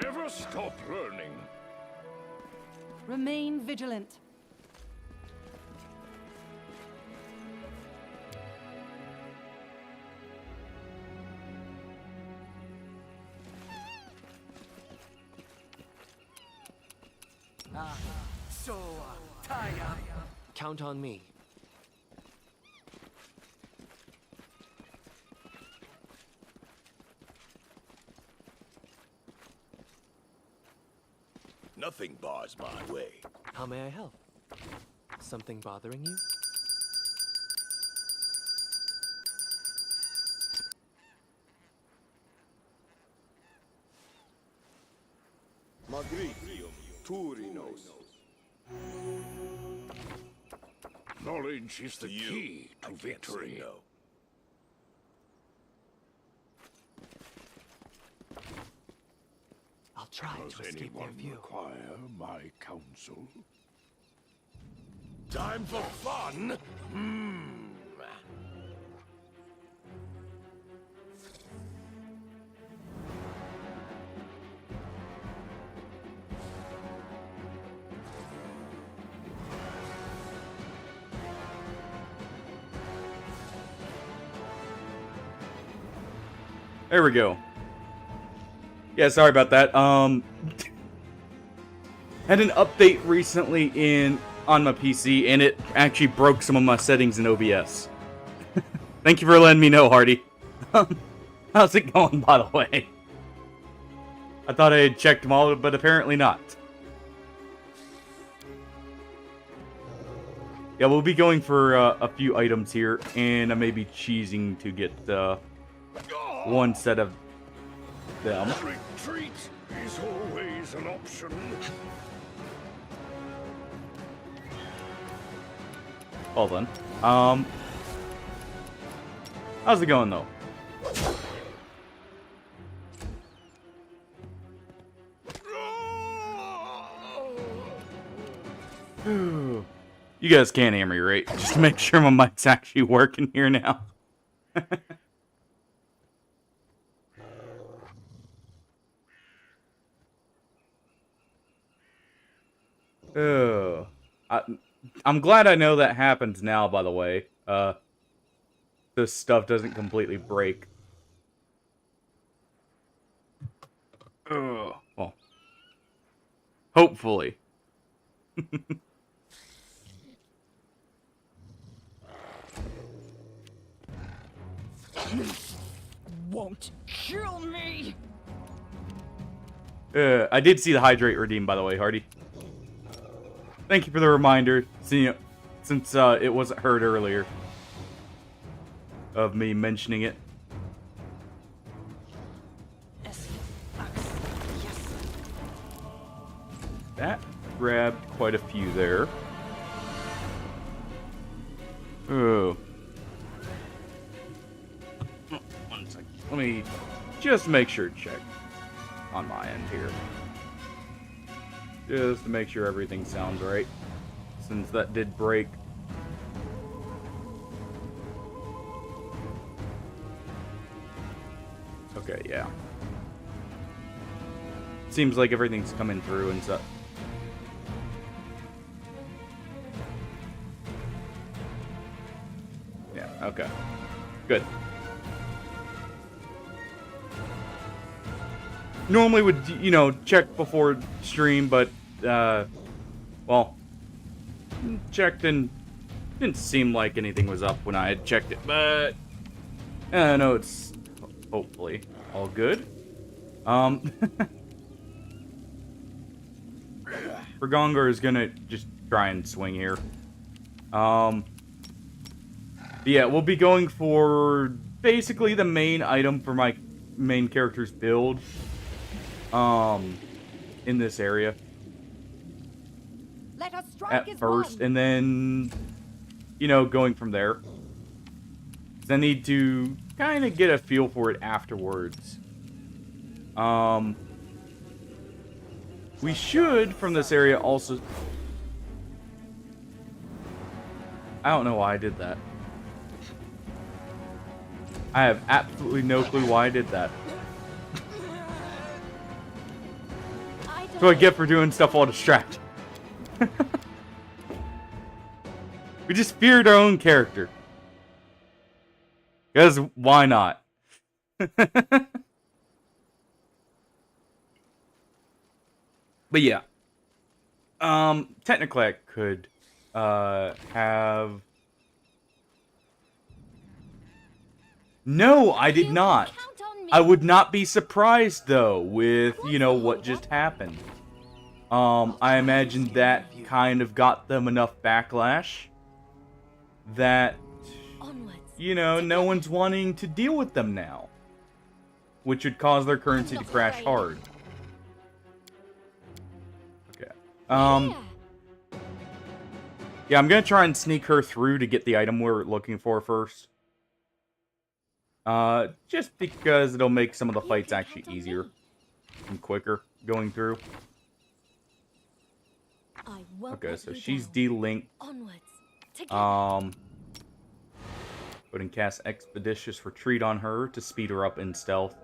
Never stop learning. Remain vigilant. Count on me. Nothing bars my way. How may I help? Something bothering you? Magrigium Turinos. Knowledge is the key to victory. No. I'll try Does to escape their anyone view. require my counsel? Time for fun? There we go. Yeah, sorry about that. Had an update recently on my PC, and it actually broke some of my settings in OBS. Thank you for letting me know, Hardy. How's it going, by the way? I thought I had checked them all, but apparently not. Yeah, we'll be going for a few items here, and I may be cheesing to get one set of them. Retreat is always an option. Well then. How's it going though? You guys can't hear me, right? Just to make sure my mic's actually working here now. I'm glad I know that happens now, by the way. This stuff doesn't completely break. Well, hopefully. Won't kill me. I did see the hydrate redeem, by the way, Hardy. Thank you for the reminder, since it wasn't heard earlier of me mentioning it. That grabbed quite a few there. Oh. One second. Let me just make sure to check on my end here. Just to make sure everything sounds right, since that did break. Okay, yeah. Seems like everything's coming through and stuff. Yeah, okay. Good. Normally would, you know, check before stream, but, well, checked and didn't seem like anything was up when I had checked it, but, I know it's hopefully all good. Bergongar is gonna just try and swing here. Yeah, we'll be going for basically the main item for my main character's build. In this area. Let us strike at as first, one. and then, you know, going from there. 'Cause I need to kind of get a feel for it afterwards. We should, from this area, also... I don't know why I did that. I have absolutely no clue why I did that. That's what I get for doing stuff while distracted. We just feared our own character. Because why not? But yeah. Technically I could have... No, I did not. I would not be surprised though with, you know, what just happened. I imagine that kind of got them enough backlash that, you know, no one's wanting to deal with them now, which would cause their currency to crash hard. Okay. Yeah, I'm gonna try and sneak her through to get the item we're looking for first. Just because it'll make some of the fights actually easier and quicker going through. Okay, so she's delinked. Go ahead and cast Expeditious Retreat on her to speed her up in stealth.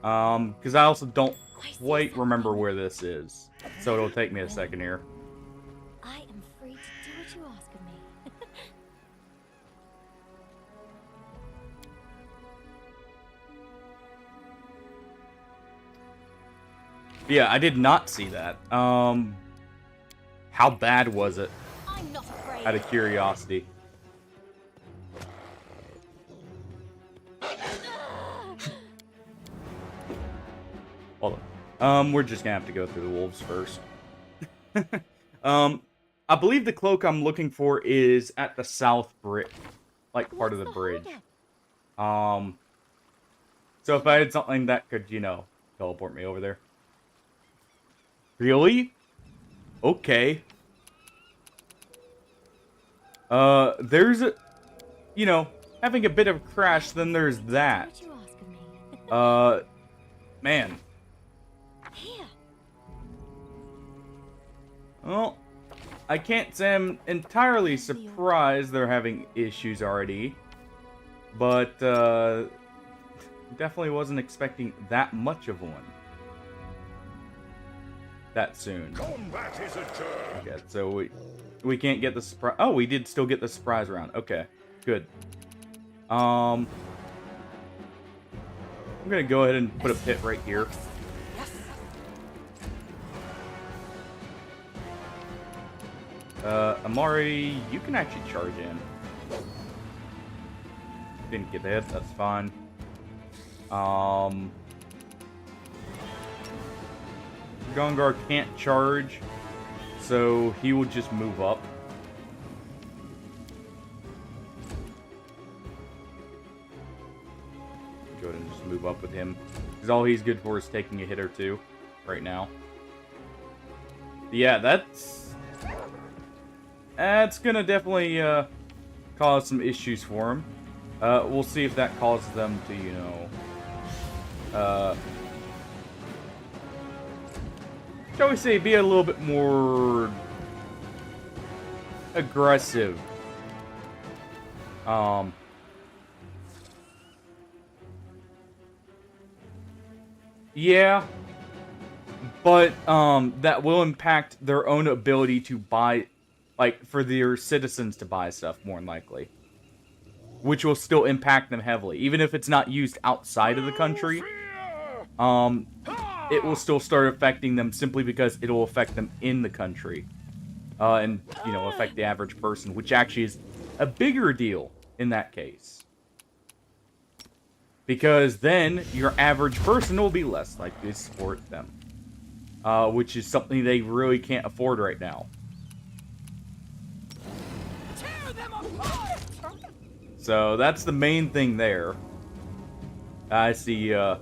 Because I also don't quite remember where this is, so it'll take me a second here. I am free to do what you ask of me. Yeah, I did not see that. How bad was it? I'm not afraid. Out of curiosity. Hold on. We're just gonna have to go through the wolves first. I believe the cloak I'm looking for is at the south part of the bridge. So if I had something that could, you know, teleport me over there. Really? Okay. There's a, you know, having a bit of a crash, then there's that. Man. Here. Well, I can't say I'm entirely surprised they're having issues already. But, definitely wasn't expecting that much of one. That soon. Combat is adjourned. Okay, so we can't get the surprise. Oh, we did still get the surprise round. Okay, good. I'm gonna go ahead and put a pit right here. Amari, you can actually charge in. Didn't get hit. That's fine. Gongar can't charge, so he will just move up. Go ahead and just move up with him, because all he's good for is taking a hit or two right now. Yeah, that's gonna definitely cause some issues for him. We'll see if that causes them to, you know, shall we say, be a little bit more aggressive. Yeah, but that will impact their own ability to buy, like, for their citizens to buy stuff, more than likely. Which will still impact them heavily. Even if it's not used outside of the country, it will still start affecting them simply because it'll affect them in the country. And, you know, affect the average person, which actually is a bigger deal in that case. Because then, your average person will be less likely to support them. Which is something they really can't afford right now. Tear them apart! So, that's the main thing there. I see, you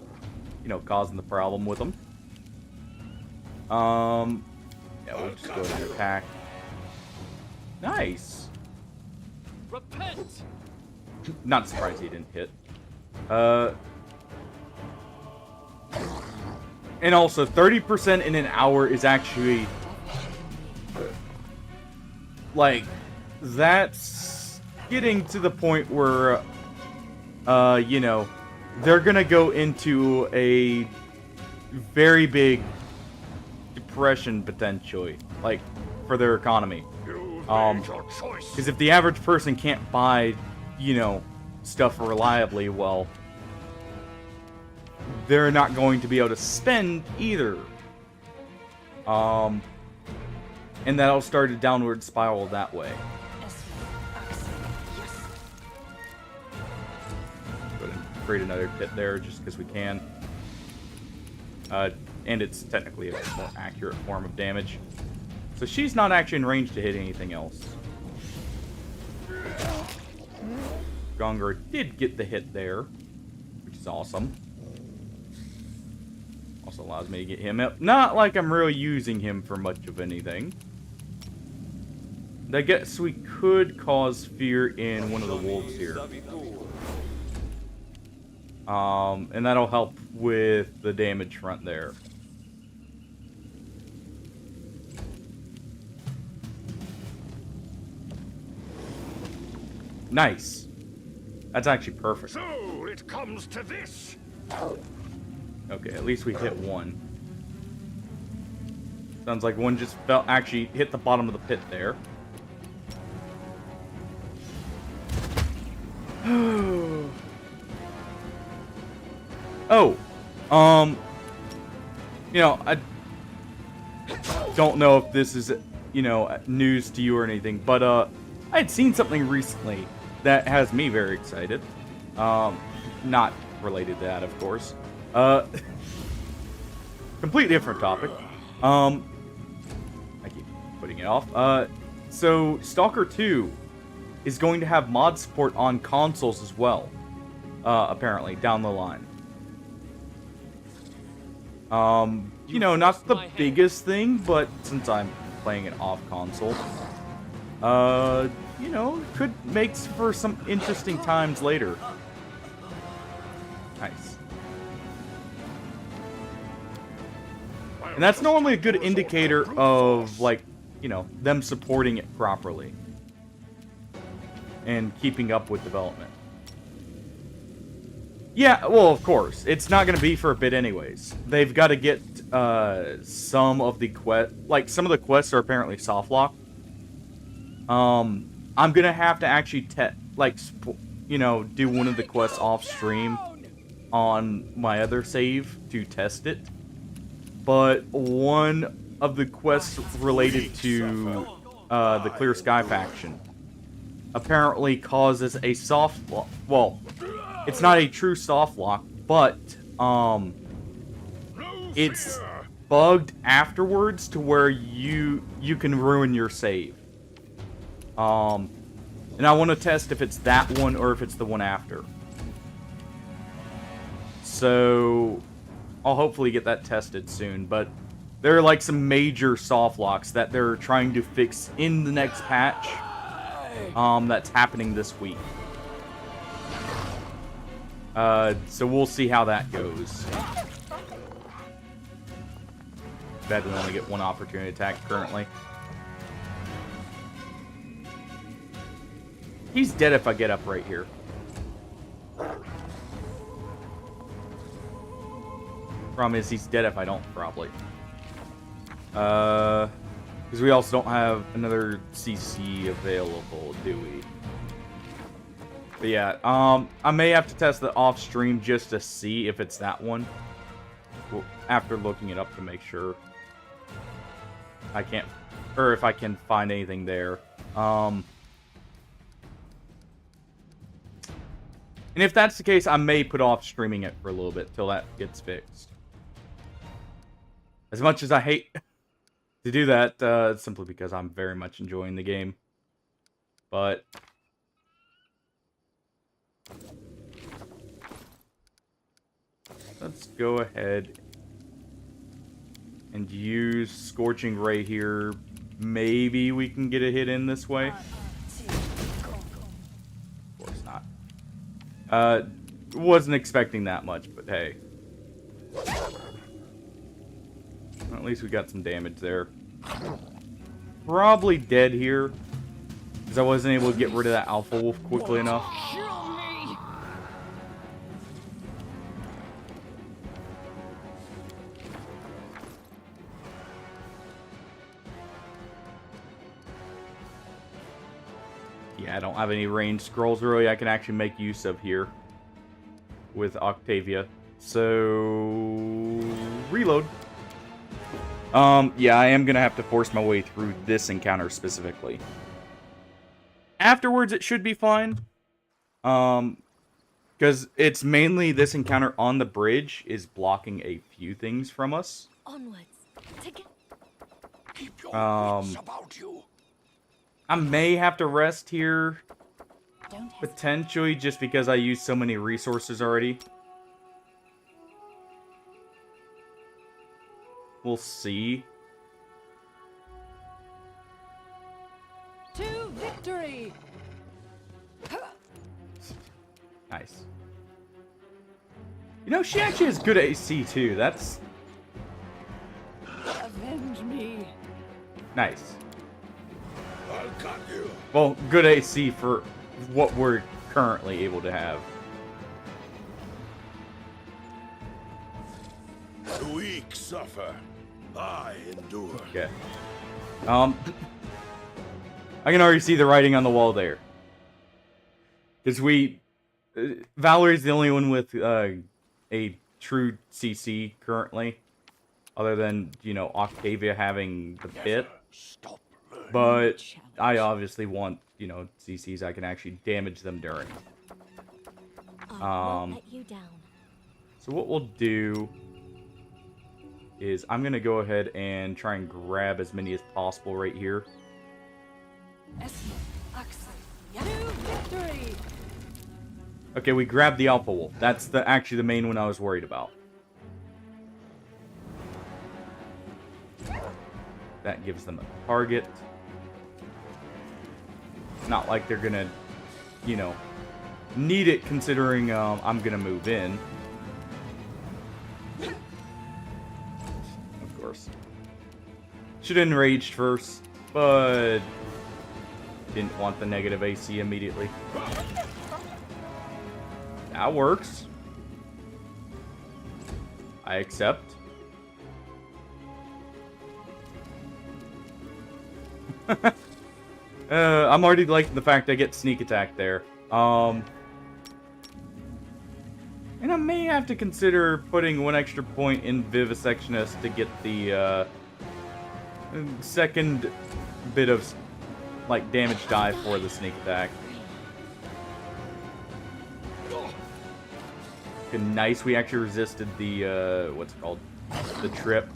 know, causing the problem with them. Yeah, we'll just go ahead and attack. Nice! Repent! Not surprised he didn't hit. And also, 30% in an hour is actually, like, that's getting to the point where, you know, they're gonna go into a very big depression potentially, like for their economy. You've made your choice. Because if the average person can't buy, you know, stuff reliably, well, they're not going to be able to spend either. And that'll start a downward spiral that way. Go ahead and create another pit there just because we can. And it's technically a more accurate form of damage. So she's not actually in range to hit anything else. Gongar did get the hit there, which is awesome. Also allows me to get him up. Not like I'm really using him for much of anything. I guess we could cause fear in one of the wolves here. And that'll help with the damage front there. Nice. That's actually perfect. So it comes to this. Okay, at least we hit one. Sounds like one just fell, actually hit the bottom of the pit there. Oh, you know, I don't know if this is, you know, news to you or anything, but I had seen something recently that has me very excited. Not related to that, of course. Complete different topic. I keep putting it off. So Stalker 2 is going to have mod support on consoles as well. Apparently, down the line. You know, not the biggest thing, but since I'm playing it off console, you know, could make for some interesting times later. Nice. And that's normally a good indicator of, like, you know, them supporting it properly. And keeping up with development. Yeah, well, of course. It's not going to be for a bit anyways. They've got to get some of the quest... Like, some of the quests are apparently soft lock. I'm going to have to actually, you know, do one of the quests off stream on my other save to test it. But one of the quests related to the Clear Sky faction apparently causes a soft lock. Well, it's not a true soft lock, but it's bugged afterwards to where you can ruin your save. And I want to test if it's that one or if it's the one after. So I'll hopefully get that tested soon, but there are like some major soft locks that they're trying to fix in the next patch. That's happening this week. So we'll see how that goes. Bad we only get one opportunity attack currently. He's dead if I get up right here. Problem is, he's dead if I don't, probably. Because we also don't have another CC available, do we? But yeah, I may have to test it off stream just to see if it's that one. Well, after looking it up to make sure I can't, or if I can find anything there. And if that's the case, I may put off streaming it for a little bit till that gets fixed. As much as I hate to do that, simply because I'm very much enjoying the game. But let's go ahead and use Scorching Ray here. Maybe we can get a hit in this way. Of course not. Wasn't expecting that much, but hey. Well, at least we got some damage there. Probably dead here, because I wasn't able to get rid of that Alpha Wolf quickly enough. Yeah, I don't have any ranged scrolls really I can actually make use of here with Octavia. So reload. Yeah, I am gonna have to force my way through this encounter specifically. Afterwards, it should be fine. Because it's mainly this encounter on the bridge is blocking a few things from us. Onwards. Together. Keep your wits Um, about you. I may have to rest here, Don't hesitate. potentially, just because I used so many resources already. We'll see. To victory! Nice. You know, she actually has good AC, too. That's Avenge me! nice. I'll cut you. Well, good AC for what we're currently able to have. The weak suffer. I endure. Okay. I can already see the writing on the wall there. Because Valerie's the only one with a true CC currently. Other than, you know, Octavia having the bit. Stop. But I obviously want, you know, CCs I can actually damage them during. I won't let you down. So what we'll do is I'm going to go ahead and try and grab as many as possible right here. To victory! Okay, we grabbed the Alpha Wolf. That's actually the main one I was worried about. That gives them a target. Not like they're gonna, you know, need it considering I'm gonna move in. Of course. Should have enraged first, but didn't want the negative AC immediately. That works. I accept. I'm already liking the fact I get sneak attack there. And I may have to consider putting one extra point in Vivisectionist to get the second bit of like damage die for the sneak attack. Okay, nice. We actually resisted the what's it called? The trip.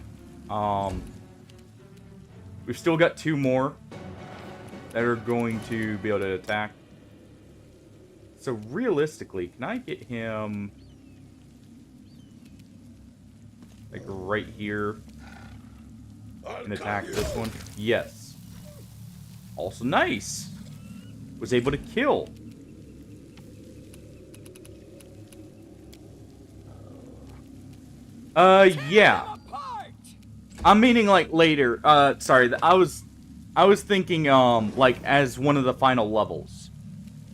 We've still got two more that are going to be able to attack. So realistically, can I get him like right here and attack this one? Yes. Also nice. Was able to kill. Yeah. I'm meaning like later. Sorry, I was thinking like as one of the final levels.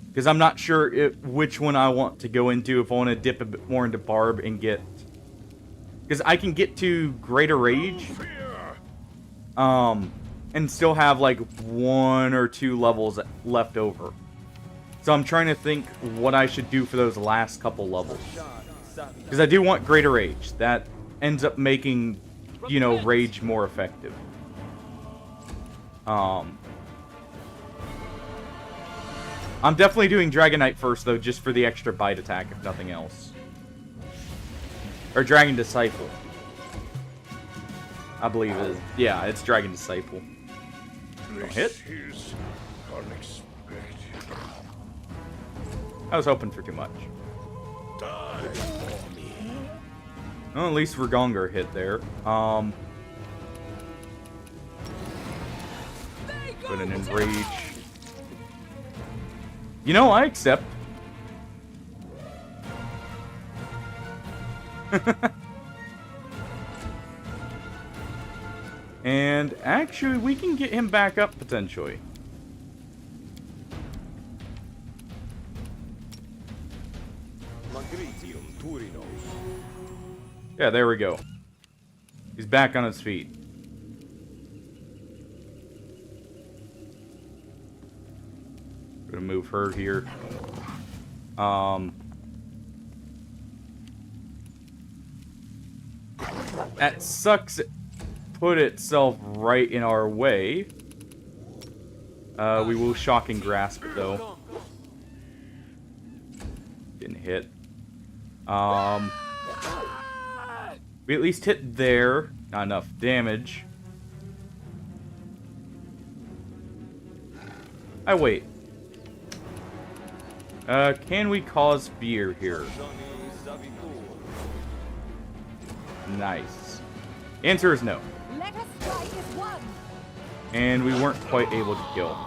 Because I'm not sure which one I want to go into, if I want to dip a bit more into Barb and get... Because I can get to Greater Rage, and still have like 1 or 2 levels left over. So I'm trying to think what I should do for those last couple levels. Because I do want Greater Rage. That ends up making, you know, Rage more effective. I'm definitely doing Dragon Knight first, though, just for the extra bite attack, if nothing else. Or Dragon Disciple. I believe it is. Yeah, it's Dragon Disciple. Don't hit. Is unexpected. I was hoping for too much. Die for me. Well, at least Vergongar hit there. Put an Enrage. You know, I accept. And actually, we can get him back up potentially. Yeah, there we go. He's back on his feet. Gonna move her here. That sucks. It put itself right in our way. We will shock and grasp though. Didn't hit. We at least hit there. Not enough damage. Wait. Can we cause fear here? Nice. Answer is no. Let us strike as one. And we weren't quite able to kill.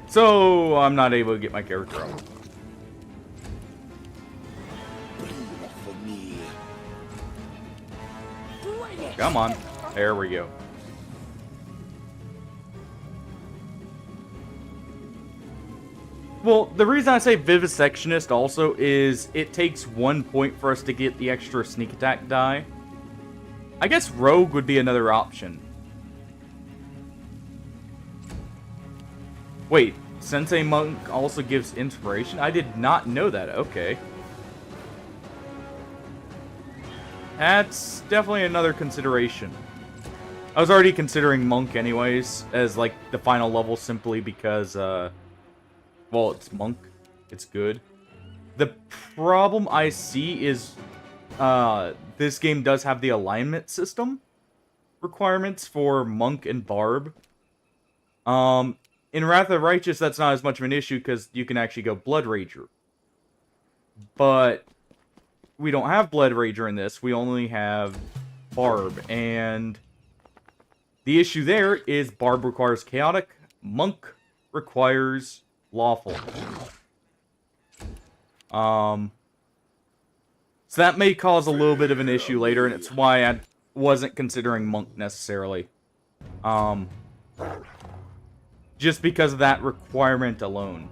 So, I'm not able to get my character up. Come on. There we go. Well, the reason I say Vivisectionist also is it takes 1 point for us to get the extra sneak attack die. I guess Rogue would be another option. Wait, Sensei Monk also gives inspiration? I did not know that. Okay. That's definitely another consideration. I was already considering Monk anyways as like the final level simply because well, it's Monk. It's good. The problem I see is this game does have the alignment system requirements for Monk and Barb. In Wrath of the Righteous, that's not as much of an issue because you can actually go Blood Rager. But we don't have Blood Rager in this. We only have Barb. And the issue there is Barb requires Chaotic, Monk requires Lawful. So that may cause a little bit of an issue later, and it's why I wasn't considering Monk necessarily. Just because of that requirement alone.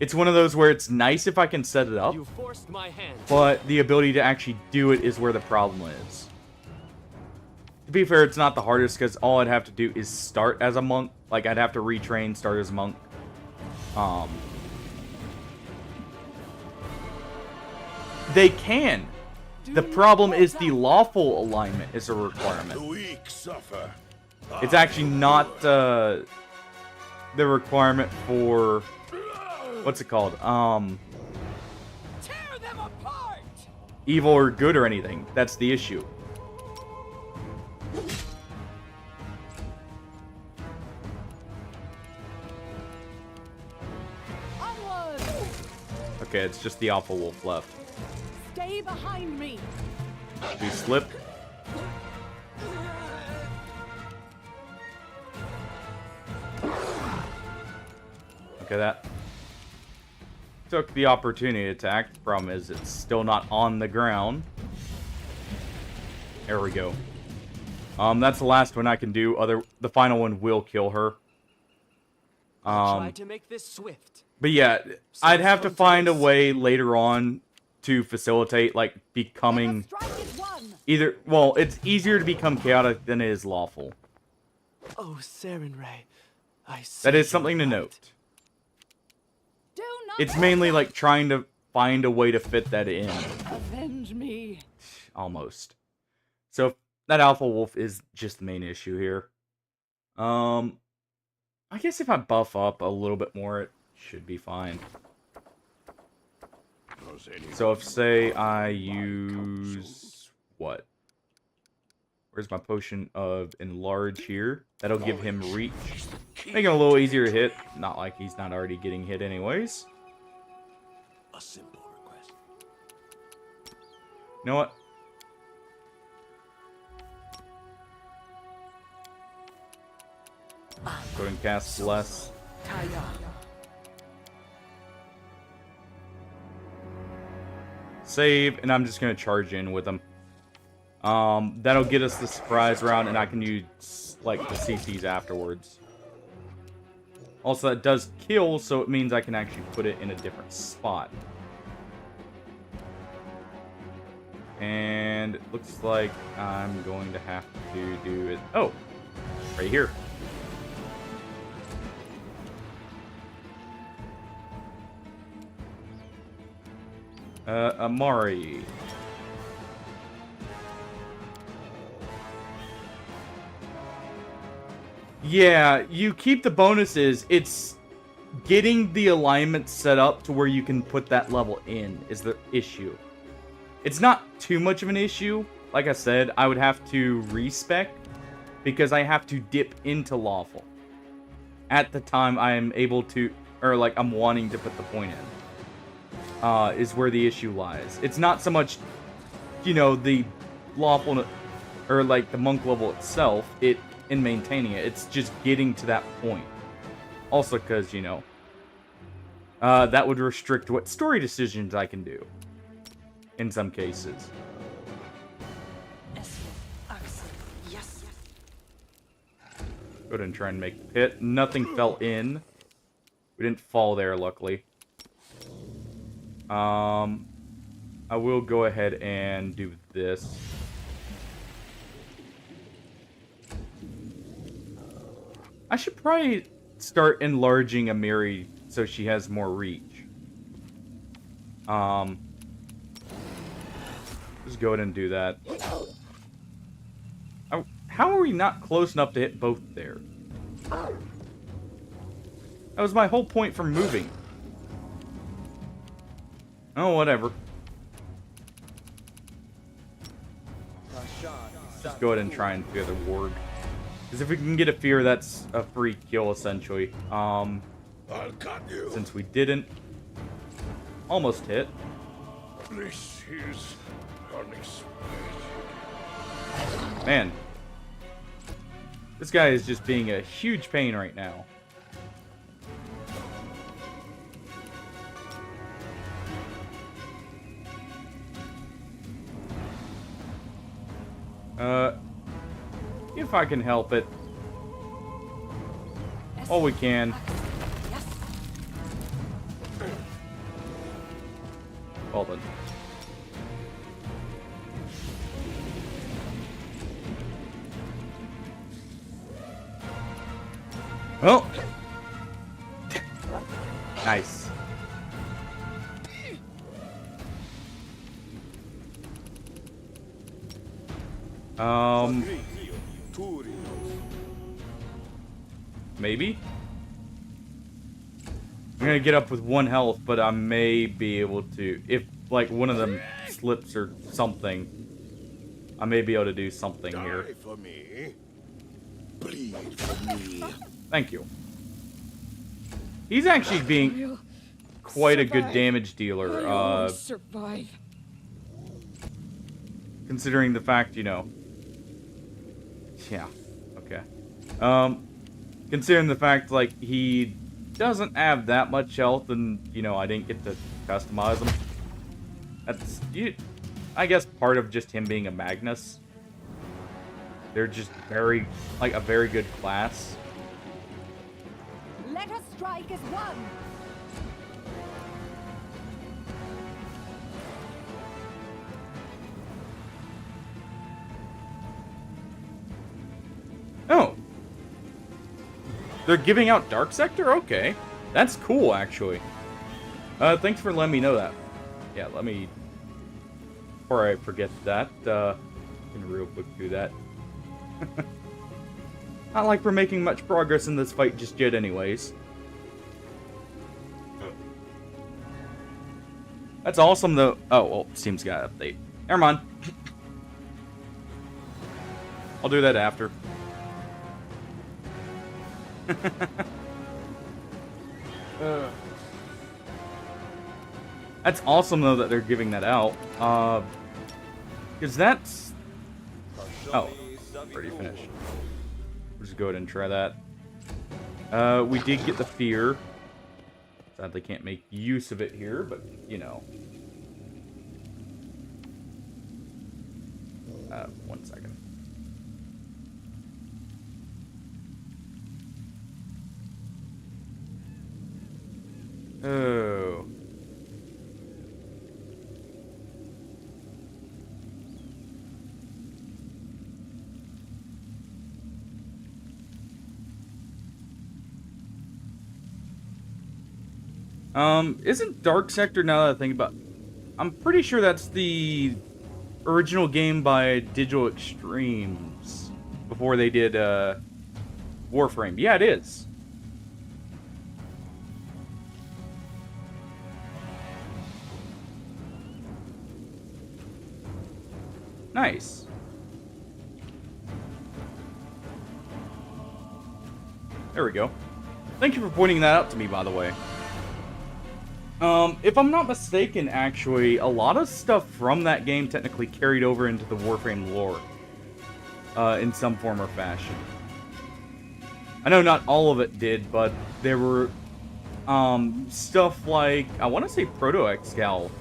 It's one of those where it's nice if I can set it up, You forced my hand. but the ability to actually do it is where the problem is. To be fair, it's not the hardest, because all I'd have to do is start as a monk. Like, I'd have to retrain, start as a monk. They can. The problem is the lawful alignment is a requirement. The weak suffer. It's actually not the requirement for... What's it called? Tear them apart. Evil or good or anything. That's the issue. Onward. Okay, it's just the Alpha Wolf left. Stay behind me. We slip. Okay, that took the opportunity to attack. The problem is it's still not on the ground. There we go. That's the last one I can do. The final one will kill her. Try to make this swift. But yeah, I'd have to find a way later on to facilitate, like, becoming Strike as one. either... Well, it's easier to become chaotic than it is lawful. Oh, Sarenrae, I see. That is your something to light. note. Do not It's mainly, like, trying to find a way to fit that in. avenge me. Almost. So, that Alpha Wolf is just the main issue here. I guess if I buff up a little bit more, it should be fine. So if, say, I use... What? Where's my potion of enlarge here? That'll give him reach. Make him a little easier to hit. Not like he's not already getting hit anyways. A simple request. You know what? Go ahead and cast Bless. Save, and I'm just going to charge in with him. That'll get us the surprise round, and I can use, like, the CCs afterwards. Also, that does kill, so it means I can actually put it in a different spot. And it looks like I'm going to have to do it... Oh! Right here. Amari. Yeah, you keep the bonuses. It's getting the alignment set up to where you can put that level in is the issue. It's not too much of an issue. Like I said, I would have to respec because I have to dip into lawful at the time I am able to, or like I'm wanting to put the point in, is where the issue lies. It's not so much, you know, the lawful, or like the monk level itself, in maintaining it. It's just getting to that point. Also because, you know, that would restrict what story decisions I can do in some cases. Go ahead and try and make the pit. Nothing fell in. We didn't fall there, luckily. I will go ahead and do this. I should probably start enlarging Amiri so she has more reach. Just go ahead and do that. How are we not close enough to hit both there? That was my whole point for moving. Oh, whatever. Just go ahead and try and fear the ward. Because if we can get a fear, that's a free kill, essentially. I'll cut you. Since we didn't. Almost hit. This is unexpected. Man. This guy is just being a huge pain right now. If I can help it. Oh, we can. Well then. Oh! Nice. Maybe? I'm gonna get up with 1 health, but I may be able to, if like one of them slips or something, I may be able to do something here. Die for me. Bleed for me. Thank you. He's actually being quite a good damage dealer, survive. considering the fact, you know. Yeah, okay. Considering the fact, like, he doesn't have that much health, and, you know, I didn't get to customize him. That's, I guess, part of just him being a Magnus. They're just very, like, a very good class. Let us strike as one. Oh. They're giving out Dark Sector? Okay. That's cool, actually. Thanks for letting me know that. Yeah, let me... Before I forget that, I'm gonna real quick do that. Not like we're making much progress in this fight just yet anyways. That's awesome, though. Oh, well, Steam's got an update. Never mind. I'll do that after. That's awesome, though, that they're giving that out. Because that's... Oh, already finished. We'll just go ahead and try that. We did get the fear. Sadly, can't make use of it here, but, you know. 1 second. Oh. Isn't Dark Sector, now that I think about... I'm pretty sure that's the original game by Digital Extremes before they did Warframe. Yeah, it is. Nice. There we go. Thank you for pointing that out to me, by the way. If I'm not mistaken, actually, a lot of stuff from that game technically carried over into the Warframe lore. In some form or fashion. I know not all of it did, but there were, stuff like, I want to say Proto-Excal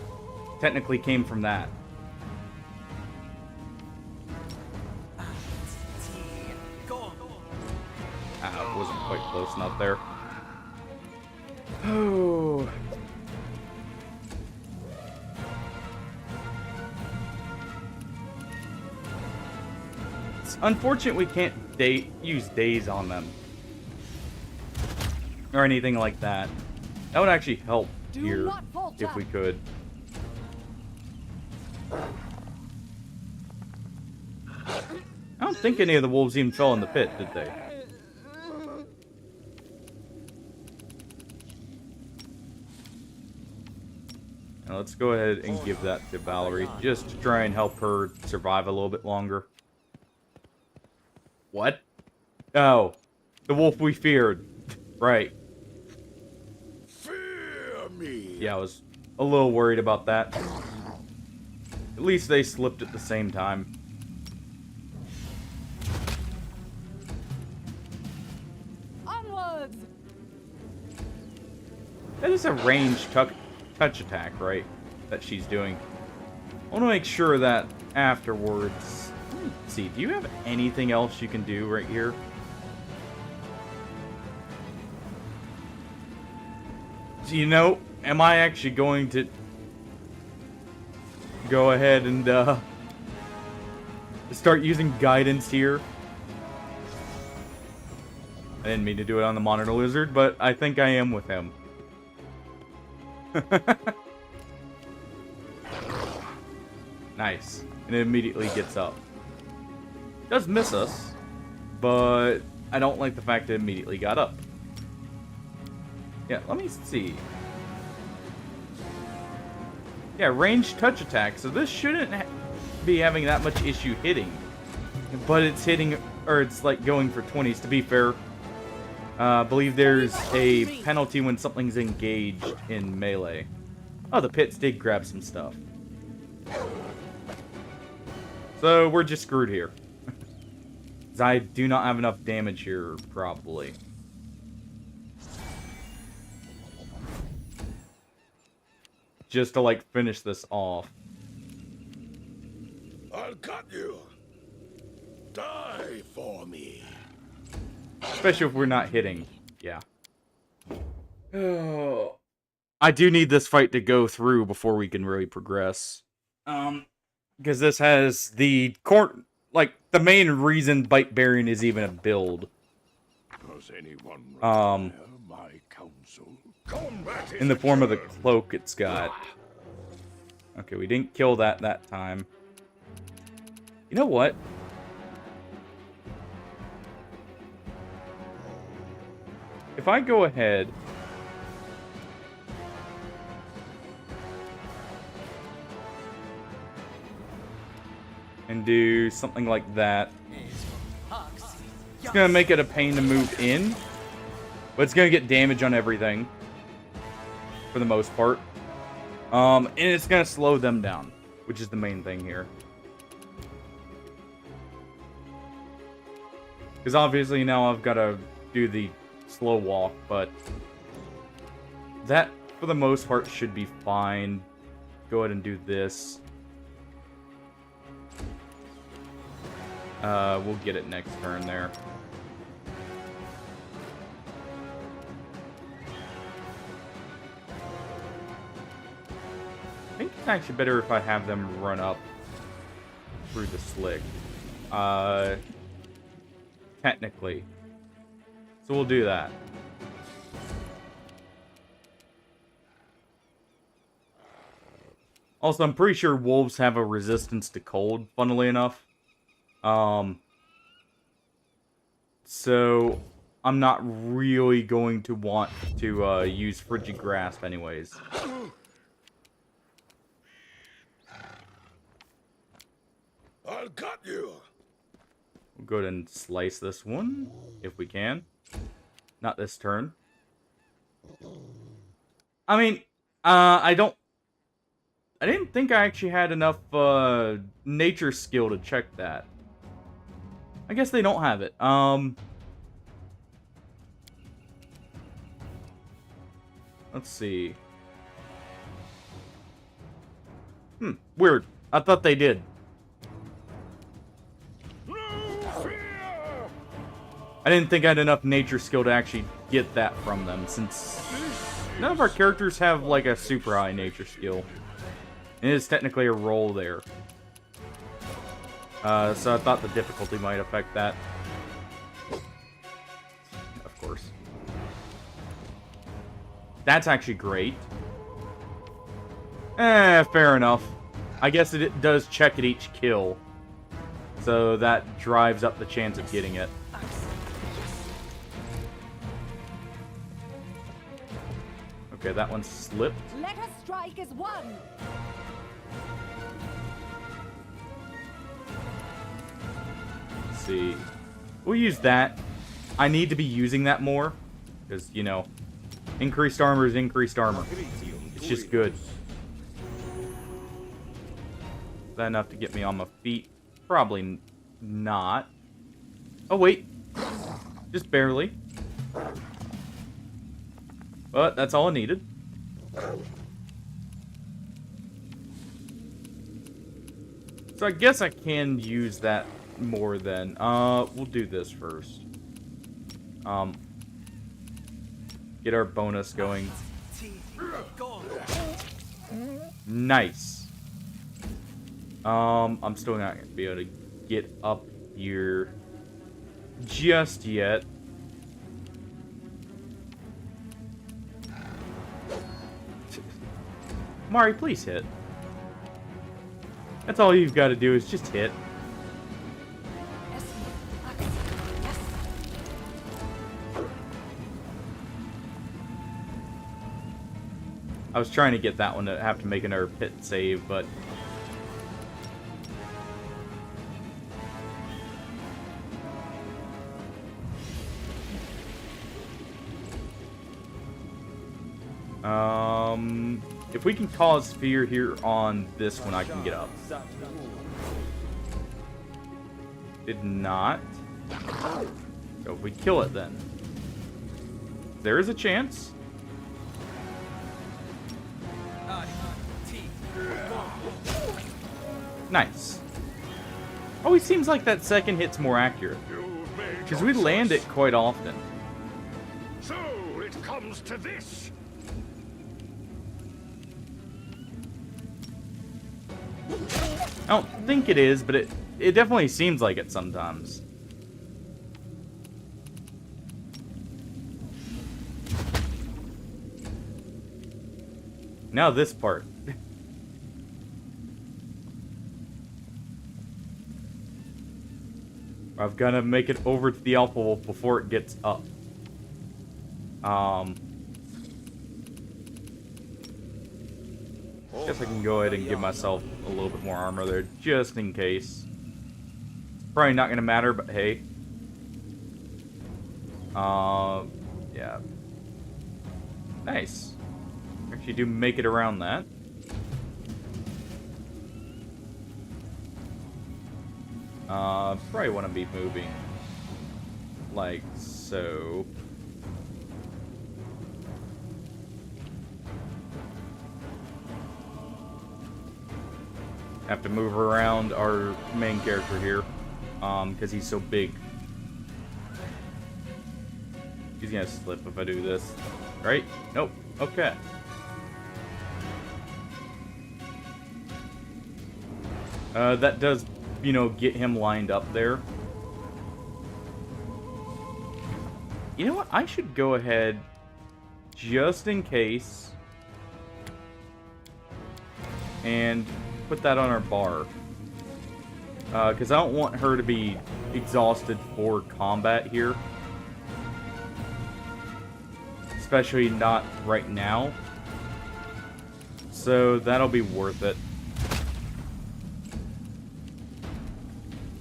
technically came from that. It wasn't quite close enough there. Oh. It's unfortunate we can't use days on them. Or anything like that. That would actually help here if we could. I don't think any of the wolves even fell in the pit, did they? Now let's go ahead and give that to Valerie, just to try and help her survive a little bit longer. What? Oh, the wolf we feared. Right. Fear me. Yeah, I was a little worried about that. At least they slipped at the same time. Onwards! That is a ranged touch attack, right? That she's doing. I want to make sure that afterwards... Let's see, do you have anything else you can do right here? Do you know, am I actually going to go ahead and start using guidance here? I didn't mean to do it on the monitor lizard, but I think I am with him. Nice. And it immediately gets up. Does miss us, but I don't like the fact that it immediately got up. Yeah, let me see. Yeah, ranged touch attack, so this shouldn't be having that much issue hitting. But it's hitting, or it's like going for 20s, to be fair. I believe there's a penalty when something's engaged in melee. Oh, the pits did grab some stuff. So we're just screwed here. I do not have enough damage here, probably. Just to, like, finish this off. I'll cut you. Die for me. Especially if we're not hitting. Yeah. Oh. I do need this fight to go through before we can really progress. Because this has the the main reason Bitebarian is even a build. Does anyone require my counsel? In the form of the cloak it's got. Okay, we didn't kill that time. You know what? If I go ahead and do something like that, it's gonna make it a pain to move in, but it's gonna get damage on everything for the most part. And it's gonna slow them down, which is the main thing here. Because obviously now I've got to do the slow walk, but that, for the most part, should be fine. Go ahead and do this. We'll get it next turn there. I think it's actually better if I have them run up through the slick. Technically. So we'll do that. Also, I'm pretty sure wolves have a resistance to cold, funnily enough. So I'm not really going to want to use Frigid Grasp anyways. I'll cut you. We'll go ahead and slice this one, if we can. Not this turn. I mean, I didn't think I actually had enough nature skill to check that. I guess they don't have it. Let's see. Weird. I thought they did. No fear. I didn't think I had enough nature skill to actually get that from them, since none of our characters have, like, a super high nature skill. It is technically a roll there. So I thought the difficulty might affect that. Of course. That's actually great. Fair enough. I guess it does check at each kill. So that drives up the chance of getting it. Okay, that one slipped. Let us strike as one. Let's see. We'll use that. I need to be using that more. Because, you know, increased armor is increased armor. It's just good. Is that enough to get me on my feet? Probably not. Oh, wait. Just barely. But that's all I needed. So I guess I can use that more then. We'll do this first. Get our bonus going. Nice. I'm still not gonna be able to get up here just yet. Mari, please hit. That's all you've got to do is just hit. I was trying to get that one to have to make another pit save, but... if we can cause fear here on this one, I can get up. Did not. So if we kill it then. There is a chance. Nice. Always seems like that second hit's more accurate. Because we land it quite often. So it comes to this. I don't think it is, but it definitely seems like it sometimes. Now this part. I've got to make it over to the Alpha Wolf before it gets up. Guess I can go ahead and give myself a little bit more armor there, just in case. Probably not gonna matter, but hey. Yeah. Nice. Actually do make it around that. Probably want to be moving like so. Have to move around our main character here, because he's so big. He's gonna slip if I do this, right? Nope. Okay. That does, you know, get him lined up there. You know what? I should go ahead, just in case. And put that on our bar. Because I don't want her to be exhausted for combat here. Especially not right now. So that'll be worth it.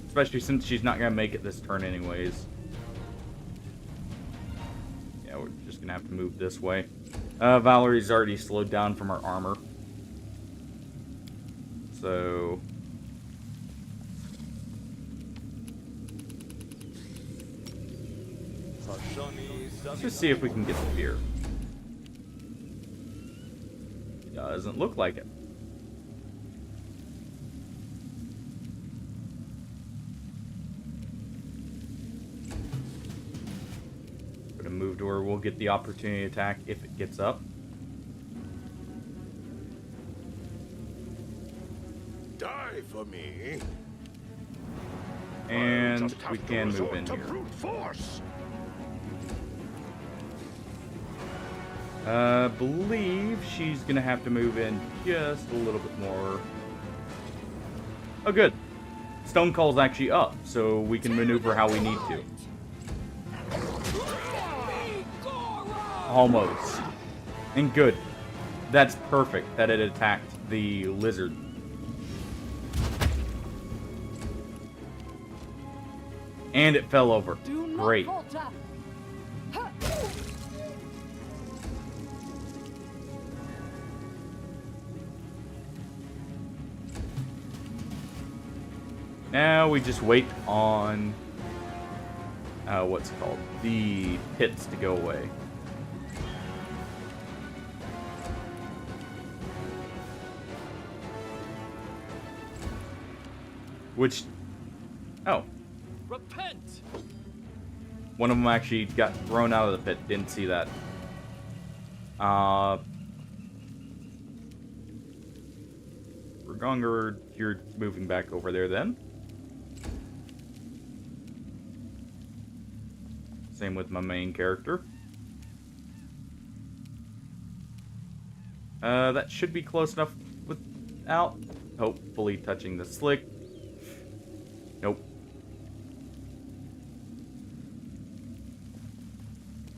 Especially since she's not going to make it this turn anyways. Yeah, we're just going to have to move this way. Valerie's already slowed down from her armor. So... let's just see if we can get the beer. Doesn't look like it. Gonna move to where we'll get the opportunity attack if it gets up. Die for me. And we can move in here. Brute force. Believe she's gonna have to move in just a little bit more. Oh, good. Stone Call's actually up, so we can maneuver how we need to. Almost. And good. That's perfect that it attacked the lizard. And it fell over. Great. Now we just wait on what's it called? The pits to go away. Which, oh. Repent! One of them actually got thrown out of the pit. Didn't see that. Ragongar, you're moving back over there then. Same with my main character. That should be close enough without hopefully touching the slick. Nope.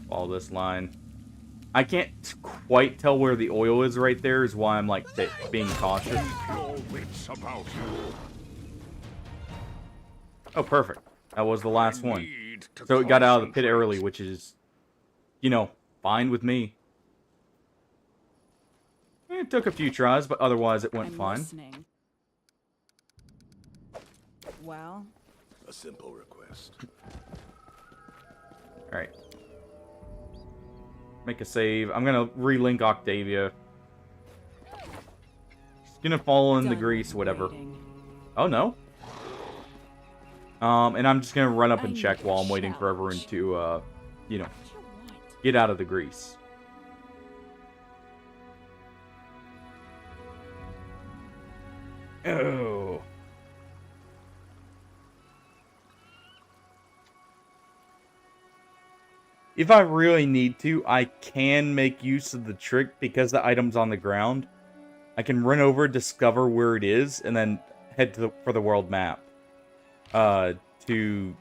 Follow this line. I can't quite tell where the oil is right there, is why I'm like being cautious. Your wits about you. Oh, perfect. That was the last one. So it got out of the pit early, which is, you know, fine with me. It took a few tries, but otherwise it went fine. Listening. Well, A simple request. Alright. Make a save. I'm gonna relink Octavia. She's gonna fall in the grease, whatever. Oh, no. And I'm just gonna run up and check while I'm waiting for everyone to, you know, get out of the grease. Oh. If I really need to, I can make use of the trick because the item's on the ground. I can run over, discover where it is, and then head to for the world map. To,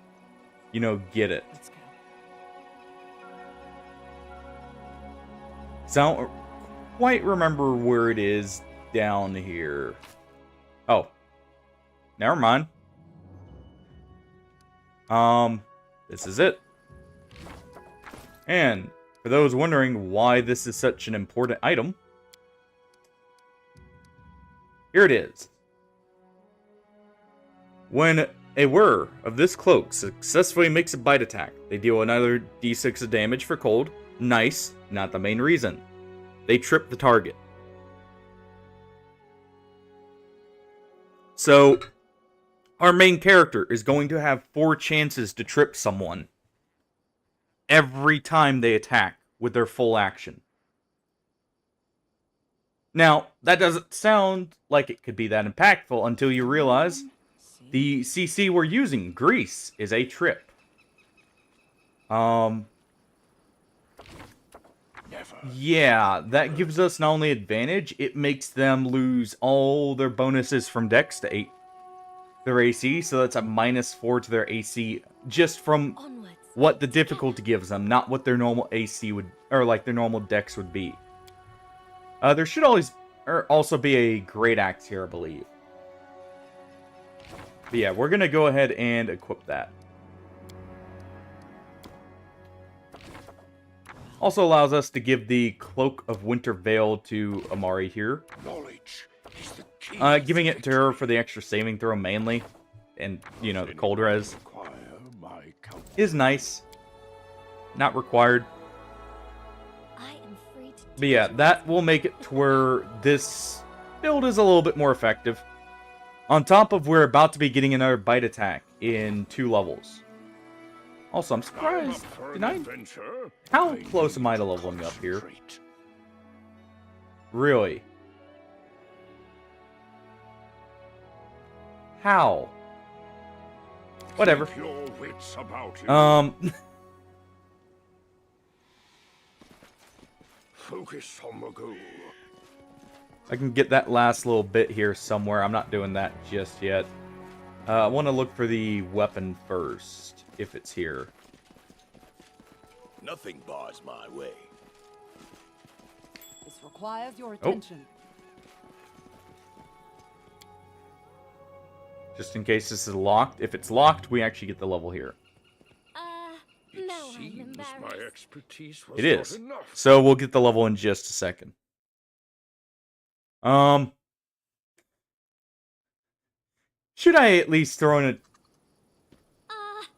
you know, get it. let's go. So I don't quite remember where it is down here. Oh. Never mind. This is it. And for those wondering why this is such an important item, here it is. When a wearer of this cloak successfully makes a bite attack, they deal another d6 of damage for cold. Nice, not the main reason. They trip the target. So, our main character is going to have 4 chances to trip someone every time they attack with their full action. Now, that doesn't sound like it could be that impactful until you realize the CC we're using, Grease, is a trip. Never. Yeah, that gives us not only advantage, it makes them lose all their bonuses from Dex to 8 their AC, so that's a -4 to their AC just from Onwards. what the difficulty gives them, not what their normal AC would, or like their normal Dex would be. There should always also be a great axe here, I believe. But yeah, we're gonna go ahead and equip that. Also allows us to give the Cloak of Winter Veil to Amari here. Knowledge is the key. Giving it to her for the extra saving throw mainly, and, you know, the cold res Require my counsel. is nice. Not required. I am free to But yeah, that will make it to where this build is a little bit more effective. On top of we're about to be getting another bite attack in 2 levels. Also, I'm I'm up surprised. for Did an I? adventure. How I close am I to need leveling up here? concentrate. Really? How? Whatever. Keep your wits about you. Focus on the goal. I can get that last little bit here somewhere. I'm not doing that just yet. I want to look for the weapon first, if it's here. Nothing bars my way. This requires your Oh. attention. Just in case this is locked. If it's locked, we actually get the level here. It no, I'm seems my embarrassed. expertise was It is. not enough. So we'll get the level in just a second. Should I at least throw in a...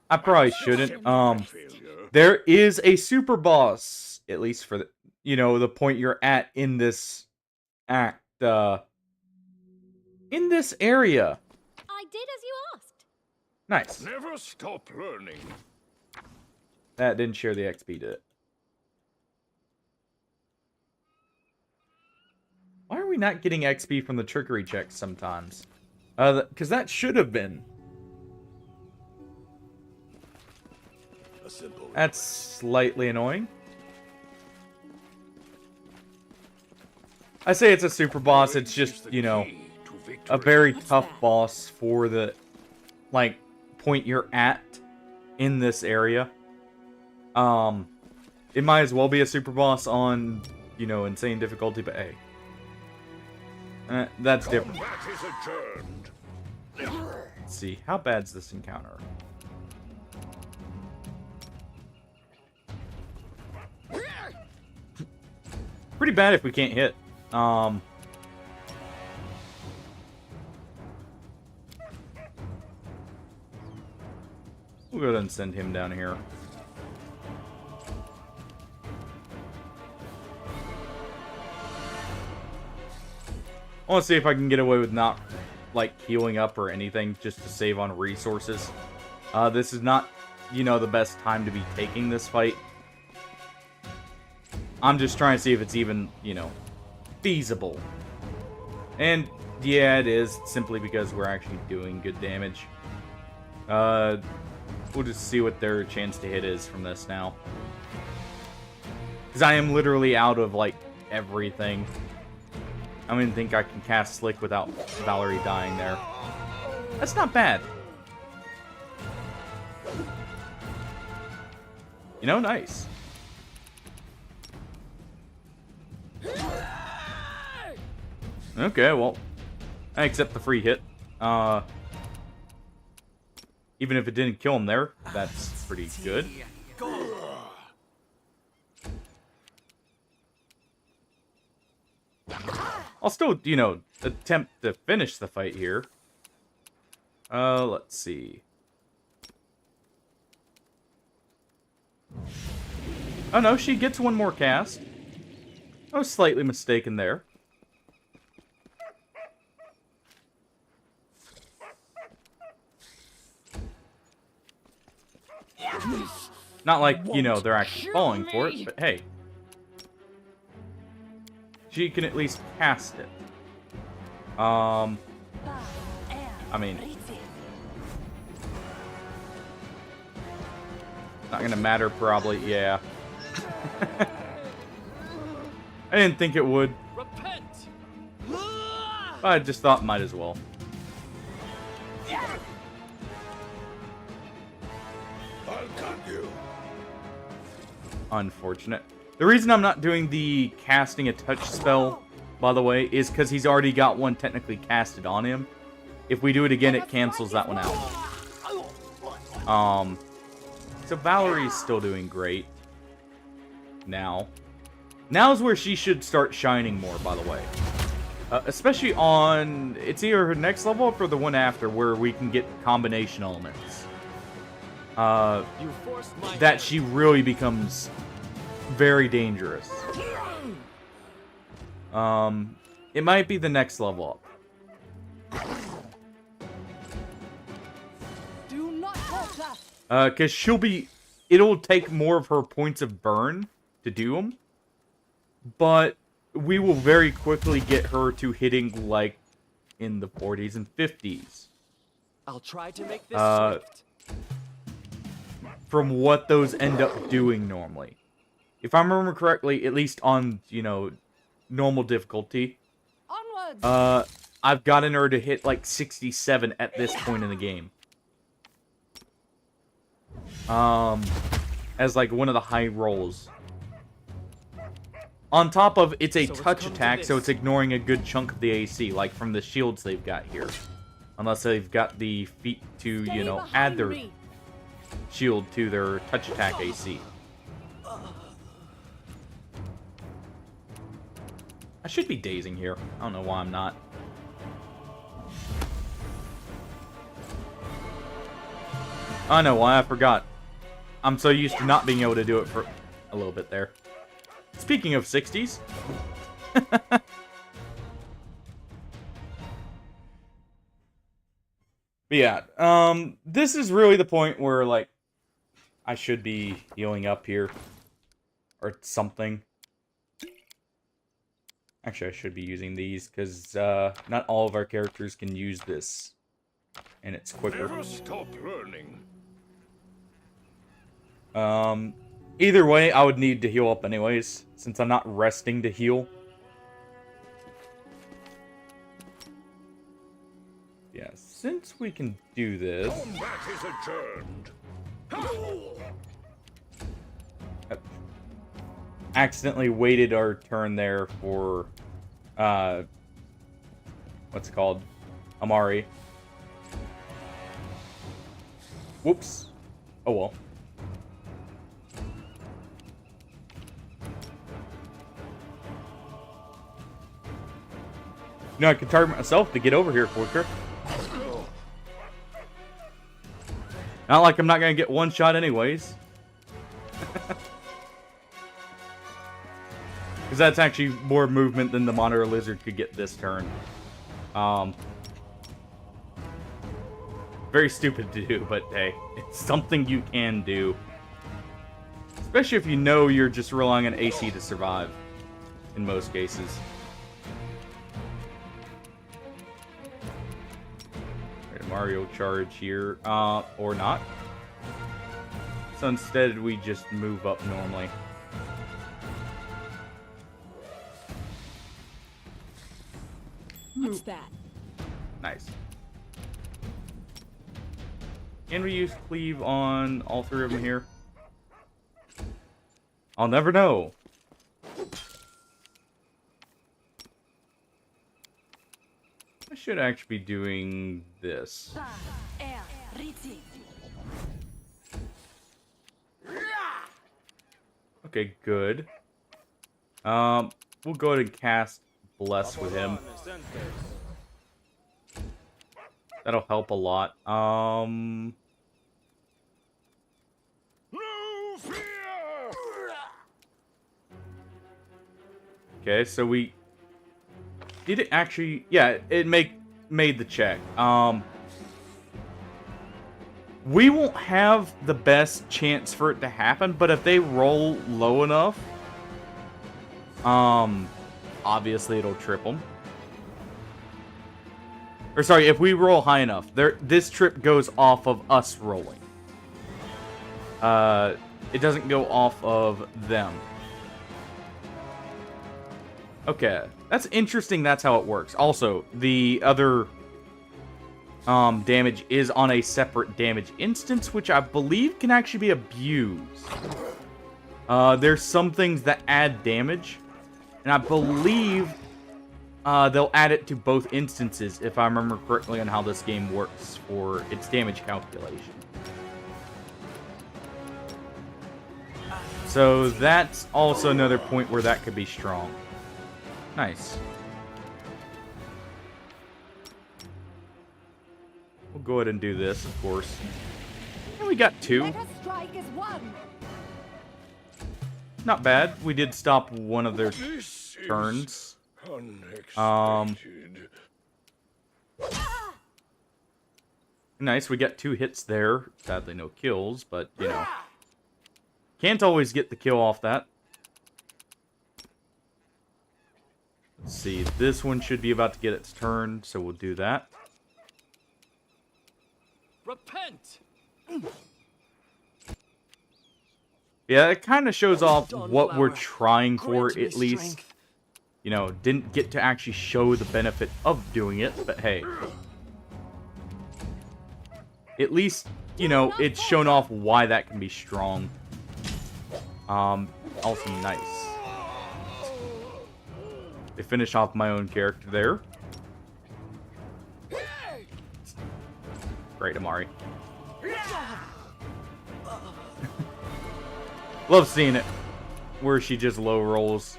I probably shouldn't. Failure. There is a super boss, at least for the, you know, the point you're at in this act, in this area. I did as you asked. Nice. Never stop learning. That didn't share the XP, did it? Why are we not getting XP from the trickery checks sometimes? Because that should have been. A simple That's slightly annoying. I say it's a super boss, it's just, you know, a very tough boss for the, like, point you're at in this area. It might as well be a super boss on, you know, insane difficulty, but hey. That's different. Combat is adjourned. Let's see, how bad's this encounter? Pretty bad if we can't hit. We'll go ahead and send him down here. I want to see if I can get away with not, like, healing up or anything, just to save on resources. This is not, you know, the best time to be taking this fight. I'm just trying to see if it's even, you know, feasible. And, yeah, it is, simply because we're actually doing good damage. We'll just see what their chance to hit is from this now. Because I am literally out of, like, everything. I don't even think I can cast Slick without Valerie dying there. That's not bad. You know, nice. Okay, well, I accept the free hit. Even if it didn't kill him there, that's pretty good. I'll still, you know, attempt to finish the fight here. Let's see. Oh no, she gets one more cast. I was slightly mistaken there. Not like, you know, they're actually falling for it, but hey. She can at least cast it. I mean, not gonna matter probably, yeah. I didn't think it would. Repent! But I just thought might as well. I'll cut you. Unfortunate. The reason I'm not doing the casting a touch spell, by the way, is because he's already got one technically casted on him. If we do it again, it cancels that one out. So Valerie's still doing great. Now. Now's where she should start shining more, by the way. Especially on... It's either her next level up or the one after, where we can get combination elements. You forced my That she really becomes very dangerous. It might be the next level up. Do not falter. Because she'll be... It'll take more of her points of burn to do them. But we will very quickly get her to hitting, like, in the 40s and 50s. I'll try to make this swift. From what those end up doing normally. If I remember correctly, at least on, you know, normal difficulty, Onwards. I've gotten her to hit, like, 67 at this point in the game. As, like, one of the high rolls. On top of, it's a touch attack, so it's ignoring a good chunk of the AC, like from the shields they've got here. Unless they've got the feat to, you know, add their shield to their touch attack AC. I should be dazing here. I don't know why I'm not. I know why, I forgot. I'm so used to not being able to do it for a little bit there. Speaking of 60s. But yeah, this is really the point where, like, I should be healing up here. Or something. Actually, I should be using these, because, not all of our characters can use this. And it's quicker. Never stop learning. Either way, I would need to heal up anyways, since I'm not resting to heal. Yeah, since we can do this... Combat is adjourned. Accidentally waited our turn there for, what's it called? Amari. Whoops. Oh well. You know, I could target myself to get over here quicker. Not like I'm not gonna get one shot anyways. Because that's actually more movement than the Monitor Lizard could get this turn. Very stupid to do, but hey, it's something you can do. Especially if you know you're just relying on AC to survive. In most cases. Mario charge here, or not. So instead, we just move up normally. What's that? Nice. Can we use cleave on all three of them here? I'll never know. I should actually be doing this. Okay, good. We'll go ahead and cast Bless with him. That'll help a lot. No fear. Okay, so we did it actually. Yeah, it made the check. We won't have the best chance for it to happen, but if they roll low enough, obviously it'll trip them. Or sorry, if we roll high enough, this trip goes off of us rolling. It doesn't go off of them. Okay, that's interesting. That's how it works. Also, the other damage is on a separate damage instance, which I believe can actually be abused. There's some things that add damage, and I believe they'll add it to both instances, if I remember correctly on how this game works for its damage calculation. So that's also another point where that could be strong. Nice. We'll go ahead and do this, of course. And we got 2. Let us strike as one. Not bad. We did stop one of their This turns. is unexpected. Nice, we got 2 hits there. Sadly, no kills, but, you know. Can't always get the kill off that. Let's see, this one should be about to get its turn, so we'll do that. Repent! Yeah, it kind of shows off what we're Dawnflower, trying for, grant me at least. strength. You know, didn't get to actually show the benefit of doing it, but hey. At least, you know, it's shown off why that can be strong. Also nice. They finish off my own character there. Great, Amari. Love seeing it. Where she just low rolls.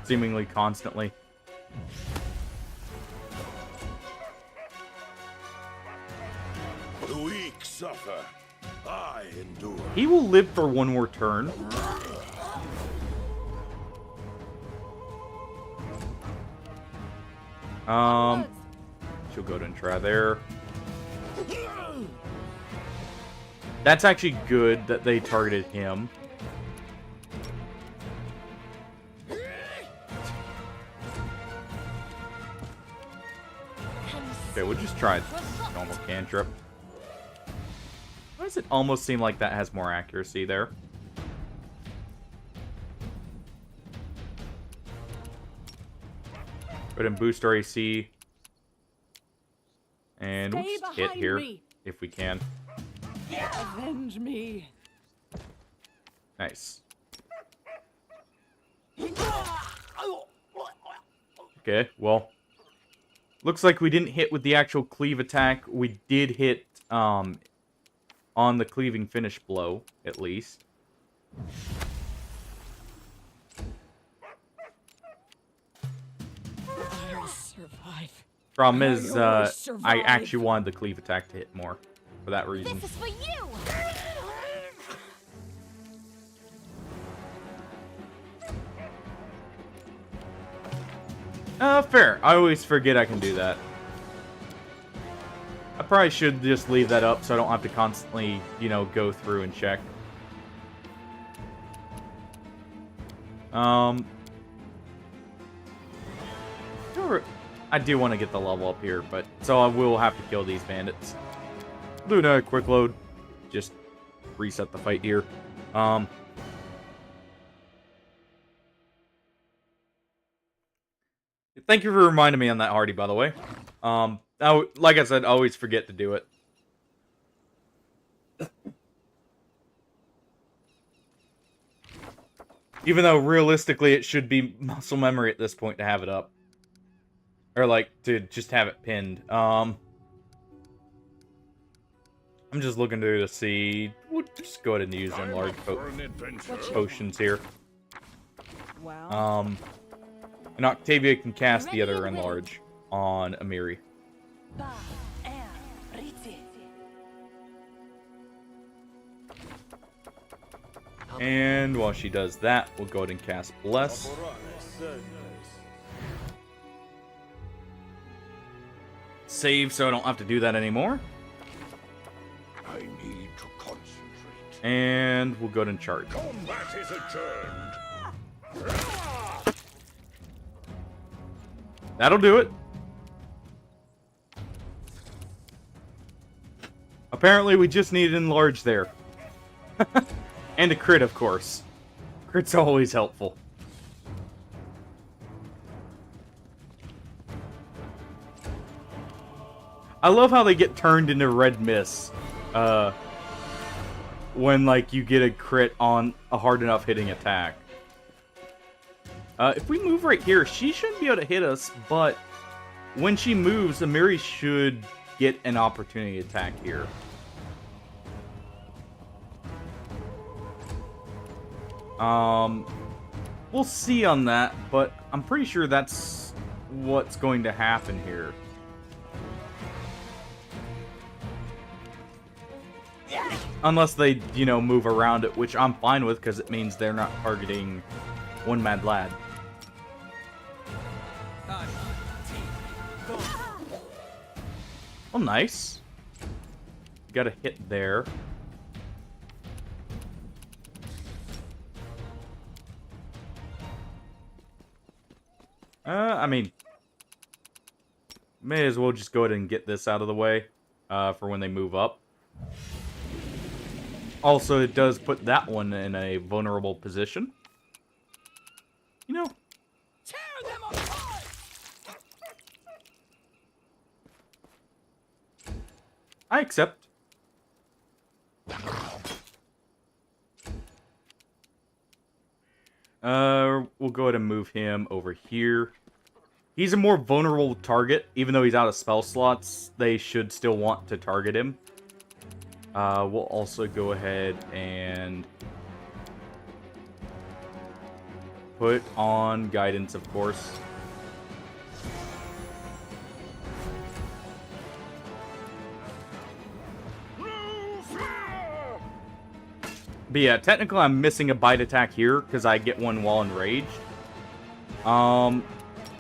Seemingly constantly. The weak suffer. I endure. He will live for one more turn. She'll go ahead and try there. That's actually good that they targeted him. Okay, we'll just try normal cantrip. Why does it almost seem like that has more accuracy there? Go ahead and boost our AC. And we'll Stay just hit behind here, me. if we can. Avenge me. Nice. Okay, well. Looks like we didn't hit with the actual cleave attack. We did hit on the cleaving finish blow, at least. I'll survive. Problem is, I always I survive. actually wanted the cleave attack to hit more. For that reason. This is for you! Fair. I always forget I can do that. I probably should just leave that up so I don't have to constantly, you know, go through and check. I do want to get the level up here, but so I will have to kill these bandits. Luna, quick load. Just reset the fight here. Thank you for reminding me on that, Hardy, by the way. Like I said, I always forget to do it. Even though, realistically, it should be muscle memory at this point to have it up. Or, like, to just have it pinned. I'm just looking to see... We'll just go ahead and use them large potions here. Wow. And Octavia can cast the other enlarge on Amiri. And while she does that, we'll go ahead and cast Bless. Save so I don't have to do that anymore. I need to concentrate. And we'll go ahead and charge. Combat is adjourned. That'll do it. Apparently, we just need an enlarge there. And a crit, of course. Crit's always helpful. I love how they get turned into red mist. When, like, you get a crit on a hard enough hitting attack. If we move right here, she shouldn't be able to hit us, but when she moves, Amiri should get an opportunity attack here. We'll see on that, but I'm pretty sure that's what's going to happen here. Unless they, you know, move around it, which I'm fine with, because it means they're not targeting one mad lad. Oh, nice. Got a hit there. I mean, may as well just go ahead and get this out of the way for when they move up. Also, it does put that one in a vulnerable position. You know. Tear them apart! I accept. We'll go ahead and move him over here. He's a more vulnerable target. Even though he's out of spell slots, they should still want to target him. We'll also go ahead and put on guidance, of course. But yeah, technically I'm missing a bite attack here because I get one while enraged.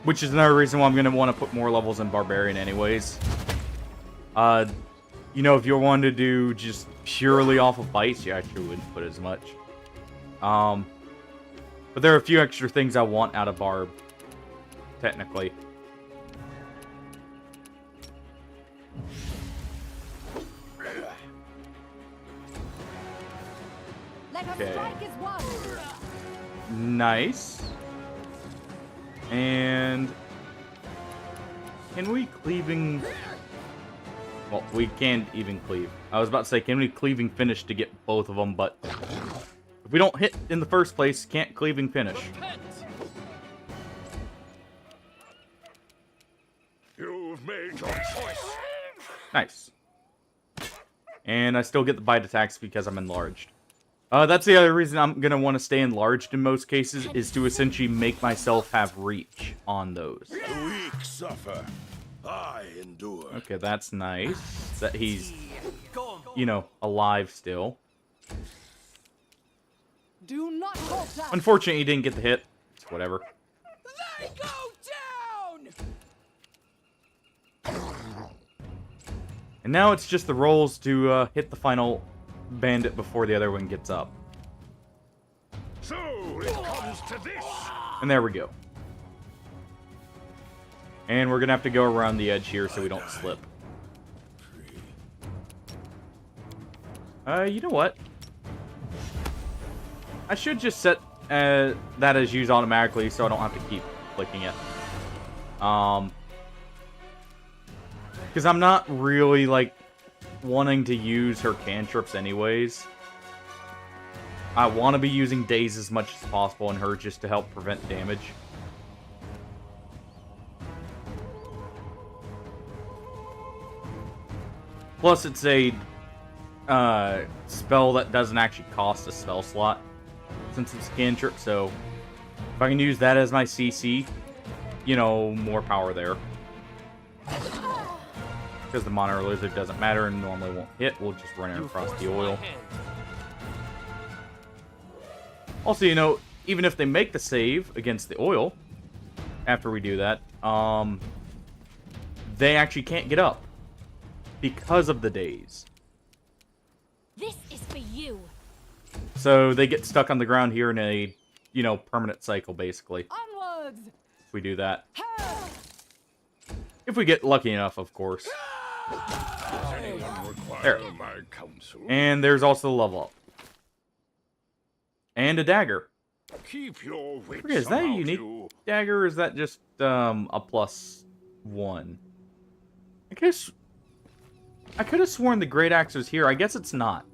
Which is another reason why I'm going to want to put more levels in Barbarian anyways. You know, if you're wanting to do just purely off of bites, you actually wouldn't put as much. But there are a few extra things I want out of Barb, technically. Okay. Nice. And can we cleaving? Well, we can even cleave. I was about to say, can we cleaving finish to get both of them? But if we don't hit in the first place, can't cleaving finish. You've made your choice. Nice. And I still get the bite attacks because I'm enlarged. That's the other reason I'm going to want to stay enlarged in most cases, is to essentially make myself have reach on those. The weak suffer. I endure. Okay, that's nice. That he's, you know, alive still. Do not hold that. Unfortunately, he didn't get the hit. It's whatever. They go down! And now it's just the rolls to hit the final bandit before the other one gets up. So it comes to this. And there we go. And we're gonna have to go around the edge here so we don't slip. You know what? I should just set that as used automatically so I don't have to keep clicking it. Because I'm not really, like, wanting to use her cantrips anyways. I want to be using Daze as much as possible in her just to help prevent damage. Plus, it's a spell that doesn't actually cost a spell slot, since it's a cantrip, so if I can use that as my CC, you know, more power there. Because the Monitor Lizard doesn't matter and normally won't hit, we'll just run it across the oil. Also, you know, even if they make the save against the oil, after we do that, they actually can't get up. Because of the daze. This is for you. So they get stuck on the ground here in a, you know, permanent cycle, basically. Onwards. If we do that. If we get lucky enough, of course. Does anyone require There. my counsel? And there's also the level up. And a dagger. Keep your wits Okay, is that a about unique you. dagger, or is that just a +1? I guess I could have sworn the Great Axe was here. I guess it's not.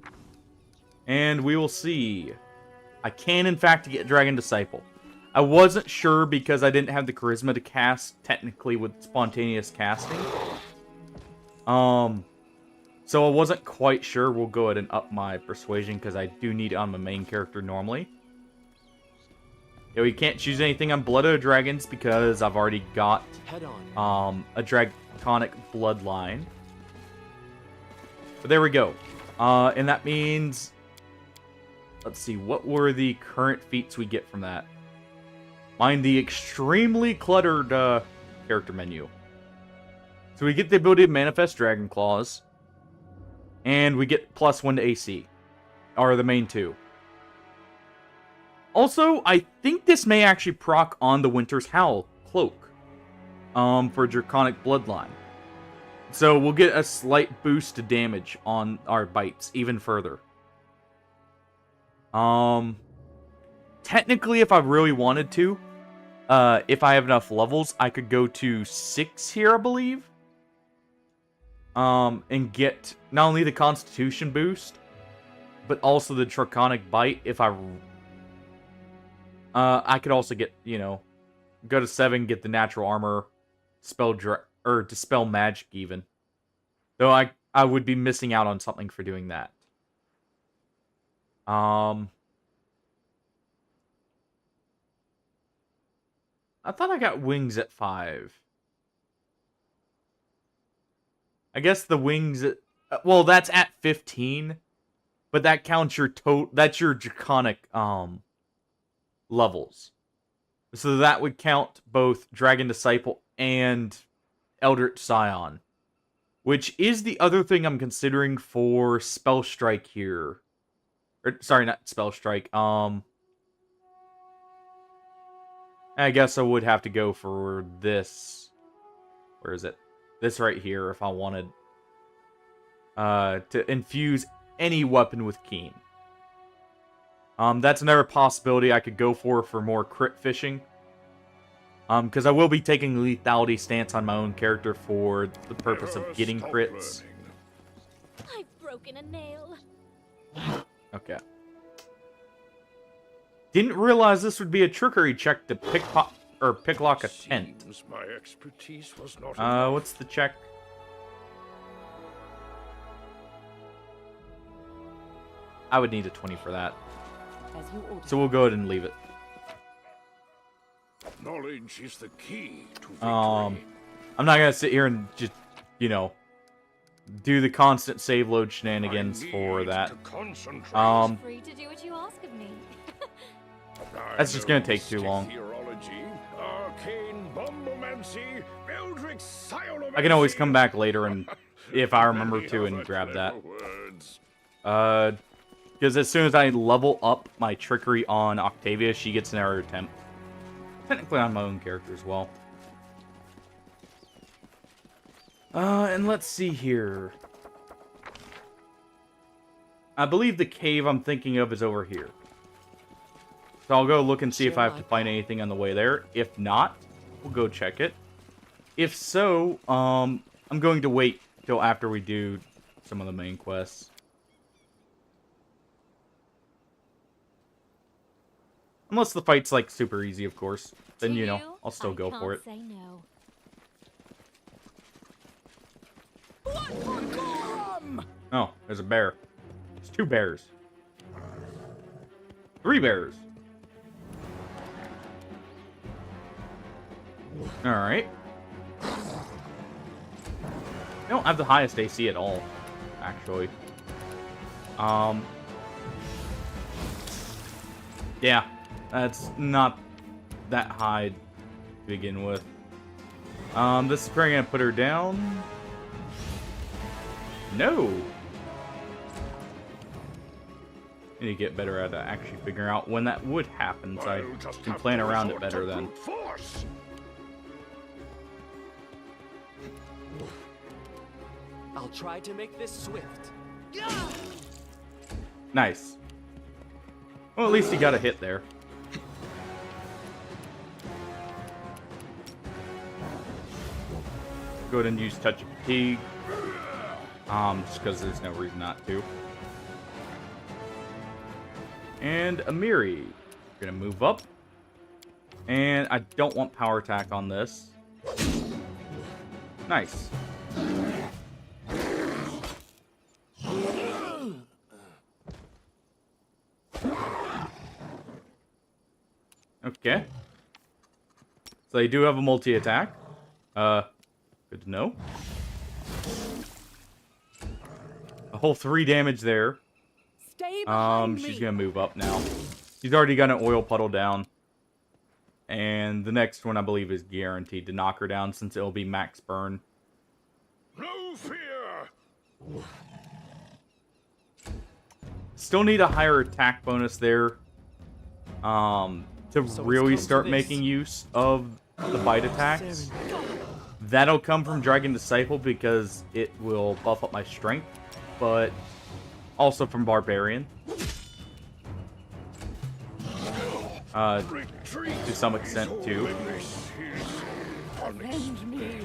And we will see. I can, in fact, get Dragon Disciple. I wasn't sure because I didn't have the charisma to cast, technically, with spontaneous casting. So I wasn't quite sure. We'll go ahead and up my persuasion because I do need it on my main character normally. Yeah, we can't choose anything on Blood of Dragons because I've already got a Draconic Bloodline. But there we go. And that means... Let's see, what were the current feats we get from that? Mind the extremely cluttered character menu. So we get the ability to manifest Dragon Claws. And we get +1 to AC. Are the main two. Also, I think this may actually proc on the Winter's Howl cloak. For Draconic Bloodline. So we'll get a slight boost to damage on our bites even further. Technically, if I really wanted to, if I have enough levels, I could go to 6 here, I believe. And get not only the Constitution boost, but also the Draconic Bite. If I could also get, you know, go to 7, get the Natural Armor, Dispel Magic even. Though I would be missing out on something for doing that. I thought I got wings at 5. I guess the wings at... Well, that's at 15. But that counts your that's your Draconic levels. So that would count both Dragon Disciple and Eldritch Scion. Which is the other thing I'm considering for Spell Strike here. Or, sorry, not Spell Strike. I guess I would have to go for this. Where is it? This right here if I wanted to infuse any weapon with Keen. That's another possibility I could go for more crit fishing. Because I will be taking lethality stance on my own character for the purpose of getting crits. I've broken a nail. Okay. Didn't realize this would be a trickery check to picklock a tent. Seems my expertise was not What's the check? I would need a 20 for that. As you order. So we'll go ahead and leave it. Knowledge is the key to victory. I'm not gonna sit here and just, you know, do the constant save load shenanigans for that. Free to do what you ask of me. That's just gonna take too long. I can always come back later and, if I remember to, and grab that. Because as soon as I level up my trickery on Octavia, she gets another attempt. Technically on my own character as well. And let's see here. I believe the cave I'm thinking of is over here. So I'll go look and see if I have to find anything on the way there. If not, we'll go check it. If so, I'm going to wait till after we do some of the main quests. Unless the fight's, like, super easy, of course. Then, you know, I'll still go for it. Say no. Oh, there's a bear. There's 2 bears. 3 bears. Alright. I don't have the highest AC at all, actually. Yeah, that's not that high to begin with. This is probably gonna put her down. No! I need to get better at actually figuring out when that would happen, so I can plan around it better then. I'll try to make this swift. Nice. Well, at least he got a hit there. Go ahead and use Touch of Fatigue. Just because there's no reason not to. And Amiri. Gonna move up. And I don't want power attack on this. Nice. Okay. So they do have a multi-attack. Good to know. A whole 3 damage there. Stay behind She's me. gonna move up now. She's already got an oil puddle down. And the next one, I believe, is guaranteed to knock her down since it'll be max burn. No fear. Still need a higher attack bonus there. To really start making use of the bite attacks. That'll come from Dragon Disciple because it will buff up my strength, but also from Barbarian. To some extent too. Avenge me.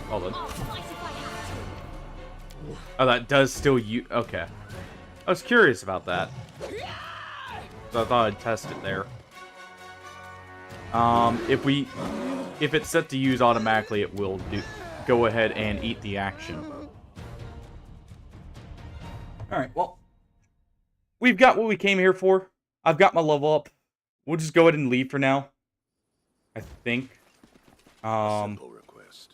Hold on. I'll fight if I have to. Oh, that does still okay. I was curious about that. So I thought I'd test it there. If it's set to use automatically, it will go ahead and eat the action. Alright, well. We've got what we came here for. I've got my level up. We'll just go ahead and leave for now. I think. Simple request.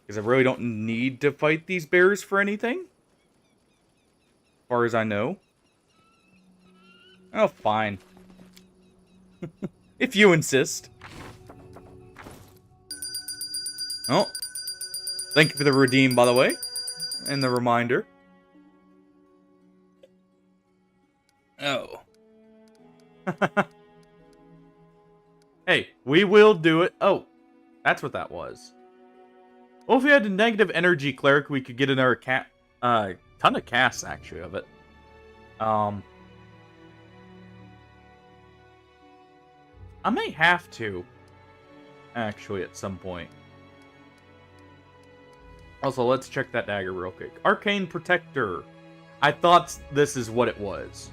Because I really don't need to fight these bears for anything. As far as I know. Oh, fine. If you insist. Oh. Thank you for the redeem, by the way. And the reminder. Oh. Hey, we will do it. Oh. That's what that was. Well, if we had a negative energy cleric, we could get another ton of casts, actually, of it. I may have to, actually, at some point. Also, let's check that dagger real quick. Arcane Protector. I thought this is what it was.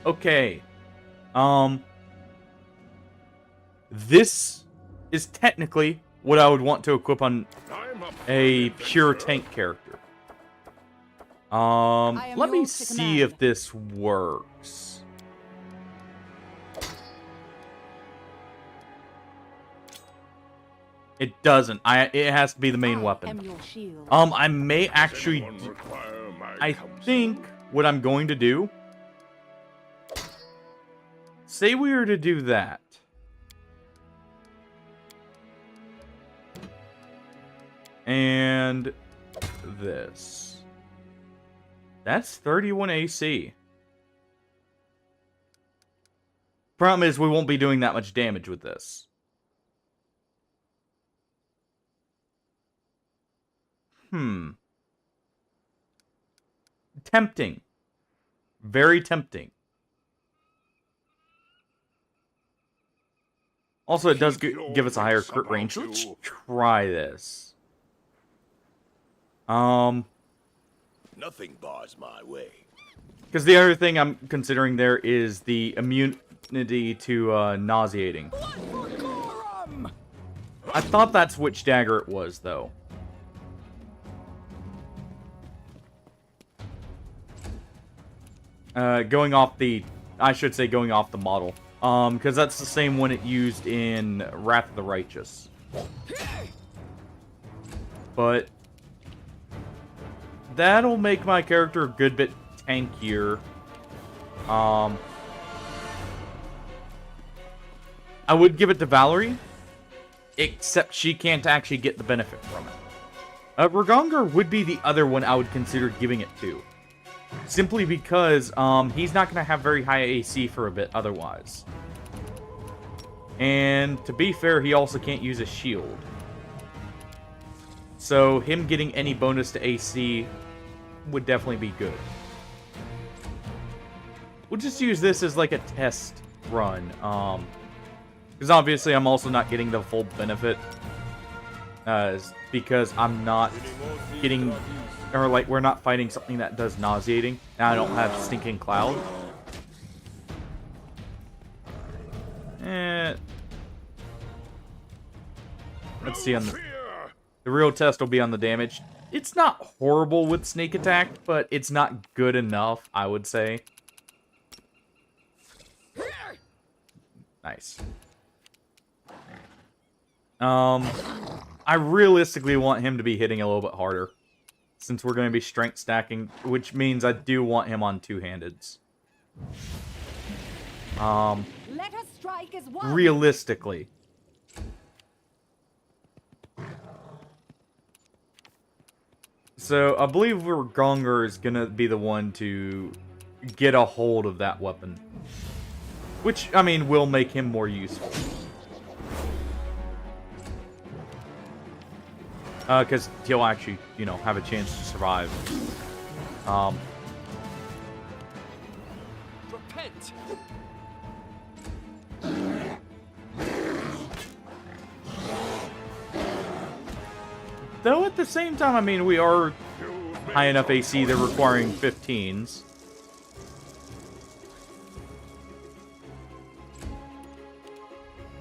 Okay. This is technically what I would want to equip on a pure tank character. Let me see if this works. It doesn't. It has to be the main weapon. I may actually. I think what I'm going to do. Say we were to do that. And this. That's 31 AC. Problem is, we won't be doing that much damage with this. Tempting. Very tempting. Also, it does give us a higher crit range. Let's try this. Nothing bars my way. Because the other thing I'm considering there is the immunity to nauseating. I thought that's which dagger it was, though. Going off the model. Because that's the same one it used in Wrath of the Righteous. But that'll make my character a good bit tankier. I would give it to Valerie, except she can't actually get the benefit from it. Ragongar would be the other one I would consider giving it to. Simply because he's not going to have very high AC for a bit otherwise. And to be fair, he also can't use a shield. So him getting any bonus to AC would definitely be good. We'll just use this as like a test run. Because obviously I'm also not getting the full benefit is because I'm not getting, or like we're not fighting something that does nauseating. Now I don't have stinking cloud. Let's see on the real test will be on the damage. It's not horrible with sneak attack, but it's not good enough, I would say. Nice. I realistically want him to be hitting a little bit harder, since we're going to be strength stacking, which means I do want him on two-handeds. Let us strike as one. Realistically. So, I believe Gonger is going to be the one to get a hold of that weapon. Which, I mean, will make him more useful. Because he'll actually, you know, have a chance to survive. Repent. Though at the same time, I mean, we are high enough AC, they're requiring 15s.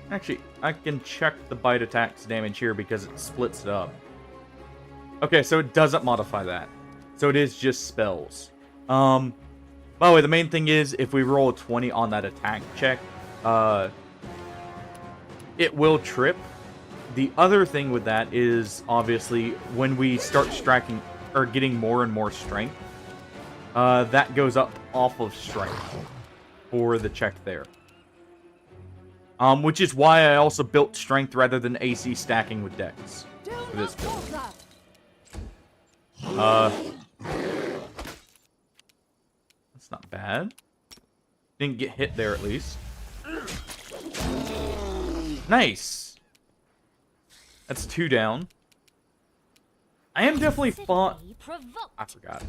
Actually, I can check the bite attack's damage here because it splits it up. Okay, so it doesn't modify that. So it is just spells. By the way, the main thing is, if we roll a 20 on that attack check, it will trip. The other thing with that is, obviously, when we start stacking, or getting more and more strength, that goes up off of strength for the check there. Which is why I also built strength rather than AC stacking with dex for this build. That's not bad. Didn't get hit there at least. Nice. That's 2 down. I am definitely fond. I forgot.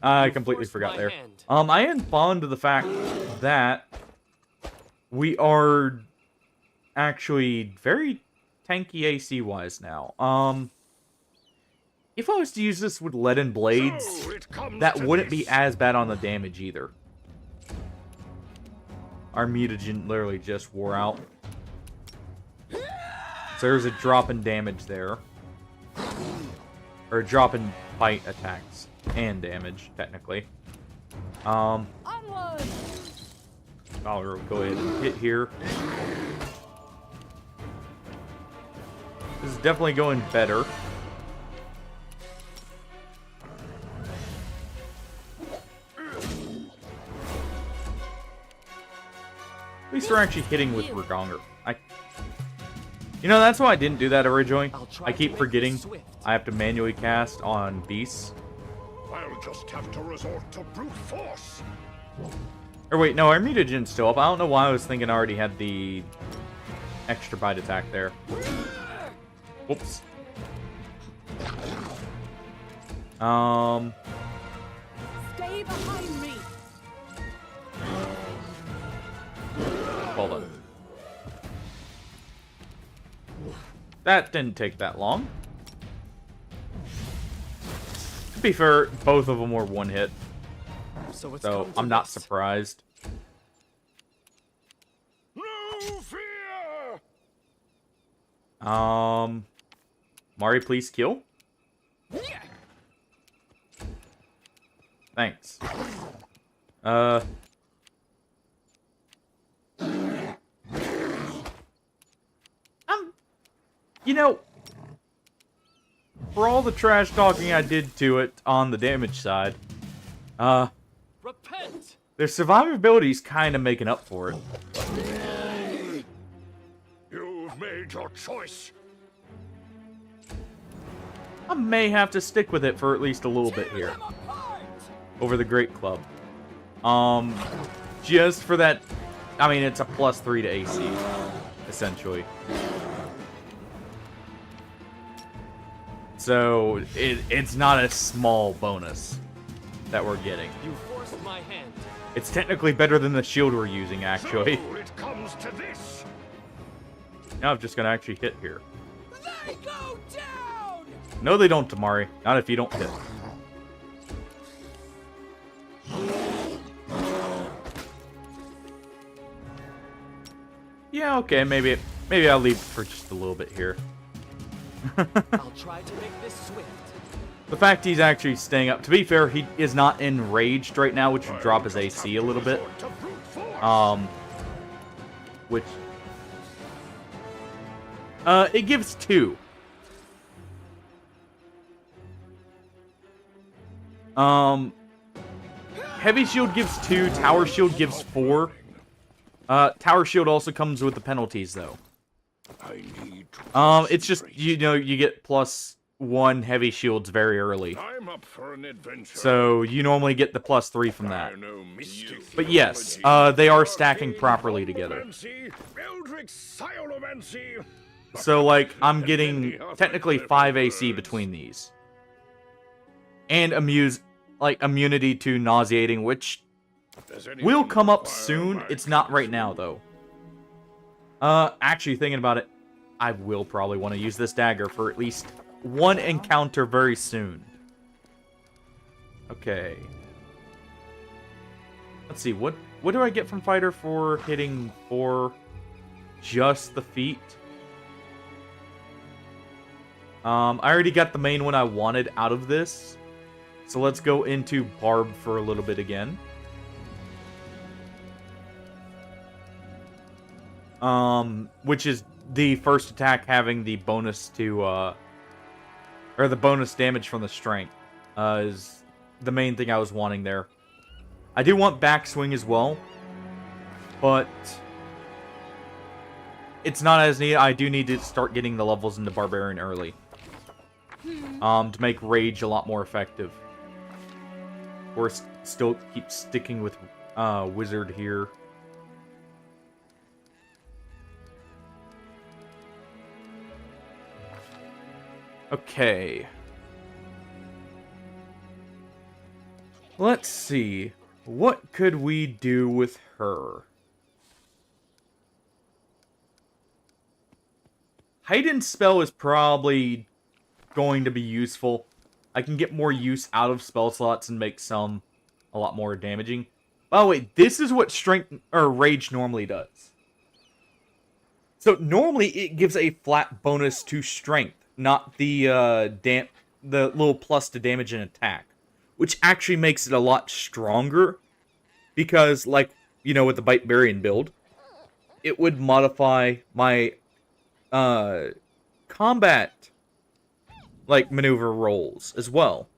I completely forgot there. I am fond of the fact that we are actually very tanky AC wise now. If I was to use this with leaden blades, that wouldn't be as bad on the damage either. Our mutagen literally just wore out. So there's a drop in damage there. Or a drop in bite attacks and damage, technically. I'll go ahead and hit here. This is definitely going better. At least we're actually hitting with Gonger. You know, that's why I didn't do that originally. I keep forgetting I have to manually cast on beasts. I'll just have to resort to brute force. Or wait, no, our mutagen's still up. I don't know why I was thinking I already had the extra bite attack there. Whoops. Stay behind me. Hold on. That didn't take that long. To be fair, both of them were one hit. So I'm not surprised. No fear. Mari, please kill. Thanks. You know, for all the trash talking I did to it on the damage side, Repent. their survivability is kind of making up for it. You've made your choice. I may have to stick with it for at least a little bit here. Over the Great Club. Just for that, I mean, it's a +3 to AC, essentially. So, it's not a small bonus that we're getting. You forced my hand. It's technically better than the shield we're using, actually. So it comes to this. Now I'm just gonna actually hit here. They go down! No, they don't, Tamari. Not if you don't hit. Yeah, okay, maybe I'll leave for just a little bit here. I'll try to make this swift. The fact he's actually staying up. To be fair, he is not enraged right now, which would drop his AC a little bit. Which it gives 2. Heavy shield gives 2, tower shield gives 4. Tower shield also comes with the penalties though. I need to It's just, you know, you get +1 heavy shields very early. I'm up for an adventure. So you normally get the +3 from that. I know mystic But yes, theology, they are stacking arcane properly together. chronomancy, eldritch sciomancy. So like, I'm getting technically 5 AC between these. And immunity to nauseating, which Does anyone will come up require soon. my It's not right counsel? now though. Actually thinking about it, I will probably want to use this dagger for at least one encounter very soon. Okay. Let's see, what do I get from Fighter for hitting for just the feet? I already got the main one I wanted out of this. So let's go into Barb for a little bit again. Which is the first attack having the bonus to, or the bonus damage from the strength, is the main thing I was wanting there. I do want backswing as well, but it's not as needed. I do need to start getting the levels into Barbarian early, to make Rage a lot more effective. Or still keep sticking with, Wizard here. Okay. Let's see. What could we do with her? Heightened spell is probably going to be useful. I can get more use out of spell slots and make some a lot more damaging. By the way, this is what strength or rage normally does. So normally it gives a flat bonus to strength, not the the little plus to damage and attack, which actually makes it a lot stronger because, like, you know, with the Bitebarian build, it would modify my combat like maneuver rolls as well.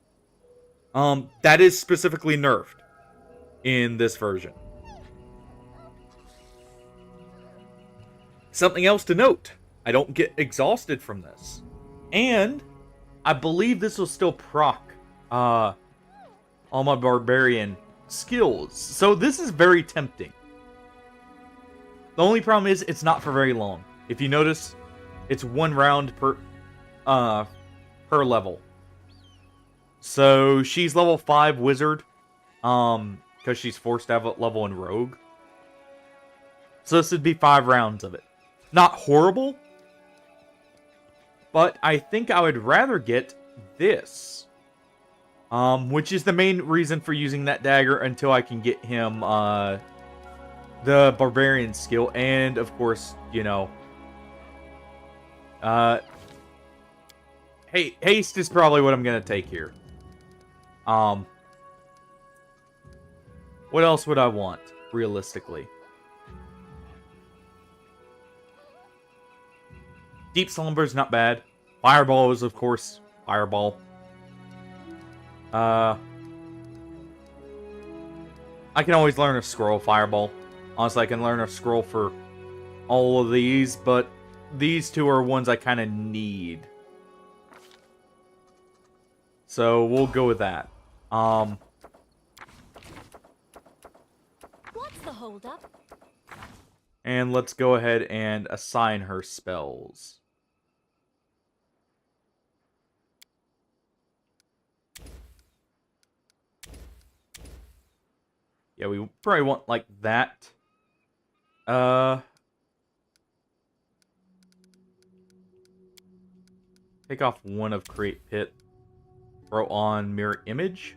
That is specifically nerfed in this version. Something else to note, I don't get exhausted from this. And I believe this will still proc all my barbarian skills. So this is very tempting. The only problem is it's not for very long. If you notice, it's 1 round per level. So she's level 5 wizard, because she's forced to have a level in rogue. So this would be 5 rounds of it. Not horrible, but I think I would rather get this, which is the main reason for using that dagger until I can get him the barbarian skill, and of course, you know, haste is probably what I'm gonna take here. What else would I want realistically? Deep Slumber is not bad. Fireball is, of course, Fireball. I can always learn a scroll Fireball. Honestly, I can learn a scroll for all of these, but these two are ones I kind of need. So we'll go with that. What's the holdup? And let's go ahead and assign her spells. Yeah, we probably want like that. Take off one of Create Pit. Throw on Mirror Image.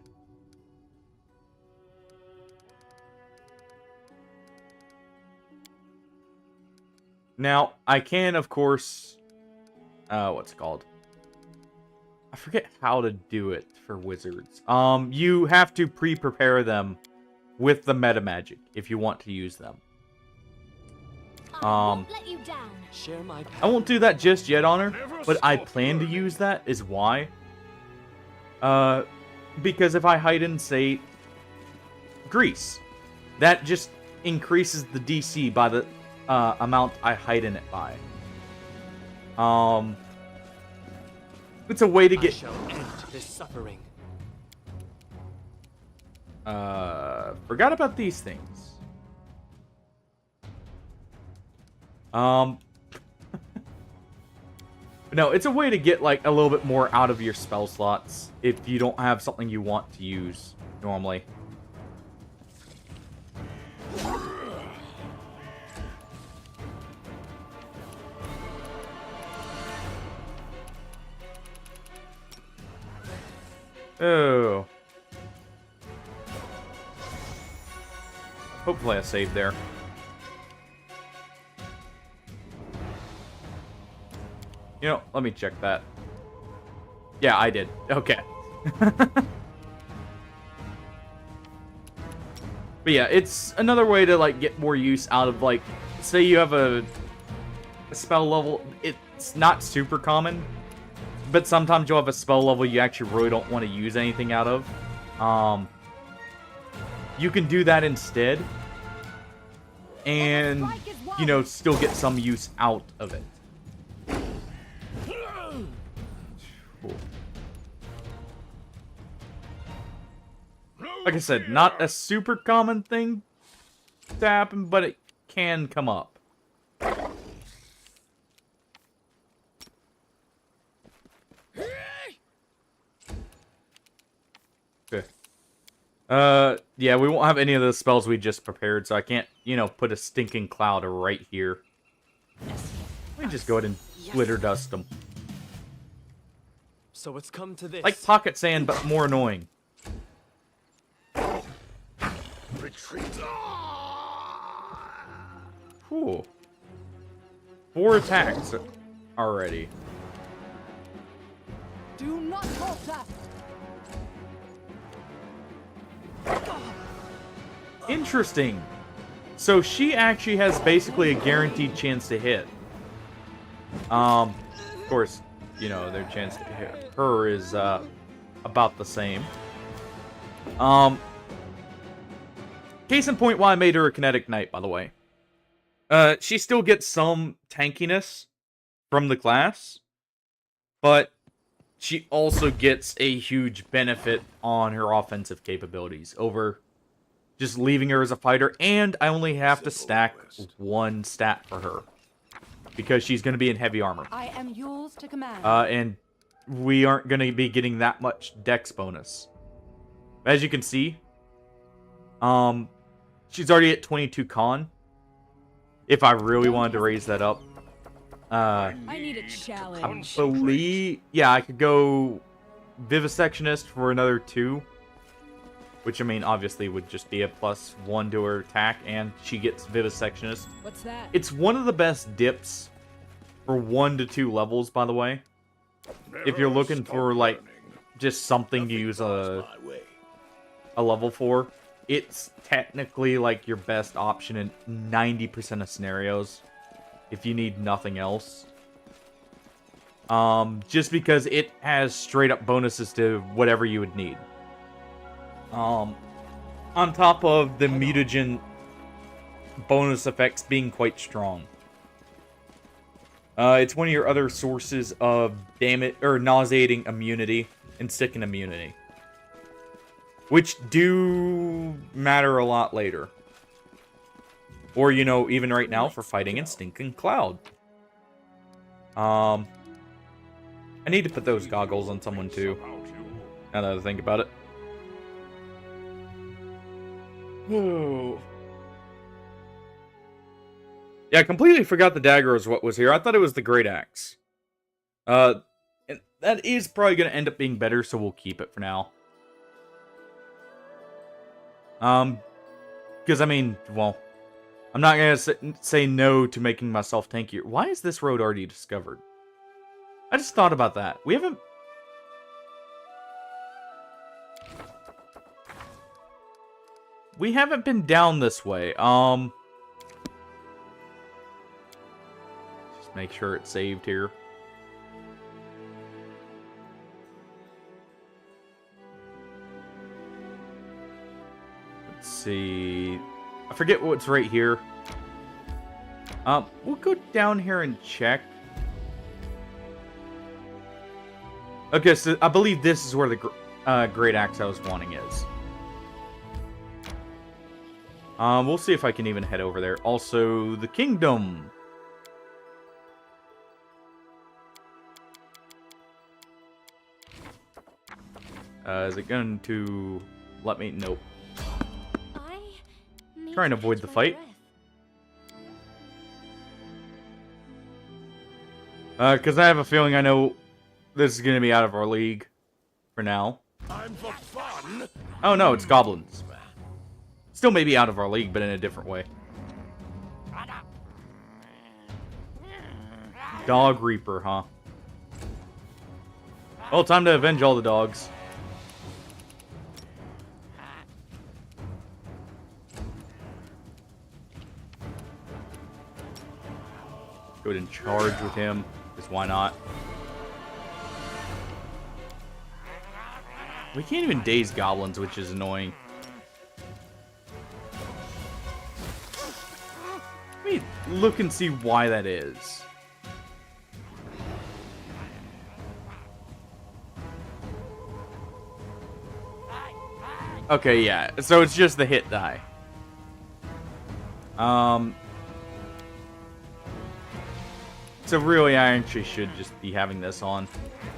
Now, I can, of course... what's it called? I forget how to do it for wizards. You have to pre-prepare them with the meta magic if you want to use them. I won't let you down. Share my I won't do that just yet, Honor, but I plan to use that, is why. Because if I hide in, say, Grease, that just increases the DC by the amount I hide in it by. It's a way to I get... shall end this suffering. Forgot about these things. No, it's a way to get, like, a little bit more out of your spell slots if you don't have something you want to use normally. Oh. Hopefully I saved there. You know, let me check that. Yeah, I did. Okay. But yeah, it's another way to, like, get more use out of, like, say you have a spell level. It's not super common, but sometimes you'll have a spell level you actually really don't want to use anything out of. You can do that instead, and, you know, still get some use out of it. Cool. Like I said, not a super common thing to happen, but it can come up. Okay. Yeah, we won't have any of the spells we just prepared, so I can't, you know, put a stinking cloud right here. Let me just go ahead and glitter dust them. So it's come to this. Like pocket sand, but more annoying. Retreat. Cool. 4 attacks already. Do not falter. Interesting. So she actually has basically a guaranteed chance to hit. Of course, you know, their chance to hit her is about the same. Case in point why I made her a kinetic knight, by the way. She still gets some tankiness from the class, but she also gets a huge benefit on her offensive capabilities over just leaving her as a fighter, and I only have to stack 1 stat for her because she's going to be in heavy armor. I am yours to command. And we aren't going to be getting that much dex bonus. As you can see, she's already at 22 con. If I really wanted to raise that up, I need a I challenge. believe, yeah, I could go Vivisectionist for another 2. Which, I mean, obviously would just be a +1 to her attack, and she gets Vivisectionist. What's that? It's one of the best dips for 1 to 2 levels, by the way. If you're looking for, like, just something to use a level for, it's technically, like, your best option in 90% of scenarios, if you need nothing else. Just because it has straight-up bonuses to whatever you would need. On top of the mutagen bonus effects being quite strong. It's one of your other sources of damage or nauseating immunity and sicken immunity, which do matter a lot later. Or, you know, even right now for fighting in Stinking Cloud. I need to put those goggles on someone too, now that I think about it. Oh. Yeah, I completely forgot the dagger was what was here. I thought it was the great axe. And that is probably going to end up being better, so we'll keep it for now. Because, I mean, well, I'm not going to say no to making myself tankier. Why is this road already discovered? I just thought about that. We haven't been down this way. Just make sure it's saved here. Let's see. I forget what's right here. We'll go down here and check. Okay, so I believe this is where the great axe I was wanting is. We'll see if I can even head over there. Also, the kingdom. Is it going to let me? Nope. Trying to avoid the fight. Because I have a feeling I know this is going to be out of our league for now. I'm for fun. Oh no, it's goblins. Still maybe out of our league, but in a different way. Dog Reaper, huh? Well, time to avenge all the dogs. Go ahead and charge with him, because why not? We can't even daze goblins, which is annoying. Let me look and see why that is. Okay, yeah. So it's just the hit die. So really, I actually should just be having this on.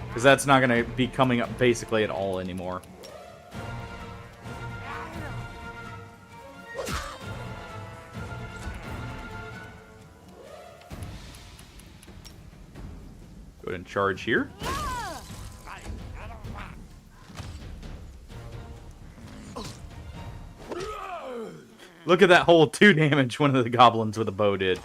Because that's not going to be coming up basically at all anymore. Go ahead and charge here. Look at that whole 2 damage one of the goblins with a bow did.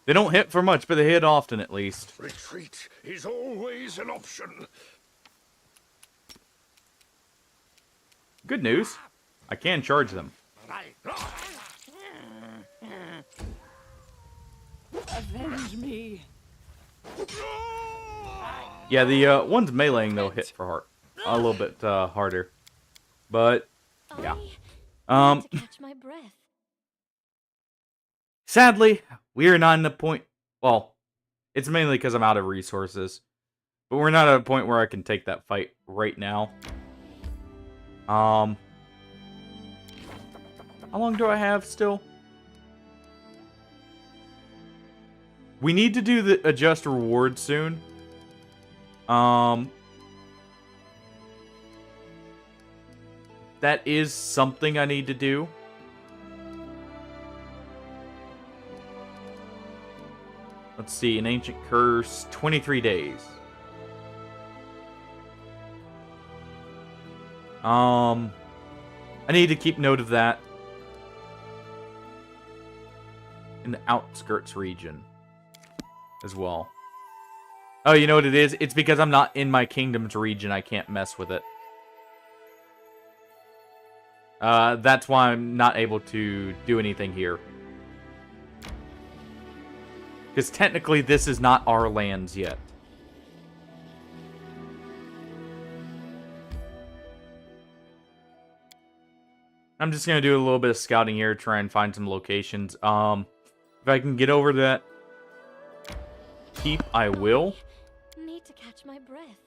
They don't hit for much, but they hit often at least. Retreat is always an option. Good news. I can charge them. Avenge me. Yeah, the ones meleeing, they'll hit for hard. A little bit harder. But, yeah. I need to catch my breath. Sadly, we are not in the point... Well, it's mainly because I'm out of resources. But we're not at a point where I can take that fight right now. How long do I have still? We need to do the adjust reward soon. That is something I need to do. Let's see, an ancient curse, 23 days. I need to keep note of that. In the outskirts region as well. Oh, you know what it is? It's because I'm not in my kingdom's region, I can't mess with it. That's why I'm not able to do anything here. Because technically this is not our lands yet. I'm just going to do a little bit of scouting here, try and find some locations. If I can get over that keep, I will. Need to catch my breath.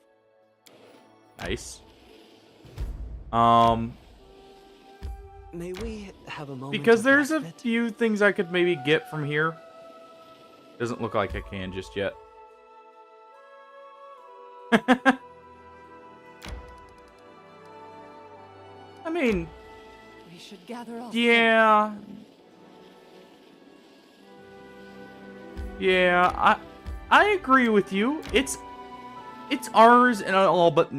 Nice. May we have a moment? Because of there's a respite? few things I could maybe get from here. Doesn't look like I can just yet. I mean, We should gather up. yeah. Yeah, I agree with you. It's ours and all but,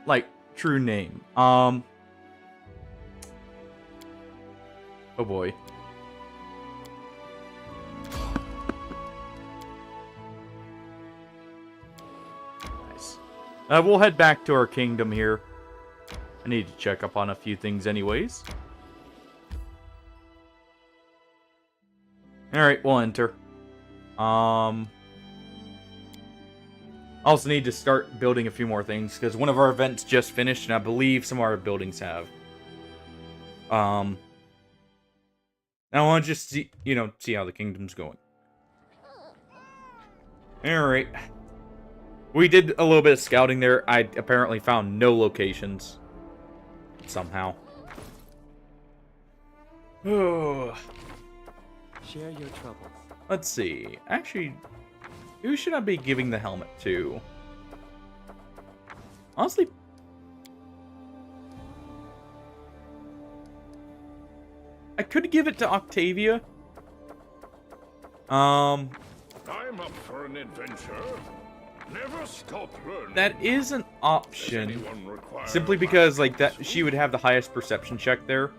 like, true name. Oh boy. Nice. We'll head back to our kingdom here. I need to check up on a few things anyways. Alright, we'll enter. Also need to start building a few more things, because one of our events just finished, and I believe some of our buildings have. I want to just see, see how the kingdom's going. Alright. We did a little bit of scouting there. I apparently found no locations. Somehow. Oh. Share your troubles. Let's see. Actually, who should I be giving the helmet to? Honestly, I could give it to Octavia. I'm up for an adventure. Never stop learning. That is an option. Does anyone require Simply because, like, that she would have the highest perception check there.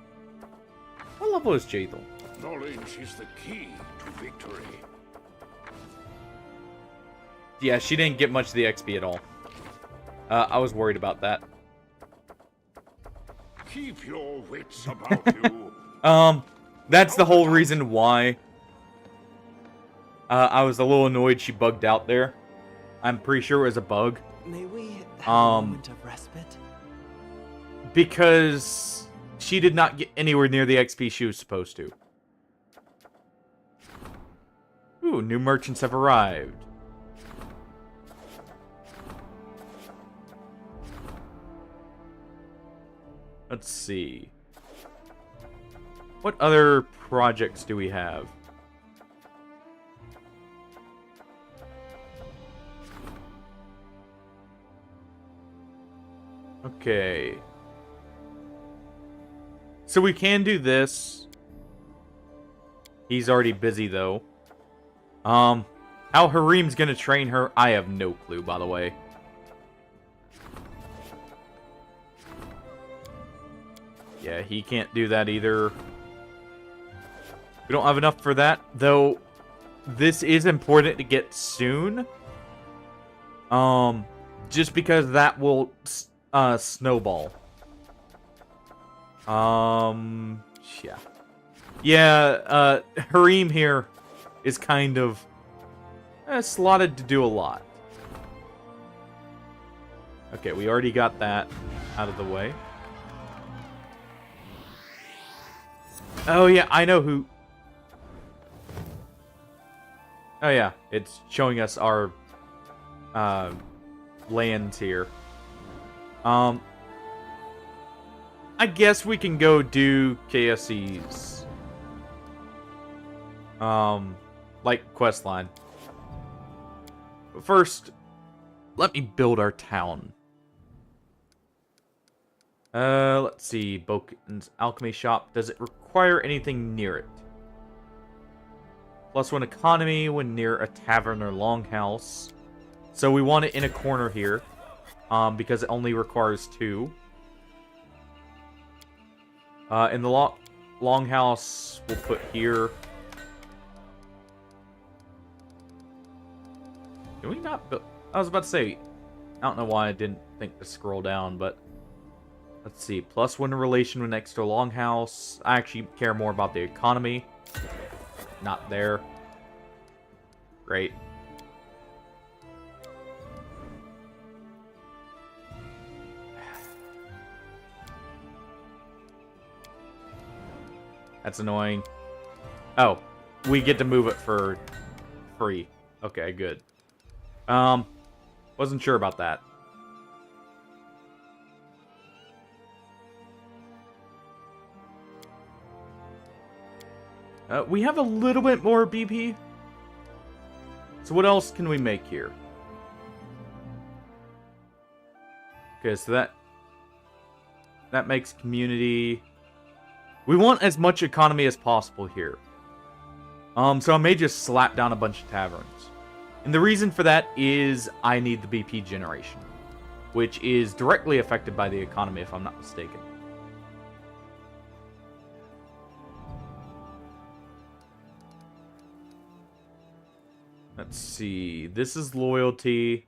What level is Jathel? Knowledge is the key to victory. Yeah, she didn't get much of the XP at all. I was worried about that. Keep your wits about you. That's the whole reason why I was a little annoyed she bugged out there. I'm pretty sure it was a bug. May we have a moment of respite? Because she did not get anywhere near the XP she was supposed to. Ooh, new merchants have arrived. Let's see. What other projects do we have? Okay. So we can do this. He's already busy, though. How Harim's gonna train her, I have no clue, by the way. Yeah, he can't do that either. We don't have enough for that, though. This is important to get soon. Just because that will snowball. Yeah. Yeah, Harim here is kind of slotted to do a lot. Okay, we already got that out of the way. Oh, yeah, I know who... Oh, yeah, it's showing us our lands here. I guess we can go do KSE's like questline. But first, let me build our town. Let's see. Boken's alchemy shop. Does it require anything near it? +1 economy when near a tavern or longhouse. So we want it in a corner here. Because it only requires 2. In the longhouse, we'll put here. Can we not build? I was about to say, I don't know why I didn't think to scroll down, but let's see. +1 relation with next to a longhouse. I actually care more about the economy. Not there. Great. That's annoying. Oh, we get to move it for free. Okay, good. Wasn't sure about that. We have a little bit more BP. So what else can we make here? Okay, so that makes community. We want as much economy as possible here. So I may just slap down a bunch of taverns. And the reason for that is I need the BP generation, which is directly affected by the economy, if I'm not mistaken. Let's see. This is loyalty.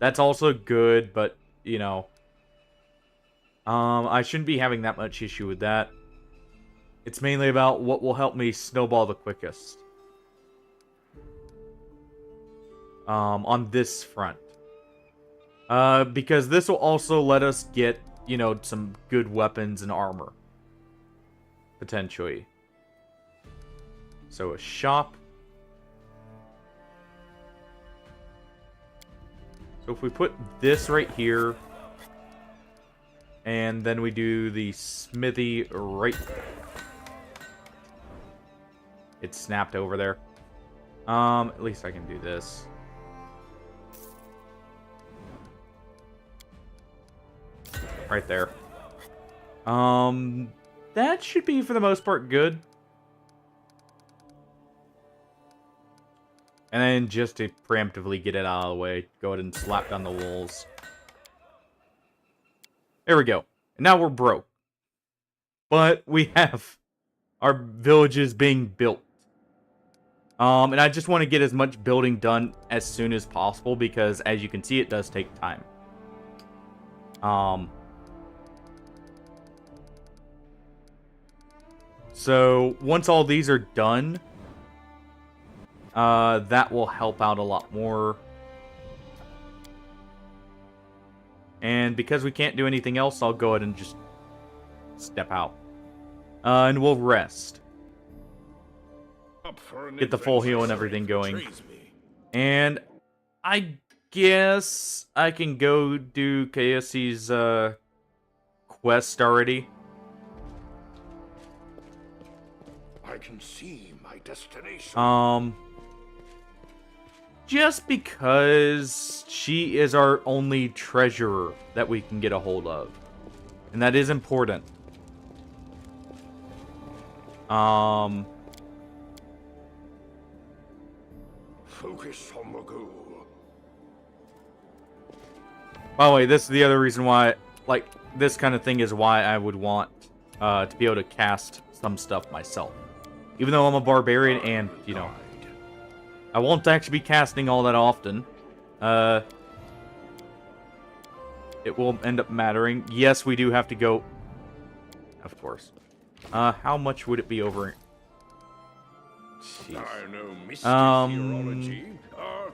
That's also good, but, you know, I shouldn't be having that much issue with that. It's mainly about what will help me snowball the quickest. On this front. Because this will also let us get, you know, some good weapons and armor. Potentially. So a shop. So if we put this right here, and then we do the smithy right there. It snapped over there. At least I can do this. Right there. That should be, for the most part, good. And then just to preemptively get it out of the way, go ahead and slap down the walls. There we go. And now we're broke. But we have our villages being built. And I just want to get as much building done as soon as possible because, as you can see, it does take time. So, once all these are done, that will help out a lot more. And because we can't do anything else, I'll go ahead and just step out. And we'll rest. Get the full heal and everything going. And I guess I can go do KSC's quest already. I can see my destination. Just because she is our only treasurer that we can get a hold of. And that is important. Focus on the goal. By the way, this is the other reason why, like, this kind of thing is why I would want to be able to cast some stuff myself. Even though I'm a barbarian and, you know, I won't actually be casting all that often. It will end up mattering. Yes, we do have to go... Of course. How much would it be over... Jeez.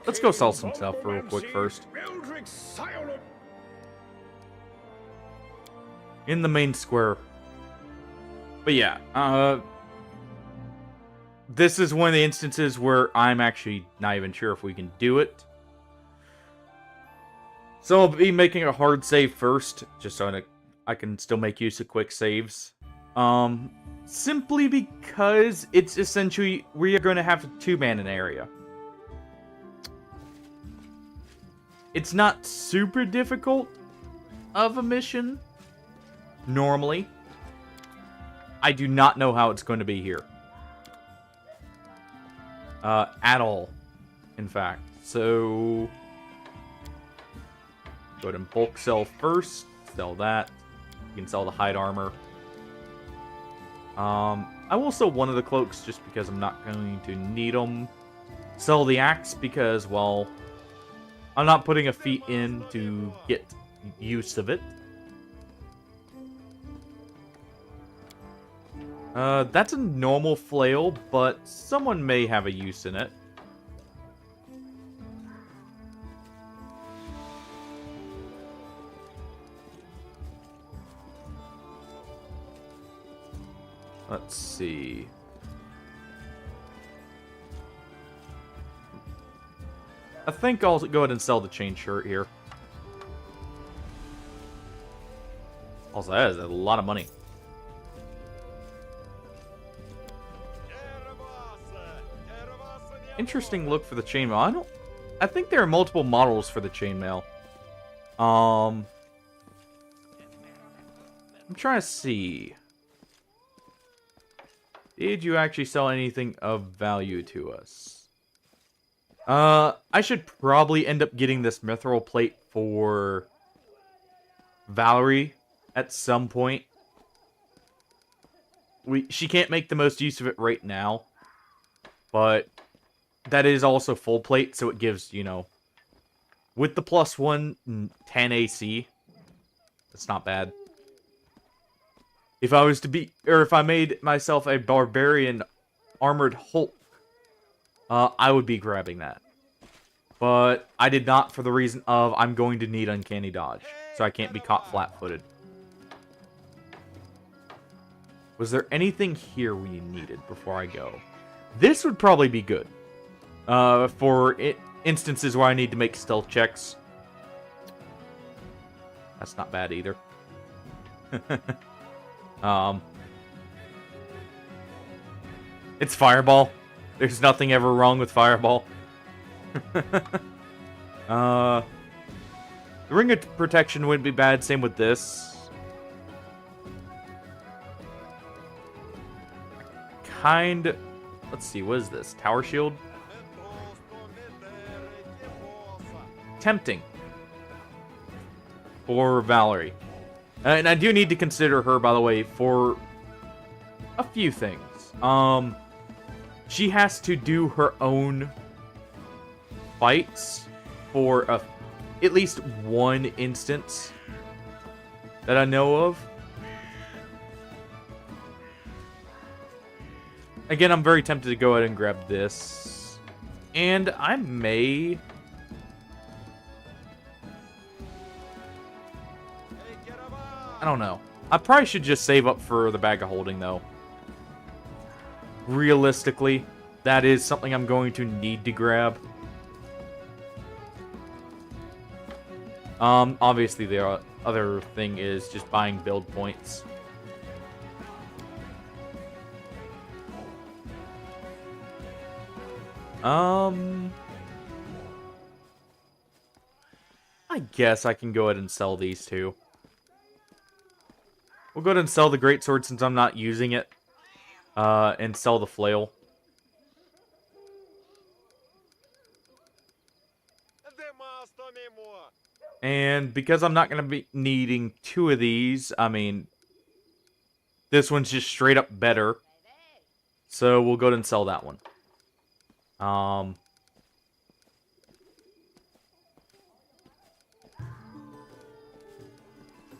Let's go sell some stuff real quick first. In the main square. But yeah, this is one of the instances where I'm actually not even sure if we can do it. So I'll be making a hard save first, just so I can still make use of quick saves. Simply because it's essentially, we are going to have to two-man an area. It's not super difficult of a mission, normally. I do not know how it's going to be here. At all, in fact. So, go ahead and bulk sell first. Sell that. You can sell the hide armor. I will sell one of the cloaks just because I'm not going to need them. Sell the axe because, well, I'm not putting a feat in to get use of it. That's a normal flail, but someone may have a use in it. Let's see. I think I'll go ahead and sell the chain shirt here. Also, that is a lot of money. Interesting look for the chainmail. I think there are multiple models for the chainmail. I'm trying to see. Did you actually sell anything of value to us? I should probably end up getting this mithril plate for Valerie at some point. She can't make the most use of it right now, but that is also full plate, so it gives, you know, with the +1, 10 AC. That's not bad. If I was to be, or if I made myself a barbarian armored Hulk, I would be grabbing that. But I did not, for the reason of I'm going to need uncanny dodge, so I can't be caught flat-footed. Was there anything here we needed before I go? This would probably be good. For instances where I need to make stealth checks. That's not bad either. It's Fireball. There's nothing ever wrong with Fireball. The Ring of Protection wouldn't be bad. Same with this. Let's see, what is this? Tower Shield? Tempting. For Valerie. And I do need to consider her, by the way, for a few things. She has to do her own fights for at least one instance that I know of. Again, I'm very tempted to go ahead and grab this. And I may... I don't know. I probably should just save up for the bag of holding, though. Realistically, that is something I'm going to need to grab. Obviously, the other thing is just buying build points. I guess I can go ahead and sell these two. We'll go ahead and sell the greatsword since I'm not using it. And sell the flail. And because I'm not going to be needing two of these, I mean, this one's just straight up better. So we'll go ahead and sell that one.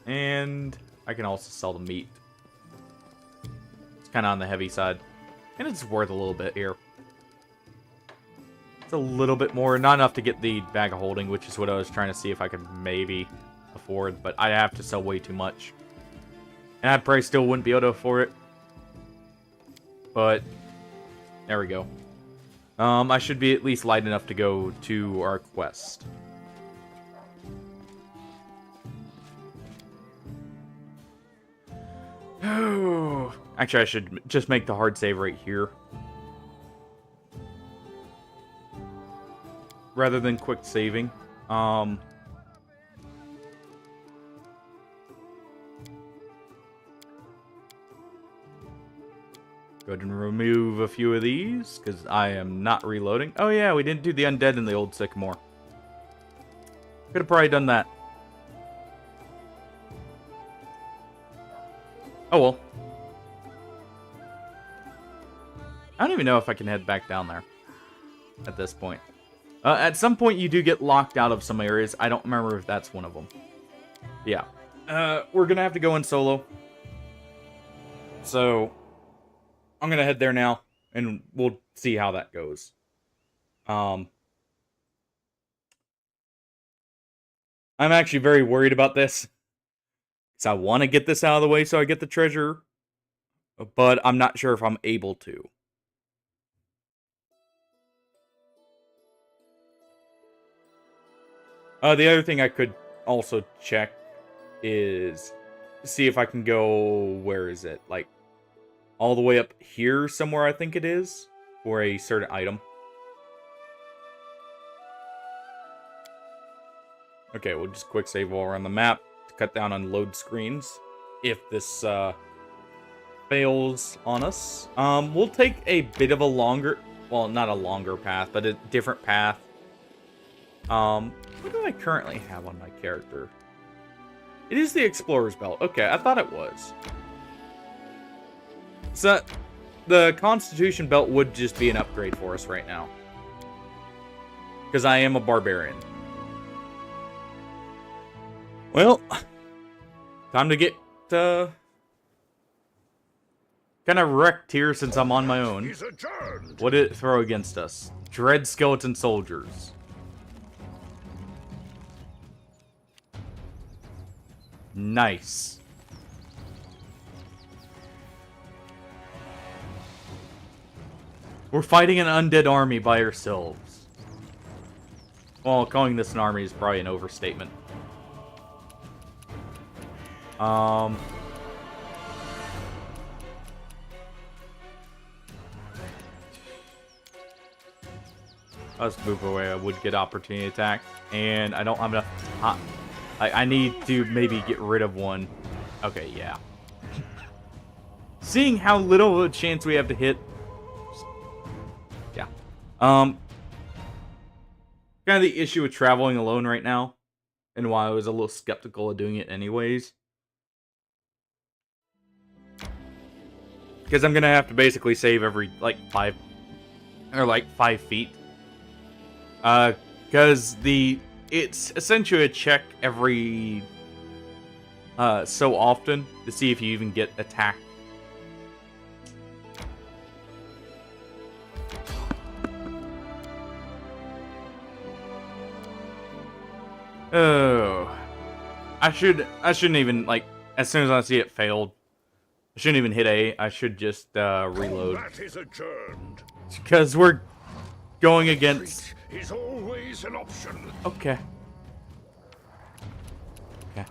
And I can also sell the meat. It's kind of on the heavy side. And it's worth a little bit here. It's a little bit more. Not enough to get the bag of holding, which is what I was trying to see if I could maybe afford. But I have to sell way too much. And I probably still wouldn't be able to afford it. But there we go. I should be at least light enough to go to our quest. Actually, I should just make the hard save right here. Rather than quick saving. Go ahead and remove a few of these, because I am not reloading. Oh yeah, we didn't do the undead in the old sycamore. Could have probably done that. Oh well. I don't even know if I can head back down there at this point. At some point, you do get locked out of some areas. I don't remember if that's one of them. Yeah. We're going to have to go in solo. So, I'm going to head there now, and we'll see how that goes. I'm actually very worried about this. Because I want to get this out of the way so I get the treasure. But I'm not sure if I'm able to. The other thing I could also check is see if I can go, where is it? Like, all the way up here somewhere, I think it is, for a certain item. Okay, we'll just quick save while we're on the map to cut down on load screens if this fails on us. We'll take a bit of a longer... well, not a longer path, but a different path. What do I currently have on my character? It is the Explorer's Belt. Okay, I thought it was. So, the Constitution Belt would just be an upgrade for us right now. Because I am a barbarian. Well, time to get, kind of wrecked here since I'm on my own. What did it throw against us? Dread Skeleton Soldiers. Nice. We're fighting an undead army by ourselves. Well, calling this an army is probably an overstatement. Let's move away. I would get opportunity attack, and I don't have enough. I need to maybe get rid of one. Okay, yeah. Seeing how little of a chance we have to hit. Yeah. Kind of the issue with traveling alone right now, and why I was a little skeptical of doing it anyways. Because I'm gonna have to basically save every like 5 feet. Because it's essentially a check every so often to see if you even get attacked. Oh, I shouldn't even, like, as soon as I see it failed, I shouldn't even hit A. I should just reload. That is adjourned. Because we're going against. Is always an option. Okay. Okay.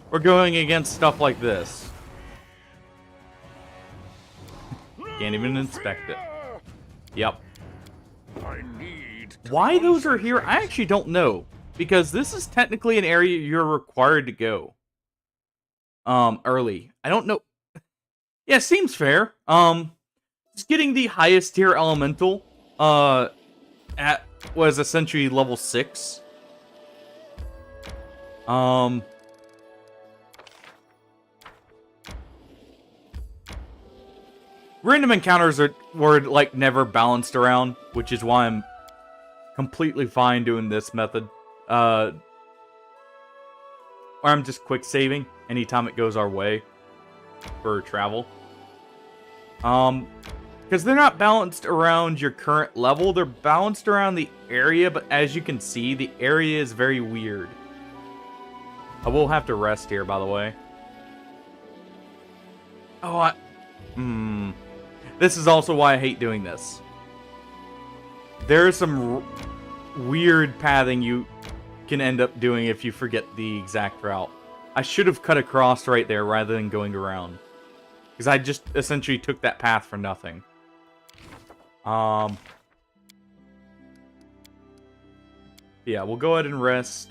We're going against stuff like this. Can't even inspect it. Yep. I need. Why those are here, I actually don't know. Because this is technically an area you're required to go. Early. I don't know. Yeah, seems fair. Just getting the highest tier elemental, was essentially level 6. Random encounters were like never balanced around, which is why I'm completely fine doing this method. Where I'm just quick saving anytime it goes our way for travel. Because they're not balanced around your current level, they're balanced around the area, but as you can see, the area is very weird. I will have to rest here, by the way. Oh, this is also why I hate doing this. There's some weird pathing you can end up doing if you forget the exact route. I should have cut across right there rather than going around. Because I just essentially took that path for nothing. Yeah, we'll go ahead and rest.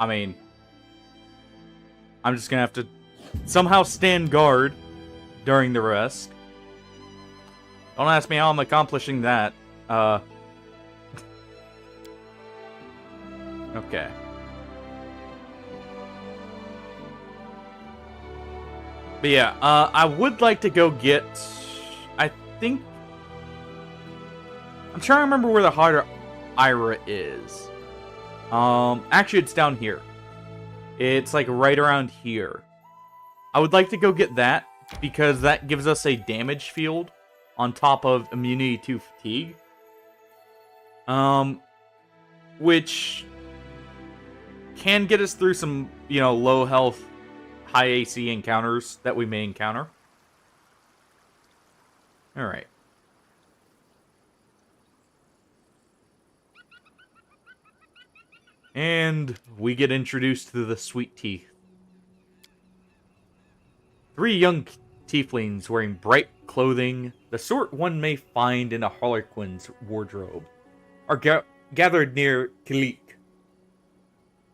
I mean, I'm just gonna have to somehow stand guard during the rest. Don't ask me how I'm accomplishing that. Okay. But yeah, I would like to go get, I think, I'm trying to remember where the harder Ira is. Actually, it's down here. It's like right around here. I would like to go get that because that gives us a damage field on top of immunity to fatigue. Which can get us through some, you know, low health, high AC encounters that we may encounter. Alright. And we get introduced to the Sweet Teeth. 3 young tieflings wearing bright clothing, the sort one may find in a harlequin's wardrobe, are gathered near Kilik.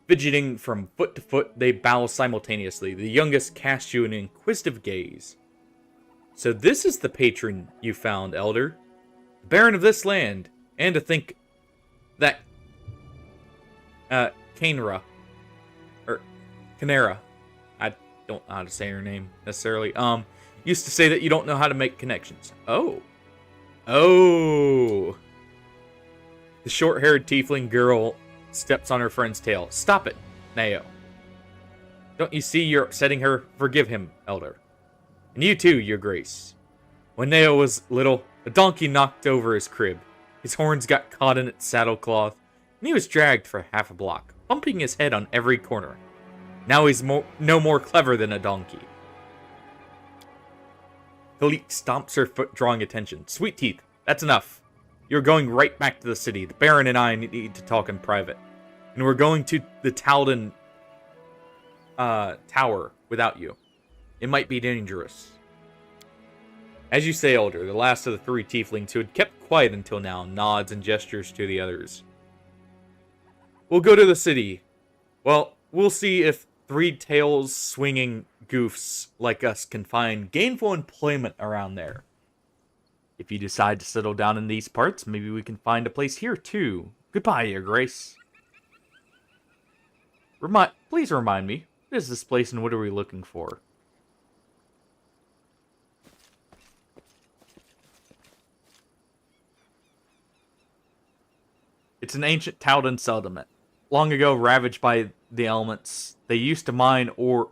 Fidgeting from foot to foot, they bow simultaneously. The youngest casts you an inquisitive gaze. So this is the patron you found, Elder. The Baron of this land. And to think that Canera, or Canera, I don't know how to say her name necessarily, used to say that you don't know how to make connections. Oh. Oh. The short-haired tiefling girl steps on her friend's tail. Stop it, Nao. Don't you see you're upsetting her? Forgive him, Elder. And you too, Your Grace. When Nao was little, a donkey knocked over his crib. His horns got caught in its saddlecloth, and he was dragged for half a block, bumping his head on every corner. Now he's no more clever than a donkey. Kalik stomps her foot, drawing attention. Sweet Teeth, that's enough. You're going right back to the city. The Baron and I need to talk in private. And we're going to the Talden Tower without you. It might be dangerous. As you say, Elder, the last of the three tieflings who had kept quiet until now nods and gestures to the others. We'll go to the city. Well, we'll see if three-tails swinging goofs like us can find gainful employment around there. If you decide to settle down in these parts, maybe we can find a place here too. Goodbye, Your Grace. Please remind me, what is this place and what are we looking for? It's an ancient Talden settlement. Long ago ravaged by the elements, they used to mine ore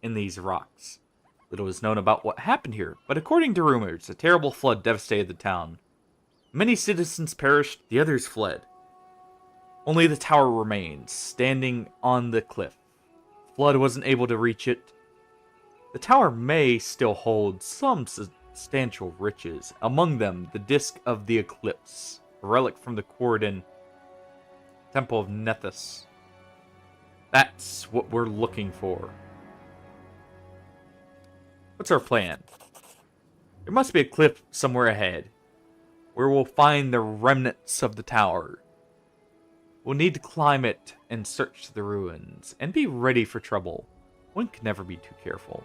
in these rocks. Little is known about what happened here, but according to rumors, a terrible flood devastated the town. Many citizens perished, the others fled. Only the tower remains, standing on the cliff. Flood wasn't able to reach it. The tower may still hold some substantial riches, among them the Disc of the Eclipse, a relic from the Corden Temple of Nethys. That's what we're looking for. What's our plan? There must be a cliff somewhere ahead, where we'll find the remnants of the tower. We'll need to climb it and search the ruins, and be ready for trouble. One can never be too careful.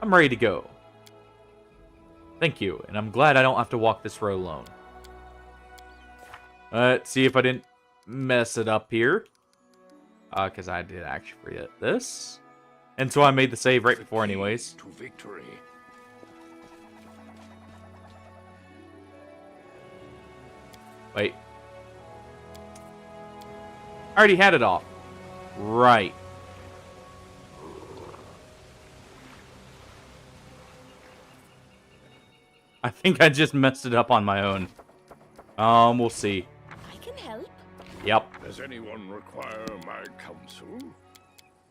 I'm ready to go. Thank you, and I'm glad I don't have to walk this road alone. Let's see if I didn't mess it up here. Because I did actually forget this. And so I made the save right before anyways. To victory. Wait. I already had it off. Right. I think I just messed it up on my own. We'll see. I can help. Yep. Does anyone require my counsel?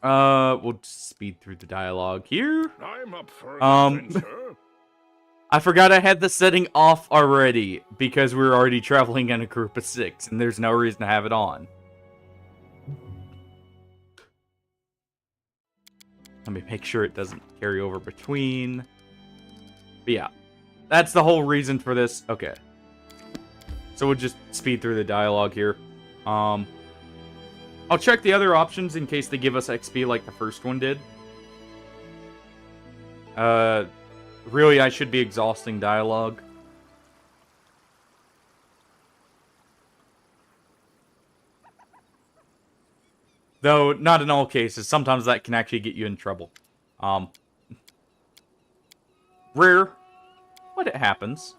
We'll just speed through the dialogue here. I'm up for an adventure. I forgot I had the setting off already because we were already traveling in a group of 6 and there's no reason to have it on. Let me make sure it doesn't carry over between. But yeah, that's the whole reason for this. Okay. So we'll just speed through the dialogue here. I'll check the other options in case they give us XP like the first one did. Really, I should be exhausting dialogue. Though, not in all cases. Sometimes that can actually get you in trouble. Rare, but it happens.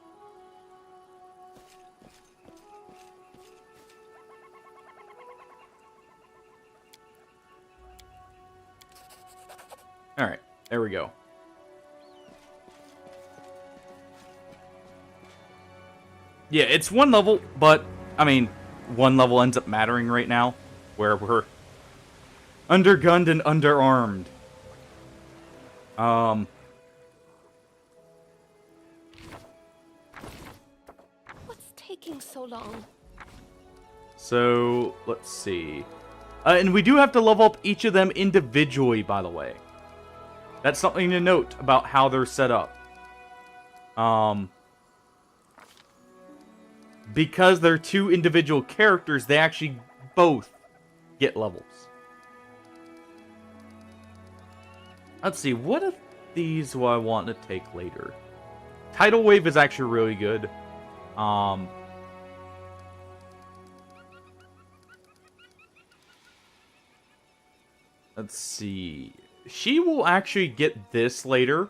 Alright, there we go. Yeah, it's one level, but, I mean, one level ends up mattering right now, where we're undergunned and underarmed. What's taking so long? So, let's see. And we do have to level up each of them individually, by the way. That's something to note about how they're set up. Because they're two individual characters, they actually both get levels. Let's see, what if these do I want to take later? Tidal Wave is actually really good. Let's see. She will actually get this later.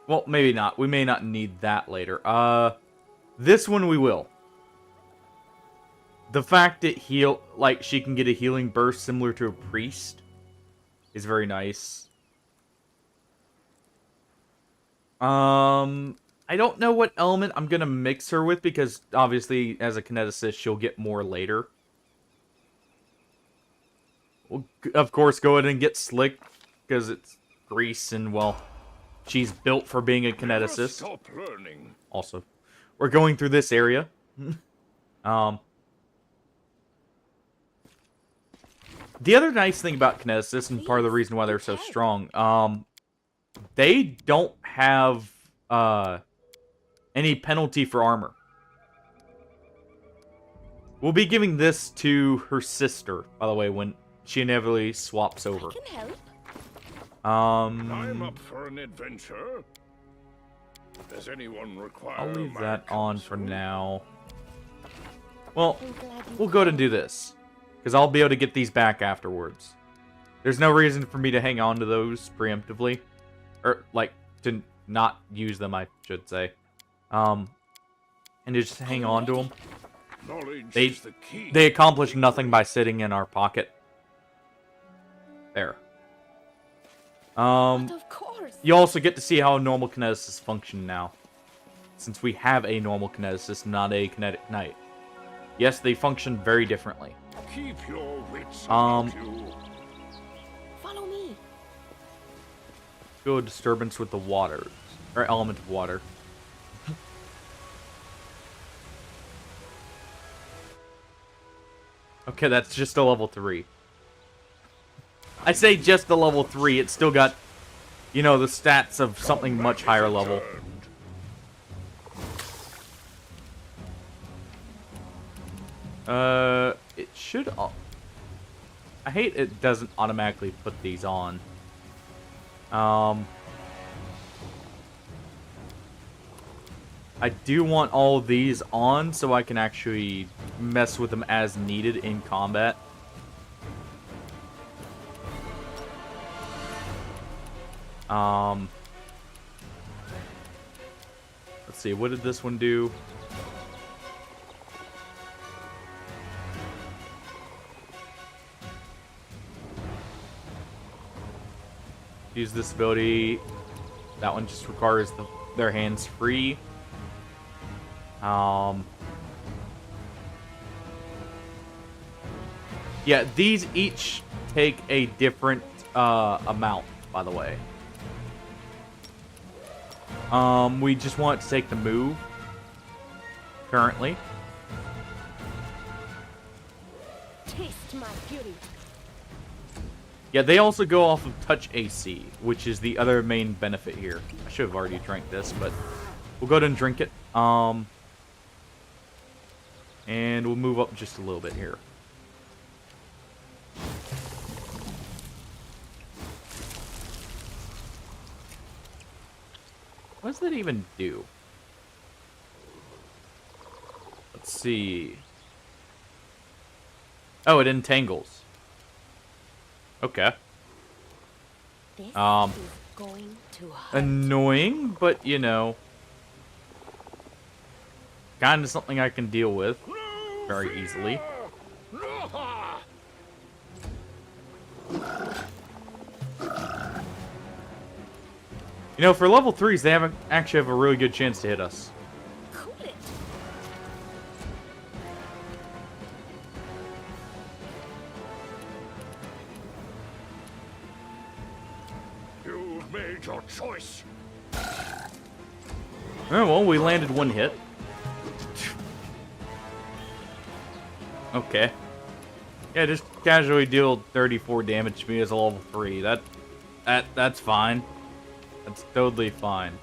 Well, maybe not. We may not need that later. This one we will. The fact that she can get a healing burst similar to a priest is very nice. I don't know what element I'm gonna mix her with because obviously as a kineticist she'll get more later. We'll of course go ahead and get Slick because it's grease and well, she's built for being a kineticist. Stop learning. Also, we're going through this area. The other nice thing about kineticists, and part of the reason why they're so strong, they don't have any penalty for armor. We'll be giving this to her sister, by the way, when she inevitably swaps over. I can help. I'm up for an adventure. Does anyone require I'll leave my that on counsel? for now. Well, I'm glad you we'll go ahead and do this. Because I'll be able to get these back afterwards. There's no reason for me to hang on to those preemptively. Or, like, to not use them, I should say. And to just hang on to them. Knowledge They, is the key. they accomplish nothing by sitting in our pocket. There. But of course. You also get to see how normal kineticists function now. Since we have a normal kineticist, not a kinetic knight. Yes, they function very differently. Keep your wits about you. Follow me. Feel a disturbance with the waters. Or element of water. Okay, that's just a level 3. I say just a level 3, it's still got, you know, the stats of something much higher level. It should... I hate it doesn't automatically put these on. I do want all of these on so I can actually mess with them as needed in combat. Let's see, what did this one do? Use this ability. That one just requires their hands free. Yeah, these each take a different amount, by the way. We just want to take the move currently. Taste my beauty. Yeah, they also go off of touch AC, which is the other main benefit here. I should have already drank this, but we'll go ahead and drink it. And we'll move up just a little bit here. What does that even do? Let's see. Oh, it entangles. Okay. This is going to hurt. Annoying, but you know, kind of something I can deal with very easily. You know, for level 3s, they actually have a really good chance to hit us. Cool it. You've made your choice. Oh, well, we landed one hit. Okay. Yeah, just casually deal 34 damage to me as a level 3. That's fine. That's totally fine.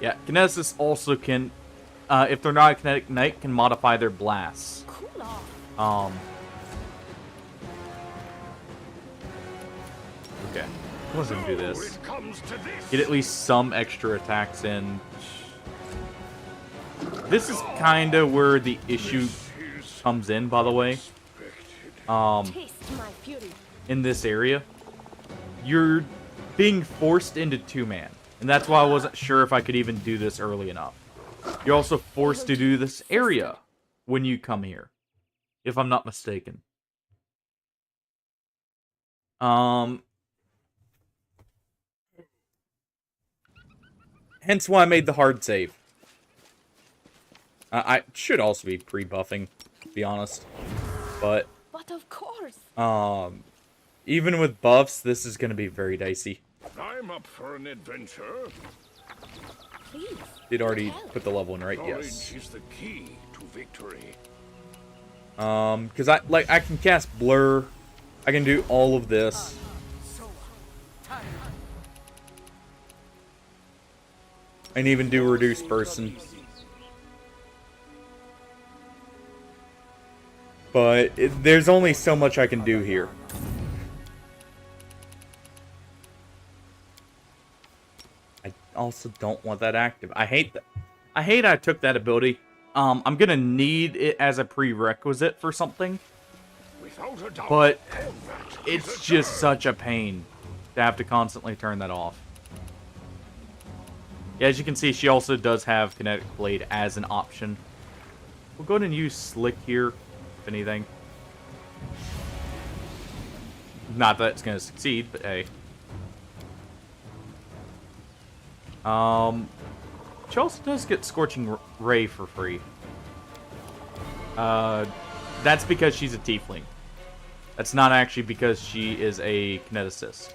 Yeah, Kineticists also can, if they're not a Kinetic Knight, can modify their blasts. Cool off. Okay. Let's do this. It comes to this. Get at least some extra attacks in. This is kind of where the issue comes in, by the way. Taste my fury. In this area, you're being forced into two-man. And that's why I wasn't sure if I could even do this early enough. You're also forced to do this area when you come here, if I'm not mistaken. Hence why I made the hard save. I should also be pre-buffing, to be honest. But of course. even with buffs, this is going to be very dicey. I'm up for an adventure. Please. Did already put the level in, right? Knowledge Yes. is the key to victory. Because I can cast blur. I can do all of this. And even do reduce person. But there's only so much I can do here. I also don't want that active. I hate that. I hate I took that ability. I'm gonna need it as a prerequisite for something. Without a doubt. But combat it's is a just journey. such a pain to have to constantly turn that off. Yeah, as you can see, she also does have Kinetic Blade as an option. We'll go ahead and use Slick here, if anything. Not that it's going to succeed, but hey. She also does get Scorching Ray for free. That's because she's a Tiefling. That's not actually because she is a Kineticist.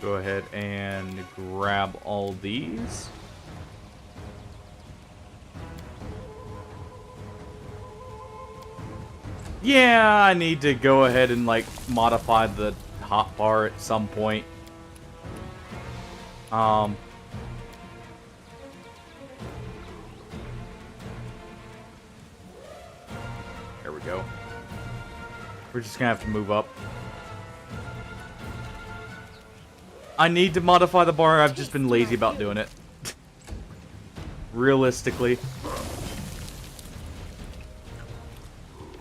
Go ahead and grab all these. Yeah, I need to go ahead and like modify the hotbar at some point. There we go. We're just gonna have to move up. I need to modify the bar. I've just been lazy about doing it. Realistically.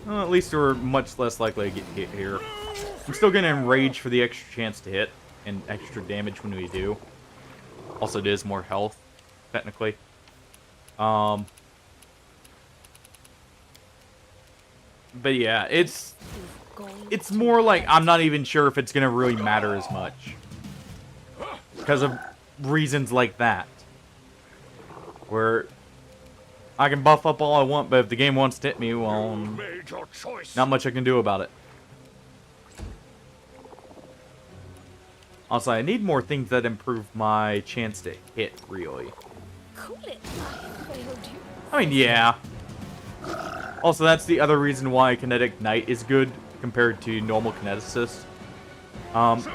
Well, at least we're much less likely to get hit here. I'm still going to enrage for the extra chance to hit and extra damage when we do. Also, it is more health, technically. But yeah, it's more like I'm not even sure if it's going to really matter as much. Because of reasons like that. Where I can buff up all I want, but if the game wants to hit me, well, not much I can do about it. Also, I need more things that improve my chance to hit, really. Cool it. I failed you. I mean, yeah. Also, that's the other reason why Kinetic Knight is good compared to normal Kineticist.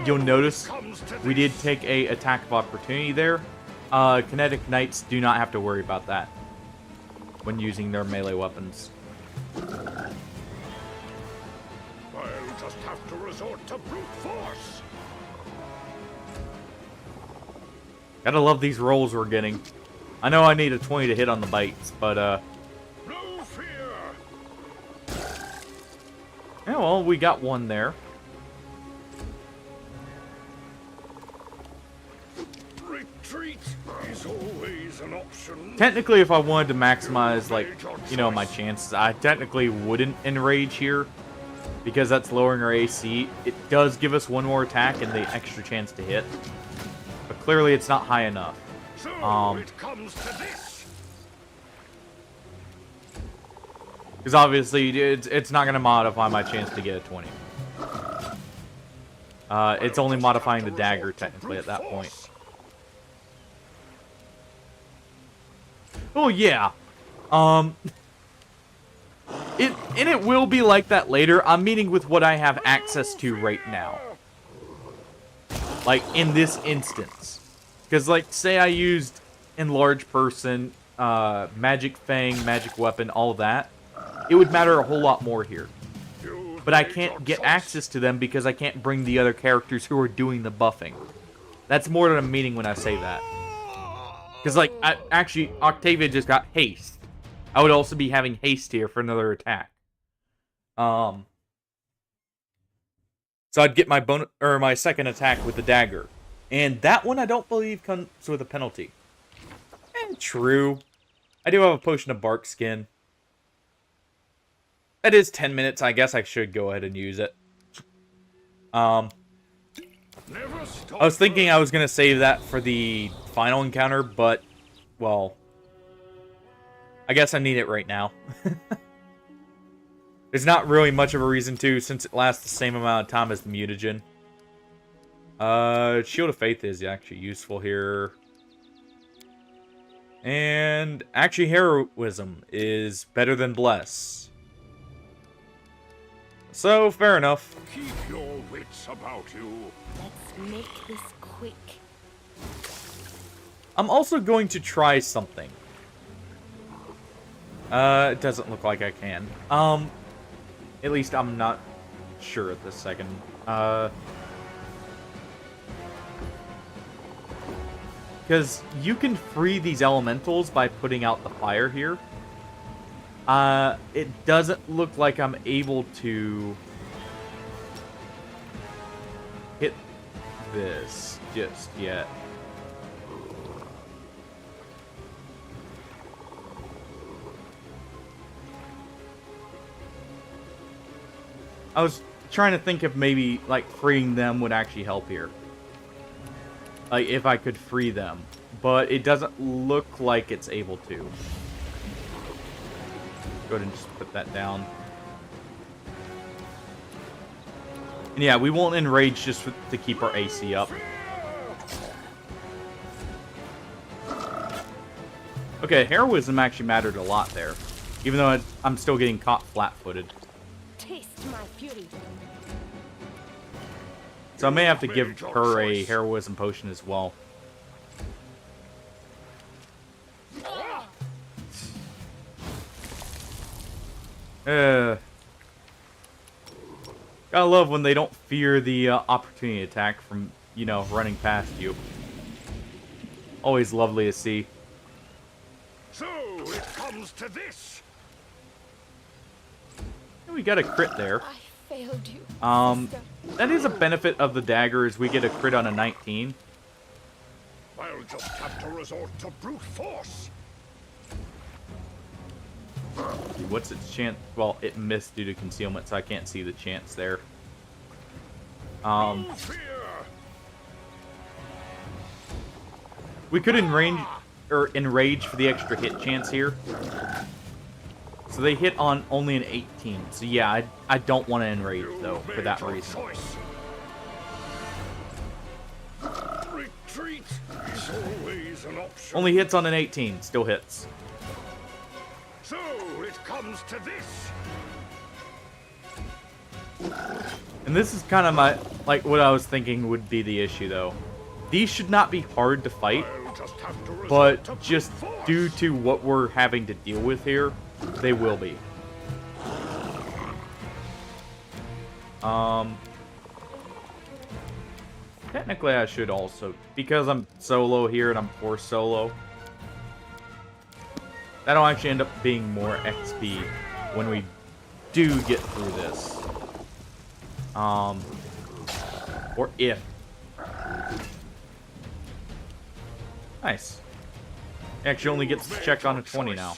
You'll notice we did take a attack of opportunity there. Kinetic Knights do not have to worry about that when using their melee weapons. I'll just have to resort to brute force. Gotta love these rolls we're getting. I know I need a 20 to hit on the bites, but No fear. yeah, well, we got one there. Retreat is always an option. Technically, if I wanted to maximize, like, you know, my chances, I technically wouldn't enrage here. Because that's lowering our AC. It does give us one more attack and the extra chance to hit. But clearly it's not high enough. So it comes to this. Because obviously it's not going to modify my chance to get a 20. It's only modifying the dagger technically at that point. Oh yeah. It will be like that later. I'm meeting with what I have access to right now. Like, in this instance. Because, like, say I used Enlarge Person, Magic Fang, Magic Weapon, all that. It would matter a whole lot more here. But I can't get access to them because I can't bring the other characters who are doing the buffing. That's more than I'm meaning when I say that. Because, like, actually, Octavia just got haste. I would also be having haste here for another attack. So I'd get my my second attack with the dagger. And that one I don't believe comes with a penalty. True. I do have a potion of bark skin. That is 10 minutes. I guess I should go ahead and use it. I was thinking I was going to save that for the final encounter, but, well, I guess I need it right now. There's not really much of a reason to, since it lasts the same amount of time as the mutagen. Shield of Faith is actually useful here. And actually Heroism is better than Bless. So, fair enough. Keep your wits about you. Let's make this quick. I'm also going to try something. It doesn't look like I can. At least I'm not sure at this second. Because you can free these elementals by putting out the fire here. It doesn't look like I'm able to hit this just yet. I was trying to think if maybe, like, freeing them would actually help here. Like, if I could free them. But it doesn't look like it's able to. Go ahead and just put that down. And yeah, we won't enrage just to keep our AC up. Okay, heroism actually mattered a lot there. Even though I'm still getting caught flat-footed. Taste my fury. So I may have to give her a heroism potion as well. Gotta love when they don't fear the opportunity attack from, you know, running past you. Always lovely to see. So it comes to this. We got a crit there. I failed you. That is a benefit of the dagger, is we get a crit on a 19. I'll just have to resort to brute force. What's its chance? Well, it missed due to concealment, so I can't see the chance there. No fear. We could enrage for the extra hit chance here. So they hit on only an 18. So yeah, I don't want to enrage though for that reason. Retreat is always an option. Only hits on an 18, still hits. So it comes to this. And this is kind of my, like, what I was thinking would be the issue, though. These should not be hard to fight, but just due to what we're having to deal with here, they will be. Technically, I should also, because I'm solo here and I'm forced solo, that'll actually end up being more XP when we do get through this. Or if. Nice. He actually only gets to check on a 20 now.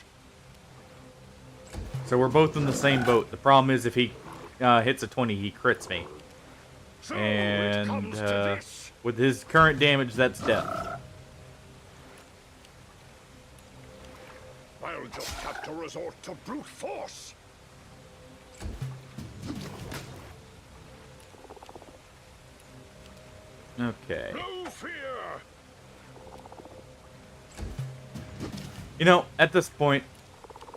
So we're both in the same boat. The problem is if he hits a 20, he crits me. And with his current damage, that's death. I'll just have to resort to brute force. Okay. No fear. You know, at this point,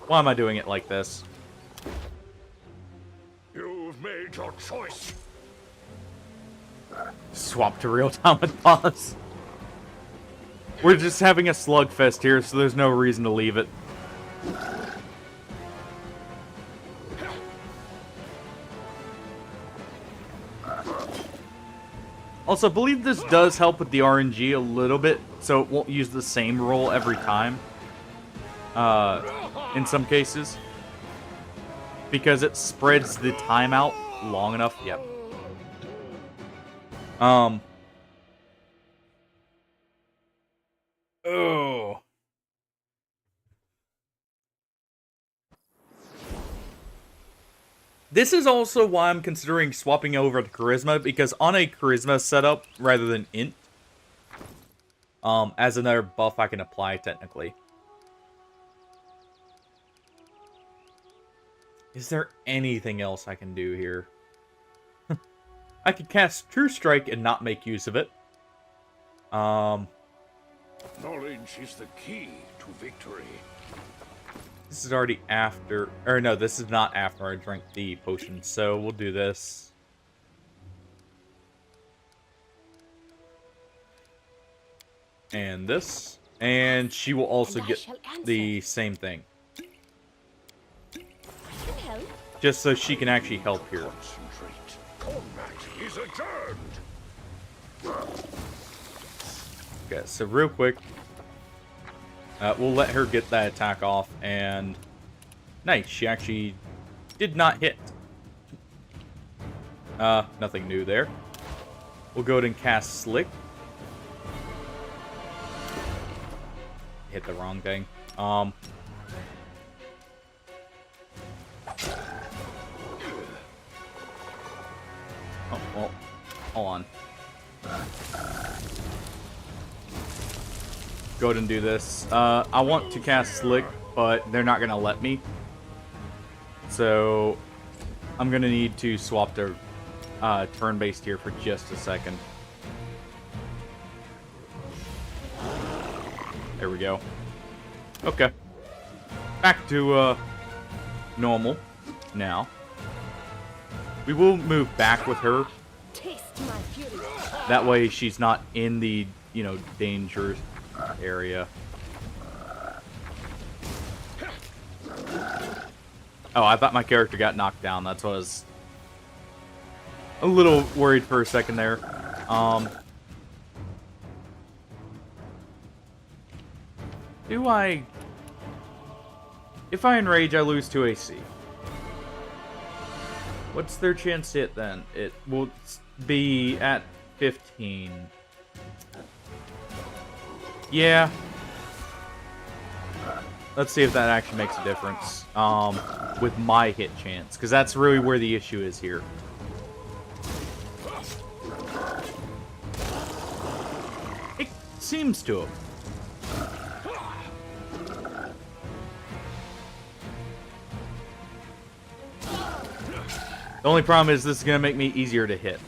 why am I doing it like this? You've made your choice. swap to real time with boss. We're just having a slugfest here, so there's no reason to leave it. Also, I believe this does help with the RNG a little bit, so it won't use the same roll every time. In some cases. Because it spreads the time out long enough. Yep. Oh. This is also why I'm considering swapping over to Charisma, because on a Charisma setup, rather than Int, as another buff I can apply, technically. Is there anything else I can do here? I could cast True Strike and not make use of it. Knowledge is the key to victory. This is already after... Or no, this is not after I drank the potion, so we'll do this. And this. And she will also get the same thing. Just so she can actually help here. Combat is adjourned. Okay, so real quick. We'll let her get that attack off, and... Nice, she actually did not hit. Nothing new there. We'll go ahead and cast Slick. Hit the wrong thing. Oh, well, hold on. Go ahead and do this. I want to cast Slick, but they're not going to let me. So, I'm going to need to swap to turn-based here for just a second. There we go. Okay. Back to normal now. We will move back with her. That way she's not in the, you know, danger area. Oh, I thought my character got knocked down. That's what I was a little worried for a second there. Do I... If I enrage, I lose 2 AC. What's their chance to hit then? It will be at 15. Yeah. Let's see if that actually makes a difference with my hit chance, because that's really where the issue is here. It seems to have. The only problem is this is going to make me easier to hit.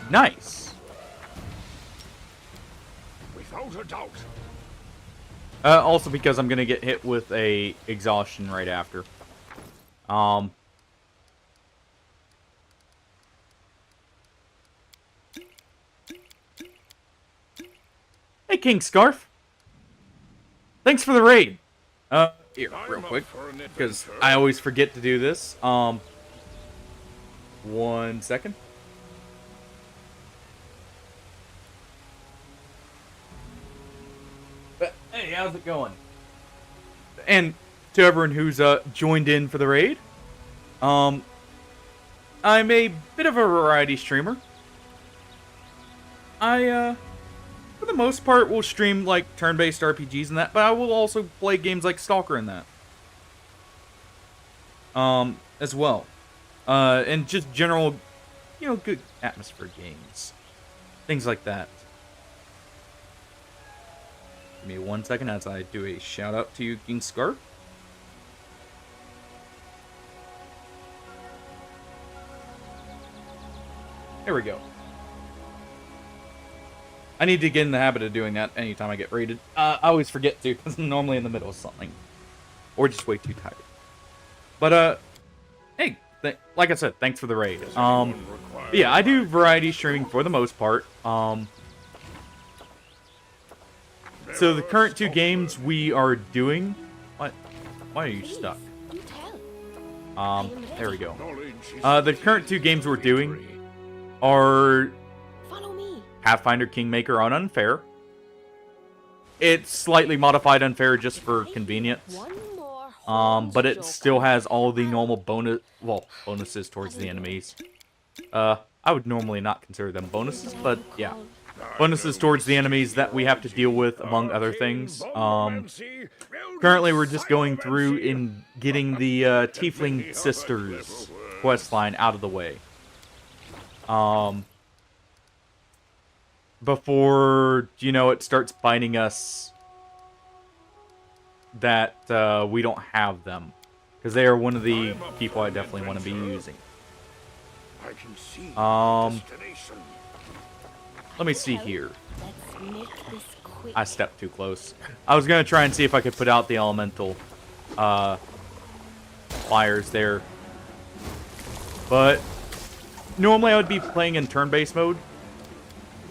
Nice. Without a doubt. Also because I'm going to get hit with a exhaustion right after. Hey, King Scarf. Thanks for the raid. Here, real quick, because I always forget to do this. 1 second. But, hey, how's it going? And to everyone who's joined in for the raid, I'm a bit of a variety streamer. For the most part, will stream like turn-based RPGs and that, but I will also play games like Stalker and that. As well. And just general, you know, good atmosphere games. Things like that. Give me 1 second as I do a shout out to you, King Scarf. There we go. I need to get in the habit of doing that anytime I get raided. I always forget to, because I'm normally in the middle of something. Or just way too tired. But, hey, like I said, thanks for the raid. Yeah, I do variety streaming for the most part. So the current 2 games we are doing... What? Why are you stuck? Do tell. There we go. The current 2 games we're doing are Follow me. Pathfinder, Kingmaker on Unfair. It's slightly modified Unfair just for convenience. One more But it still has all the normal bonuses towards the enemies. I would normally not consider them bonuses, but yeah. Bonuses towards the enemies that we have to deal with, among other things. Currently, we're just going through and getting the Tiefling Sisters questline out of the way. Before, you know, it starts biting us that we don't have them. Because they are one of the people I definitely want to be using. I can see destination. Let me see here. Let's make this quick. I stepped too close. I was going to try and see if I could put out the elemental flyers there. But normally I would be playing in turn-based mode.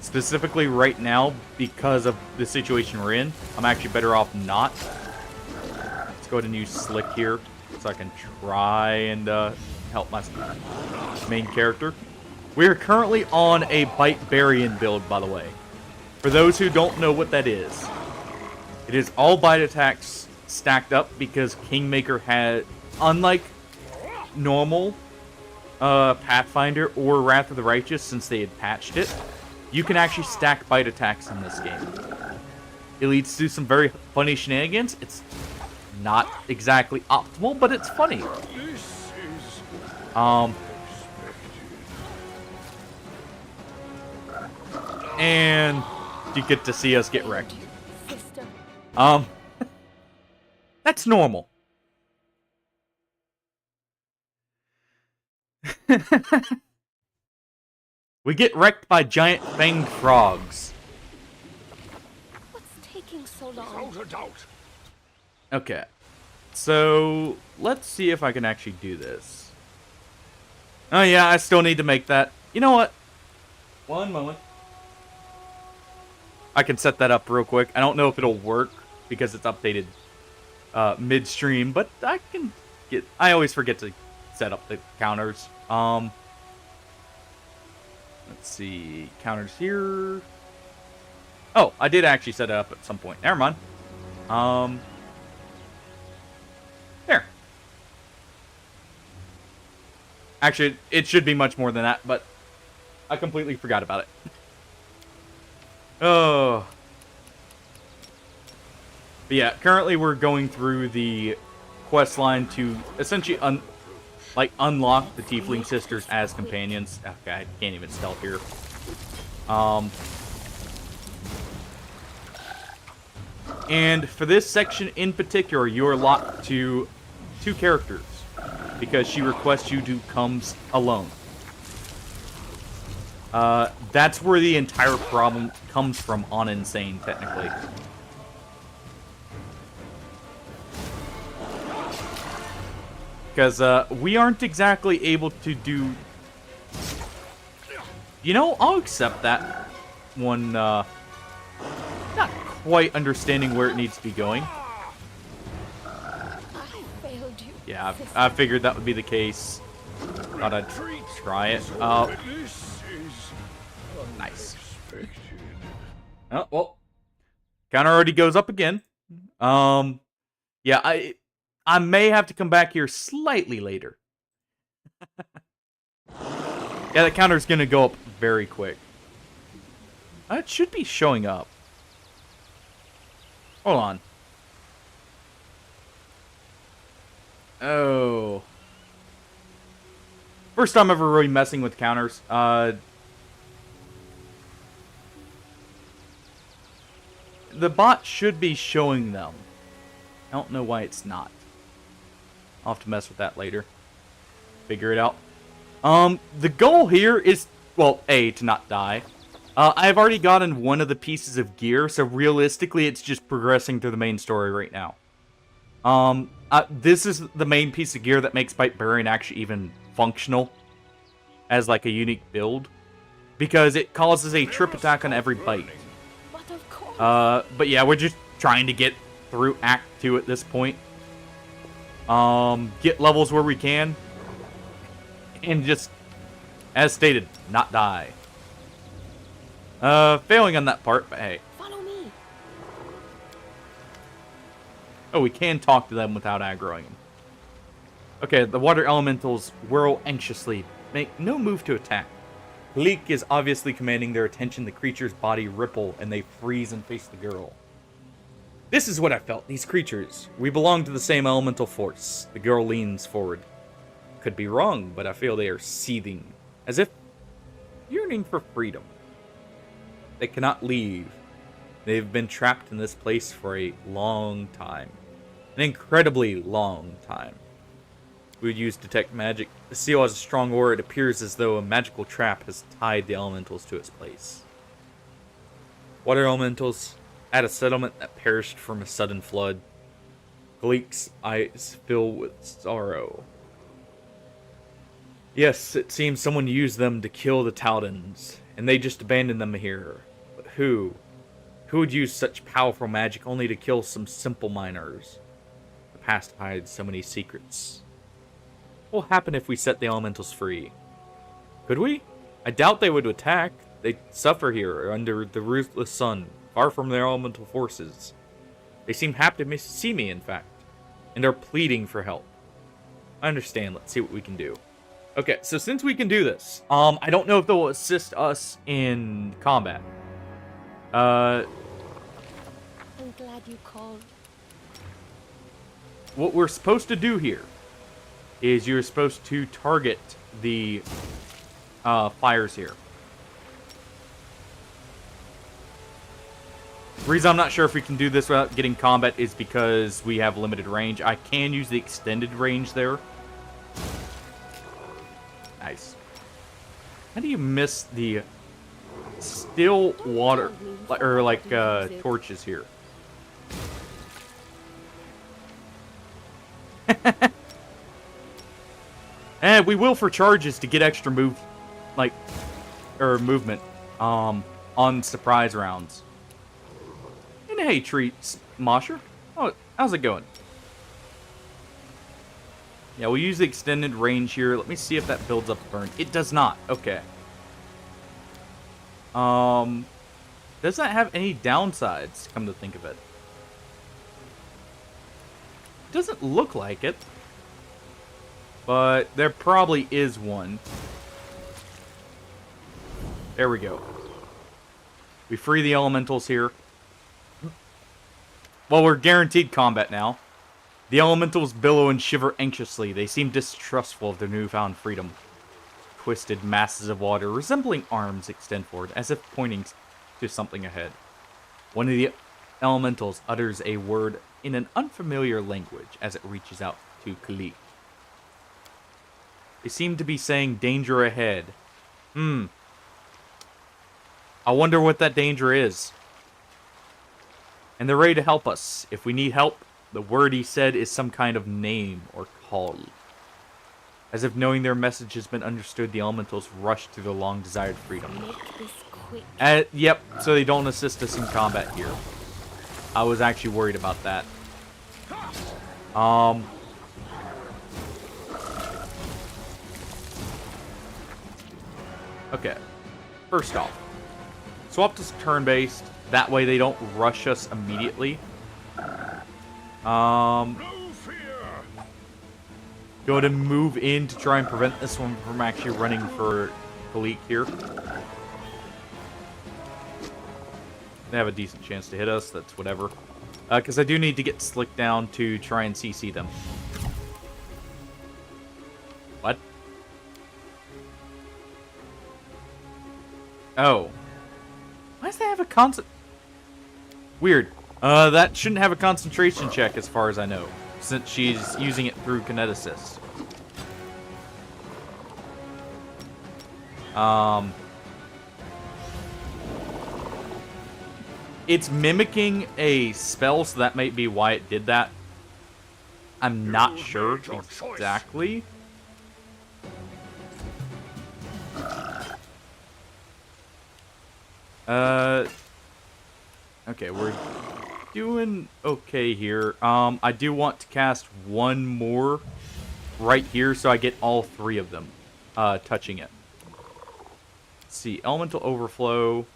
Specifically right now, because of the situation we're in, I'm actually better off not. Let's go ahead and use Slick here, so I can try and help my main character. We are currently on a Bitebarian build, by the way. For those who don't know what that is, it is all bite attacks stacked up because Kingmaker had, unlike normal Pathfinder or Wrath of the Righteous, since they had patched it, you can actually stack bite attacks in this game. It leads to some very funny shenanigans. It's not exactly optimal, but it's funny. And you get to see us get wrecked. Sister. That's normal. We get wrecked by giant fanged frogs. What's taking so long? Without a doubt. Okay. So, let's see if I can actually do this. Oh yeah, I still need to make that. You know what? One moment. I can set that up real quick. I don't know if it'll work because it's updated midstream, but I can get... I always forget to set up the counters. Let's see. Counters here. Oh, I did actually set it up at some point. Never mind. There. Actually, it should be much more than that, but I completely forgot about it. Oh. But yeah, currently we're going through the quest line to essentially unlock the Tiefling Sisters as companions. Okay, I can't even stealth here. And for this section in particular, you are locked to 2 characters because she requests you to come alone. That's where the entire problem comes from on Insane, technically. Because we aren't exactly able to do... You know, I'll accept that one, not quite understanding where it needs to be going. I failed you. Yeah, I figured that would be the case. Thought I'd try it. This is Nice. unexpected. Oh, well. Counter already goes up again. Yeah, I may have to come back here slightly later. Yeah, the counter's gonna go up very quick. It should be showing up. Hold on. Oh. First time ever really messing with counters. The bot should be showing them. I don't know why it's not. I'll have to mess with that later. Figure it out. The goal here is, well, A, to not die. I've already gotten one of the pieces of gear, so realistically it's just progressing through the main story right now. This is the main piece of gear that makes Bitebarian actually even functional as like a unique build, because it causes a trip attack on every bite. But of course. But yeah, we're just trying to get through Act 2 at this point. Get levels where we can, and just, as stated, not die. Failing on that part, but hey. Follow me. Oh, we can talk to them without aggroing them. Okay, the water elementals whirl anxiously, make no move to attack. Leek is obviously commanding their attention. The creature's body ripple, and they freeze and face the girl. This is what I felt, these creatures. We belong to the same elemental force. The girl leans forward. Could be wrong, but I feel they are seething, as if yearning for freedom. They cannot leave. They've been trapped in this place for a long time. An incredibly long time. We would use Detect Magic. The seal has a strong aura. It appears as though a magical trap has tied the elementals to its place. Water elementals at a settlement that perished from a sudden flood. Gleek's eyes fill with sorrow. Yes, it seems someone used them to kill the Taldans, and they just abandoned them here. But who? Who would use such powerful magic only to kill some simple miners? The past hides so many secrets. What will happen if we set the elementals free? Could we? I doubt they would attack. They suffer here under the ruthless sun, far from their elemental forces. They seem happy to see me, in fact, and are pleading for help. I understand. Let's see what we can do. Okay, so since we can do this, I don't know if they'll assist us in combat. I'm glad you called. What we're supposed to do here is you're supposed to target the fires here. The reason I'm not sure if we can do this without getting combat is because we have limited range. I can use the extended range there. Nice. How do you miss the still water, or like torches here? And we will for charges to get extra movement on surprise rounds. And hey, treats, Mosher. Oh, how's it going? Yeah, we'll use the extended range here. Let me see if that builds up the burn. It does not. Okay. Does that have any downsides, come to think of it? Doesn't look like it. But there probably is one. There we go. We free the elementals here. Well, we're guaranteed combat now. The elementals billow and shiver anxiously. They seem distrustful of their newfound freedom. Twisted masses of water, resembling arms, extend forward, as if pointing to something ahead. One of the elementals utters a word in an unfamiliar language as it reaches out to Kalik. They seem to be saying danger ahead. I wonder what that danger is. And they're ready to help us. If we need help, the word he said is some kind of name or call. As if knowing their message has been understood, the elementals rush to their long-desired freedom. Make this quick. Yep, so they don't assist us in combat here. I was actually worried about that. Okay. First off, swap to turn-based. That way they don't rush us immediately. No fear. Go ahead and move in to try and prevent this one from actually running for Kalik here. They have a decent chance to hit us. That's whatever. Because I do need to get Slick down to try and CC them. What? Oh. Why does that have a constant... Weird. That shouldn't have a concentration check as far as I know, since she's using it through Kineticist. It's mimicking a spell, so that might be why it did that. I'm not You sure made your choice. exactly. Okay, we're doing okay here. I do want to cast one more right here so I get all three of them touching it. Let's see, Elemental Overflow.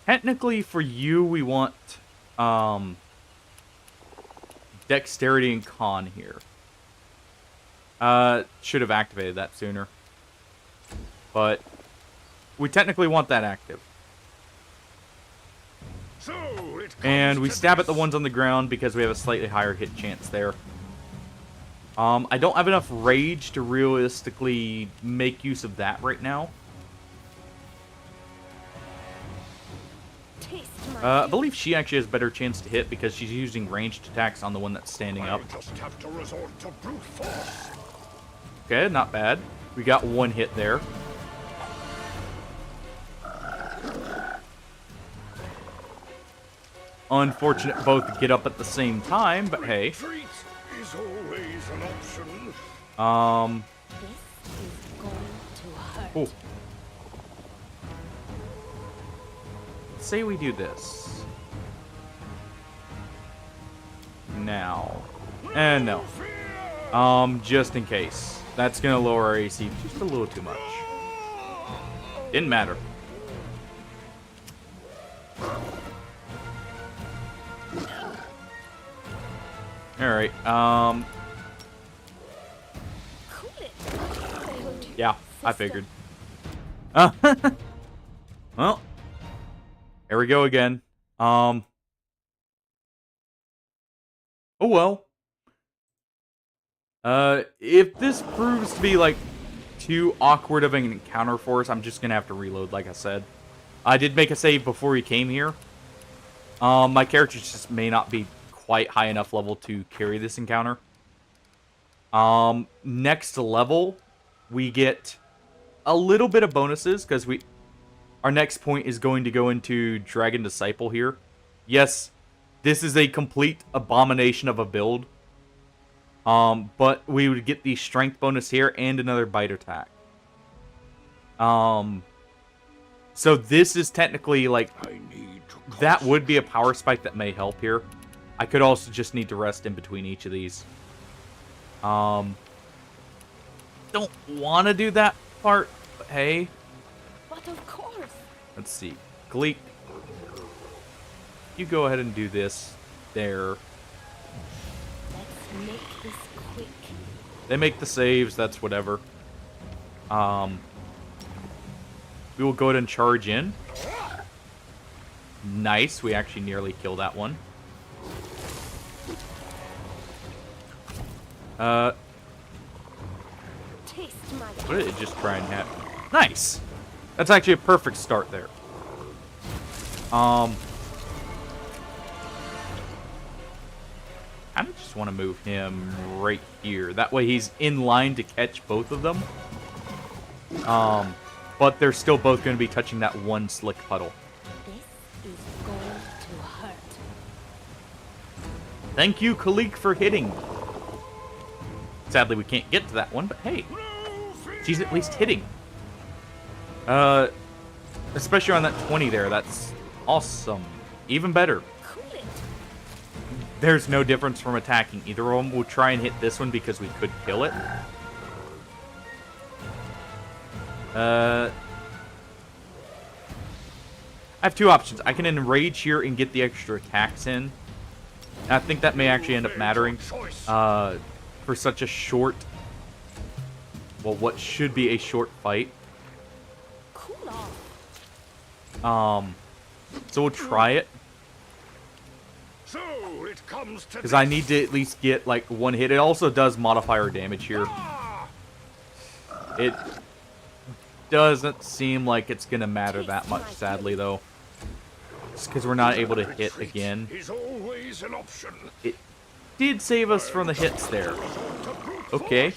Technically, for you, we want Dexterity and Con here. Should have activated that sooner. But we technically want that active. So it And comes we to stab at the this. ones on the ground because we have a slightly higher hit chance there. I don't have enough rage to realistically make use of that right now. Taste my I believe she actually has a better chance to hit because she's using ranged attacks on the one that's standing I'll up. just have to resort to brute force. Okay, not bad. We got one hit there. Unfortunate both get up at the same time, but hey. Retreat is always an option. This is going to hurt. Oh. Say we do this. Now. And no. Just in case. That's gonna lower our AC just a little too much. Didn't matter. Alright, Cool it. Failed you, yeah, I sister. figured. Well, there we go again. Oh well. If this proves to be, like, too awkward of an encounter for us, I'm just gonna have to reload, like I said. I did make a save before he came here. My character just may not be quite high enough level to carry this encounter. Next level, we get a little bit of bonuses, because our next point is going to go into Dragon Disciple here. Yes, this is a complete abomination of a build. But we would get the strength bonus here and another bite attack. So this is technically like that would be a power spike that may help here. I could also just need to rest in between each of these. Don't want to do that part, but hey. But of course. Let's see. Gleek, you go ahead and do this there. Let's make this quick. They make the saves, that's whatever. We will go ahead and charge in. Nice, we actually nearly killed that one. Taste my What did it just try and have? Nice! That's actually a perfect start there. I just want to move him right here. That way he's in line to catch both of them. But they're still both going to be touching that one slick puddle. This is going to hurt. Thank you, Khalik, for hitting. Sadly, we can't get to that one, but hey. She's at least hitting. Especially on that 20 there. That's awesome. Even better. Cool it. There's no difference from attacking. Either of them will try and hit this one because we could kill it. I have two options. I can enrage here and get the extra attacks in. And I think that may actually end up mattering for such a short, well, what should be a short fight. Cool off. So we'll try it. So it comes to Because I need to at least get, like, one hit. It also does modify our damage here. It doesn't seem like it's going to matter that much, sadly, though. Just because we're not able to hit again. is always an option. It did save us from the hits there. Okay.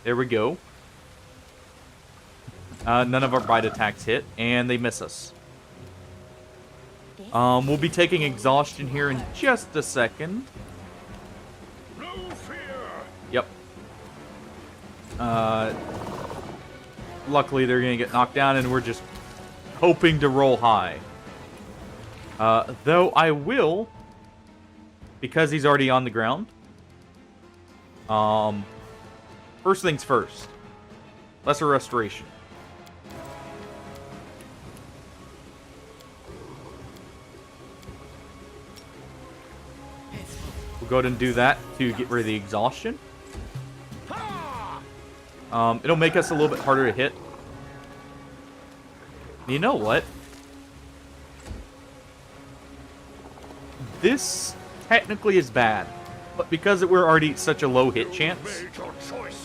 There we go. None of our bite attacks hit, and they miss us. We'll be taking exhaustion here in just a second. No Yep. Luckily, they're going to get knocked down, and we're just hoping to roll high. Though I will, because he's already on the ground. First things first. Lesser Restoration. We'll go ahead and do that to get rid of the exhaustion. It'll make us a little bit harder to hit. You know what? This technically is bad, but because we're already such a low hit chance,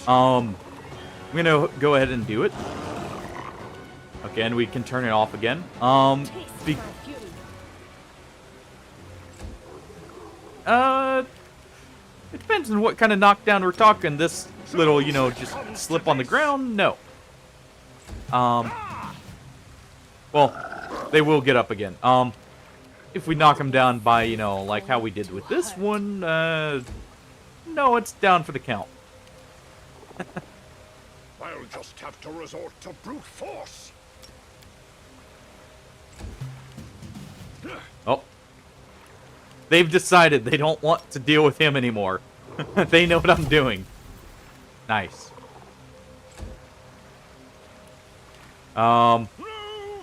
I'm gonna go ahead and do it. Again, we can turn it off again. It depends on what kind of knockdown we're talking. This little, you know, just slip on the ground? No. Well, they will get up again. If we knock them down by, you know, like how we did with this one, no, it's down for the count. I'll just have to resort to brute force. Oh. They've decided they don't want to deal with him anymore. They know what I'm doing. Nice. No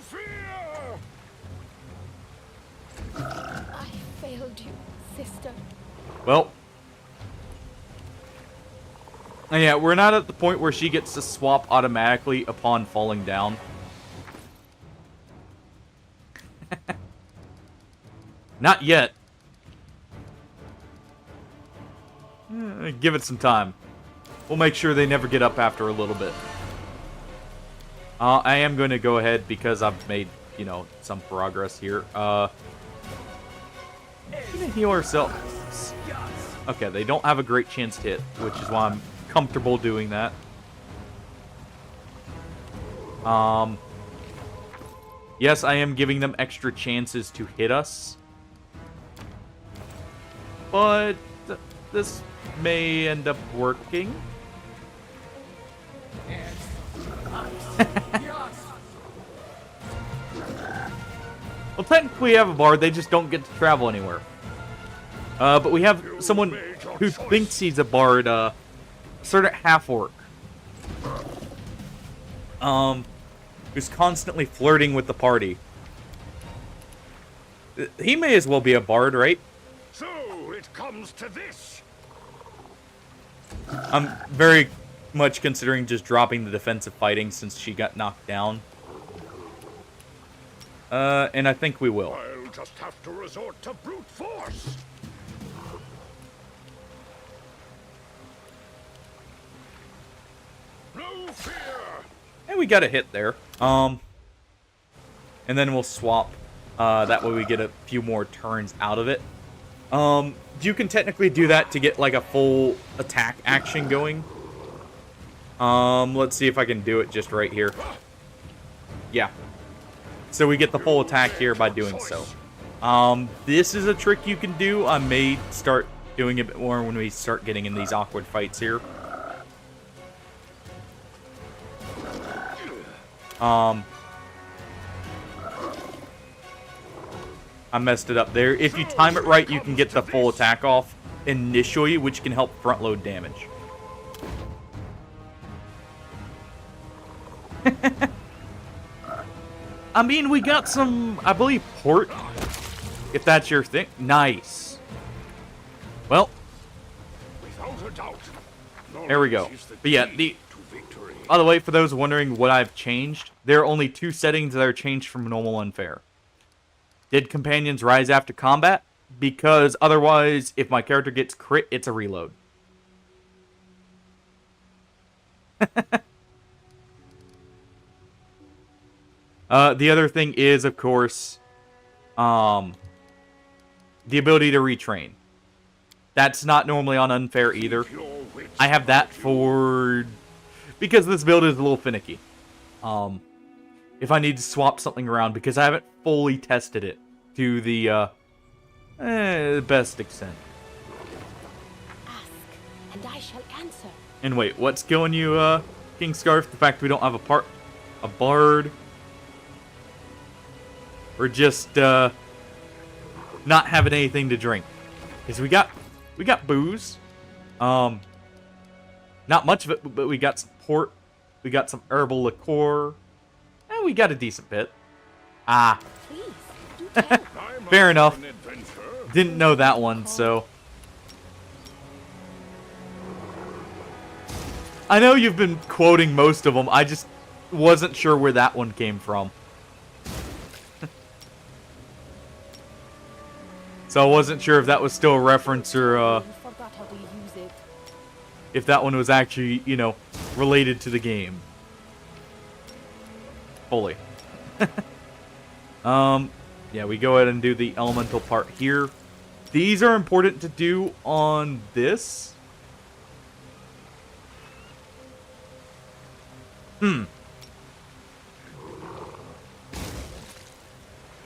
fear! I failed you, sister. Well. Yeah, we're not at the point where she gets to swap automatically upon falling down. Not yet. Give it some time. We'll make sure they never get up after a little bit. I am going to go ahead because I've made, you know, some progress here. We're going to heal ourselves. Okay, they don't have a great chance to hit, which is why I'm comfortable doing that. Yes, I am giving them extra chances to hit us. But this may end up working. Well, technically we have a bard, they just don't get to travel anywhere. But we have someone who thinks he's a bard, certain half-orc. Who's constantly flirting with the party. He may as well be a bard, right? So it comes to this. I'm very much considering just dropping the defensive fighting since she got knocked down. And I think we will. I'll just have to resort to brute force. No fear. And we got a hit there. And then we'll swap. That way we get a few more turns out of it. You can technically do that to get like a full attack action going. Let's see if I can do it just right here. Yeah. So we get the full attack here by doing so. This is a trick you can do. I may start doing a bit more when we start getting in these awkward fights here. I messed it up there. If you time it right, you can get the full attack off initially, which can help front load damage. I mean, we got some, I believe, port, if that's your thing. Nice. Well, Without a doubt. there we go. Knowledge is the But yeah, key to victory. by the way, for those wondering what I've changed, there are only 2 settings that are changed from normal unfair. Did companions rise after combat? Because otherwise, if my character gets crit, it's a reload. The other thing is, of course, the ability to retrain. That's not normally on unfair either. I have that for... because this build is a little finicky. If I need to swap something around, because I haven't fully tested it to the best extent. Ask, and I shall cancer. And wait, what's killing you, King Scarf? The fact we don't have a bard? Or just, not having anything to drink? Because we got booze. Not much of it, but we got some port. We got some herbal liqueur. And we got a decent bit. Ah. Please, do tell. Fair enough. Didn't know that one, so. I know you've been quoting most of them. I just wasn't sure where that one came from. So I wasn't sure if that was still a reference or, You forgot how to use it. if that one was actually, you know, related to the game. Fully. Yeah, we go ahead and do the elemental part here. These are important to do on this. You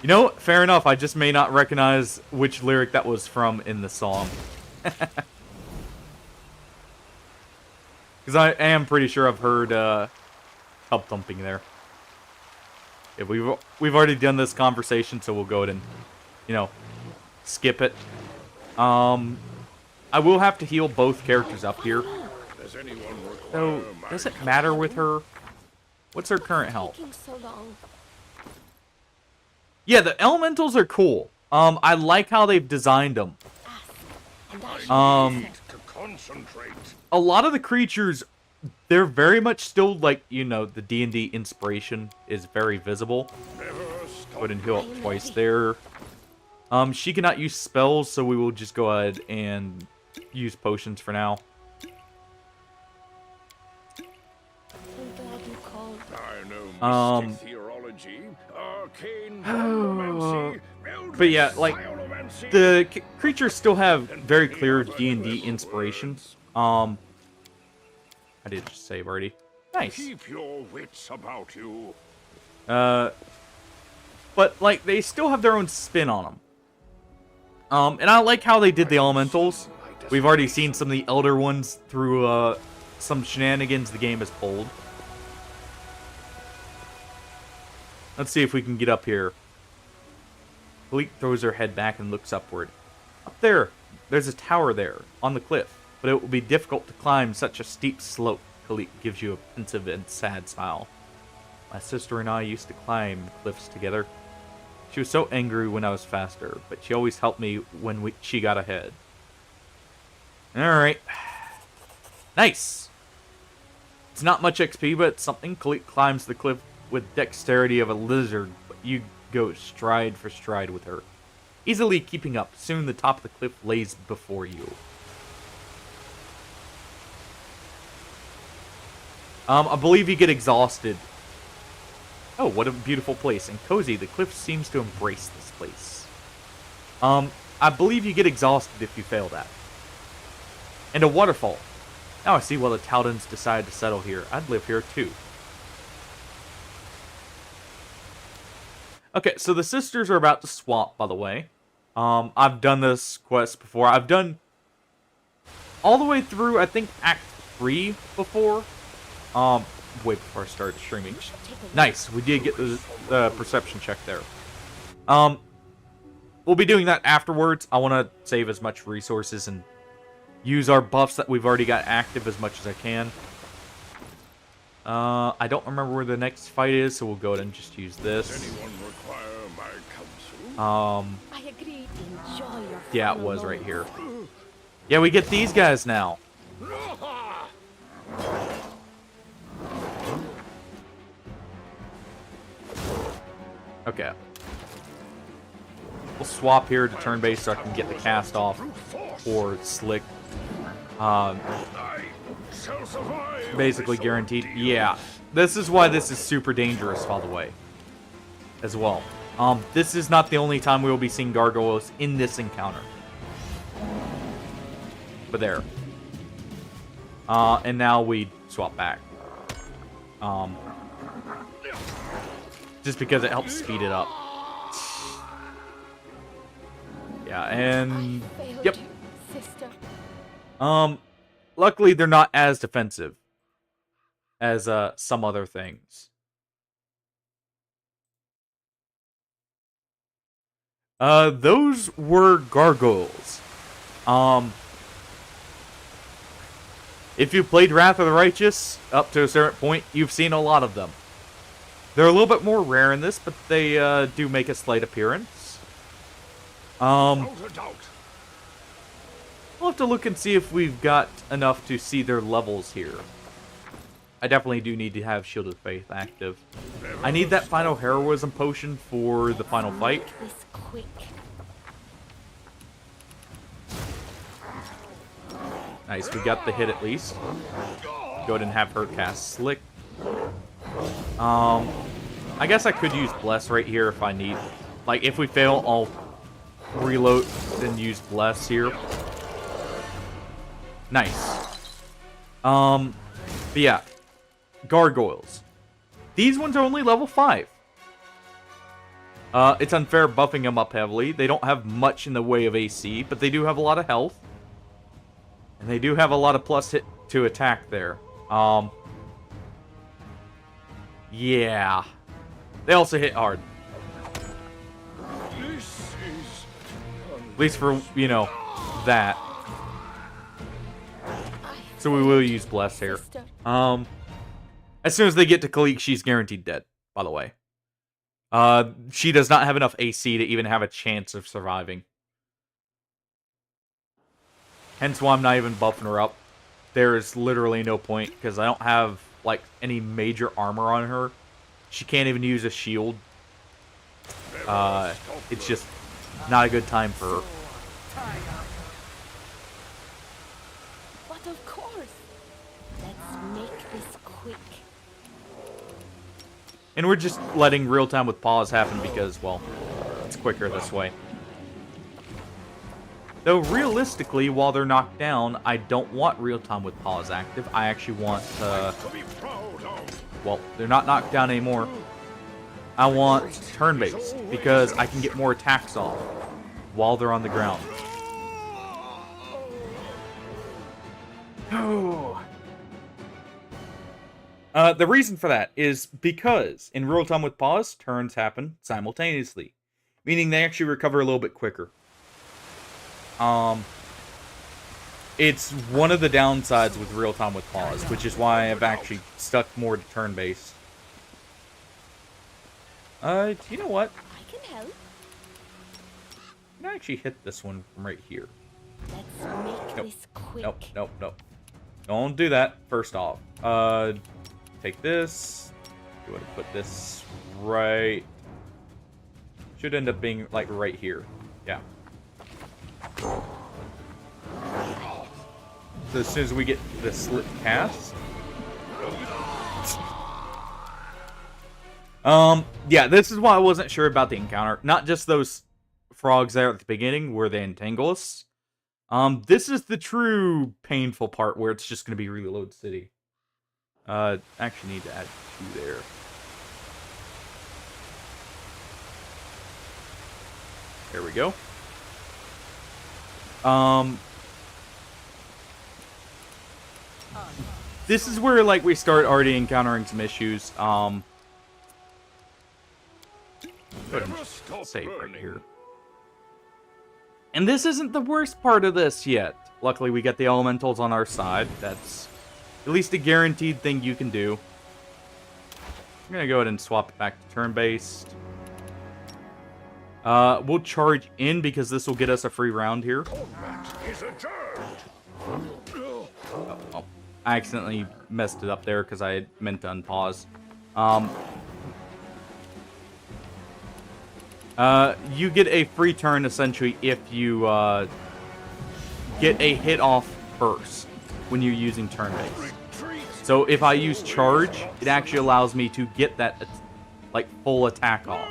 know, fair enough. I just may not recognize which lyric that was from in the song. Because I am pretty sure I've heard tub thumping there. Yeah, we've already done this conversation, so we'll go ahead and, you know, skip it. I will have to heal both characters up here. So, does it matter with her? What's her current health? Taking so long. Yeah, the elementals are cool. I like how they've designed them. Ask, and I shall To concentrate. A lot of the creatures, they're very much still like, you know, the D&D inspiration is very visible. Never stop. Go ahead and heal up twice there. She cannot use spells, so we will just go ahead and use potions for now. I'm glad you called. I know mystic theology, arcane pyromancy, But yeah, like, biomancy. the creatures still have very clear D&D inspiration. I did just save already. Nice. Keep your wits about you. But, like, they still have their own spin on them. And I like how they did the elementals. We've already seen some of the elder ones through, some shenanigans the game has pulled. Let's see if we can get up here. Bleak throws her head back and looks upward. Up there, there's a tower there, on the cliff. But it will be difficult to climb such a steep slope. Kalik gives you a pensive and sad smile. My sister and I used to climb cliffs together. She was so angry when I was faster, but she always helped me when she got ahead. Alright. Nice! It's not much XP, but it's something. Kalik climbs the cliff with dexterity of a lizard, but you go stride for stride with her. Easily keeping up. Soon the top of the cliff lays before you. I believe you get exhausted. Oh, what a beautiful place. And cozy, the cliff seems to embrace this place. I believe you get exhausted if you fail that. And a waterfall. Now I see why the Taldans decided to settle here. I'd live here too. Okay, so the sisters are about to swap, by the way. I've done this quest before. I've done all the way through, I think, Act 3 before. Way before I started streaming. Nice, we did get the perception check there. We'll be doing that afterwards. I want to save as much resources and use our buffs that we've already got active as much as I can. I don't remember where the next fight is, so we'll go ahead and just use this. Does anyone require my counsel? I agree. Enjoy your Yeah, it fun was alone. right here. Yeah, we get these guys now. Okay. We'll swap here to turn-based so I can get the cast off for Slick. I shall survive. Basically guaranteed. Yeah. This is why this is super dangerous, by the way. As well. This is not the only time we will be seeing gargoyles in this encounter. But there. And now we swap back. Just because it helps speed it up. Yeah, and I failed yep. you, sister. luckily, they're not as defensive as some other things. Those were gargoyles. If you played Wrath of the Righteous up to a certain point, you've seen a lot of them. They're a little bit more rare in this, but they do make a slight appearance. We'll have to look and see if we've got enough to see their levels here. I definitely do need to have Shield of Faith active. I need that final heroism potion for the final fight. This quick. Nice, we got the hit at least. Go ahead and have her cast Slick. I guess I could use Bless right here if I need. Like, if we fail, I'll reload and use Bless here. Nice. But yeah. Gargoyles. These ones are only level 5. It's unfair buffing them up heavily. They don't have much in the way of AC, but they do have a lot of health. And they do have a lot of plus hit to attack there. Yeah. They also hit hard. At least for, you know, that. So we will use Bless here. As soon as they get to Kalik, she's guaranteed dead, by the way. She does not have enough AC to even have a chance of surviving. Hence why I'm not even buffing her up. There is literally no point, because I don't have, like, any major armor on her. She can't even use a shield. It's just not a good time for her. But of course. Let's make this quick. And we're just letting real-time with pause happen because, well, it's quicker this way. Though, realistically, while they're knocked down, I don't want real-time with pause active. I actually want, well, they're not knocked down anymore. I want turn-based, because I can get more attacks off while they're on the ground. Oh. The reason for that is because in real-time with pause, turns happen simultaneously, meaning they actually recover a little bit quicker. It's one of the downsides with real-time with pause, which is why I've actually stuck more to turn-based. You know what? I can help. I can actually hit this one from right here. Let's make this quick. Nope. Don't do that, first off. Take this. You want to put this right... Should end up being, like, right here. Yeah. So as soon as we get the slit cast... yeah, this is why I wasn't sure about the encounter. Not just those frogs there at the beginning where they entangle us. This is the true painful part where it's just going to be reload city. Actually need to add 2 there. There we go. This is where, like, we start already encountering some issues. Go ahead and save right here. And this isn't the worst part of this yet. Luckily, we get the elementals on our side. That's at least a guaranteed thing you can do. I'm going to go ahead and swap it back to turn-based. We'll charge in because this will get us a free round here. Oh, I accidentally messed it up there because I had meant to unpause. You get a free turn, essentially, if you get a hit off first when you're using turn-based. So if I use charge, it actually allows me to get that, like, full attack off.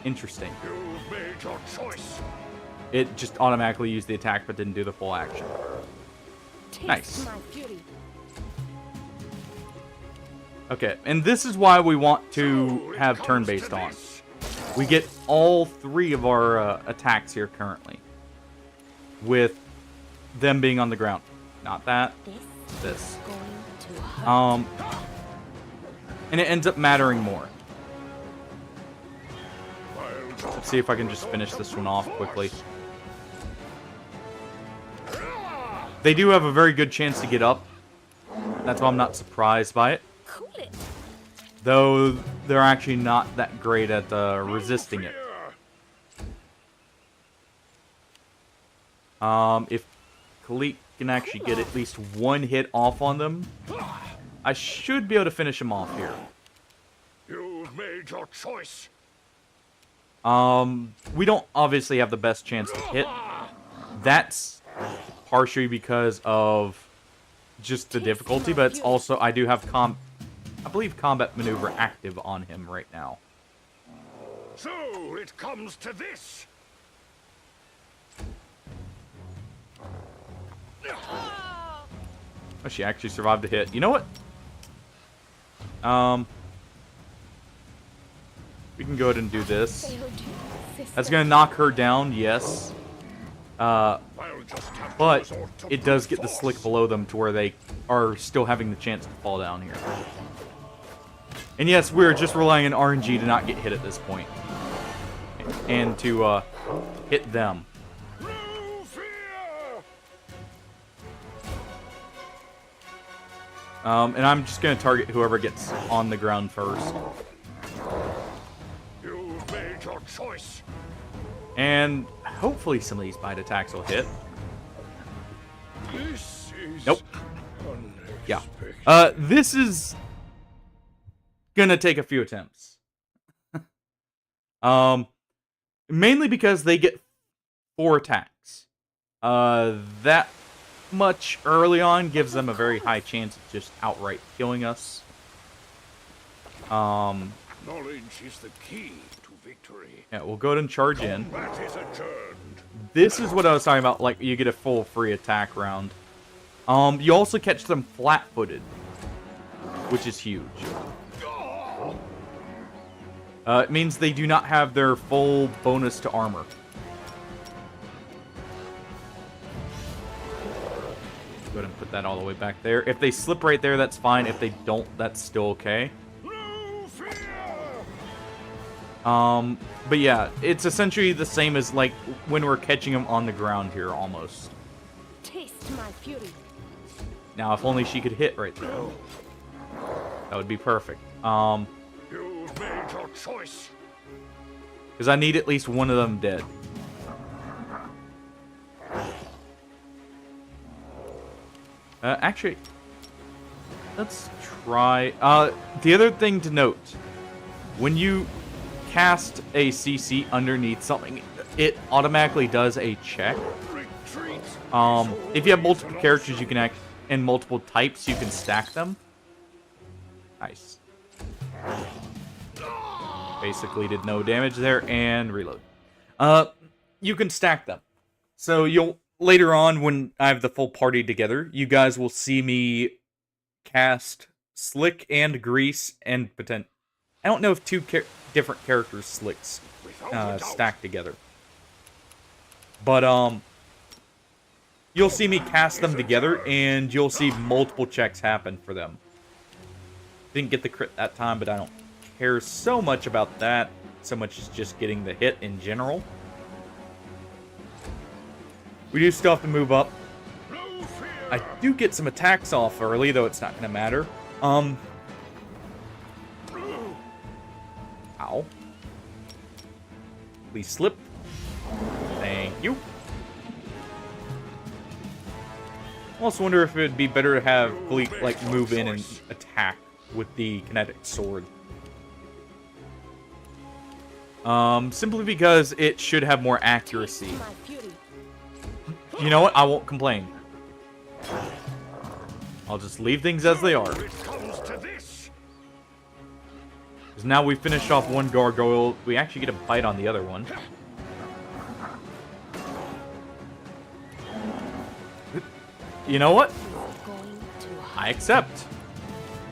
Interesting. It just automatically used the attack but didn't do the full action. Nice. Okay, and this is why we want to have turn-based on. We get all 3 of our attacks here currently, with them being on the ground. Not that. This. And it ends up mattering more. Let's see if I can just finish this one off quickly. They do have a very good chance to get up. That's why I'm not surprised by it. Though they're actually not that great at resisting it. If Kalik can actually get at least 1 hit off on them, I should be able to finish him off here. You've made your choice. We don't obviously have the best chance to hit. That's partially because of just the difficulty, but it's also I do have I believe combat maneuver active on him right now. So it comes to this. Oh, she actually survived the hit. You know what? We can go ahead and do this. That's gonna knock her down, yes. But it does get the slick below them to where they are still having the chance to fall down here. And yes, we're just relying on RNG to not get hit at this point. And to hit them. And I'm just going to target whoever gets on the ground first. You've made your choice. And hopefully some of these bite attacks will hit. This is nope. Yeah. This is gonna take a few attempts. Mainly because they get 4 attacks. That much early on gives them a very high chance of just outright killing us. Knowledge is the key to victory. Yeah, we'll go ahead and charge in. Combat is adjourned. This is what I was talking about, like, you get a full free attack round. You also catch them flat-footed, which is huge. It means they do not have their full bonus to armor. Go ahead and put that all the way back there. If they slip right there, that's fine. If they don't, that's still okay. But yeah, it's essentially the same as like when we're catching them on the ground here, almost. Taste my fury. Now, if only she could hit right there. That would be perfect. You've made your choice. Because I need at least one of them dead. Actually, let's try. The other thing to note, when you cast a CC underneath something, it automatically does a check. If you have multiple characters, you can act in multiple types. You can stack them. Nice. Basically, did no damage there and reload. You can stack them, so you'll. Later on, when I have the full party together, you guys will see me cast Slick and Grease and Potent. I don't know if 2 different characters Slicks stacked together. But, you'll see me cast them together, and you'll see multiple checks happen for them. Didn't get the crit that time, but I don't care so much about that, so much as just getting the hit in general. We do still have to move up. I do get some attacks off early, though it's not going to matter. Ow. Please slip. Thank you. I also wonder if it would be better to have Gleek, like, move in and attack with the kinetic sword. Simply because it should have more accuracy. You know what? I won't complain. I'll just leave things as they are. Because now we finished off one gargoyle. We actually get a bite on the other one. You know what? I accept.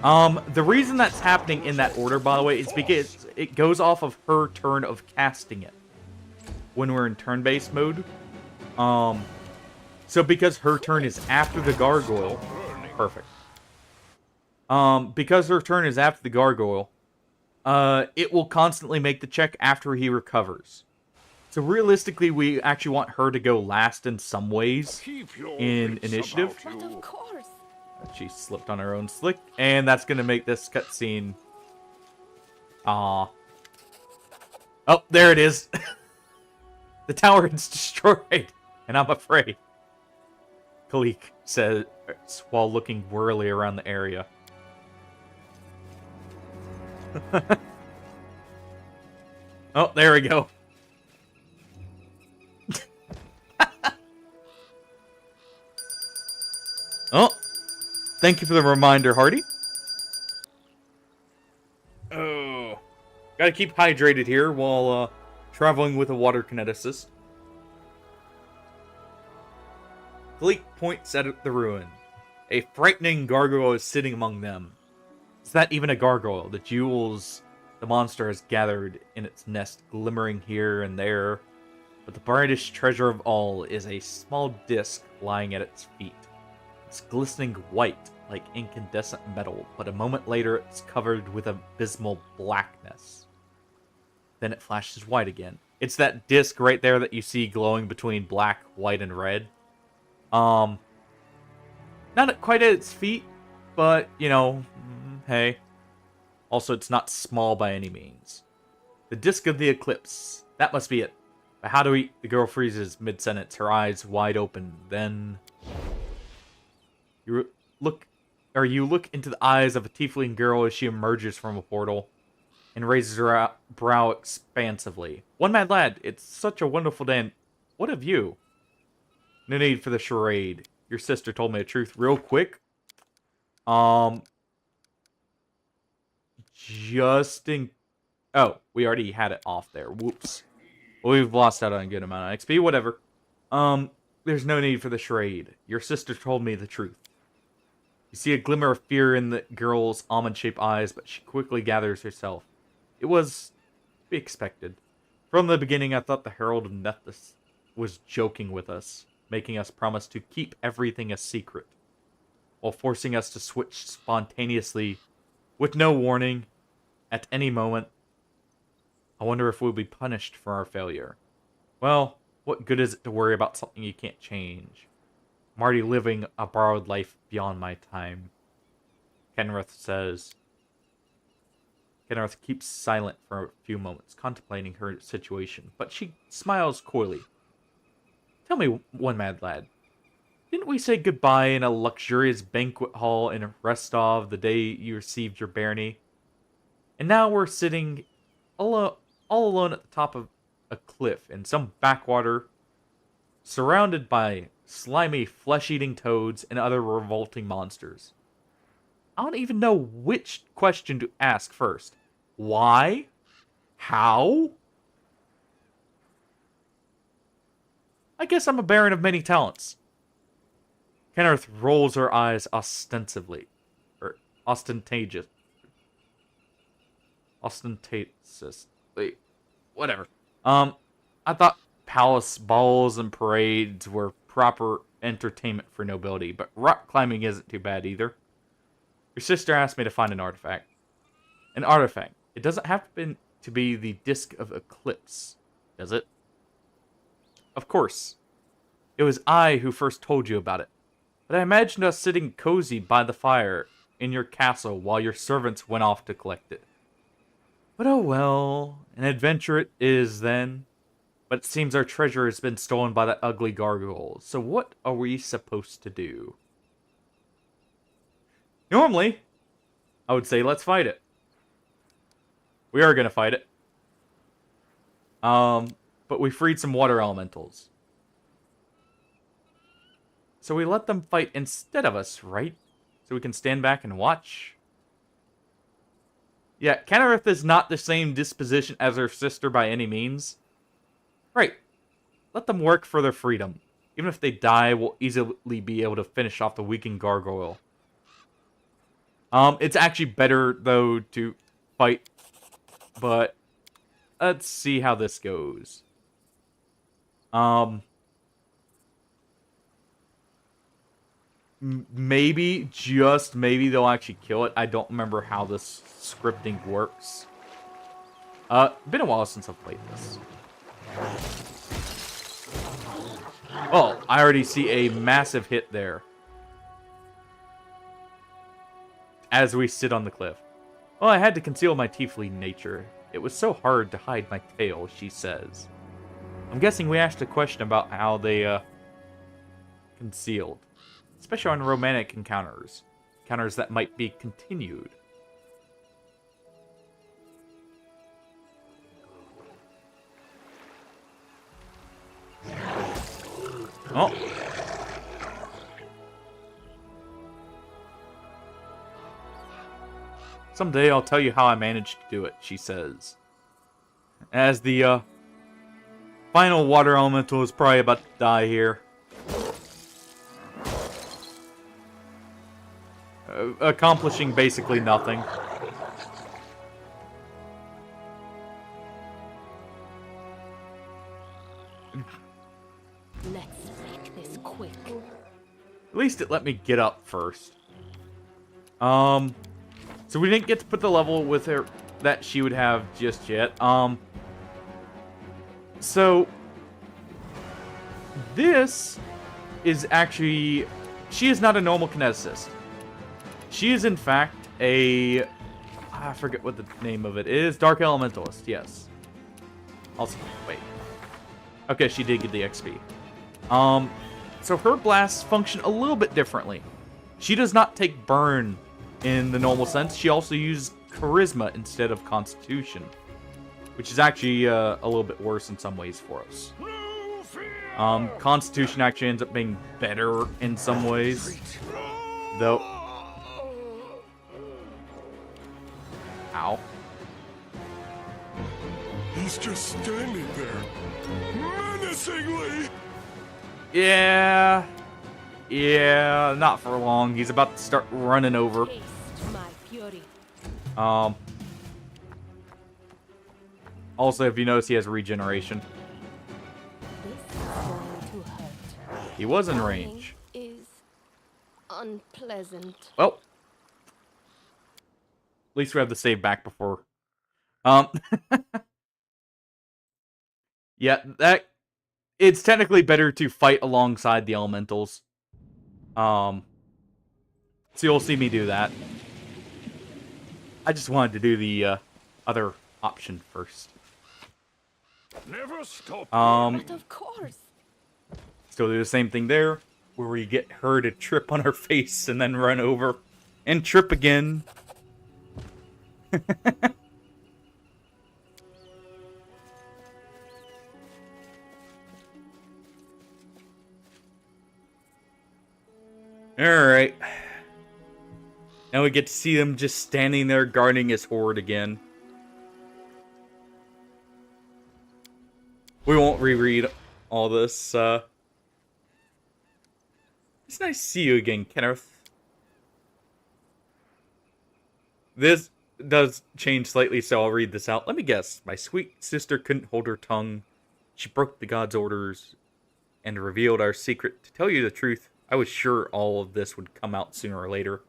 The reason that's happening in that order, by the way, is it goes off of her turn of casting it when we're in turn-based mode. So because her turn is after the gargoyle, perfect. Because her turn is after the gargoyle, it will constantly make the check after he recovers. So realistically, we actually want her to go last in some ways in initiative. But of course. She slipped on her own slick, and that's gonna make this cutscene. Oh, there it is. The tower is destroyed, and I'm afraid. Kalik says while looking wearily around the area. Oh, there we go. Oh, thank you for the reminder, Hardy. Oh, gotta keep hydrated here while traveling with a water kineticist. Gleek points at the ruin. A frightening gargoyle is sitting among them. Is that even a gargoyle? The jewels the monster has gathered in its nest glimmering here and there. But the brightest treasure of all is a small disc lying at its feet. It's glistening white, like incandescent metal, but a moment later it's covered with abysmal blackness. Then it flashes white again. It's that disc right there that you see glowing between black, white, and red. Not quite at its feet, but, you know, hey. Also, it's not small by any means. The disc of the eclipse. That must be it. But how do we... The girl freezes mid-sentence, her eyes wide open. Then... You look into the eyes of a tiefling girl as she emerges from a portal and raises her brow expansively. One mad lad, it's such a wonderful day, and what of you? No need for the charade. Your sister told me the truth real quick. Oh, we already had it off there. Whoops. Well, we've lost out on a good amount of XP, whatever. There's no need for the charade. Your sister told me the truth. You see a glimmer of fear in the girl's almond-shaped eyes, but she quickly gathers herself. It was to be expected. From the beginning, I thought the Herald of Nethys was joking with us, making us promise to keep everything a secret, while forcing us to switch spontaneously, with no warning, at any moment. I wonder if we'll be punished for our failure. Well, what good is it to worry about something you can't change? I'm already living a borrowed life beyond my time. Kenrith says. Kenrith keeps silent for a few moments, contemplating her situation, but she smiles coyly. Tell me, one mad lad, didn't we say goodbye in a luxurious banquet hall in Restov the day you received your barony? And now we're sitting all alone at the top of a cliff in some backwater, surrounded by slimy, flesh-eating toads and other revolting monsters. I don't even know which question to ask first. Why? How? I guess I'm a baron of many talents. Kenrith rolls her eyes ostentatiously. Whatever. I thought palace balls and parades were proper entertainment for nobility, but rock climbing isn't too bad either. Your sister asked me to find an artifact. An artifact. It doesn't happen to be the Disc of Eclipse, does it? Of course. It was I who first told you about it. But I imagined us sitting cozy by the fire in your castle while your servants went off to collect it. But oh well, an adventure it is then. But it seems our treasure has been stolen by that ugly gargoyle. So what are we supposed to do? Normally, I would say let's fight it. We are going to fight it. But we freed some water elementals. So we let them fight instead of us, right? So we can stand back and watch. Yeah, Kenrith is not the same disposition as her sister by any means. Right. Let them work for their freedom. Even if they die, we'll easily be able to finish off the weakened gargoyle. It's actually better, though, to fight But let's see how this goes. Maybe, just maybe, they'll actually kill it. I don't remember how this scripting works. Been a while since I've played this. Oh, I already see a massive hit there. As we sit on the cliff. Well, I had to conceal my tiefling nature. It was so hard to hide my tail, she says. I'm guessing we asked a question about how they, concealed. Especially on romantic encounters. Encounters that might be continued. Oh. Someday I'll tell you how I managed to do it, she says. As the, final water elemental is probably about to die here. Accomplishing basically nothing. Let's make this quick. At least it let me get up first. So we didn't get to put the level with her that she would have just yet. So this is actually, she is not a normal kineticist. She is in fact a, I forget what the name of it is. Dark Elementalist, yes. Also, wait. Okay, she did get the XP. So her blasts function a little bit differently. She does not take burn in the normal sense. She also uses charisma instead of constitution, which is actually a little bit worse in some ways for us. Constitution actually ends up being better in some ways, though. Ow. He's just standing there, menacingly. Yeah, not for long. He's about to start running over. Taste my fury. Also, if you notice, he has regeneration. This is going to hurt. He was in range. Is unpleasant. Well, at least we have the save back before. Yeah, it's technically better to fight alongside the elementals. So you'll see me do that. I just wanted to do the other option first. Never stop. But of course. Still do the same thing there, where we get her to trip on her face and then run over and trip again. Alright. Now we get to see them just standing there guarding his horde again. We won't reread all this. It's nice to see you again, Kenneth. This does change slightly, so I'll read this out. Let me guess. My sweet sister couldn't hold her tongue. She broke the god's orders and revealed our secret. To tell you the truth, I was sure all of this would come out sooner or later.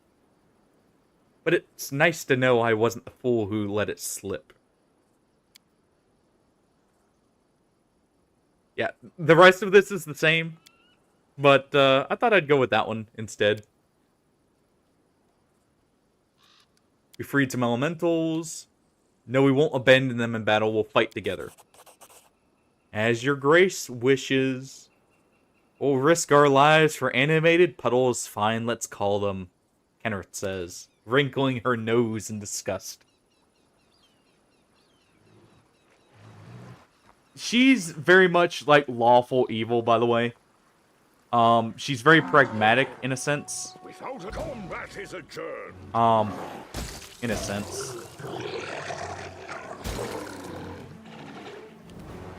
But it's nice to know I wasn't the fool who let it slip. Yeah, the rest of this is the same. But I thought I'd go with that one instead. We freed some elementals. No, we won't abandon them in battle. We'll fight together. As your grace wishes. We'll risk our lives for animated puddles. Fine, let's call them. Kenneth says, wrinkling her nose in disgust. She's very much like lawful evil, by the way. She's very pragmatic in a sense. Without a combat is adjourned. In a sense.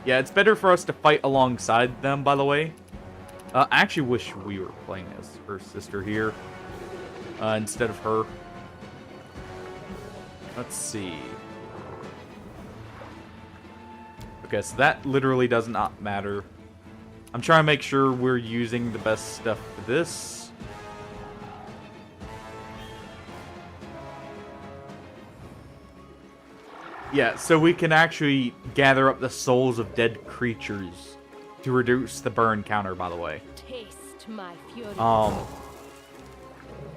Yeah, it's better for us to fight alongside them, by the way. I actually wish we were playing as her sister here. Instead of her. Let's see. Okay, so that literally does not matter. I'm trying to make sure we're using the best stuff for this. Yeah, so we can actually gather up the souls of dead creatures to reduce the burn counter, by the way. Taste my fury.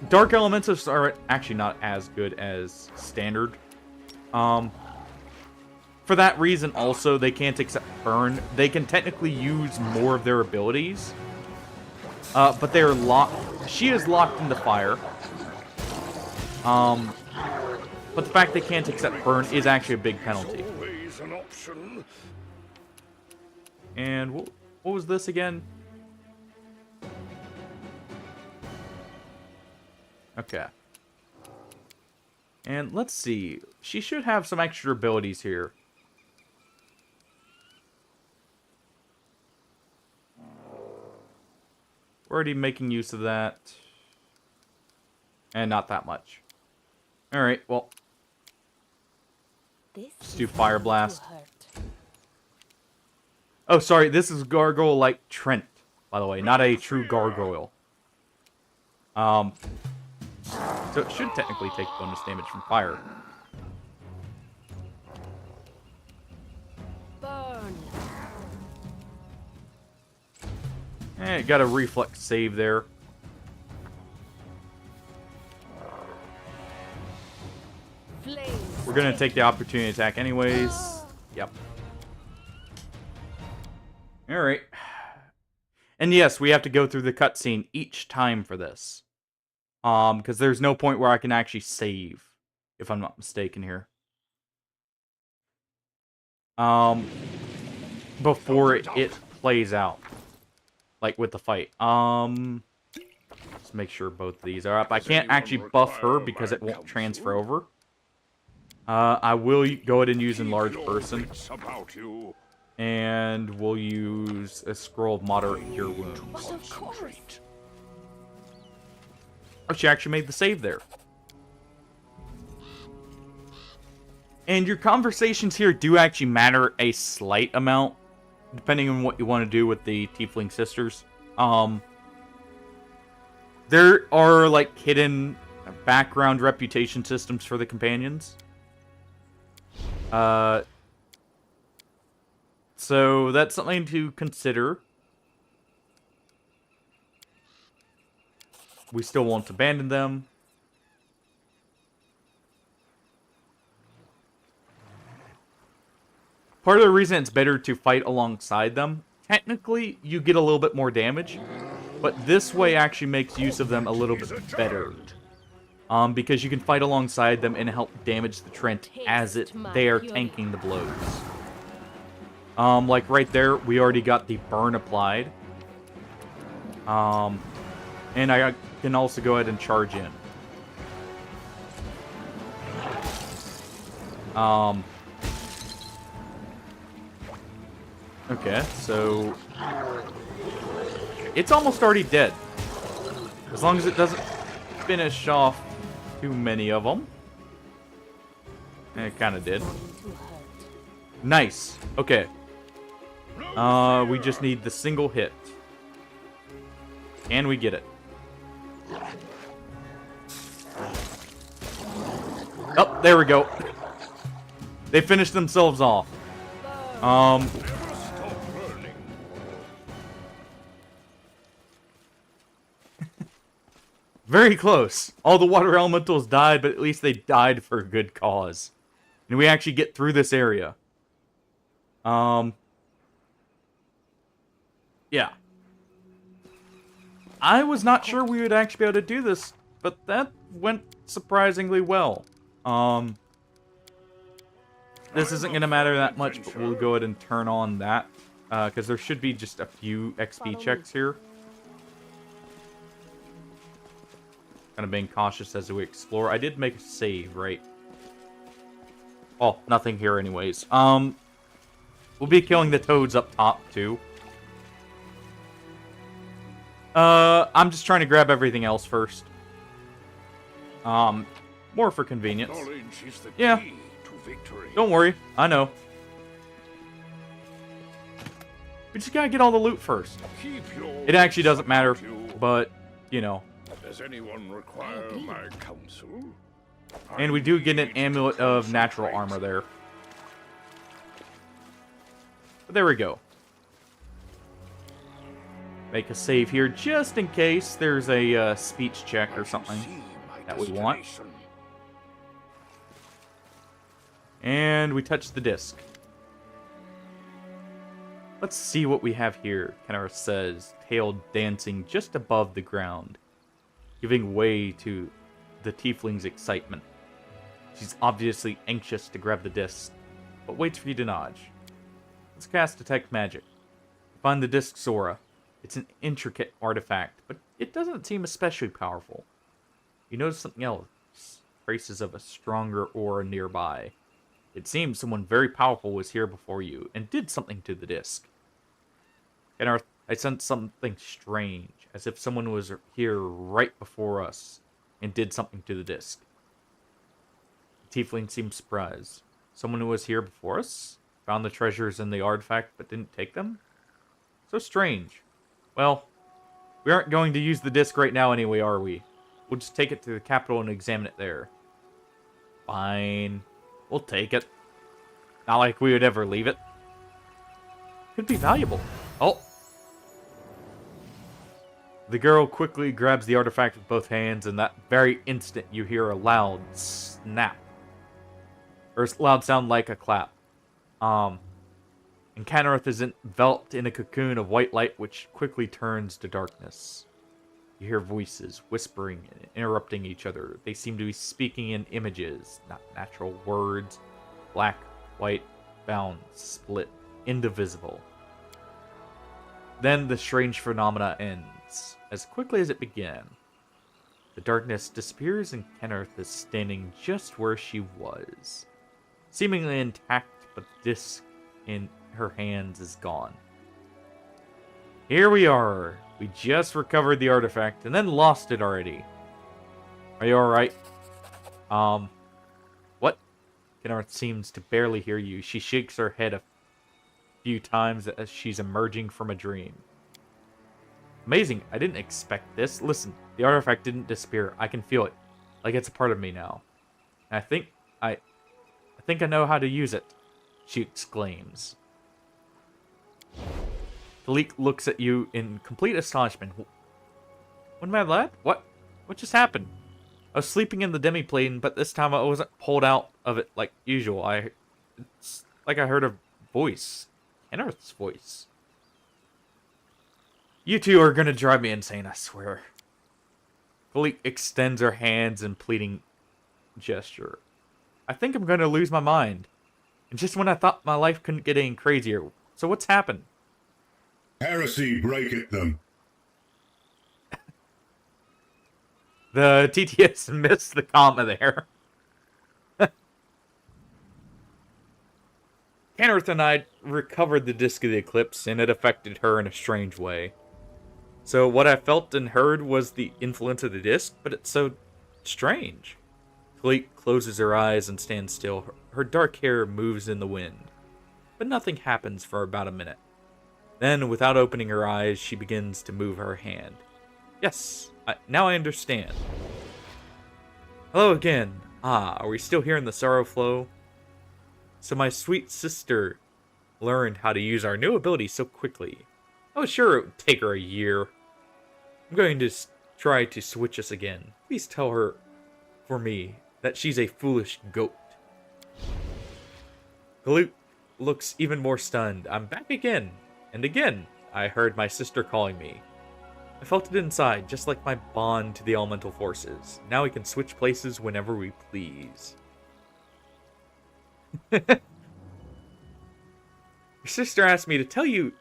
Dark Elementals are actually not as good as standard. For that reason, also, they can't accept burn. They can technically use more of their abilities, but they are locked. She is locked into fire. But the fact they can't accept burn is actually a big penalty. Always an option. And what was this again? Okay. And let's see. She should have some extra abilities here. We're already making use of that. And not that much. Alright, well. Let's do Fire Blast. Oh, sorry, this is Gargoyle like Trent, by the way, not a true gargoyle. So it should technically take bonus damage from fire. Burn. Got a reflex save there. We're gonna take the opportunity attack anyways. Yep. Alright. And yes, we have to go through the cutscene each time for this. Because there's no point where I can actually save, if I'm not mistaken here. Before it plays out. Like with the fight. Let's make sure both of these are up. I can't actually buff her because it won't transfer over. I will go ahead and use Enlarge Person. And we'll use a Scroll of Moderate Cure Wounds. Of course. Oh, she actually made the save there. And your conversations here do actually matter a slight amount, depending on what you want to do with the Tiefling Sisters. There are, like, hidden background reputation systems for the companions. So that's something to consider. We still won't abandon them. Part of the reason it's better to fight alongside them, technically you get a little bit more damage, but this way actually makes use of them a little bit better. Because you can fight alongside them and help damage the Trent as they are tanking the blows. Like right there, we already got the burn applied. And I can also go ahead and charge in. Okay, so it's almost already dead. As long as it doesn't finish off too many of them. And it kind of did. Nice. Okay. We just need the single hit. And we get it. Oh, there we go. They finished themselves off. Very close. All the water elementals died, but at least they died for a good cause. And we actually get through this area. Yeah. I was not sure we would actually be able to do this, but that went surprisingly well. This isn't going to matter that much, but we'll go ahead and turn on that. Because there should be just a few XP checks here. Kind of being cautious as we explore. I did make a save, right? Oh, nothing here anyways. We'll be killing the toads up top, too. I'm just trying to grab everything else first. More for convenience. Yeah. Don't worry, I know. We just gotta get all the loot first. Keep your It actually doesn't wits matter, about you. but, you know. Does anyone require my counsel? And we do get an amulet of natural armor there. But there we go. Make a save here just in case there's a speech check or something that we want. And we touch the disc. Let's see what we have here, Kenner says, tail dancing just above the ground, giving way to the tiefling's excitement. She's obviously anxious to grab the disc, but waits for you to nudge. Let's cast Detect Magic. Find the disc's aura. It's an intricate artifact, but it doesn't seem especially powerful. You notice something else. Traces of a stronger aura nearby. It seems someone very powerful was here before you and did something to the disc. Kenarth, I sense something strange, as if someone was here right before us and did something to the disc. The tiefling seems surprised. Someone who was here before us? Found the treasures in the artifact but didn't take them? So strange. Well, we aren't going to use the disc right now anyway, are we? We'll just take it to the capital and examine it there. Fine. We'll take it. Not like we would ever leave it. Could be valuable. Oh. The girl quickly grabs the artifact with both hands, and that very instant you hear a loud snap. Or a loud sound like a clap. And Kenarth is enveloped in a cocoon of white light which quickly turns to darkness. You hear voices whispering and interrupting each other. They seem to be speaking in images, not natural words. Black, white, bound, split, indivisible. Then the strange phenomena ends, as quickly as it began. The darkness disappears and Kenarth is standing just where she was. Seemingly intact, but the disc in her hands is gone. Here we are. We just recovered the artifact and then lost it already. Are you alright? What? Kenarth seems to barely hear you. She shakes her head a few times as she's emerging from a dream. Amazing. I didn't expect this. Listen, the artifact didn't disappear. I can feel it. Like it's a part of me now. And I think I know how to use it, she exclaims. Philippe looks at you in complete astonishment. What, my lad? What just happened? I was sleeping in the demi-plane, but this time I wasn't pulled out of it like usual. It's like I heard a voice. Kenarth's voice. You two are gonna drive me insane, I swear. Philippe extends her hands in pleading gesture. I think I'm gonna lose my mind. And just when I thought my life couldn't get any crazier. So what's happened? Heresy breaketh them. The TTS missed the comma there. Kenarth and I recovered the Disc of the Eclipse, and it affected her in a strange way. So what I felt and heard was the influence of the disc, but it's so strange. Philippe closes her eyes and stands still. Her dark hair moves in the wind. But nothing happens for about a minute. Then, without opening her eyes, she begins to move her hand. Yes, now I understand. Hello again. Are we still here in the Sorrow Flow? So my sweet sister learned how to use our new ability so quickly. I was sure it would take her a year. I'm going to try to switch us again. Please tell her, for me, that she's a foolish goat. Philippe looks even more stunned. I'm back again. And again, I heard my sister calling me. I felt it inside, just like my bond to the elemental forces. Now we can switch places whenever we please. Your sister asked me to tell you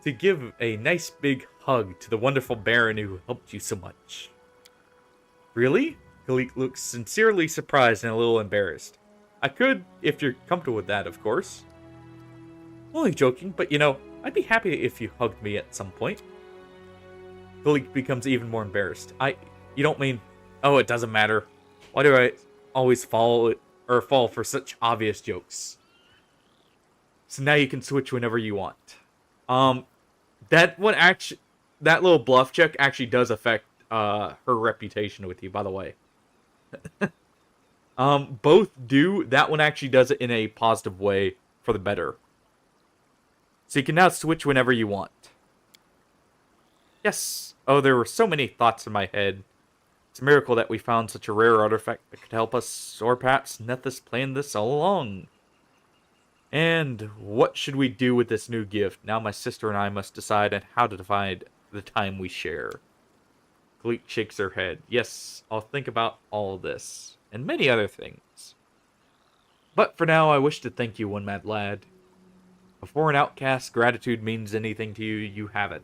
to give a nice big hug to the wonderful Baron who helped you so much. Really? Philippe looks sincerely surprised and a little embarrassed. I could, if you're comfortable with that, of course. Only joking, but I'd be happy if you hugged me at some point. Philippe becomes even more embarrassed. You don't mean, oh, it doesn't matter. Why do I always fall for such obvious jokes? So now you can switch whenever you want. That little bluff check actually does affect her reputation with you, by the way. Both do. That one actually does it in a positive way for the better. So you can now switch whenever you want. Yes. Oh, there were so many thoughts in my head. It's a miracle that we found such a rare artifact that could help us, or perhaps Nethys planned this all along. And what should we do with this new gift? Now my sister and I must decide on how to divide the time we share. Gleek shakes her head. Yes, I'll think about all of this, and many other things. But for now, I wish to thank you, one mad lad. Before an outcast gratitude means anything to you, you have it.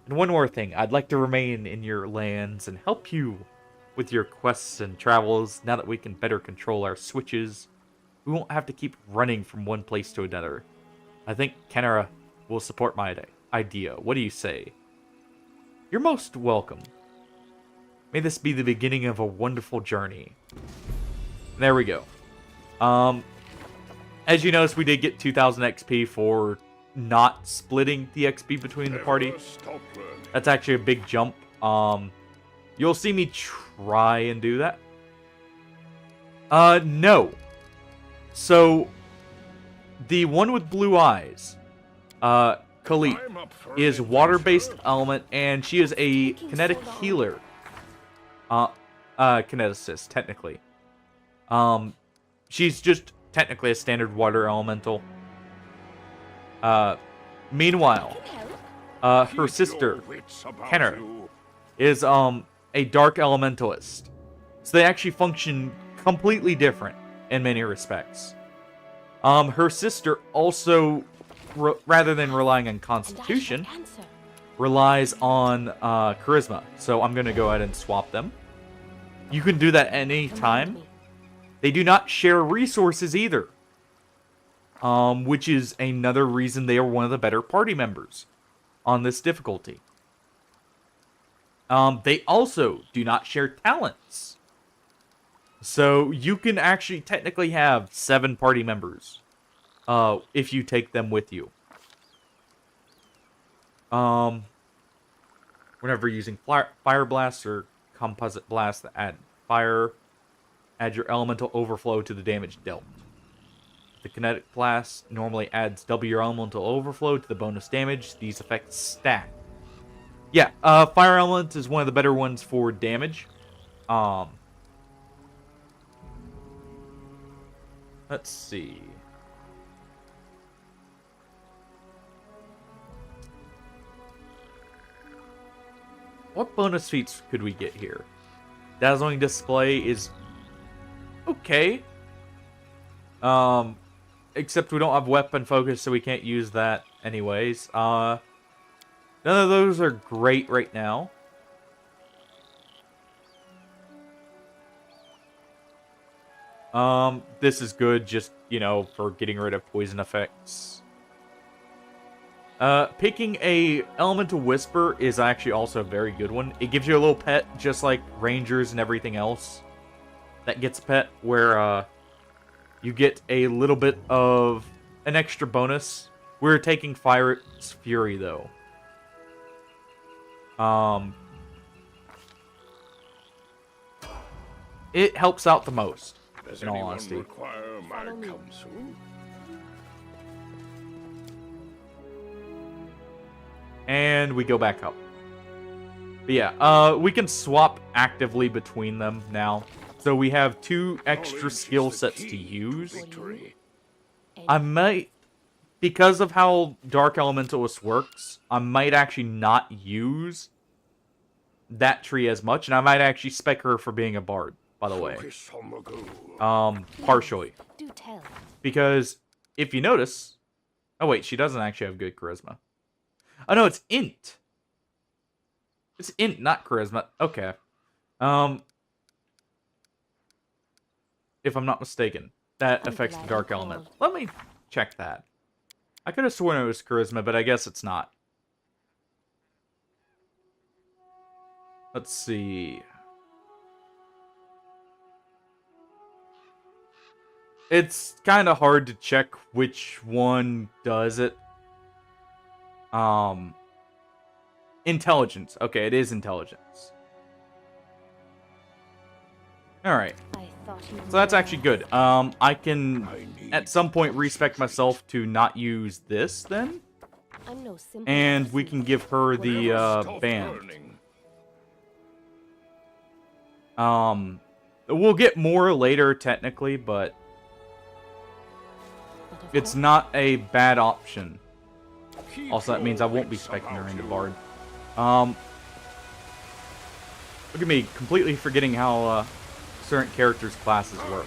And one more thing, I'd like to remain in your lands and help you with your quests and travels. Now that we can better control our switches, we won't have to keep running from one place to another. I think Kenara will support my idea. What do you say? You're most welcome. May this be the beginning of a wonderful journey. There we go. As you notice, we did get 2,000 XP for not splitting the XP between the party. That's actually a big jump. You'll see me try and do that. No. So, the one with blue eyes, Khalid, is water-based element, and she is a kinetic healer. Kineticist, technically. She's just technically a standard water elemental. Meanwhile, her sister, Kenner, is a dark elementalist. So they actually function completely different in many respects. Her sister also, rather than relying on Constitution, relies on Charisma. So I'm going to go ahead and swap them. You can do that any time. They do not share resources either. Which is another reason they are one of the better party members on this difficulty. They also do not share talents. So you can actually technically have 7 party members if you take them with you. Whenever using fire blast or composite blast that add fire, add your elemental overflow to the damage dealt. The kinetic blast normally adds double your elemental overflow to the bonus damage. These effects stack. Yeah, fire element is one of the better ones for damage. Let's see. What bonus feats could we get here? Dazzling display is okay. Except we don't have weapon focus, so we can't use that anyways. None of those are great right now. This is good just, you know, for getting rid of poison effects. Picking a Elemental Whisper is actually also a very good one. It gives you a little pet, just like Rangers and everything else that gets a pet, where, you get a little bit of an extra bonus. We're taking Fire's Fury, though. It helps out the most, in all honesty. Require my counsel? And we go back up. But yeah, we can swap actively between them now. So we have 2 extra skill sets to use. I might, because of how Dark Elementalist works, I might actually not use that tree as much, and I might actually spec her for being a bard, by the way. Partially. Because, if you notice... Oh wait, she doesn't actually have good charisma. Oh no, it's int! It's int, not charisma. Okay. If I'm not mistaken, that affects the dark element. Let me check that. I could have sworn it was charisma, but I guess it's not. Let's see. It's kind of hard to check which one does it. Intelligence. Okay, it is intelligence. Alright. So that's actually good. I can, at some point, respec myself to not use this, then. And we can give her the, band. We'll get more later, technically, but it's not a bad option. Also, that means I won't be specking her into Bard. Look at me, completely forgetting how, certain characters' classes work.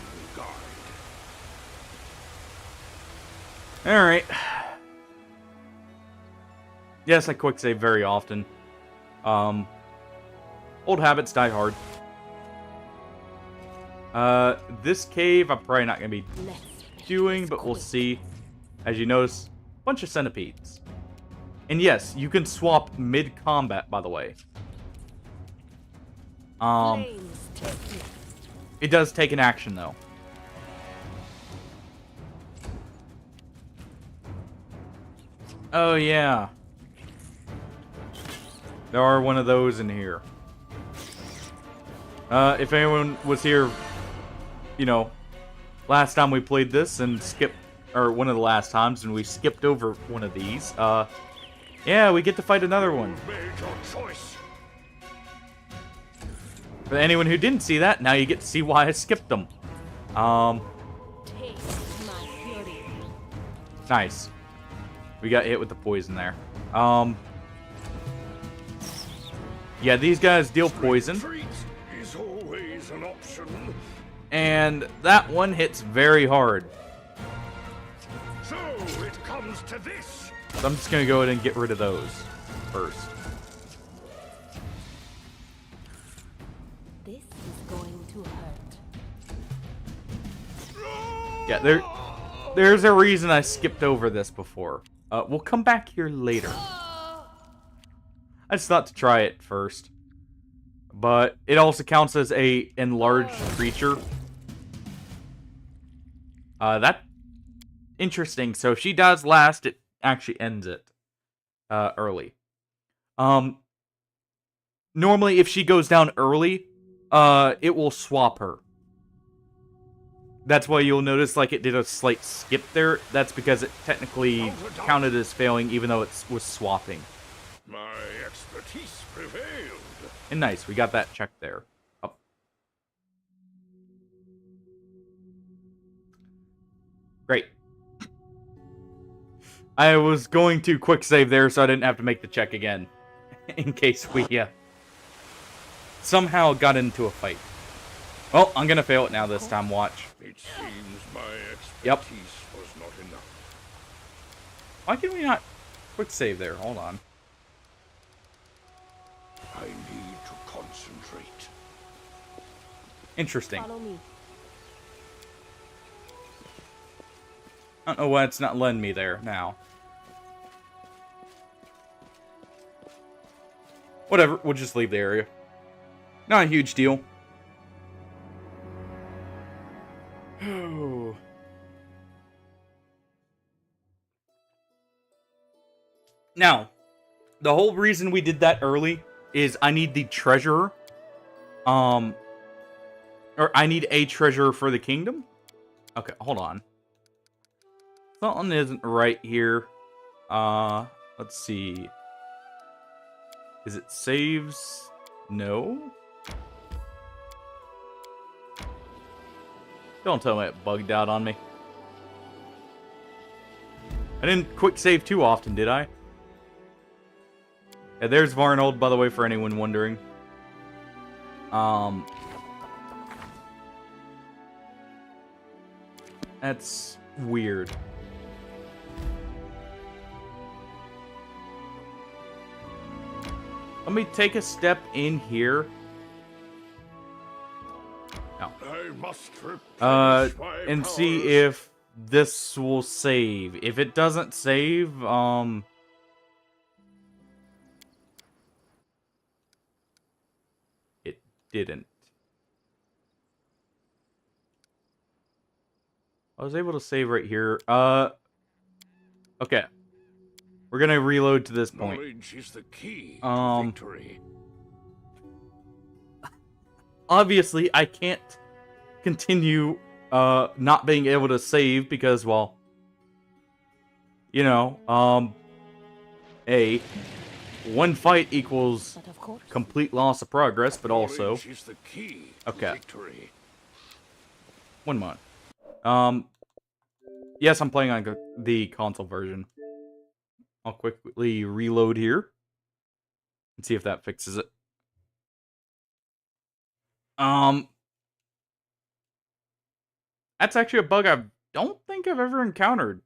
Alright. Yes, I quick save very often. Old habits die hard. This cave I'm probably not going to be doing, but we'll see. As you notice, a bunch of centipedes. And yes, you can swap mid-combat, by the way. It does take an action, though. Oh, yeah. There are one of those in here. If anyone was here, you know, last time we played this and skipped, or one of the last times, and we skipped over one of these, yeah, we get to fight another one. For anyone who didn't see that, now you get to see why I skipped them. Nice. We got hit with the poison there. Yeah, these guys deal poison. And that one hits very hard. So it comes to this. So I'm just gonna go ahead and get rid of those first. This is going to hurt. Yeah, there's a reason I skipped over this before. We'll come back here later. I just thought to try it first. But it also counts as a enlarged creature. That's interesting. So if she dies last, it actually ends it early. Normally, if she goes down early, it will swap her. That's why you'll notice like it did a slight skip there. That's because it technically counted as failing even though it was swapping. My expertise prevailed. And nice, we got that checked there. Oh. Great. I was going to quick save there so I didn't have to make the check again. In case we somehow got into a fight. Well, I'm gonna fail it now this time, watch. It seems my expertise was not enough. Why can we not quick save there? Hold on. I need to concentrate. Interesting. Follow me. I don't know why it's not letting me there now. Whatever, we'll just leave the area. Not a huge deal. Now, the whole reason we did that early is I need the treasurer. Or I need a treasurer for the kingdom. Okay, hold on. Something isn't right here. Let's see. Is it saves? No. Don't tell me it bugged out on me. I didn't quick save too often, did I? Yeah, there's Varnold, by the way, for anyone wondering. That's weird. Let me take a step in here. No. I must replenish my And powers. see if this will save. If it doesn't save, it didn't. I was able to save right here. Okay. We're gonna reload to this point. Knowledge is the key to victory. Obviously, I can't continue not being able to save because, well, you know, one fight equals But of course. complete loss of progress, but also, Knowledge is the key to okay, victory. one moment. Yes, I'm playing on the console version. I'll quickly reload here and see if that fixes it. That's actually a bug I don't think I've ever encountered.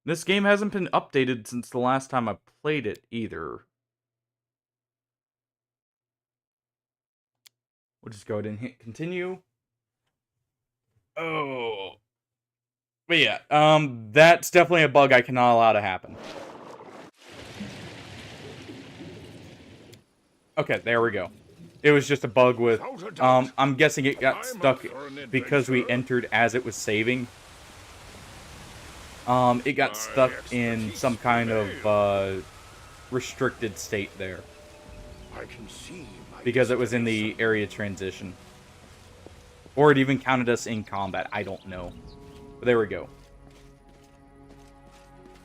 This game hasn't been updated since the last time I played it either. We'll just go ahead and hit continue. Oh. But yeah, that's definitely a bug I cannot allow to happen. Okay, there we go. It was just a bug with, I'm guessing it got stuck because we entered as it was saving. It got stuck in some kind of, restricted state there. I can see Because it was in the area transition. Or it even counted us in combat, I don't know. But there we go.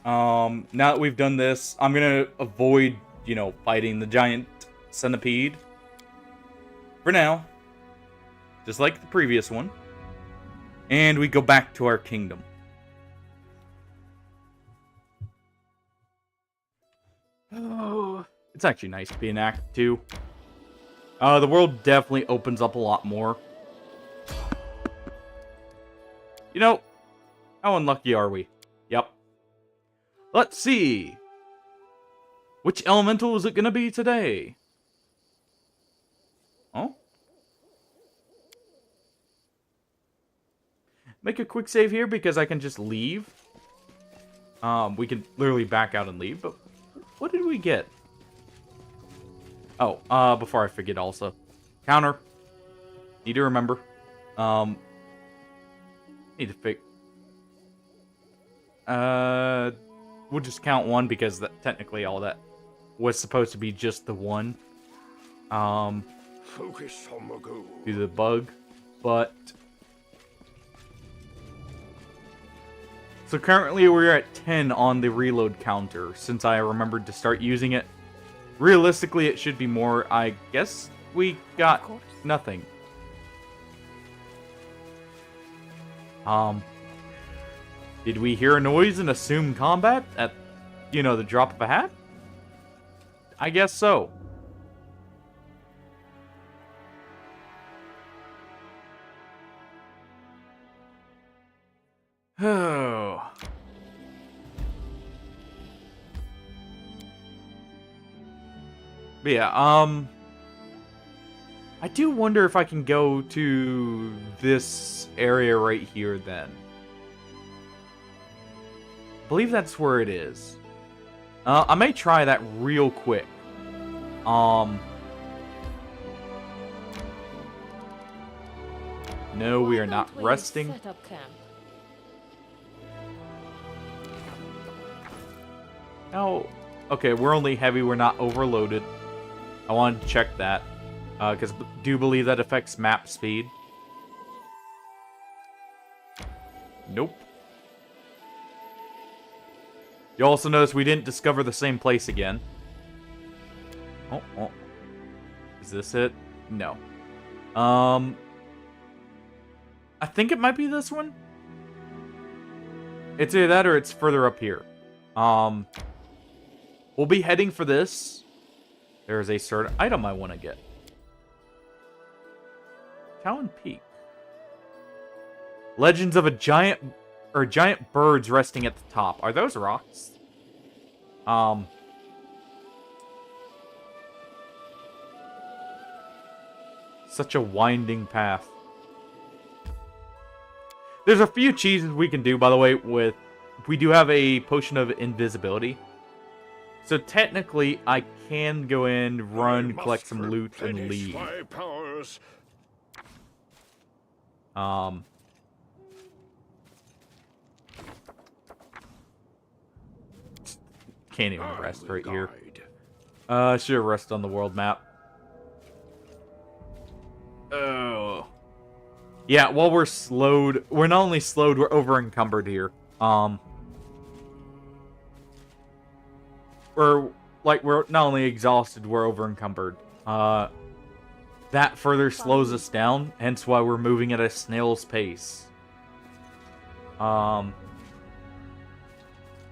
Now that we've done this, I'm gonna avoid, you know, fighting the giant centipede. For now. Just like the previous one. And we go back to our kingdom. Oh, it's actually nice to be in Act 2. The world definitely opens up a lot more. You know, how unlucky are we? Yep. Let's see. Which elemental is it gonna be today? Oh? Make a quick save here because I can just leave. We can literally back out and leave, but what did we get? Oh, before I forget also. Counter. Need to remember. Need to fix. We'll just count one because technically all that was supposed to be just the one. Focus on the goal. Do the bug, but so currently we're at 10 on the reload counter since I remembered to start using it. Realistically, it should be more. I guess we got nothing. Did we hear a noise and assume combat at, you know, the drop of a hat? I guess so. Oh. But yeah, I do wonder if I can go to this area right here then. I believe that's where it is. I may try that real quick. No, we are not resting. Set up camp. Oh, okay, we're only heavy, we're not overloaded. I wanted to check that, because I do believe that affects map speed. Nope. You also notice we didn't discover the same place again. Oh. Is this it? No. I think it might be this one. It's either that or it's further up here. We'll be heading for this. There's a certain item I want to get. Talon Peak. Legends of a giant birds resting at the top. Are those rocks? Such a winding path. There's a few cheeses we can do, by the way, with... We do have a potion of invisibility. So technically, I can go in, run, collect some loot, and leave. can't even I'm rest the right here. guide. I should have rested on the world map. Oh. Yeah, while we're slowed, we're not only slowed, we're over encumbered here. We're not only exhausted, we're over encumbered. That further slows us down, hence why we're moving at a snail's pace. I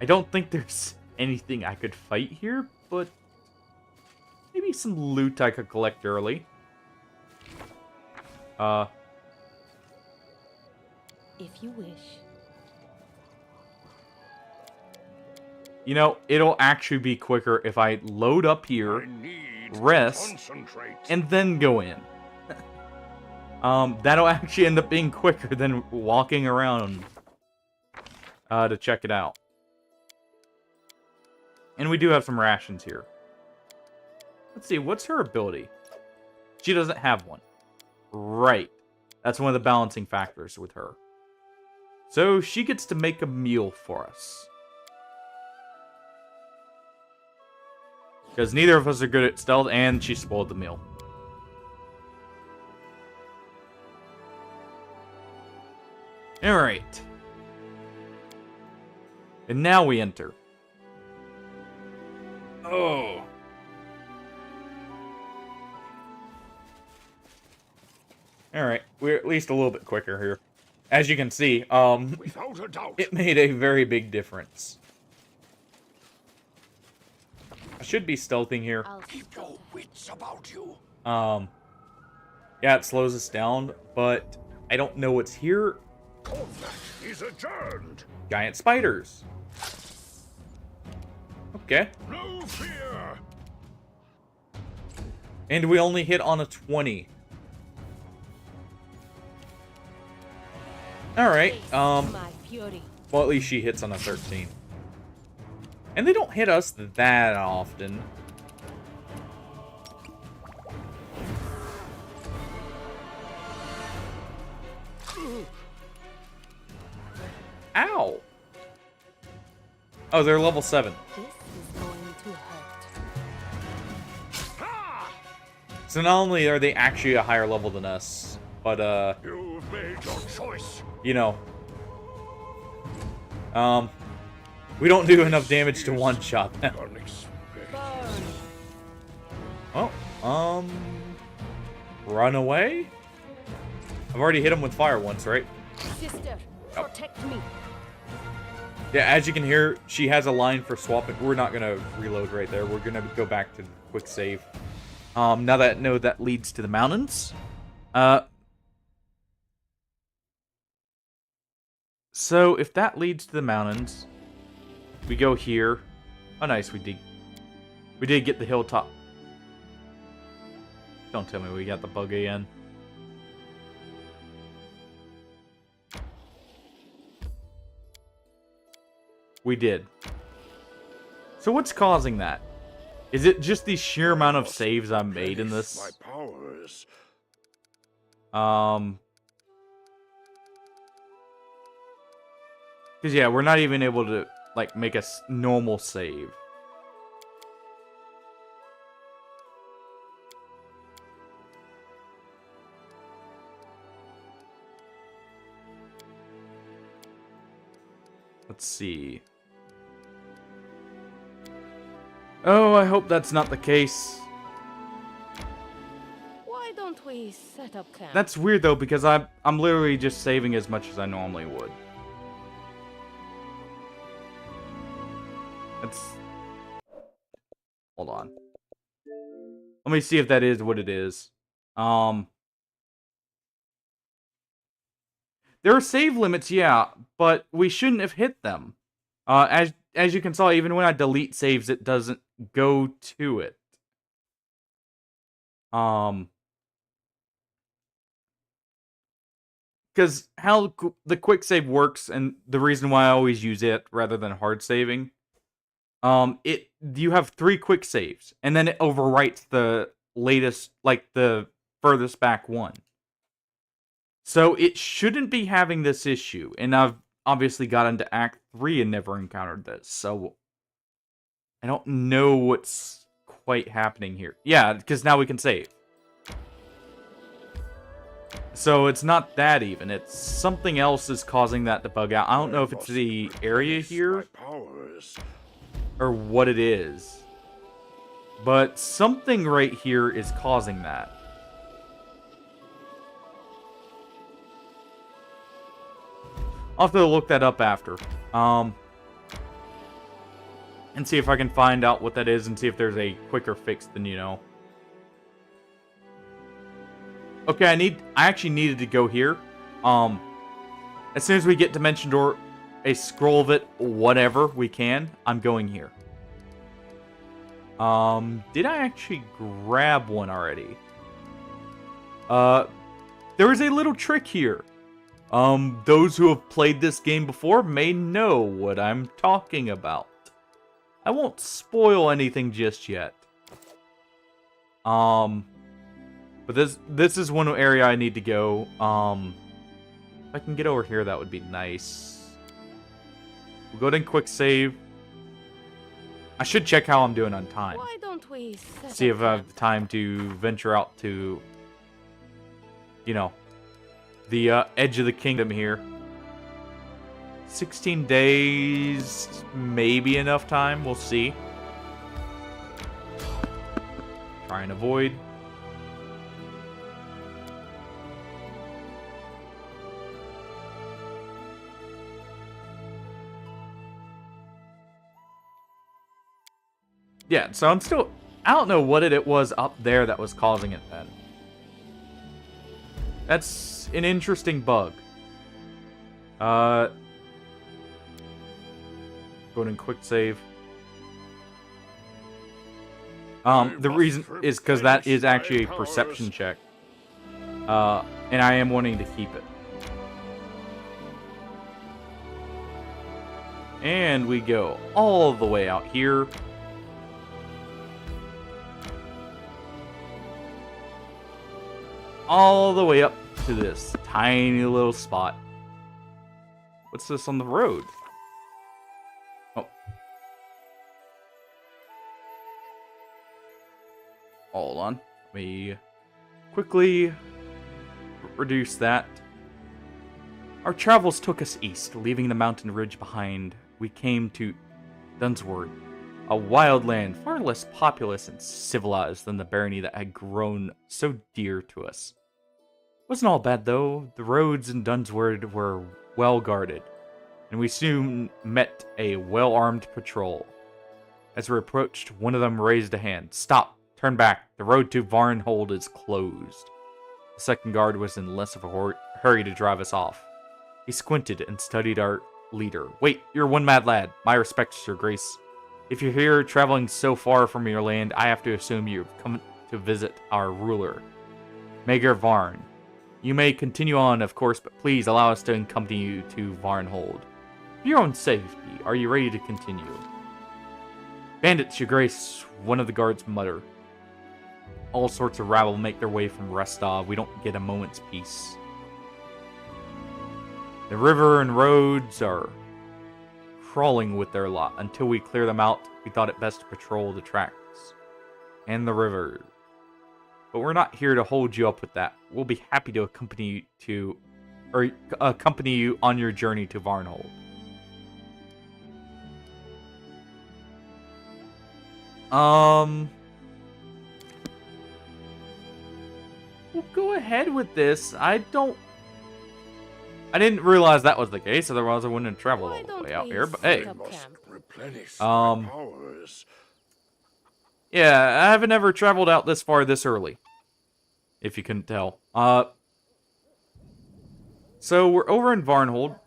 don't think there's anything I could fight here, but maybe some loot I could collect early. If you wish. You know, it'll actually be quicker if I load up here, I need to rest, concentrate. and then go in. That'll actually end up being quicker than walking around to check it out. And we do have some rations here. Let's see, what's her ability? She doesn't have one. Right. That's one of the balancing factors with her. So she gets to make a meal for us. Because neither of us are good at stealth, and she spoiled the meal. Alright. And now we enter. Oh. Alright, we're at least a little bit quicker here. As you can see, Without a doubt. it made a very big difference. I should be stealthing here. I'll Keep your wits about you. Yeah, it slows us down, but I don't know what's here. Combat is adjourned. Giant spiders. Okay. No fear. And we only hit on a 20. Alright, my fury. well, at least she hits on a 13. And they don't hit us that often. Ow! Oh, they're level 7. This is going to hurt. So not only are they actually a higher level than us, but, You've made your choice. you know, we don't do enough damage to one-shot them. Unexpected. Burn. Oh, run away? I've already hit him with fire once, right? Sister, protect me. Yeah, as you can hear, she has a line for swapping. We're not gonna reload right there. We're gonna go back to quick save. Now that I know that leads to the mountains. So if that leads to the mountains, we go here. Oh, nice, we did get the hilltop. Don't tell me we got the bug again. We did. So what's causing that? Is it just the sheer amount of saves I made in this? My powers. Because, yeah, we're not even able to, like, make a normal save. Let's see. Oh, I hope that's not the case. Why don't we set up camp? That's weird, though, because I'm literally just saving as much as I normally would. Hold on. Let me see if that is what it is. There are save limits, yeah, but we shouldn't have hit them. As you can see, even when I delete saves, it doesn't go to it. Because how the quick save works, and the reason why I always use it rather than hard saving, you have 3 quick saves, and then it overwrites the latest, like the furthest back one. So it shouldn't be having this issue, and I've obviously got into Act 3 and never encountered this, so I don't know what's quite happening here. Yeah, because now we can save. So it's not that even. It's something else is causing that to bug out. I don't know if it's the area here or what it is. But something right here is causing that. I'll have to look that up after. And see if I can find out what that is and see if there's a quicker fix than, you know. Okay, I actually needed to go here. As soon as we get Dimension Door, a scroll of it, whatever we can, I'm going here. Did I actually grab one already? There is a little trick here. Those who have played this game before may know what I'm talking about. I won't spoil anything just yet. But this is one area I need to go. If I can get over here, that would be nice. We'll go ahead and quick save. I should check how I'm doing on time. Why don't we See if I have the time to venture out to, you know, the edge of the kingdom here. 16 days, maybe enough time. We'll see. Try and avoid. Yeah, so I'm still... I don't know what it was up there that was causing it then. That's an interesting bug. Go ahead and quick save. The reason is because that is actually a perception check. And I am wanting to keep it. And we go all the way out here. All the way up to this tiny little spot. What's this on the road? Oh. Hold on. Let me quickly reduce that. Our travels took us east, leaving the mountain ridge behind. We came to Dunsword, a wild land far less populous and civilized than the barony that had grown so dear to us. Wasn't all bad though. The roads in Dunsword were well guarded, and we soon met a well-armed patrol. As we approached, one of them raised a hand. Stop! Turn back! The road to Varnhold is closed. The second guard was in less of a hurry to drive us off. He squinted and studied our leader. Wait, you're one mad lad. My respects, Your Grace. If you're here traveling so far from your land, I have to assume you've come to visit our ruler, Mager Varn. You may continue on, of course, but please allow us to accompany you to Varnhold. For your own safety, are you ready to continue? Bandits, Your Grace, one of the guards mutter. All sorts of rabble make their way from Restov. We don't get a moment's peace. The river and roads are crawling with their lot. Until we clear them out, we thought it best to patrol the tracks and the river. But we're not here to hold you up with that. We'll be happy to accompany you on your journey to Varnhold. We'll go ahead with this. I didn't realize that was the case, otherwise I wouldn't have traveled all the way out here, but hey. Yeah, I haven't ever traveled out this far this early. If you couldn't tell. So we're over in Varnhold.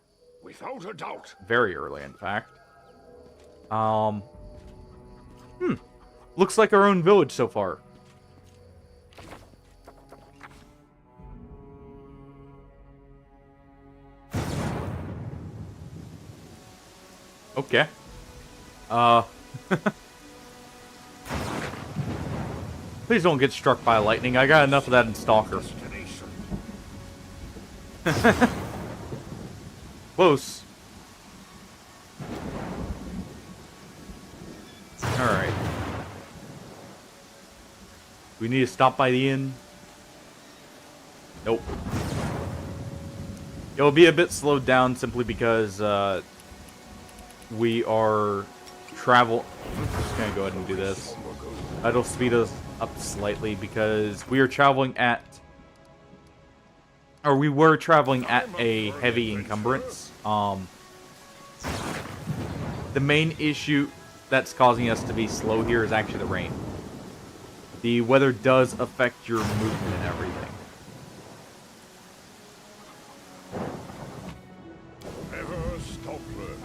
Without a doubt. Very early, in fact. Looks like our own village so far. Okay. Please don't get struck by lightning. I got enough of that in Stalker. Close. Alright. We need to stop by the inn. Nope. It'll be a bit slowed down simply because we are I'm just gonna go ahead and do this. It'll speed us up slightly because we were traveling at a heavy encumbrance. The main issue that's causing us to be slow here is actually the rain. The weather does affect your movement and everything. Never stop learning.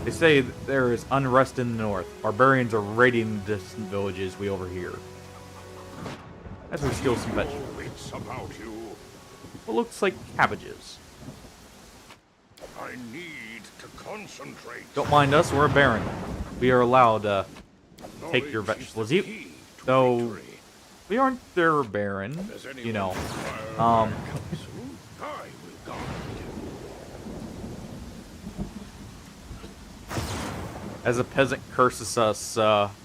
They say there is unrest in the north. Barbarians are raiding the distant villages we overhear. As we steal some vegetables. It's about you. What looks like cabbages. I need to concentrate. Don't mind us, we're a baron. We are allowed to take your vegetables. Though we aren't their baron, you know. I will guide you. As a peasant curses us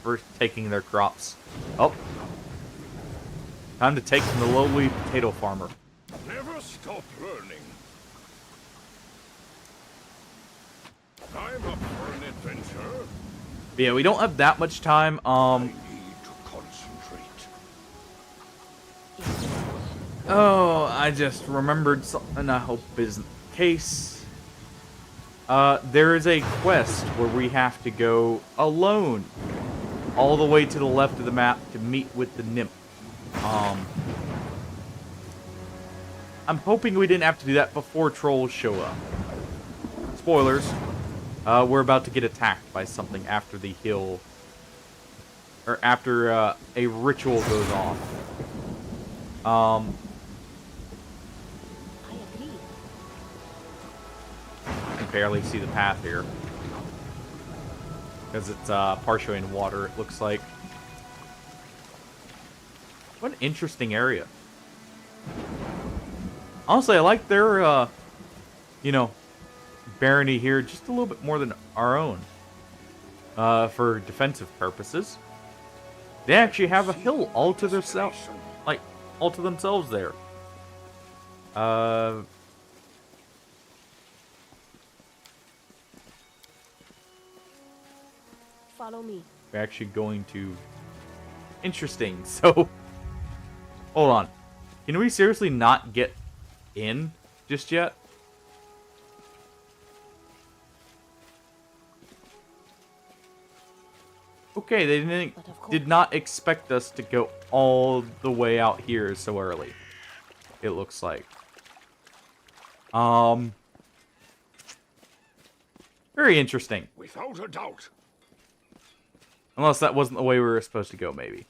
for taking their crops. Oh. Time to take from the lowly potato farmer. Never stop learning. I'm up for an adventure. But yeah, we don't have that much time. I need to concentrate. Oh, I just remembered something I hope isn't the case. There is a quest where we have to go alone all the way to the left of the map to meet with the nymph. I'm hoping we didn't have to do that before trolls show up. Spoilers. We're about to get attacked by something after the hill. Or after a ritual goes off. I agree. I can barely see the path here. Because it's partially in water, it looks like. What an interesting area. Honestly, I like their, you know, barony here just a little bit more than our own. For defensive purposes. They actually have a hill all to themselves. Like, all to themselves there. Follow me. We're actually going to... Interesting, so... Hold on. Can we seriously not get in just yet? Okay, they did not expect us to go all the way out here so early. It looks like. Very interesting. Without a doubt. Unless that wasn't the way we were supposed to go, maybe.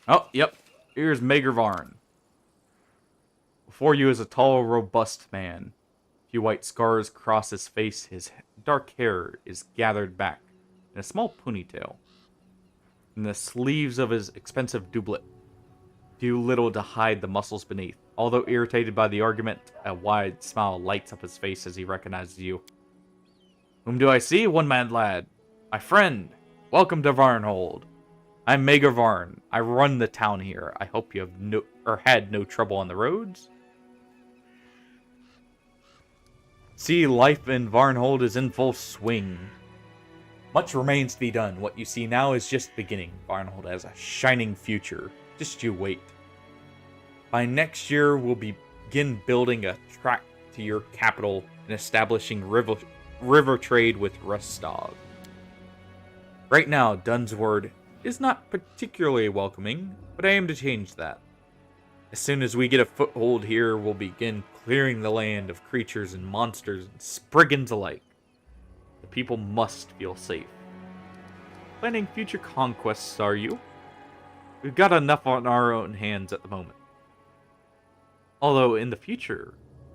Oh, yep. Here's Magervarn. Before you is a tall, robust man. A few white scars cross his face. His dark hair is gathered back in a small ponytail. And the sleeves of his expensive doublet do little to hide the muscles beneath. Although irritated by the argument, a wide smile lights up his face as he recognizes you. Whom do I see? One mad lad. My friend. Welcome to Varnhold. I'm Magervarn. I run the town here. I hope you have had no trouble on the roads. See, life in Varnhold is in full swing. Much remains to be done. What you see now is just beginning. Varnhold has a shining future. Just you wait. By next year, we'll begin building a track to your capital and establishing river trade with Rustog. Right now, Dunsword is not particularly welcoming, but I aim to change that. As soon as we get a foothold here, we'll begin clearing the land of creatures and monsters and spriggans alike. The people must feel safe. Planning future conquests, are you? We've got enough on our own hands at the moment. Although, in the future,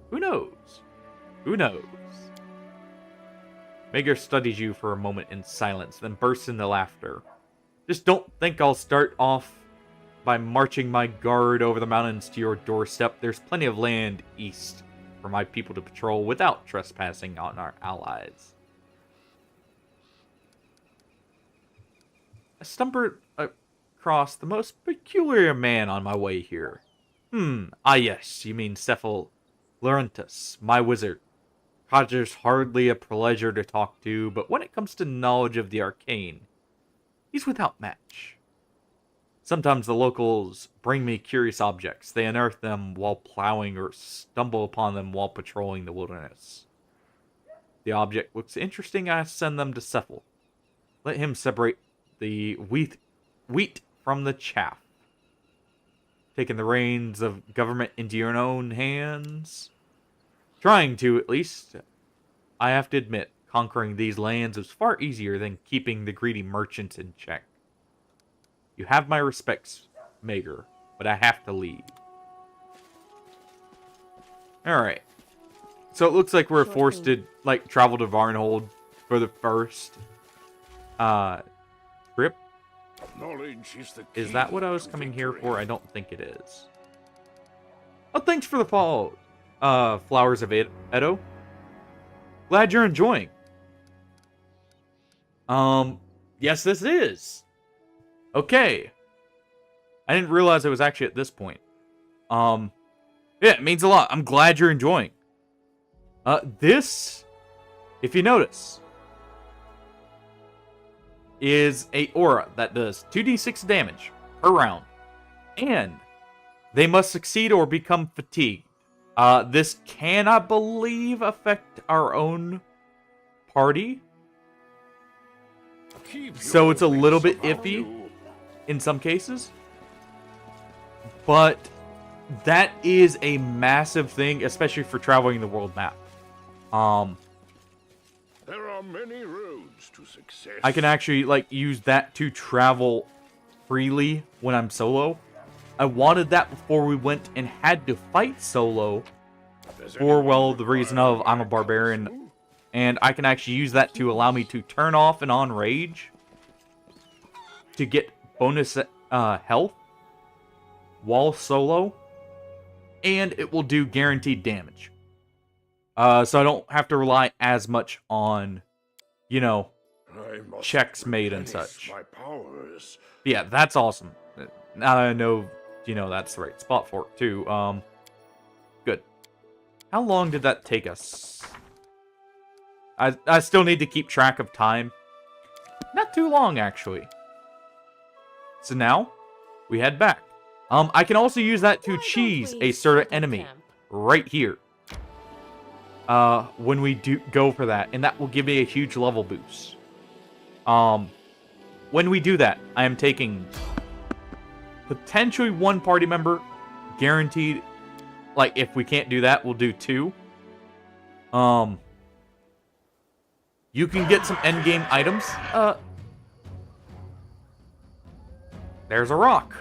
who knows? Who knows? Mager studies you for a moment in silence, then bursts into laughter. Just don't think I'll start off by marching my guard over the mountains to your doorstep. There's plenty of land east for my people to patrol without trespassing on our allies. across the most peculiar man on my way here. Yes, you mean Cephal Laurentus, my wizard. Codger's hardly a pleasure to talk to, but when it comes to knowledge of the arcane, he's without match. Sometimes the locals bring me curious objects. They unearth them while plowing or stumble upon them while patrolling the wilderness. The object looks interesting, I send them to Cephal. Let him separate the wheat from the chaff. Taking the reins of government into your own hands? Trying to, at least. I have to admit, conquering these lands is far easier than keeping the greedy merchants in check. You have my respects, Mager, but I have to leave. Alright. So it looks like we're forced to, like, travel to Varnhold for the first, trip. Knowledge is the Is key that what I was to coming here victory. for? I don't think it is. Oh, thanks for the follow, Flowers of Edo. Glad you're enjoying. Yes, this is. Okay. I didn't realize it was actually at this point. Yeah, it means a lot. I'm glad you're enjoying. This, if you notice, is a aura that does 2d6 damage per round. And they must succeed or become fatigued. This can, I believe, affect our own party. Keep So your it's a little wits bit about iffy you. in some cases. But that is a massive thing, especially for traveling the world map. There are many roads to success. I can actually, like, use that to travel freely when I'm solo. I wanted that before we went and had to fight solo Does for, anyone well, the reason require of I'm a my barbarian. counsel? And I can actually use that to allow me to turn off and on rage to get bonus health while solo. And it will do guaranteed damage. So I don't have to rely as much on, you know, I must checks made and replenish such. My powers. Yeah, that's awesome. Now I know, you know, that's the right spot for it, too. Good. How long did that take us? I still need to keep track of time. Not too long, actually. So now, we head back. I can also use that to Why don't cheese we a certain settle enemy camp? right here. When we do go for that, and that will give me a huge level boost. When we do that, I am taking potentially one party member, guaranteed. Like, if we can't do that, we'll do two. You can get some endgame items. There's a rock.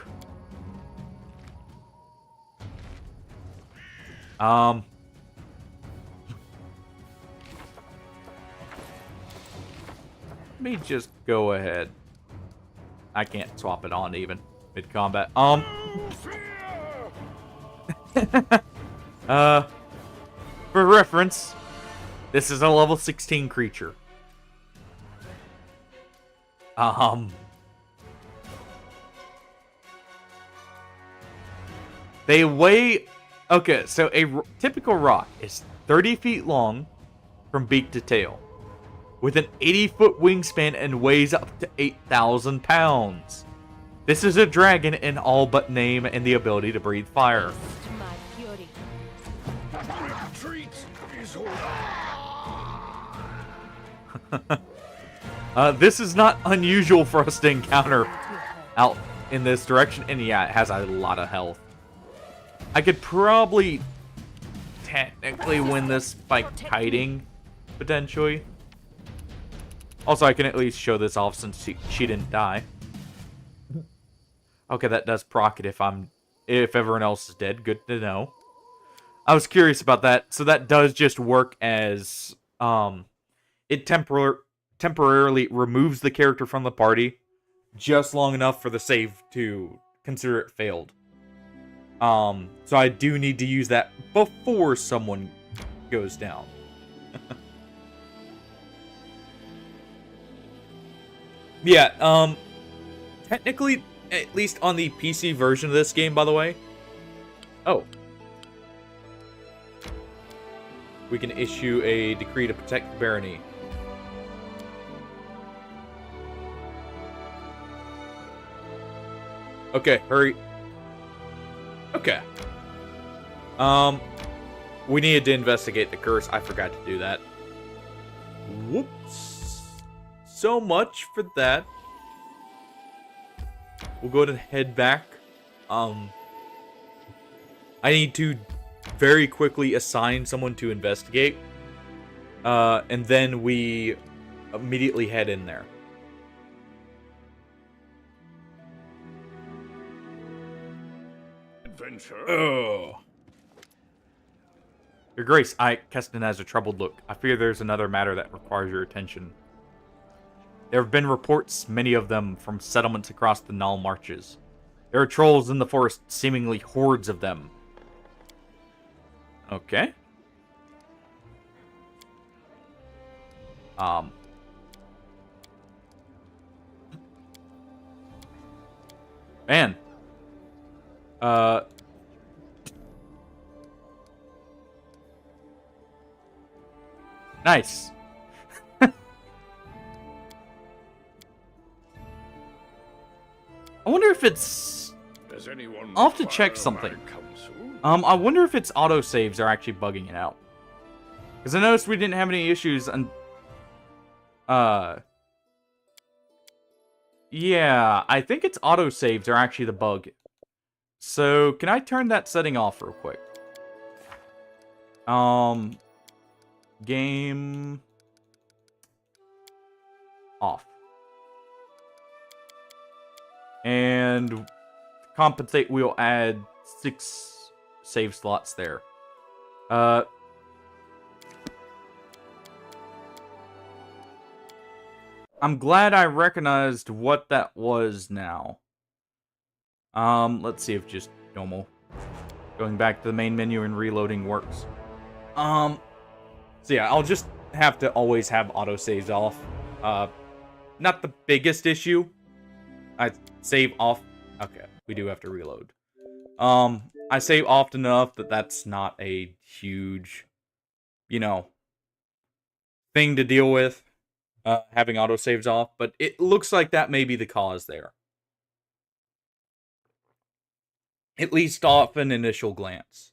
Let me just go ahead. I can't swap it on even mid-combat. For reference, this is a level 16 creature. They weigh... Okay, so a typical rock is 30 feet long from beak to tail, with an 80-foot wingspan and weighs up to 8,000 pounds. This is a dragon in all but name and the ability to breathe fire. To my fury. Retreat is This is not unusual for us to encounter out in this direction, and yeah, it has a lot of health. I could probably technically win this by kiting, potentially. Also, I can at least show this off since she didn't die. Okay, that does proc it if everyone else is dead. Good to know. I was curious about that. So that does just work as it temporarily removes the character from the party just long enough for the save to consider it failed. So I do need to use that before someone goes down. Yeah, technically, at least on the PC version of this game, by the way. Oh. We can issue a decree to protect the barony. Okay, hurry. Okay. We needed to investigate the curse. I forgot to do that. Whoops. So much for that. We'll go ahead and head back. I need to very quickly assign someone to investigate. And then we immediately head in there. Adventure. Oh. Your Grace, Keston has a troubled look. I fear there's another matter that requires your attention. There have been reports, many of them, from settlements across the Null Marches. There are trolls in the forest, seemingly hordes of them. Okay. Man. Nice. I wonder if it's... Does anyone I'll have to check require something. my counsel? I wonder if its autosaves are actually bugging it out. Because I noticed we didn't have any issues and... Yeah, I think its autosaves are actually the bug. So, can I turn that setting off real quick? Game... off. And to compensate, we'll add 6 save slots there. I'm glad I recognized what that was now. Let's see if just normal. Going back to the main menu and reloading works. So yeah, I'll just have to always have autosaves off. Not the biggest issue. I save off. Okay, we do have to reload. I save often enough that that's not a huge, you know, thing to deal with. Having autosaves off, but it looks like that may be the cause there. At least off an initial glance.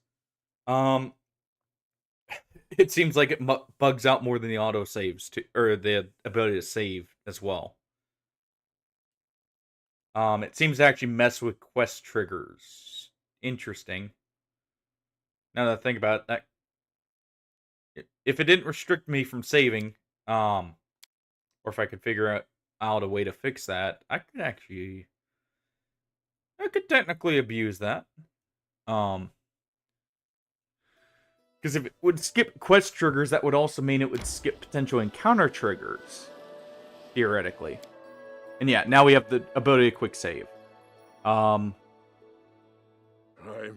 It seems like it bugs out more than the autosaves, or the ability to save as well. It seems to actually mess with quest triggers. Interesting. Now that I think about it, that if it didn't restrict me from saving, or if I could figure out a way to fix that, I could technically abuse that. Because if it would skip quest triggers, that would also mean it would skip potential encounter triggers, theoretically. And yeah, now we have the ability to quick save. I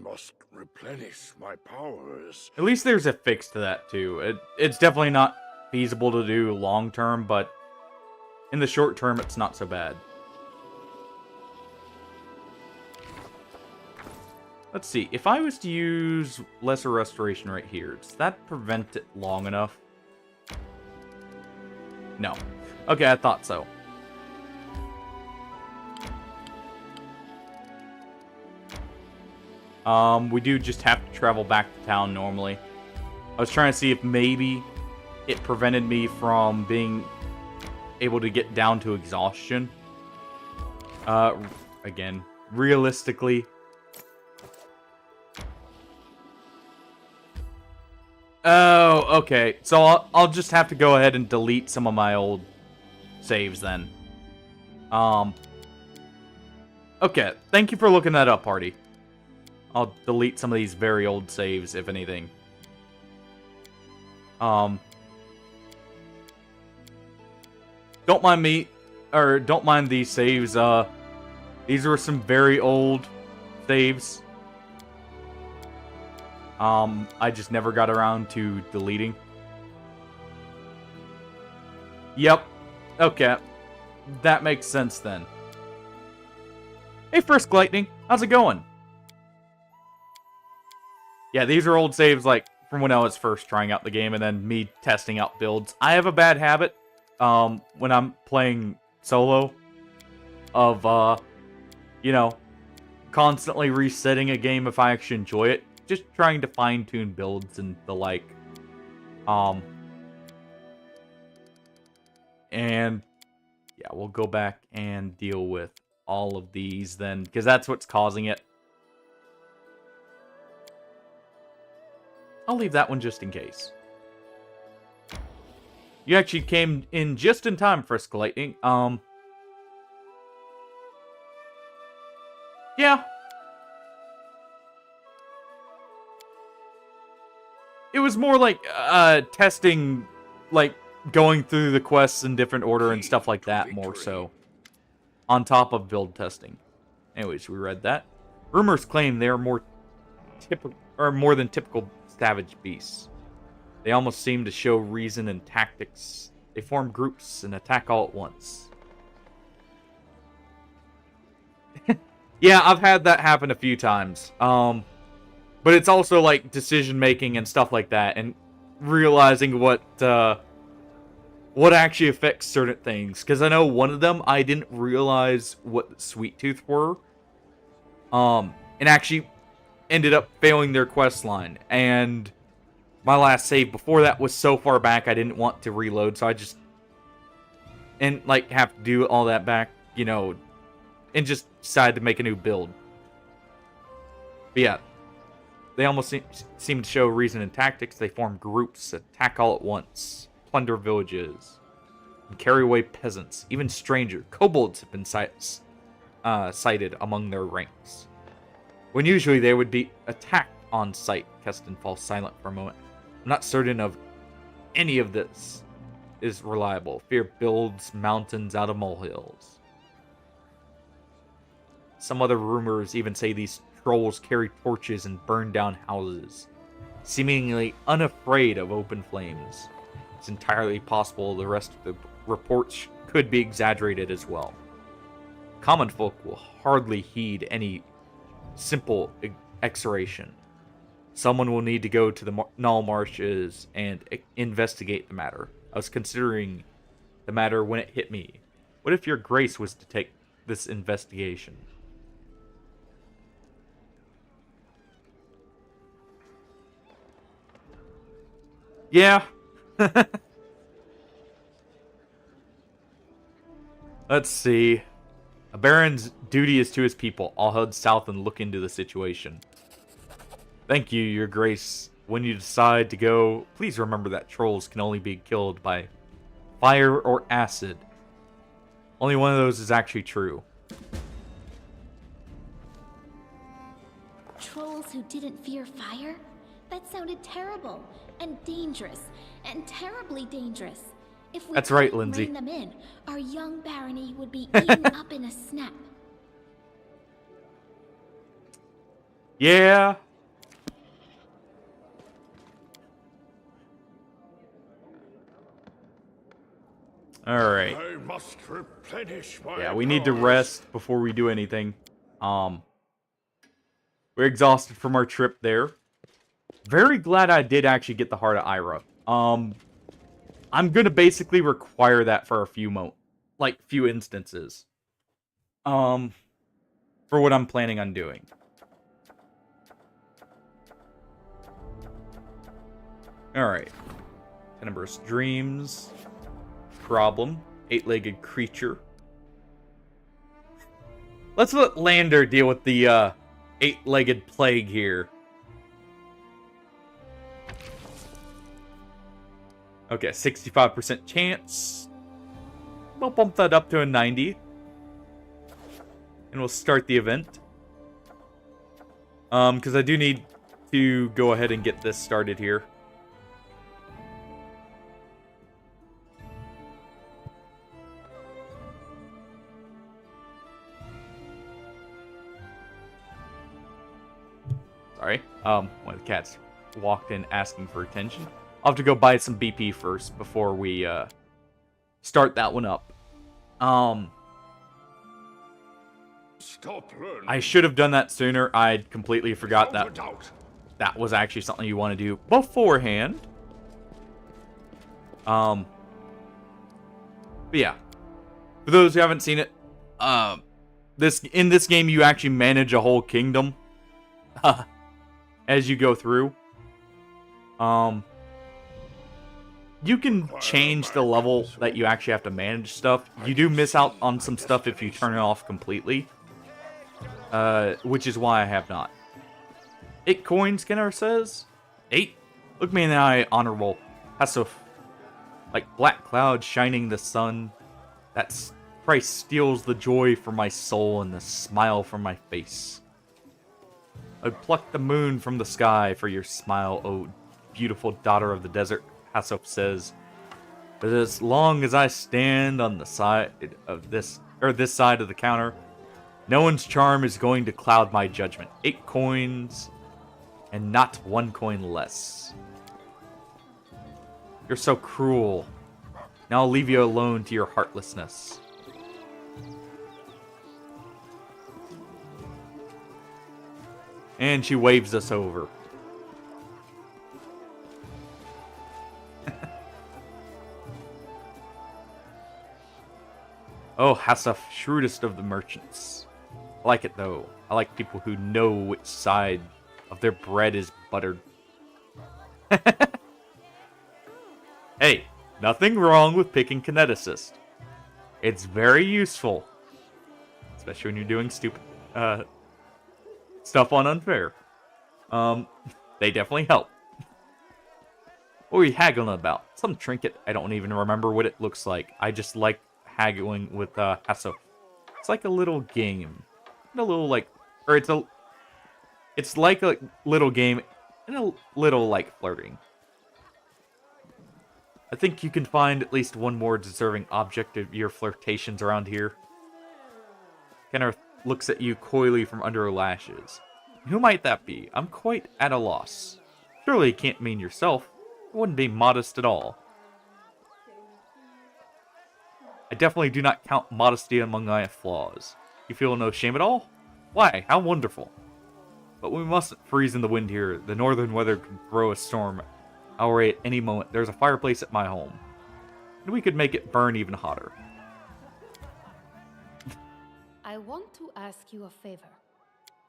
must replenish my powers. At least there's a fix to that too. It's definitely not feasible to do long term, but in the short term, it's not so bad. Let's see. If I was to use Lesser Restoration right here, does that prevent it long enough? No. Okay, I thought so. We do just have to travel back to town normally. I was trying to see if maybe it prevented me from being able to get down to exhaustion. Again, realistically. Oh, okay. So I'll just have to go ahead and delete some of my old saves then. Okay, thank you for looking that up, Hardy. I'll delete some of these very old saves, if anything. Don't mind me, or don't mind these saves. These were some very old saves. I just never got around to deleting. Yep. Okay. That makes sense then. Hey, Frisk Lightning. How's it going? Yeah, these are old saves, like, from when I was first trying out the game, and then me testing out builds. I have a bad habit, when I'm playing solo, of, you know, constantly resetting a game if I actually enjoy it. Just trying to fine-tune builds and the like. And, yeah, we'll go back and deal with all of these then, because that's what's causing it. I'll leave that one just in case. You actually came in just in time, Frisk Lightning. Yeah. It was more like, testing, like, going through the quests in different order and stuff like that, more so. On top of build testing. Anyways, we read that. Rumors claim they are more than typical savage beasts. They almost seem to show reason and tactics. They form groups and attack all at once. Yeah, I've had that happen a few times. But it's also like decision making and stuff like that, and realizing what actually affects certain things. Because I know one of them, I didn't realize what Sweet Tooth were. And actually ended up failing their quest line. And my last save before that was so far back I didn't want to reload, so I just like have to do all that back, you know, and just decided to make a new build. But yeah, they almost seem to show reason and tactics. They form groups, attack all at once, plunder villages, and carry away peasants, even strangers. Kobolds have been cited among their ranks, when usually they would be attacked on sight. Keston falls silent for a moment. I'm not certain of any of this is reliable. Fear builds mountains out of molehills. Some other rumors even say these trolls carry torches and burn down houses, seemingly unafraid of open flames. It's entirely possible the rest of the reports could be exaggerated as well. Common folk will hardly heed any simple exoration. Someone will need to go to the Null Marshes and investigate the matter. I was considering the matter when it hit me. What if your grace was to take this investigation? Yeah. Let's see. A baron's duty is to his people. I'll head south and look into the situation. Thank you, your grace. When you decide to go, please remember that trolls can only be killed by fire or acid. Only one of those is actually true. Trolls who didn't fear fire? That sounded terrible and dangerous and terribly dangerous. If we That's right, couldn't Lindsay. rein them in, our young barony would be eaten up in a snap. Yeah. Alright. I must replenish my Yeah, we need to powers. rest before we do anything. We're exhausted from our trip there. Very glad I did actually get the Heart of Ira. I'm gonna basically require that for a few instances. For what I'm planning on doing. Alright. Tenebrous Dreams. Problem. 8-legged creature. Let's let Lander deal with the 8-legged plague here. Okay, 65% chance. We'll bump that up to a 90. And we'll start the event. Because I do need to go ahead and get this started here. Sorry. One of the cats walked in asking for attention. I'll have to go buy some BP first before we start that one up. Stop learning. I should have done that sooner. I completely forgot Without a that doubt. that was actually something you want to do beforehand. But yeah. For those who haven't seen it, in this game you actually manage a whole kingdom as you go through. You can change the level that you actually have to manage stuff. You do miss out on some stuff if you turn it off completely. Which is why I have not. 8 coins, Kenner says. 8? Look me in the eye, honorable. Hasuf. Like black clouds shining the sun. That price steals the joy from my soul and the smile from my face. I'd pluck the moon from the sky for your smile, O beautiful daughter of the desert, Hasuf says. But as long as I stand on the side of this side of the counter, no one's charm is going to cloud my judgment. 8 coins, and not 1 coin less. You're so cruel. Now I'll leave you alone to your heartlessness. And she waves us over. Oh, Hasaf, shrewdest of the merchants. I like it, though. I like people who know which side of their bread is buttered. Hey, nothing wrong with picking Kineticist. It's very useful. Especially when you're doing stupid stuff on Unfair. They definitely help. What were you haggling about? Some trinket. I don't even remember what it looks like. I just like haggling with Hasuf. It's like a little game. A little like, or it's like a little game and a little like flirting. I think you can find at least one more deserving object of your flirtations around here. Kenner looks at you coyly from under her lashes. Who might that be? I'm quite at a loss. Surely it can't mean yourself. It wouldn't be modest at all. I definitely do not count modesty among my flaws. You feel no shame at all? Why? How wonderful. But we mustn't freeze in the wind here. The northern weather could throw a storm our way at any moment. There's a fireplace at my home. And we could make it burn even hotter. I want to ask you a favor.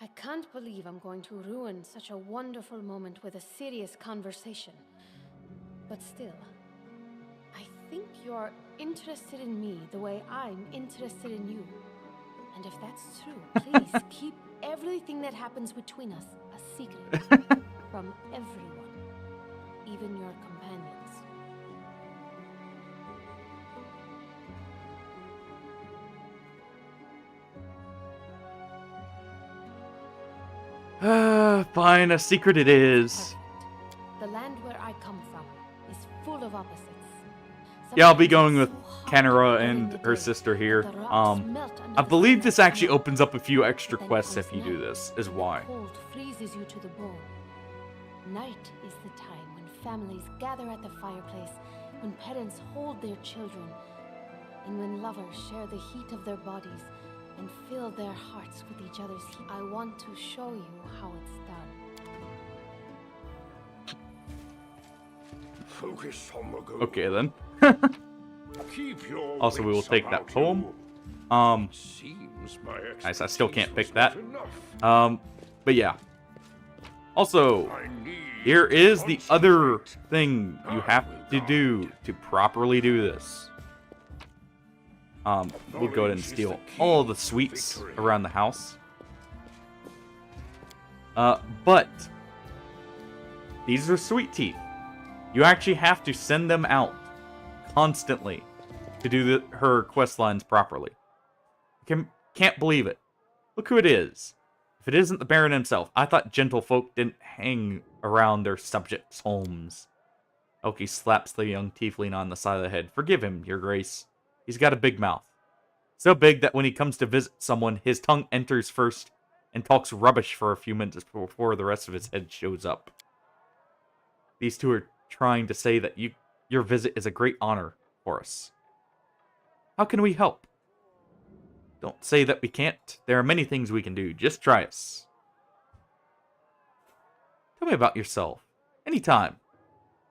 I can't believe I'm going to ruin such a wonderful moment with a serious conversation. But still, I think you're interested in me the way I'm interested in you. And if that's true, please keep everything that happens between us a secret from everyone, even your companions. Fine, a secret it is. Perfect. The land where I come from is full of opposites. Yeah, I'll be going with Kenera and her sister here. I believe this actually opens up a few extra quests if you do this, is why. Cold freezes you to the bone. Night is the time when families gather at the fireplace, when parents hold their children, and when lovers share the heat of their bodies and fill their hearts with each other's heat. I want to show you how it's done. Focus on the goal. Okay then. Keep your Also, we will wits take that about poem. you. Seems my Nice, I still can't pick expertise that. was not enough. But yeah. Also, I need here is the other concentrate. thing you have to do to properly do this. We'll go ahead and steal all the sweets around the house. But these are sweet teeth. You actually have to send them out constantly to do her quest lines properly. Can't believe it. Look who it is. If it isn't the Baron himself, I thought gentlefolk didn't hang around their subjects' homes. Oki slaps the young tiefling on the side of the head. Forgive him, your grace. He's got a big mouth. So big that when he comes to visit someone, his tongue enters first and talks rubbish for a few minutes before the rest of his head shows up. These two are trying to say that your visit is a great honor for us. How can we help? Don't say that we can't. There are many things we can do. Just try us. Tell me about yourself. Anytime.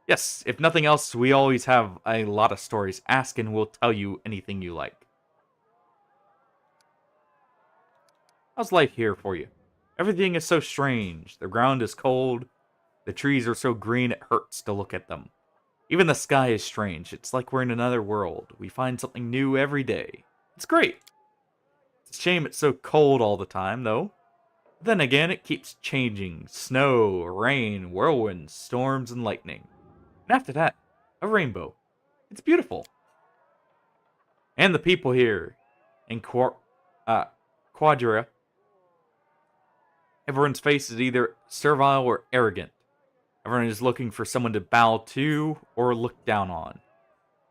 Yes, if nothing else, we always have a lot of stories. Ask and we'll tell you anything you like. How's life here for you? Everything is so strange. The ground is cold. The trees are so green it hurts to look at them. Even the sky is strange. It's like we're in another world. We find something new every day. It's great. It's a shame it's so cold all the time, though. Then again, it keeps changing. Snow, rain, whirlwinds, storms, and lightning. And after that, a rainbow. It's beautiful. And the people here in Quadra, everyone's face is either servile or arrogant. Everyone is looking for someone to bow to or look down on.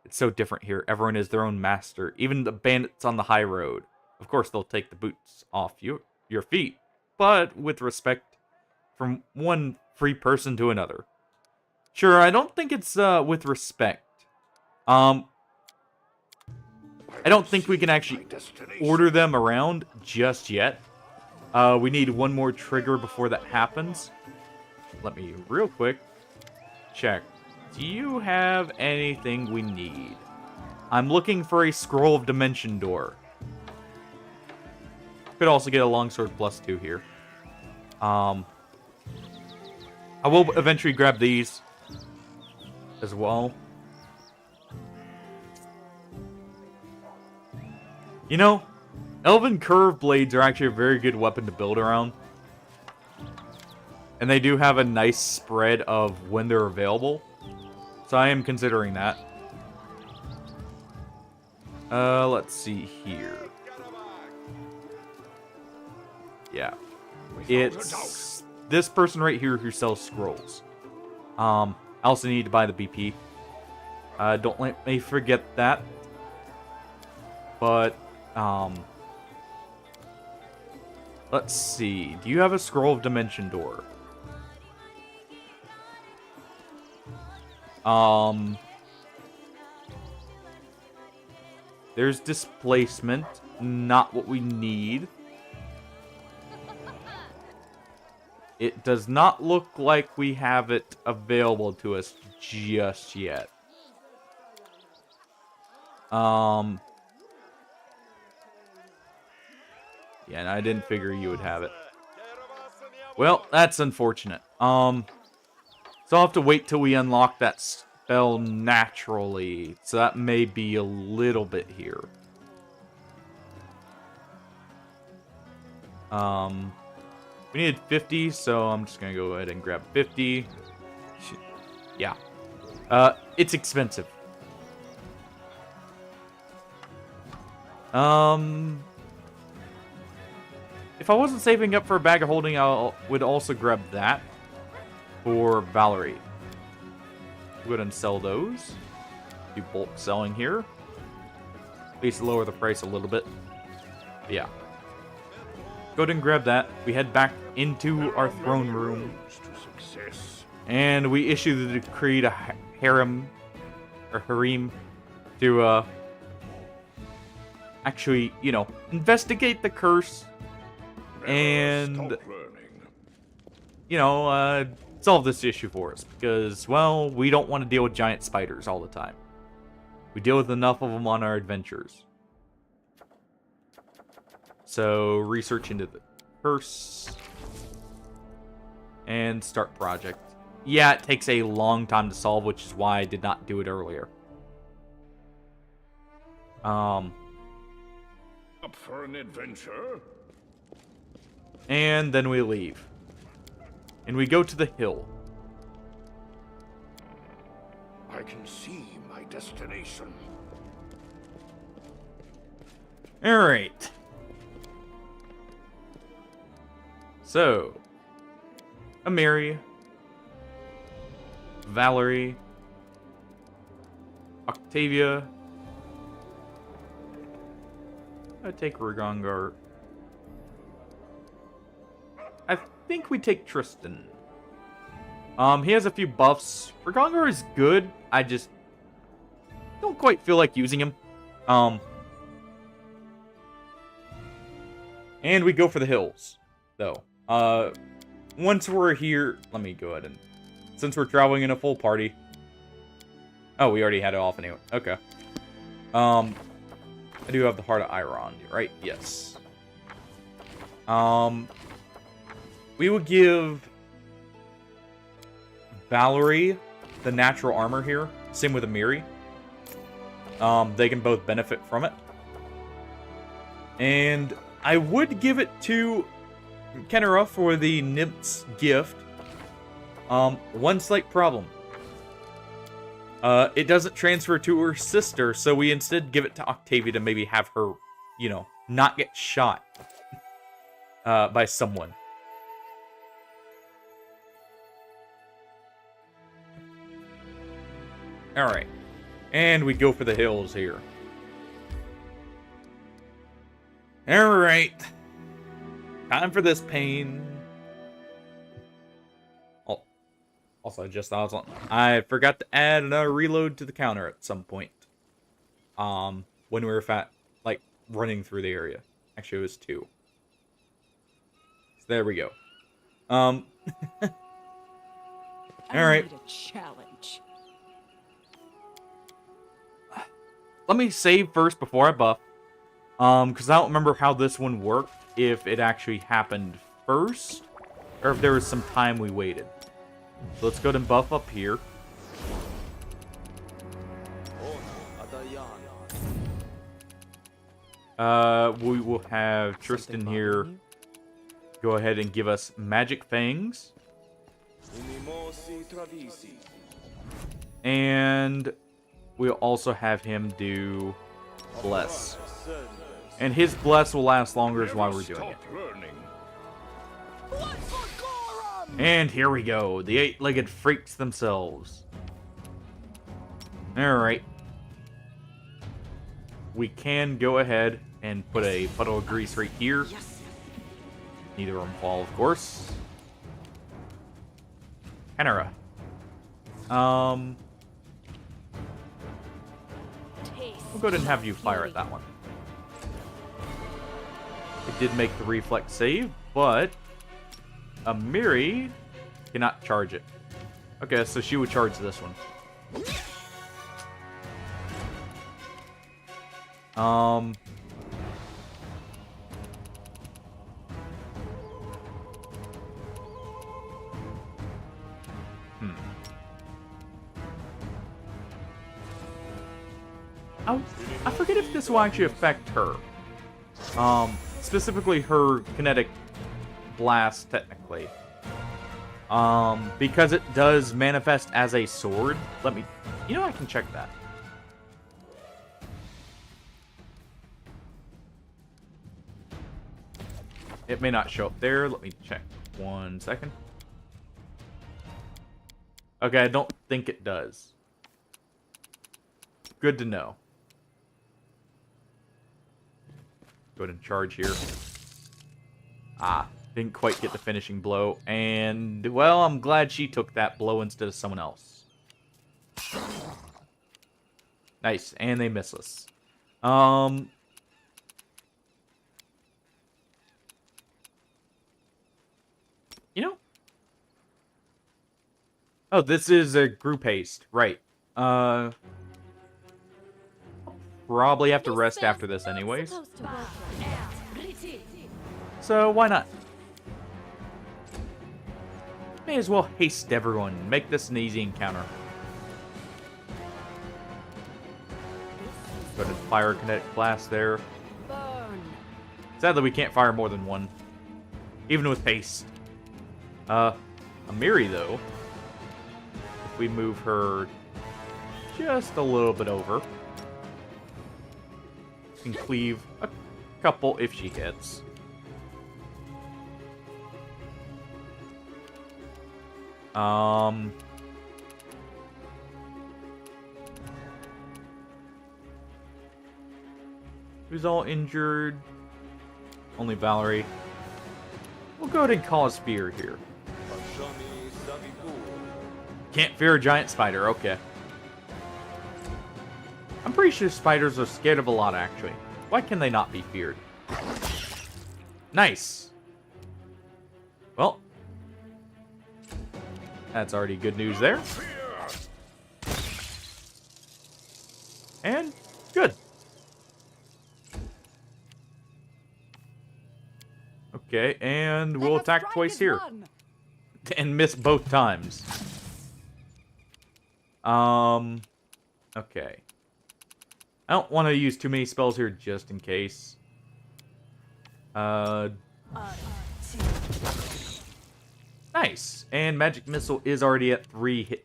It's so different here. Everyone is their own master. Even the bandits on the high road. Of course, they'll take the boots off your feet, but with respect from one free person to another. Sure, I don't think it's with respect. I don't think we can actually order them around just yet. We need one more trigger before that happens. Let me real quick check. Do you have anything we need? I'm looking for a scroll of dimension door. Could also get a longsword +2 here. I will eventually grab these as well. You know, elven curved blades are actually a very good weapon to build around. And they do have a nice spread of when they're available. So I am considering that. Let's see here. Yeah. It's this person right here who sells scrolls. I also need to buy the BP. Don't let me forget that. But, let's see. Do you have a scroll of dimension door? There's displacement. Not what we need. It does not look like we have it available to us just yet. Yeah, and I didn't figure you would have it. Well, that's unfortunate. So I'll have to wait till we unlock that spell naturally. So that may be a little bit here. We needed 50, so I'm just gonna go ahead and grab 50. Yeah. It's expensive. If I wasn't saving up for a bag of holding, I would also grab that for Valerie. Go ahead and sell those. Do bulk selling here. At least lower the price a little bit. But yeah. Go ahead and grab that. We head back into our throne room. And we issue the decree to Harem to actually, you know, investigate the curse and, you know, solve this issue for us. Because, well, we don't want to deal with giant spiders all the time. We deal with enough of them on our adventures. So, research into the curse. And start project. Yeah, it takes a long time to solve, which is why I did not do it earlier. Up for an adventure? And then we leave. And we go to the hill. I can see my destination. Alright. So, Amiri, Valerie, Octavia. I take Ragongar. I think we take Tristan. He has a few buffs. Ragongar is good. I just don't quite feel like using him. And we go for the hills, though. Once we're here, let me go ahead and, since we're traveling in a full party. Oh, we already had it off anyway. Okay. I do have the Heart of Iron, right? Yes. We would give Valerie the natural armor here. Same with Amiri. They can both benefit from it. And I would give it to Kenera for the Nymph's gift. One slight problem. It doesn't transfer to her sister, so we instead give it to Octavia to maybe have her, you know, not get shot by someone. Alright. And we go for the hills here. Alright. Time for this pain. Oh, also, I forgot to add another reload to the counter at some point. When we were running through the area. Actually, it was 2. So there we go. Alright. I need a challenge. Let me save first before I buff. Because I don't remember how this one worked. If it actually happened first, or if there was some time we waited. So let's go ahead and buff up here. We will have Tristan here go ahead and give us Magic Fangs. And we'll also have him do Bless. And his Bless will last longer is why we're doing it. And here we go. The 8-legged freaks themselves. Alright. We can go ahead and put a puddle of grease right here. Neither of them fall, of course. Kenera. We'll go ahead and have you fire at that one. It did make the reflex save, but Amiri cannot charge it. Okay, so she would charge this one. I forget if this will actually affect her. Specifically her kinetic blast, technically. Because it does manifest as a sword. Let me... You know, I can check that. It may not show up there. Let me check. 1 second. Okay, I don't think it does. Good to know. Go ahead and charge here. Didn't quite get the finishing blow. And, well, I'm glad she took that blow instead of someone else. Nice. And they miss us. You know? Oh, this is a group haste. Right. Probably have to rest after this anyways. So, why not? May as well haste everyone. Make this an easy encounter. Go ahead and fire a kinetic blast there. Sadly, we can't fire more than one. Even with haste. Amiri, though. If we move her just a little bit over. Can cleave a couple if she hits. Who's all injured? Only Valerie. We'll go ahead and call a spear here. Can't fear a giant spider, okay. I'm pretty sure spiders are scared of a lot, actually. Why can they not be feared? Nice. Well, that's already good news there. And good. Okay, and we'll attack twice here. And miss both times. Okay. I don't want to use too many spells here just in case. Nice. And Magic Missile is already at 3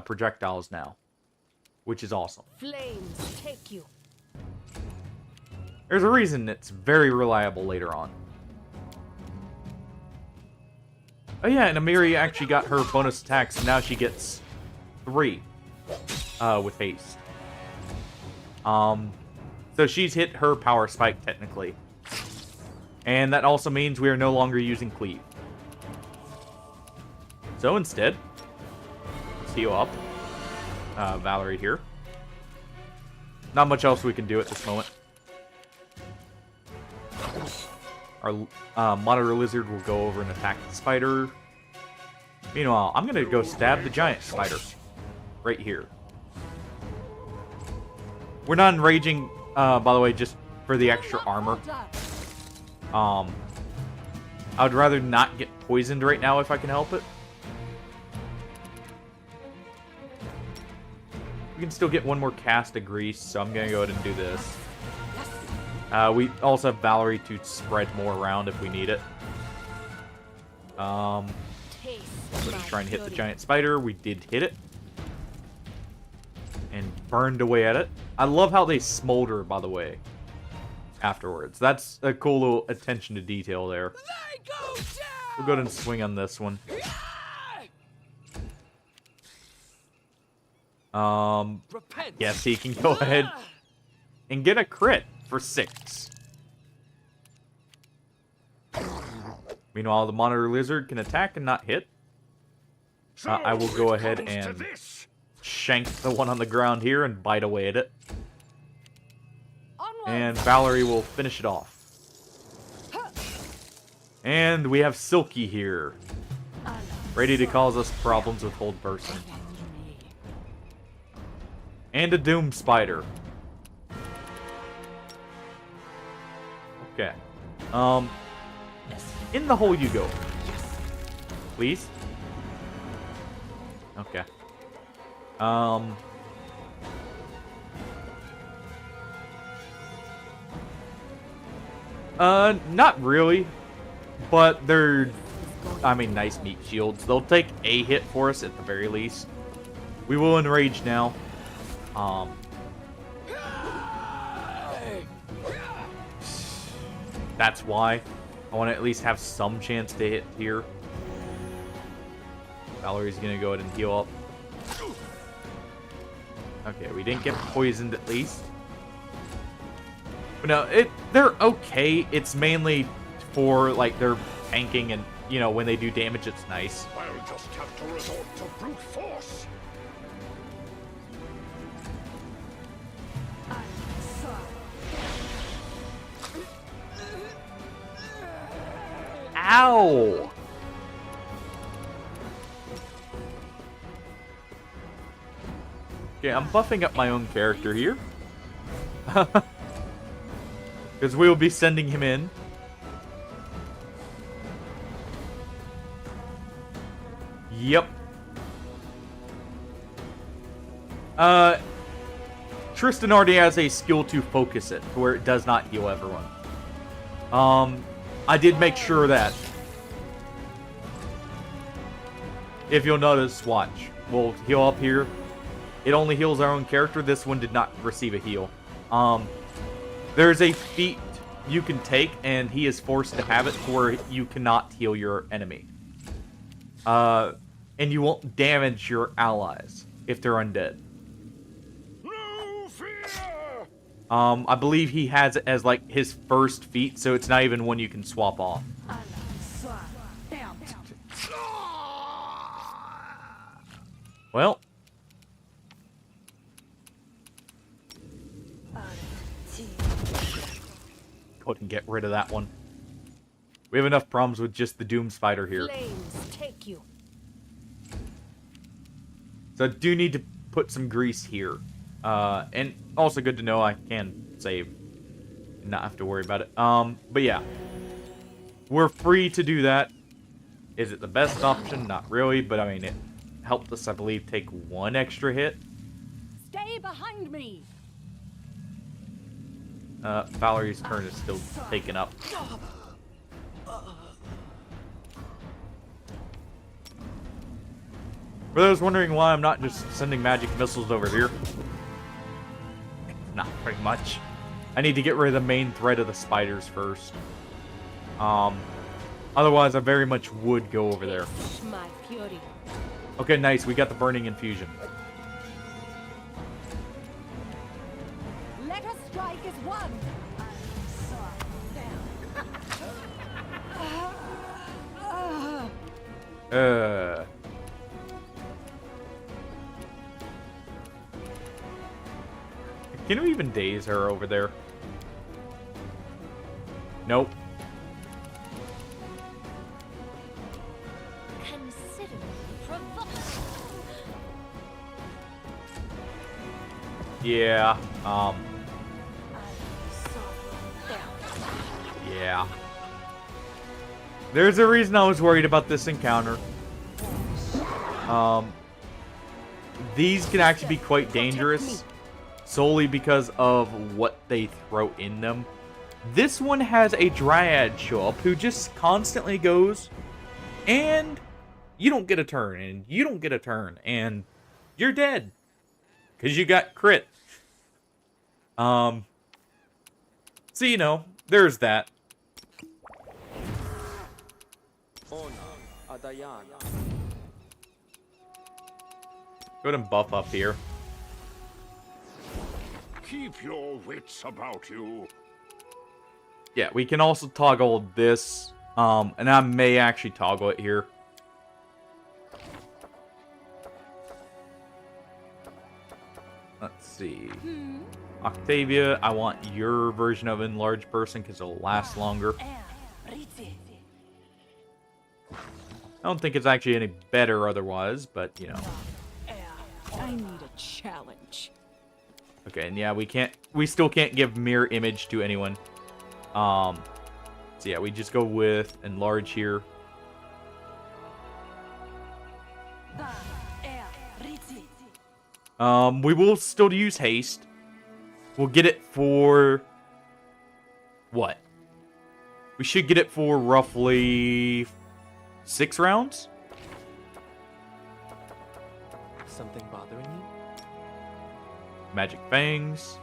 projectiles now. Which is awesome. Flames take you. There's a reason it's very reliable later on. Oh yeah, and Amiri actually got her bonus attacks, and now she gets 3 with haste. So she's hit her power spike technically. And that also means we are no longer using cleave. So instead, let's heal up. Valerie here. Not much else we can do at this moment. Our monitor lizard will go over and attack the spider. Meanwhile, I'm gonna go stab the giant spider. Right here. We're not enraging, by the way, just for the extra armor. I would rather not get poisoned right now if I can help it. We can still get one more cast of grease, so I'm gonna go ahead and do this. We also have Valerie to spread more around if we need it. We're just trying to hit the giant spider. We did hit it. And burned away at it. I love how they smolder, by the way, afterwards. That's a cool little attention to detail there. We'll go ahead and swing on this one. Yes, he can go ahead and get a crit for 6. Meanwhile, the monitor lizard can attack and not hit. I will go ahead and shank the one on the ground here and bite away at it. And Valerie will finish it off. And we have Silky here, ready to cause us problems with Hold Person. And a Doom Spider. Okay. In the hole you go. Please. Okay. Not really. But they're, I mean, nice meat shields. They'll take a hit for us at the very least. We will enrage now. That's why I want to at least have some chance to hit here. Valerie's gonna go ahead and heal up. Okay, we didn't get poisoned at least. But no, they're okay. It's mainly for like their tanking and, you know, when they do damage, it's nice. I'll just have to resort to brute force. Ow! Okay, I'm buffing up my own character here. Because we will be sending him in. Yep. Tristan already has a skill to focus it, to where it does not heal everyone. I did make sure that. If you'll notice, watch. We'll heal up here. It only heals our own character. This one did not receive a heal. There's a feat you can take, and he is forced to have it to where you cannot heal your enemy. And you won't damage your allies if they're undead. No fear! I believe he has it as like his first feat, so it's not even one you can swap off. Well. Go ahead and get rid of that one. We have enough problems with just the Doom Spider here. Flames take you. So I do need to put some grease here. And also good to know I can save and not have to worry about it. But yeah. We're free to do that. Is it the best option? Not really, but I mean, it helped us, I believe, take one extra hit. Stay behind me. Valerie's turn is still taken up. For those wondering why I'm not just sending magic missiles over here. Not pretty much. I need to get rid of the main threat of the spiders first. Otherwise I very much would go over there. My fury. Okay, nice. We got the burning infusion. Let us strike as one. Can we even daze her over there? Nope. Consider provoking. Yeah, yeah. There's a reason I was worried about this encounter. These can actually be quite dangerous, solely because of what they throw in them. This one has a Dryad show up who just constantly goes, and you don't get a turn, and you don't get a turn, and you're dead. Because you got crit. So, you know, there's that. Go ahead and buff up here. Keep your wits about you. Yeah, we can also toggle this. And I may actually toggle it here. Let's see. Octavia, I want your version of Enlarged Person because it'll last longer. I don't think it's actually any better otherwise, but, you know. I need a challenge. Okay, and yeah, we still can't give mirror image to anyone. So yeah, we just go with Enlarge here. We will still use haste. We'll get it for what? We should get it for roughly 6 rounds. Something bothering you? Magic Fangs.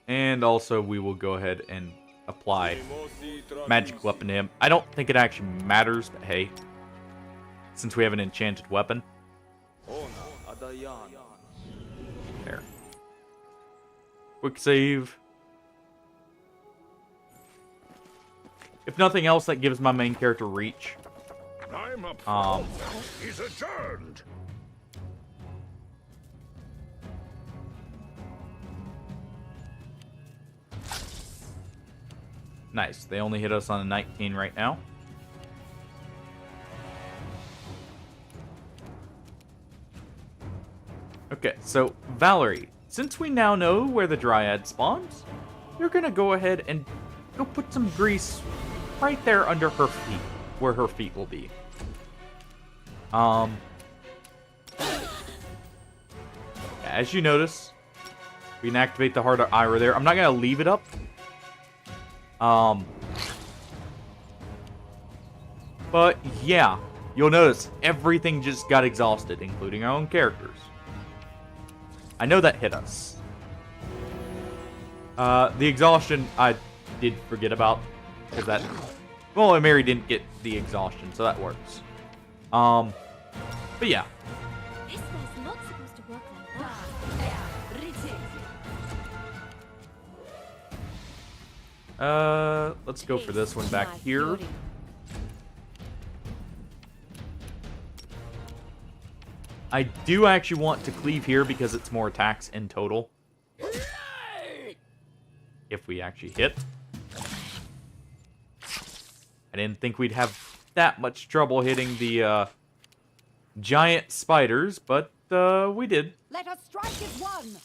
And also we will go ahead and apply Magic Weapon to him. I don't think it actually matters, but hey. Since we have an enchanted weapon. There. Quick save. If nothing else, that gives my main character reach. I'm up. He's adjourned. Nice. They only hit us on a 19 right now. Okay, so Valerie, since we now know where the Dryad spawns, you're gonna go ahead and go put some grease right there under her feet, where her feet will be. As you notice, we can activate the Heart of Ira there. I'm not gonna leave it up. But yeah, you'll notice everything just got exhausted, including our own characters. I know that hit us. The exhaustion I did forget about, because that... Well, Mary didn't get the exhaustion, so that works. But yeah. This guy's not supposed to work like that. Let's go for this one back here. I do actually want to cleave here because it's more attacks in total. if we actually hit. I didn't think we'd have that much trouble hitting the giant spiders, but we did. Let us strike as one.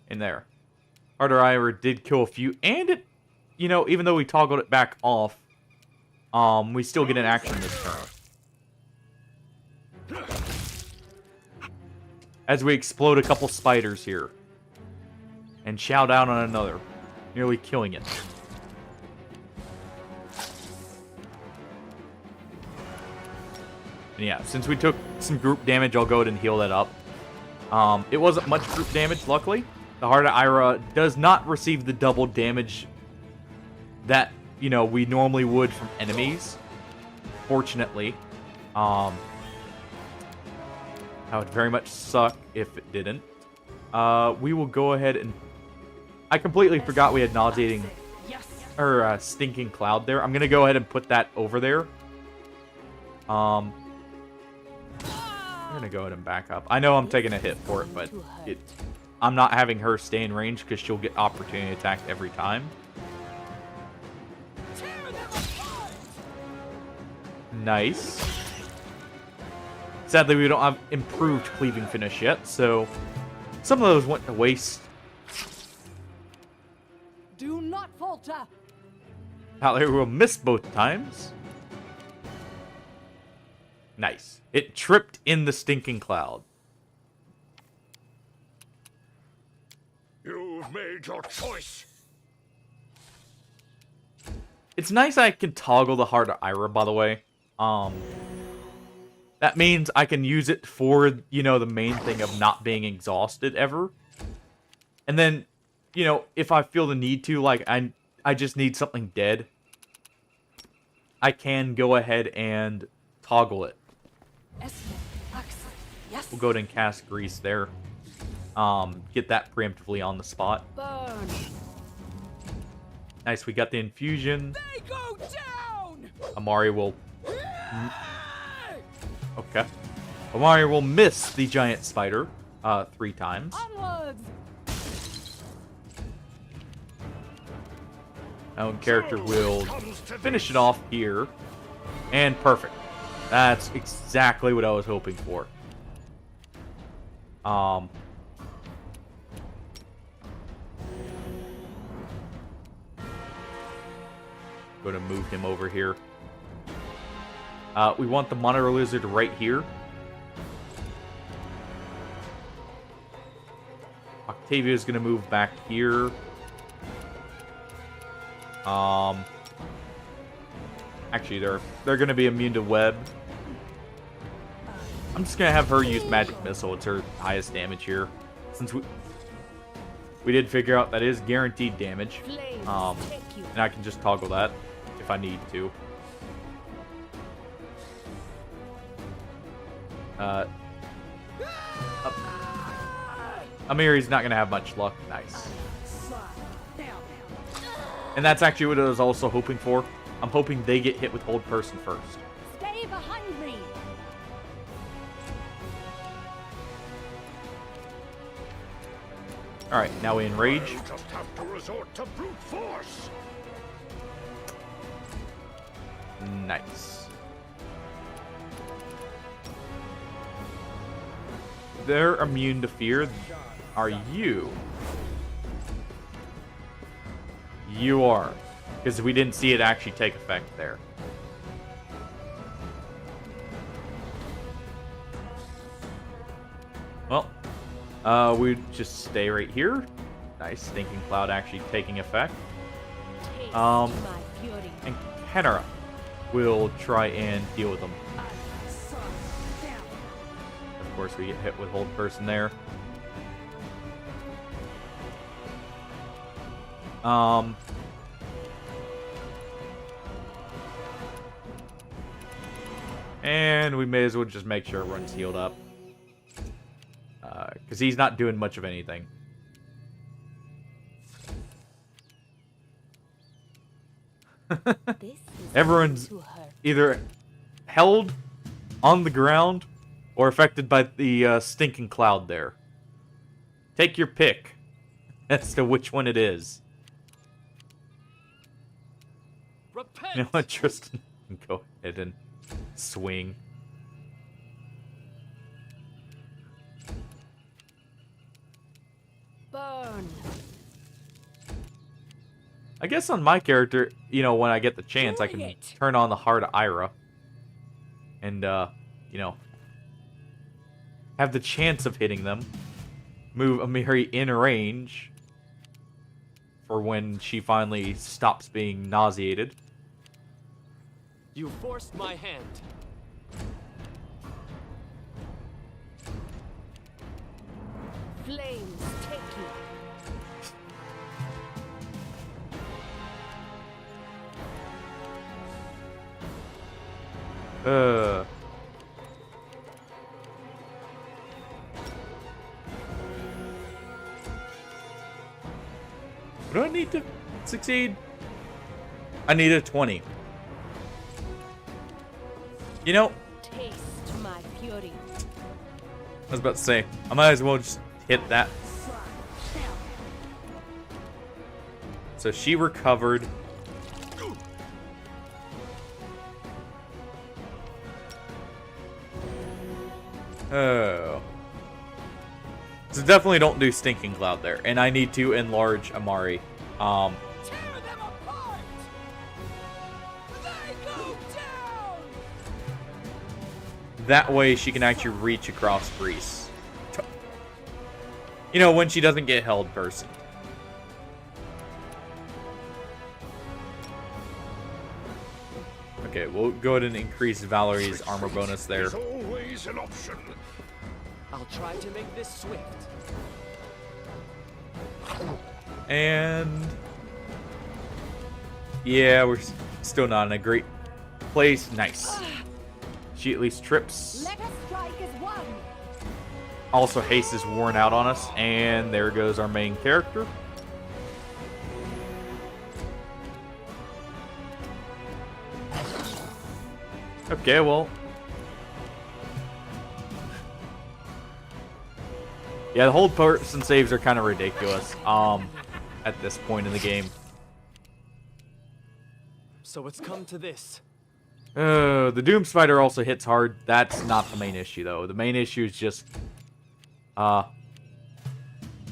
In there. Harder Ira did kill a few, and it, you know, even though we toggled it back off, we still get an action this turn. As we explode a couple spiders here. And chow down on another, nearly killing it. And yeah, since we took some group damage, I'll go ahead and heal that up. It wasn't much group damage, luckily. The Heart of Ira does not receive the double damage that, you know, we normally would from enemies. Fortunately. That would very much suck if it didn't. We will go ahead and... I completely forgot we had nauseating... or stinking cloud there. I'm going to go ahead and put that over there. I'm going to go ahead and back up. I know I'm taking a hit for it, but I'm not having her stay in range because she'll get opportunity attack every time. Nice. Sadly, we don't have improved cleaving finish yet, so some of those went to waste. Do not falter. Valerie will miss both times. Nice. It tripped in the stinking cloud. You've made your choice. It's nice I can toggle the Heart of Ira, by the way. That means I can use it for, you know, the main thing of not being exhausted ever. And then, you know, if I feel the need to, like, I just need something dead, I can go ahead and toggle it. We'll go ahead and cast Grease there. Get that preemptively on the spot. Burn. Nice, we got the infusion. They go down. Amari will... Okay. Amari will miss the giant spider 3 times. Onwards. Now character will finish it off here. And perfect. That's exactly what I was hoping for. Going to move him over here. We want the monitor lizard right here. Octavia is going to move back here. Actually, they're going to be immune to web. I'm just going to have her use magic missile. It's her highest damage here. Since we did figure out that is guaranteed damage. And I can just toggle that if I need to. Amiri's not going to have much luck. Nice. And that's actually what I was also hoping for. I'm hoping they get hit with hold person first. Stay behind me. Alright, now we enrage. You just have to resort to brute force. Nice. They're immune to fear. Are you? You are. Because we didn't see it actually take effect there. Well, we just stay right here. Nice, Stinking Cloud actually taking effect. And Kenara will try and deal with them. Of course, we get hit with hold person there. And we may as well just make sure everyone's healed up. Because he's not doing much of anything. This is Everyone's to her. either held on the ground or affected by the stinking cloud there. Take your pick as to which one it is. Repent. You know what, Tristan? Go ahead and swing. Burn. I guess on my character, you know, when I get the chance, I Bring can it. turn on the Heart of Ira. And, you know, have the chance of hitting them. Move Amiri in range for when she finally stops being nauseated. You forced my hand. Flames take you. Uh. What do I need to succeed? I need a 20. You know, Taste my fury. I was about to say, I might as well just hit that. So she recovered. Oh. So definitely don't do Stinking Cloud there. And I need to enlarge Amari. Tear them apart! They go down! That way she can actually reach across Greece. You know, when she doesn't get held person. Okay, we'll go ahead and increase Valerie's armor bonus there. Is always an option. I'll try to make this swift. And yeah, we're still not in a great place. Nice. She at least trips. Let us strike as one. Also, haste is worn out on us, and there goes our main character. Okay, well. Yeah, the hold person saves are kind of ridiculous. At this point in the game. So it's come to this. The Doom Spider also hits hard. That's not the main issue, though. The main issue is just,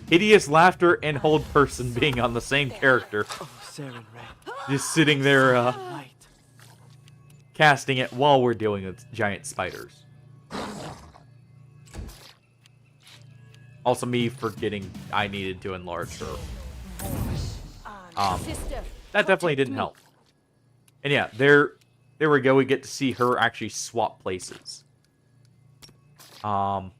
hideous laughter and hold person being on the same character. Oh, Saren Ray. Just sitting there, Light. casting it while we're dealing with giant spiders. Also, me forgetting I needed to enlarge her. Sister. That definitely didn't help. And yeah, there we go. We get to see her actually swap places. Well,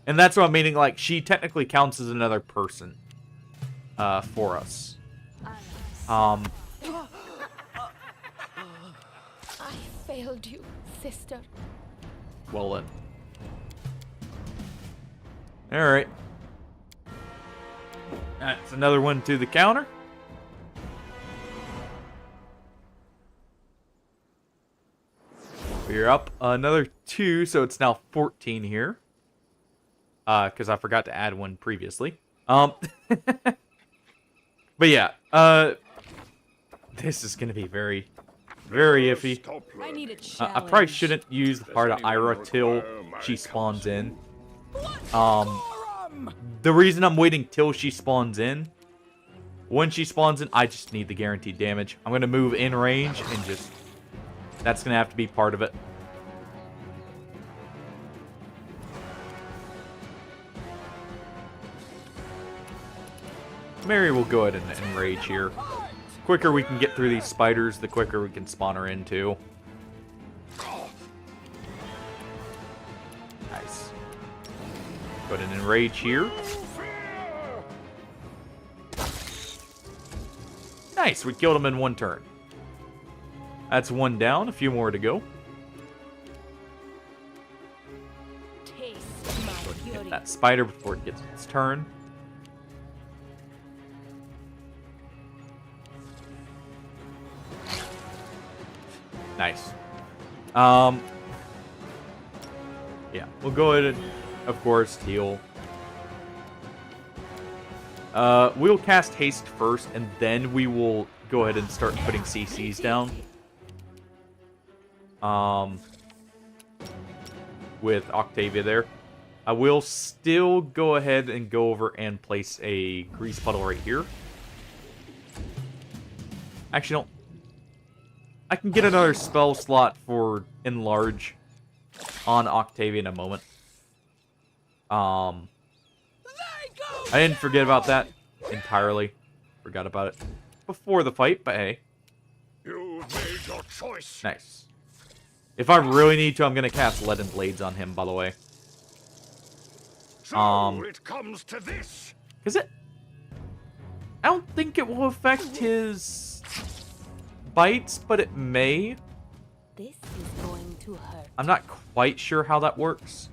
and that's what I'm meaning. Like, she technically counts as another person, for us. I failed you, sister. Well then. Alright. That's another one to the counter. We're up another 2, so it's now 14 here. Because I forgot to add one previously. But yeah, this is going to be very, very iffy. Stop I learning. need a challenge. I probably shouldn't use the Heart of Ira till she spawns in. The reason I'm waiting till she spawns in, when she spawns in, I just need the guaranteed damage. I'm going to move in range and just, that's going to have to be part of it. Mary will go ahead and enrage here. The quicker we can get through these spiders, the quicker we can spawn her into. Nice. Go ahead and enrage here. Nice, we killed him in one turn. That's one down, a few more to go. Taste my Hit fury. that spider before it gets its turn. Nice. Yeah, we'll go ahead and, of course, heal. We'll cast haste first, and then we will go ahead and start putting CCs down. With Octavia there. I will still go ahead and go over and place a grease puddle right here. Actually, don't. I can get another spell slot for Enlarge on Octavia in a moment. I didn't forget about that entirely. Forgot about it before the fight, but hey. You've made your choice. Nice. If I really need to, I'm gonna cast Leaden Blades on him, by the way. So it comes to this. Is it? I don't think it will affect his bites, but it may. This is going to hurt. I'm not quite sure how that works.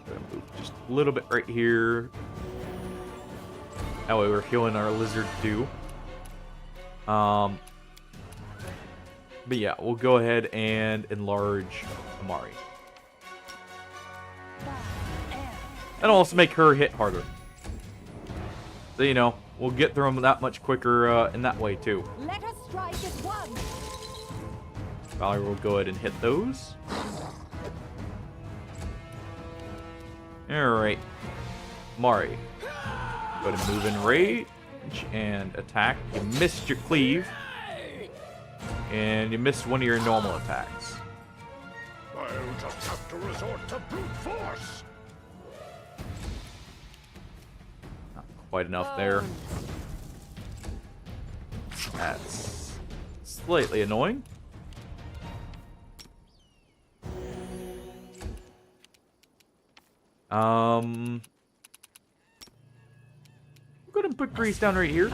Gonna move just a little bit right here. That way we're healing our lizard too. But yeah, we'll go ahead and enlarge Amari. That'll also make her hit harder. So, you know, we'll get through them that much quicker in that way too. Let us strike as one. Valerie will go ahead and hit those. Alright. Mari. Go ahead and move in range and attack. You missed your cleave. And you missed one of your normal attacks. I'll just have to resort to brute force. Not quite enough there. That's slightly annoying. Go ahead and put grease down right here.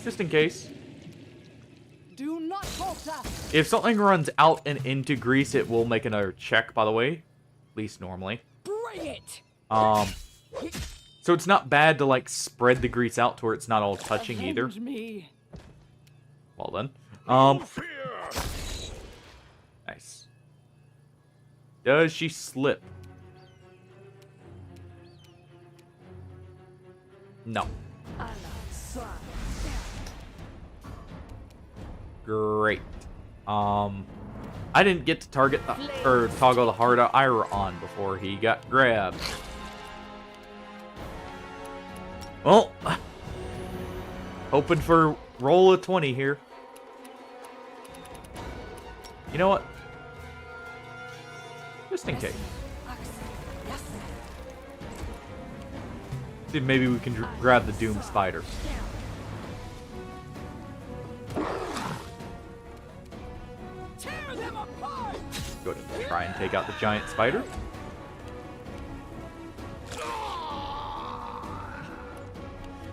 Just in case. Do not falter. If something runs out and into grease, it will make another check, by the way. At least normally. Bring it. So it's not bad to, like, spread the grease out to where it's not all touching either. Avenge me. Well then. No fear. Nice. Does she slip? No. Great. I didn't get to target or toggle the Heart of Ira on before he got grabbed. Well, hoping for roll of 20 here. You know what? Just in case. See if maybe we can grab the Doom Spider. Tear them apart. Go ahead and try and take out the giant spider.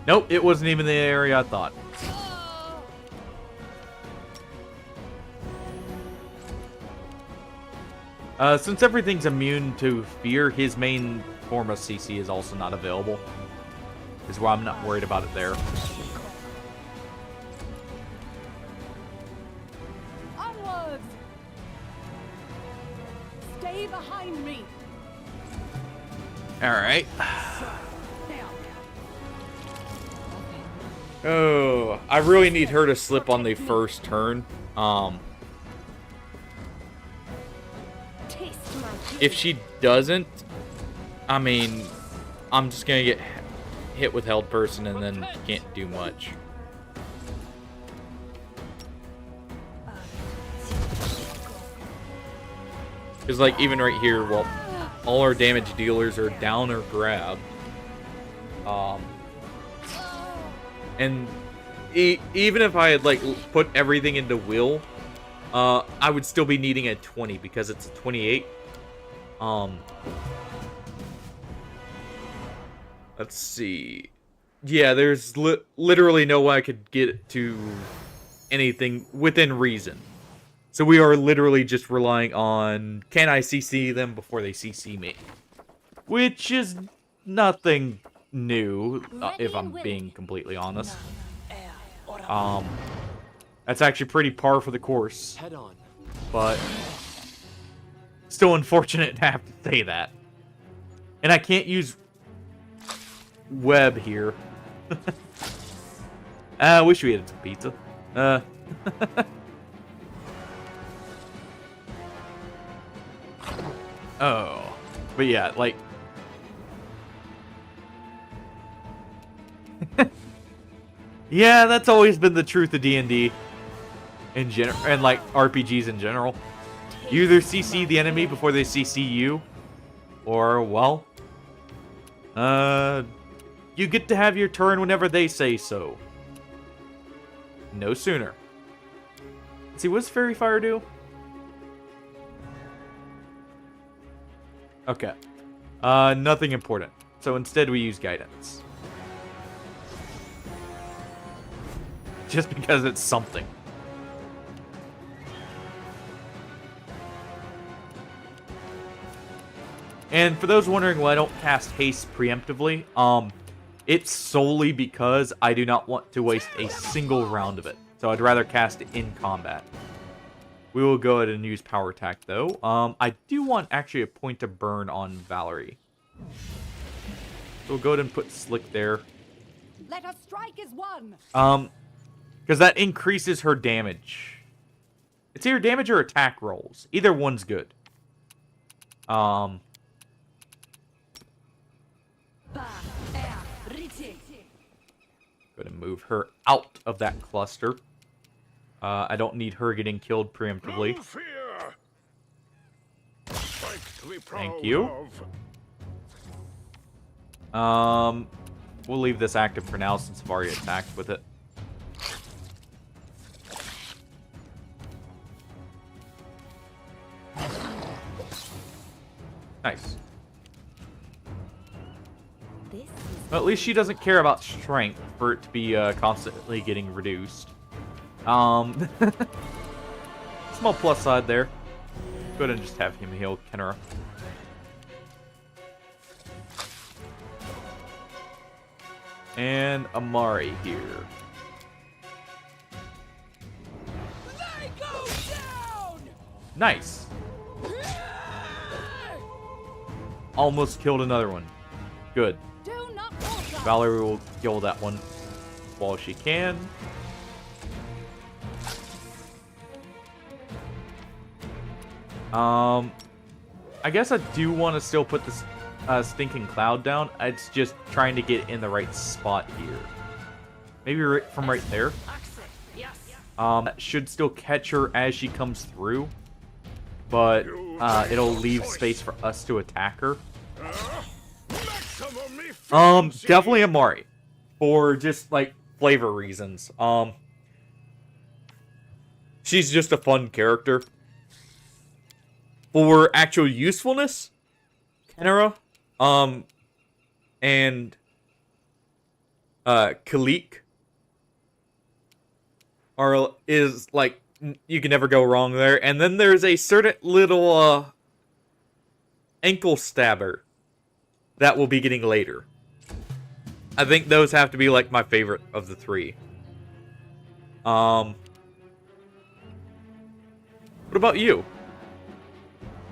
Nope, it wasn't even the area I thought. Since everything's immune to fear, his main form of CC is also not available. Is why I'm not worried about it there. Onwards. Stay behind me. Alright. Oh, I really need her to slip on the first turn. Taste my If she doesn't, I mean, I'm just gonna get hit with held person and then can't do much. Because, like, even right here, well, all our damage dealers are down or grab. And even if I had, like, put everything into will, I would still be needing a 20 because it's a 28. Let's see. Yeah, there's literally no way I could get to anything within reason. So we are literally just relying on, can I CC them before they CC me? which is nothing new, if I'm being completely honest. That's actually pretty par for the course, Head on. but still unfortunate to have to say that. And I can't use web here. I wish we had some pizza. Oh. But yeah, like... yeah, that's always been the truth of D&D in general, and like RPGs in general. You either CC the enemy before they CC you, or, well, you get to have your turn whenever they say so. No sooner. Let's see, what's Fairy Fire do? Okay. Nothing important. So instead we use Guidance. Just because it's something. And for those wondering why I don't cast Haste preemptively, it's solely because I do not want to waste a single round of it. So I'd rather cast it in combat. We will go ahead and use Power Attack, though. I do want actually a point of burn on Valerie. So we'll go ahead and put Slick there. Let us strike as one. Because that increases her damage. It's either damage or attack rolls. Either one's good. Gonna move her out of that cluster. I don't need her getting killed preemptively. No fear. Fight to be proud Thank you. of. We'll leave this active for now since I've already attacked with it. Nice. Well, at least she doesn't care about strength for it to be constantly getting reduced. Small plus side there. Go ahead and just have him heal Kenra. And Amari here. They go down! Nice. Almost killed another one. Good. Do not falter. Valerie will kill that one while she can. I guess I do want to still put this stinking cloud down. It's just trying to get in the right spot here. Maybe from right there. That should still catch her as she comes through, but it'll leave space for us to attack her. Definitely Amari, for just like flavor reasons. She's just a fun character. For actual usefulness, Kenra, and Kalik is like, you can never go wrong there. And then there's a certain little ankle stabber that we'll be getting later. I think those have to be like my favorite of the three. What about you?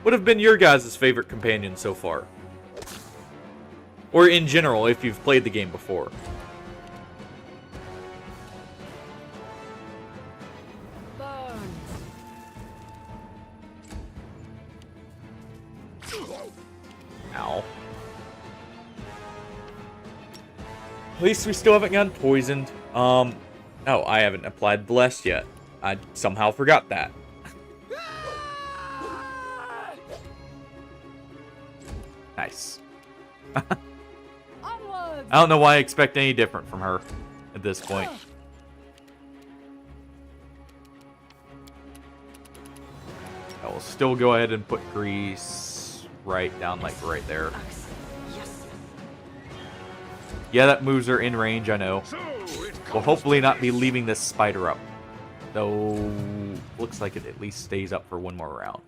What have been your guys' favorite companions so far? Or in general, if you've played the game before. Ow. At least we still haven't gotten poisoned. Oh, I haven't applied Bless yet. I somehow forgot that. Nice. I don't know why I expect any different from her at this point. I will still go ahead and put grease right down, like right there. Yeah, that moves her in range, I know. We'll hopefully not be leaving this spider up. Though, looks like it at least stays up for one more round.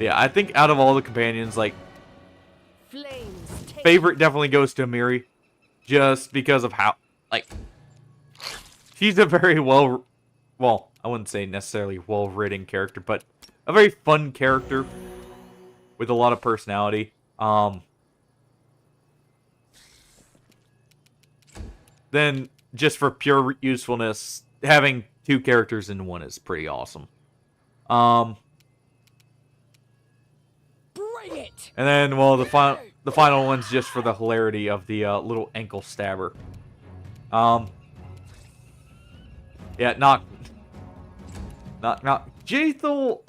Yeah, I think out of all the companions, like, Flames take favorite definitely goes to Miri. Just because of how, like, she's a very well, I wouldn't say necessarily well-written character, but a very fun character with a lot of personality. Then, just for pure usefulness, having two characters in one is pretty awesome. Bring it! And then, well, the final one's just for the hilarity of the little ankle stabber. Yeah, knock. Jaethel,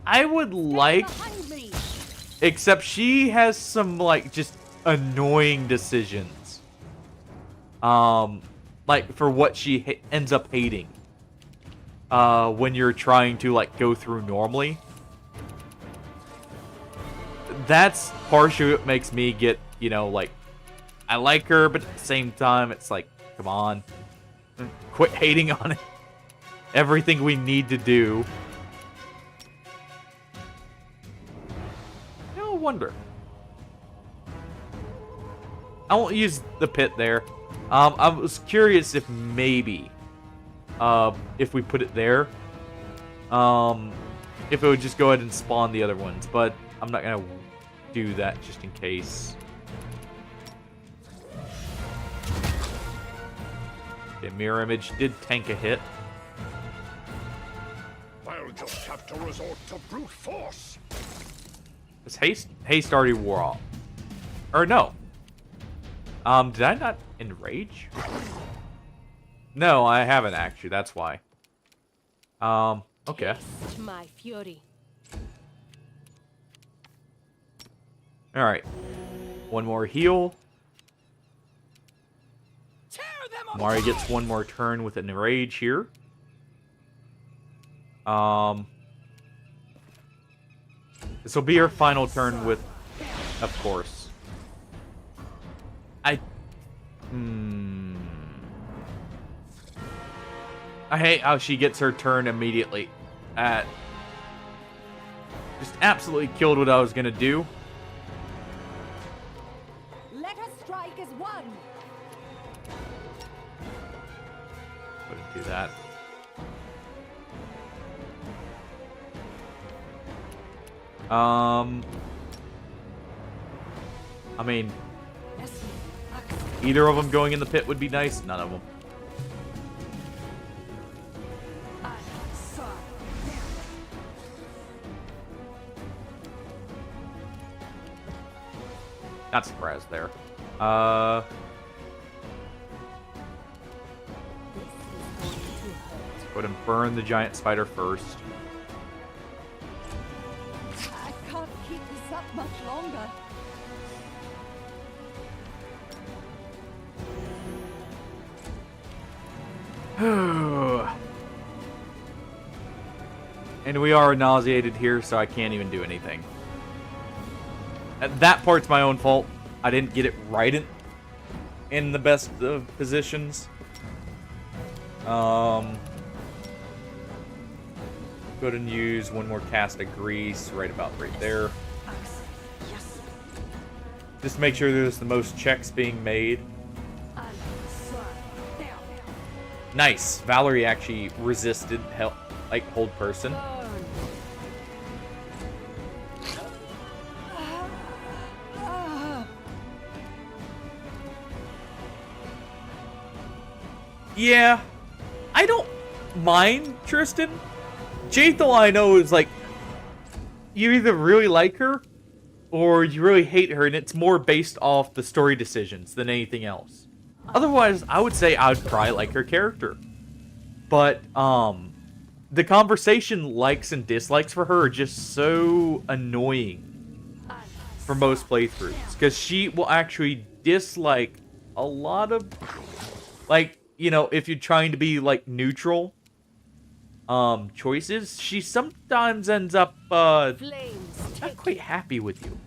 I would like, behind me. except she has some, like, just annoying decisions. Like, for what she ends up hating. When you're trying to, like, go through normally. That's partially what makes me get, you know, like, I like her, but at the same time, it's like, come on. Quit hating on it. Everything we need to do. No wonder. I won't use the pit there. I was curious if maybe, if we put it there, if it would just go ahead and spawn the other ones, but I'm not gonna do that just in case. Okay, mirror image did tank a hit. I'll just have to resort to brute force. This haste already wore off. Or no. Did I not enrage? No, I haven't actually, that's why. Okay. Taste my fury. Alright. One more heal. Tear them Mari gets one more turn with an enrage here. This will be her final turn with, of course. I hate how she gets her turn immediately. Just absolutely killed what I was gonna do. Let us strike as one. Wouldn't do that. I mean, either of them going in the pit would be nice. None of them. Not surprised there. Go ahead and burn the giant spider first. I can't keep this up much longer. And we are nauseated here, so I can't even do anything. That part's my own fault. I didn't get it right in the best of positions. Go ahead and use one more cast of grease right about right there. Just make sure there's the most checks being made. Nice. Valerie actually resisted hold person. Yeah, I don't mind Tristan. Jaethel, I know, is like, you either really like her or you really hate her, and it's more based off the story decisions than anything else. Otherwise, I would say I would probably like her character. But, the conversation likes and dislikes for her are just so annoying for most playthroughs. Because she will actually dislike a lot of, like, you know, if you're trying to be, like, neutral choices, she sometimes ends up, not quite happy with you.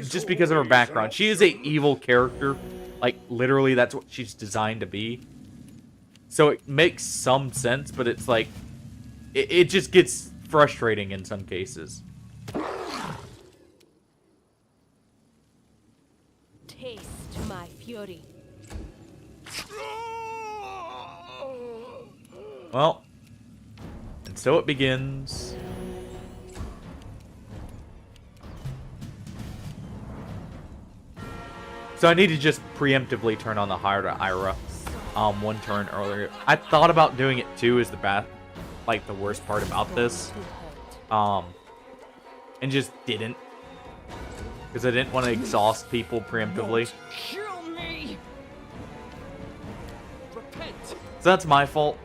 Just because of her background. She is a evil character. Like, literally, that's what she's designed to be. So it makes some sense, but it's like, it just gets frustrating in some cases. Taste my fury. Well, and so it begins. So I need to just preemptively turn on the Hire to Ira one turn earlier. I thought about doing it too as the worst part about this. And just didn't. Because I didn't want to exhaust people preemptively. Kill me. Repent. So that's my fault.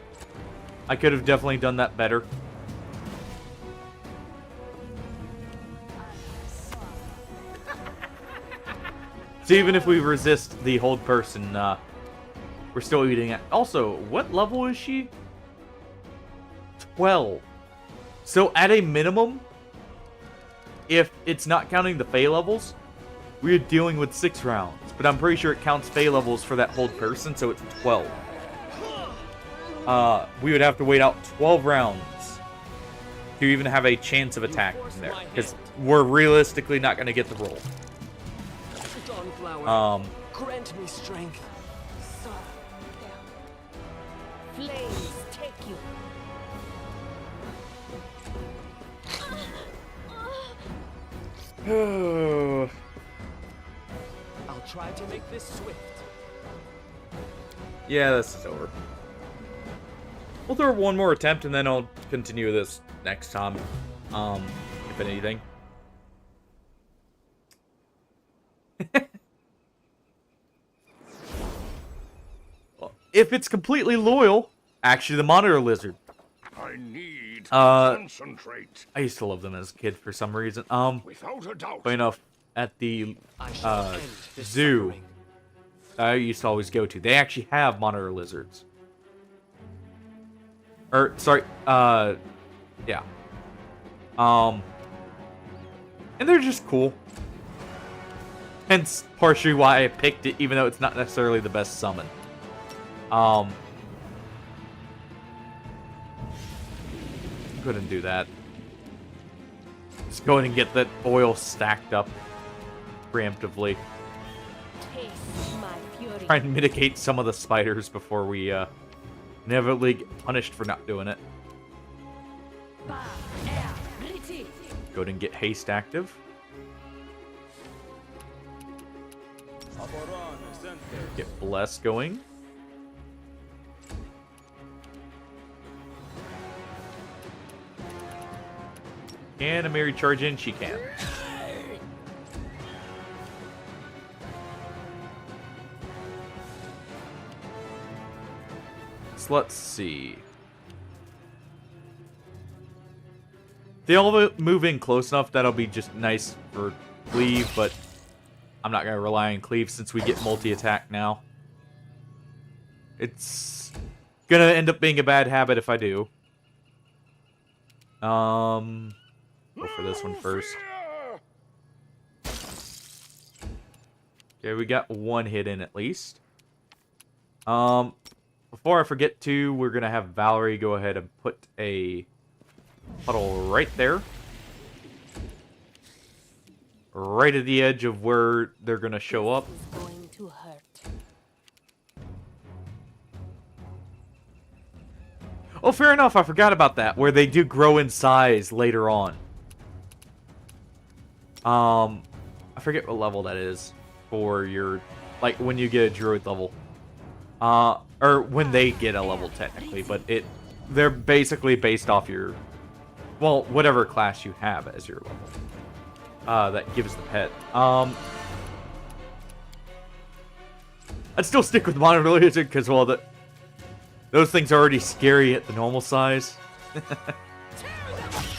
I could have definitely done that better. So even if we resist the hold person, we're still eating it. Also, what level is she? 12. So at a minimum, if it's not counting the Fey levels, we're dealing with 6 rounds. But I'm pretty sure it counts Fey levels for that hold person, so it's 12. We would have to wait out 12 rounds to even have a chance of attacking there. Because we're realistically not going to get the roll. Grant me strength. Flames take you. I'll try to make this swift. Yeah, this is over. We'll throw one more attempt and then I'll continue this next time. If anything. If it's completely loyal, actually the Monitor Lizard. I need concentrate. I used to love them as a kid for some reason. Without a doubt. Funny enough, at the I shall end this zoo suffering. I used to always go to, they actually have Monitor Lizards. Or, sorry, yeah. And they're just cool. Hence, partially why I picked it, even though it's not necessarily the best summon. Go ahead and do that. Just go ahead and get that oil stacked up preemptively. Taste my fury. Try and mitigate some of the spiders before we inevitably get punished for not doing it. Go ahead and get haste active. Get bless going. Can a Mary charge in? She can. So let's see. They all move in close enough that'll be just nice for Cleave, but I'm not going to rely on Cleave since we get multi-attack now. It's going to end up being a bad habit if I do. Go for this one first. Okay, we got one hit in at least. Before I forget to, we're going to have Valerie go ahead and put a puddle right there. Right at the edge of where they're going to show up. This is going to hurt. Oh, fair enough. I forgot about that, where they do grow in size later on. I forget what level that is for your, like, when you get a druid level. Or when they get a level, technically, but they're basically based off your, well, whatever class you have as your level. That gives the pet. I'd still stick with Monitor Lizard, because, well, those things are already scary at the normal size.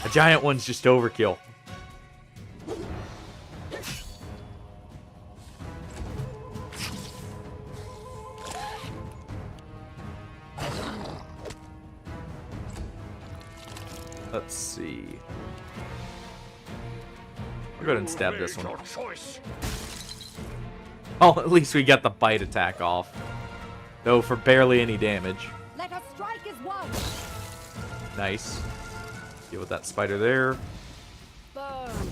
A giant one's just overkill. Let's see. I'll go ahead and stab this one. Oh, at least we got the bite attack off. Though for barely any damage. Let us strike as one. Nice. Deal with that spider there. Burn.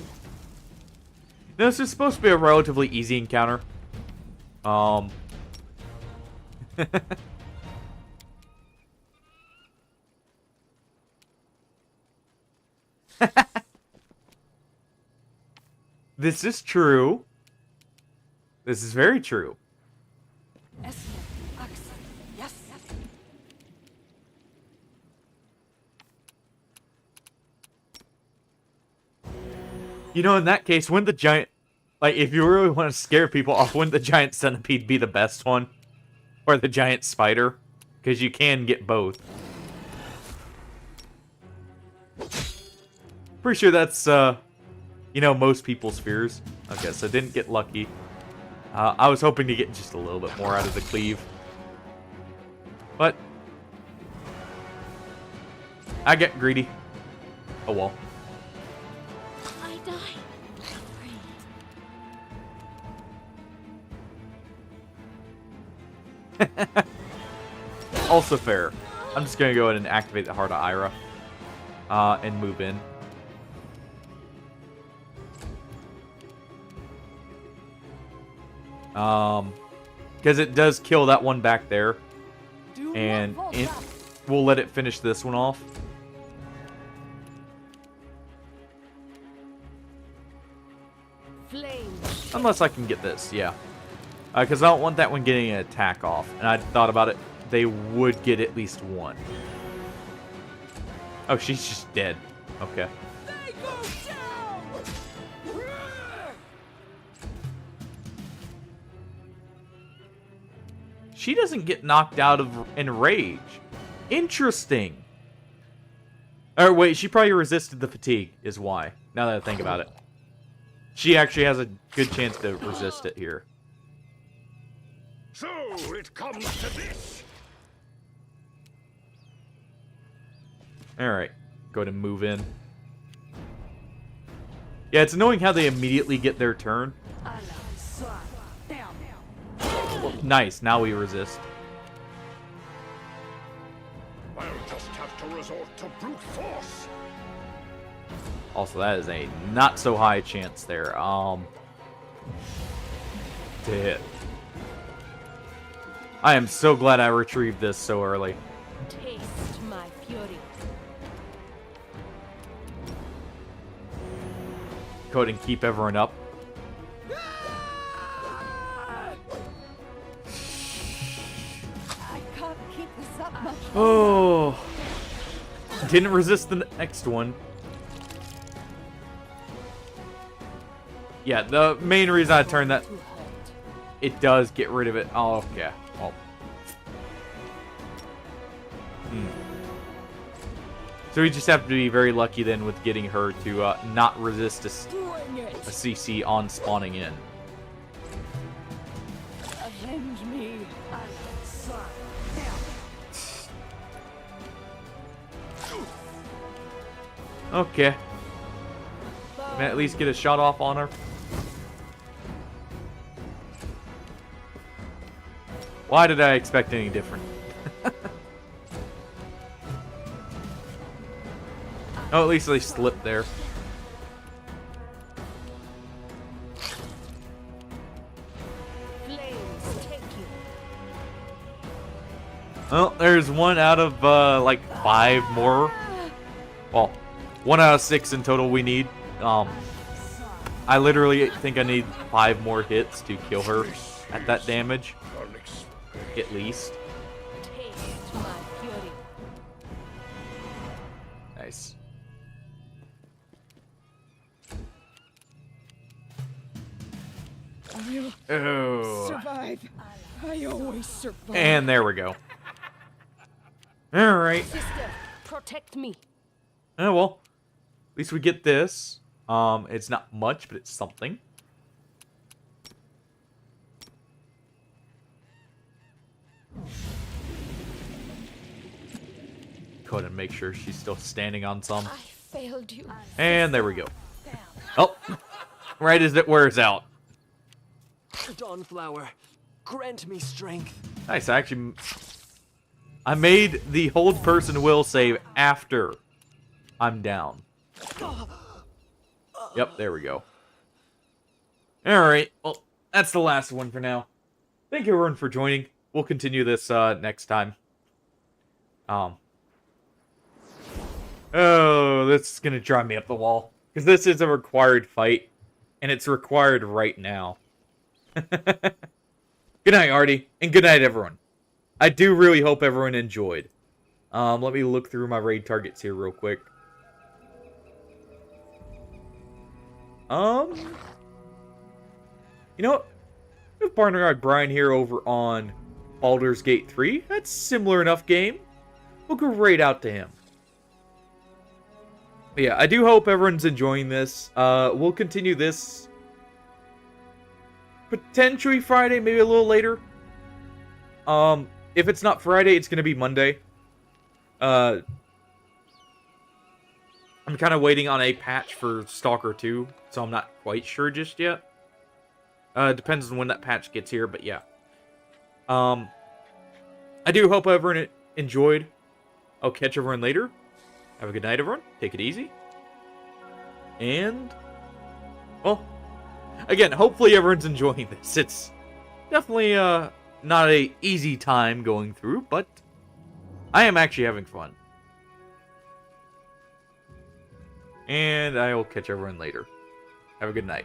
This is supposed to be a relatively easy encounter. This is true. This is very true. You know, in that case, wouldn't the giant... Like, if you really want to scare people off, wouldn't the giant centipede be the best one? Or the giant spider? Because you can get both. Pretty sure that's, you know, most people's fears. Okay, so didn't get lucky. I was hoping to get just a little bit more out of the cleave. But... I get greedy. Oh well. I die. Also fair. I'm just gonna go ahead and activate the Heart of Ira. And move in. Because it does kill that one back there. And we'll let it finish this one off. Flames. Unless I can get this, yeah. Because I don't want that one getting an attack off. And I thought about it. They would get at least one. Oh, she's just dead. Okay. She doesn't get knocked out of enrage. Interesting. Or wait, she probably resisted the fatigue, is why. Now that I think about it. She actually has a good chance to resist it here. So it comes to this. Alright. Go ahead and move in. Yeah, it's annoying how they immediately get their turn. Nice, now we resist. I'll just have to resort to brute force. Also, that is a not so high chance there. To hit. I am so glad I retrieved this so early. Taste my fury. Go ahead and keep everyone up. Oh, didn't resist the next one. Yeah, the main reason I turned that, it does get rid of it. Oh, okay. Well. So we just have to be very lucky then with getting her to not resist a CC on spawning in. Avenge me. Okay. Can I at least get a shot off on her? Why did I expect any different? Oh, at least they slipped there. Flames take you. Well, there's one out of, like, 5 more. Well, 1 out of 6 in total we need. I literally think I need 5 more hits to kill her at that damage. At least. Taste my fury. Nice. Oh. Survive. I always survive. And there we go. Alright. Sister, protect me. Oh, well. At least we get this. It's not much, but it's something. Go ahead and make sure she's still standing on some. I failed you. And there we go. Oh, right as it wears out. Dawnflower, grant me strength. Nice, I made the hold person will save after I'm down. Yep, there we go. Alright, well, that's the last one for now. Thank you everyone for joining. We'll continue this next time. Oh, this is gonna drive me up the wall. Because this is a required fight. And it's required right now. Good night, Artie. And good night, everyone. I do really hope everyone enjoyed. Let me look through my raid targets here real quick. You know what? We have partner guy Brian here over on Baldur's Gate 3. That's a similar enough game. We'll go right out to him. But yeah, I do hope everyone's enjoying this. We'll continue this potentially Friday, maybe a little later. If it's not Friday, it's going to be Monday. I'm kind of waiting on a patch for Stalker 2, so I'm not quite sure just yet. Depends on when that patch gets here, but yeah. I do hope everyone enjoyed. I'll catch everyone later. Have a good night, everyone. Take it easy. And, well, again, hopefully everyone's enjoying this. It's definitely not a easy time going through, but I am actually having fun. And I will catch everyone later. Have a good night.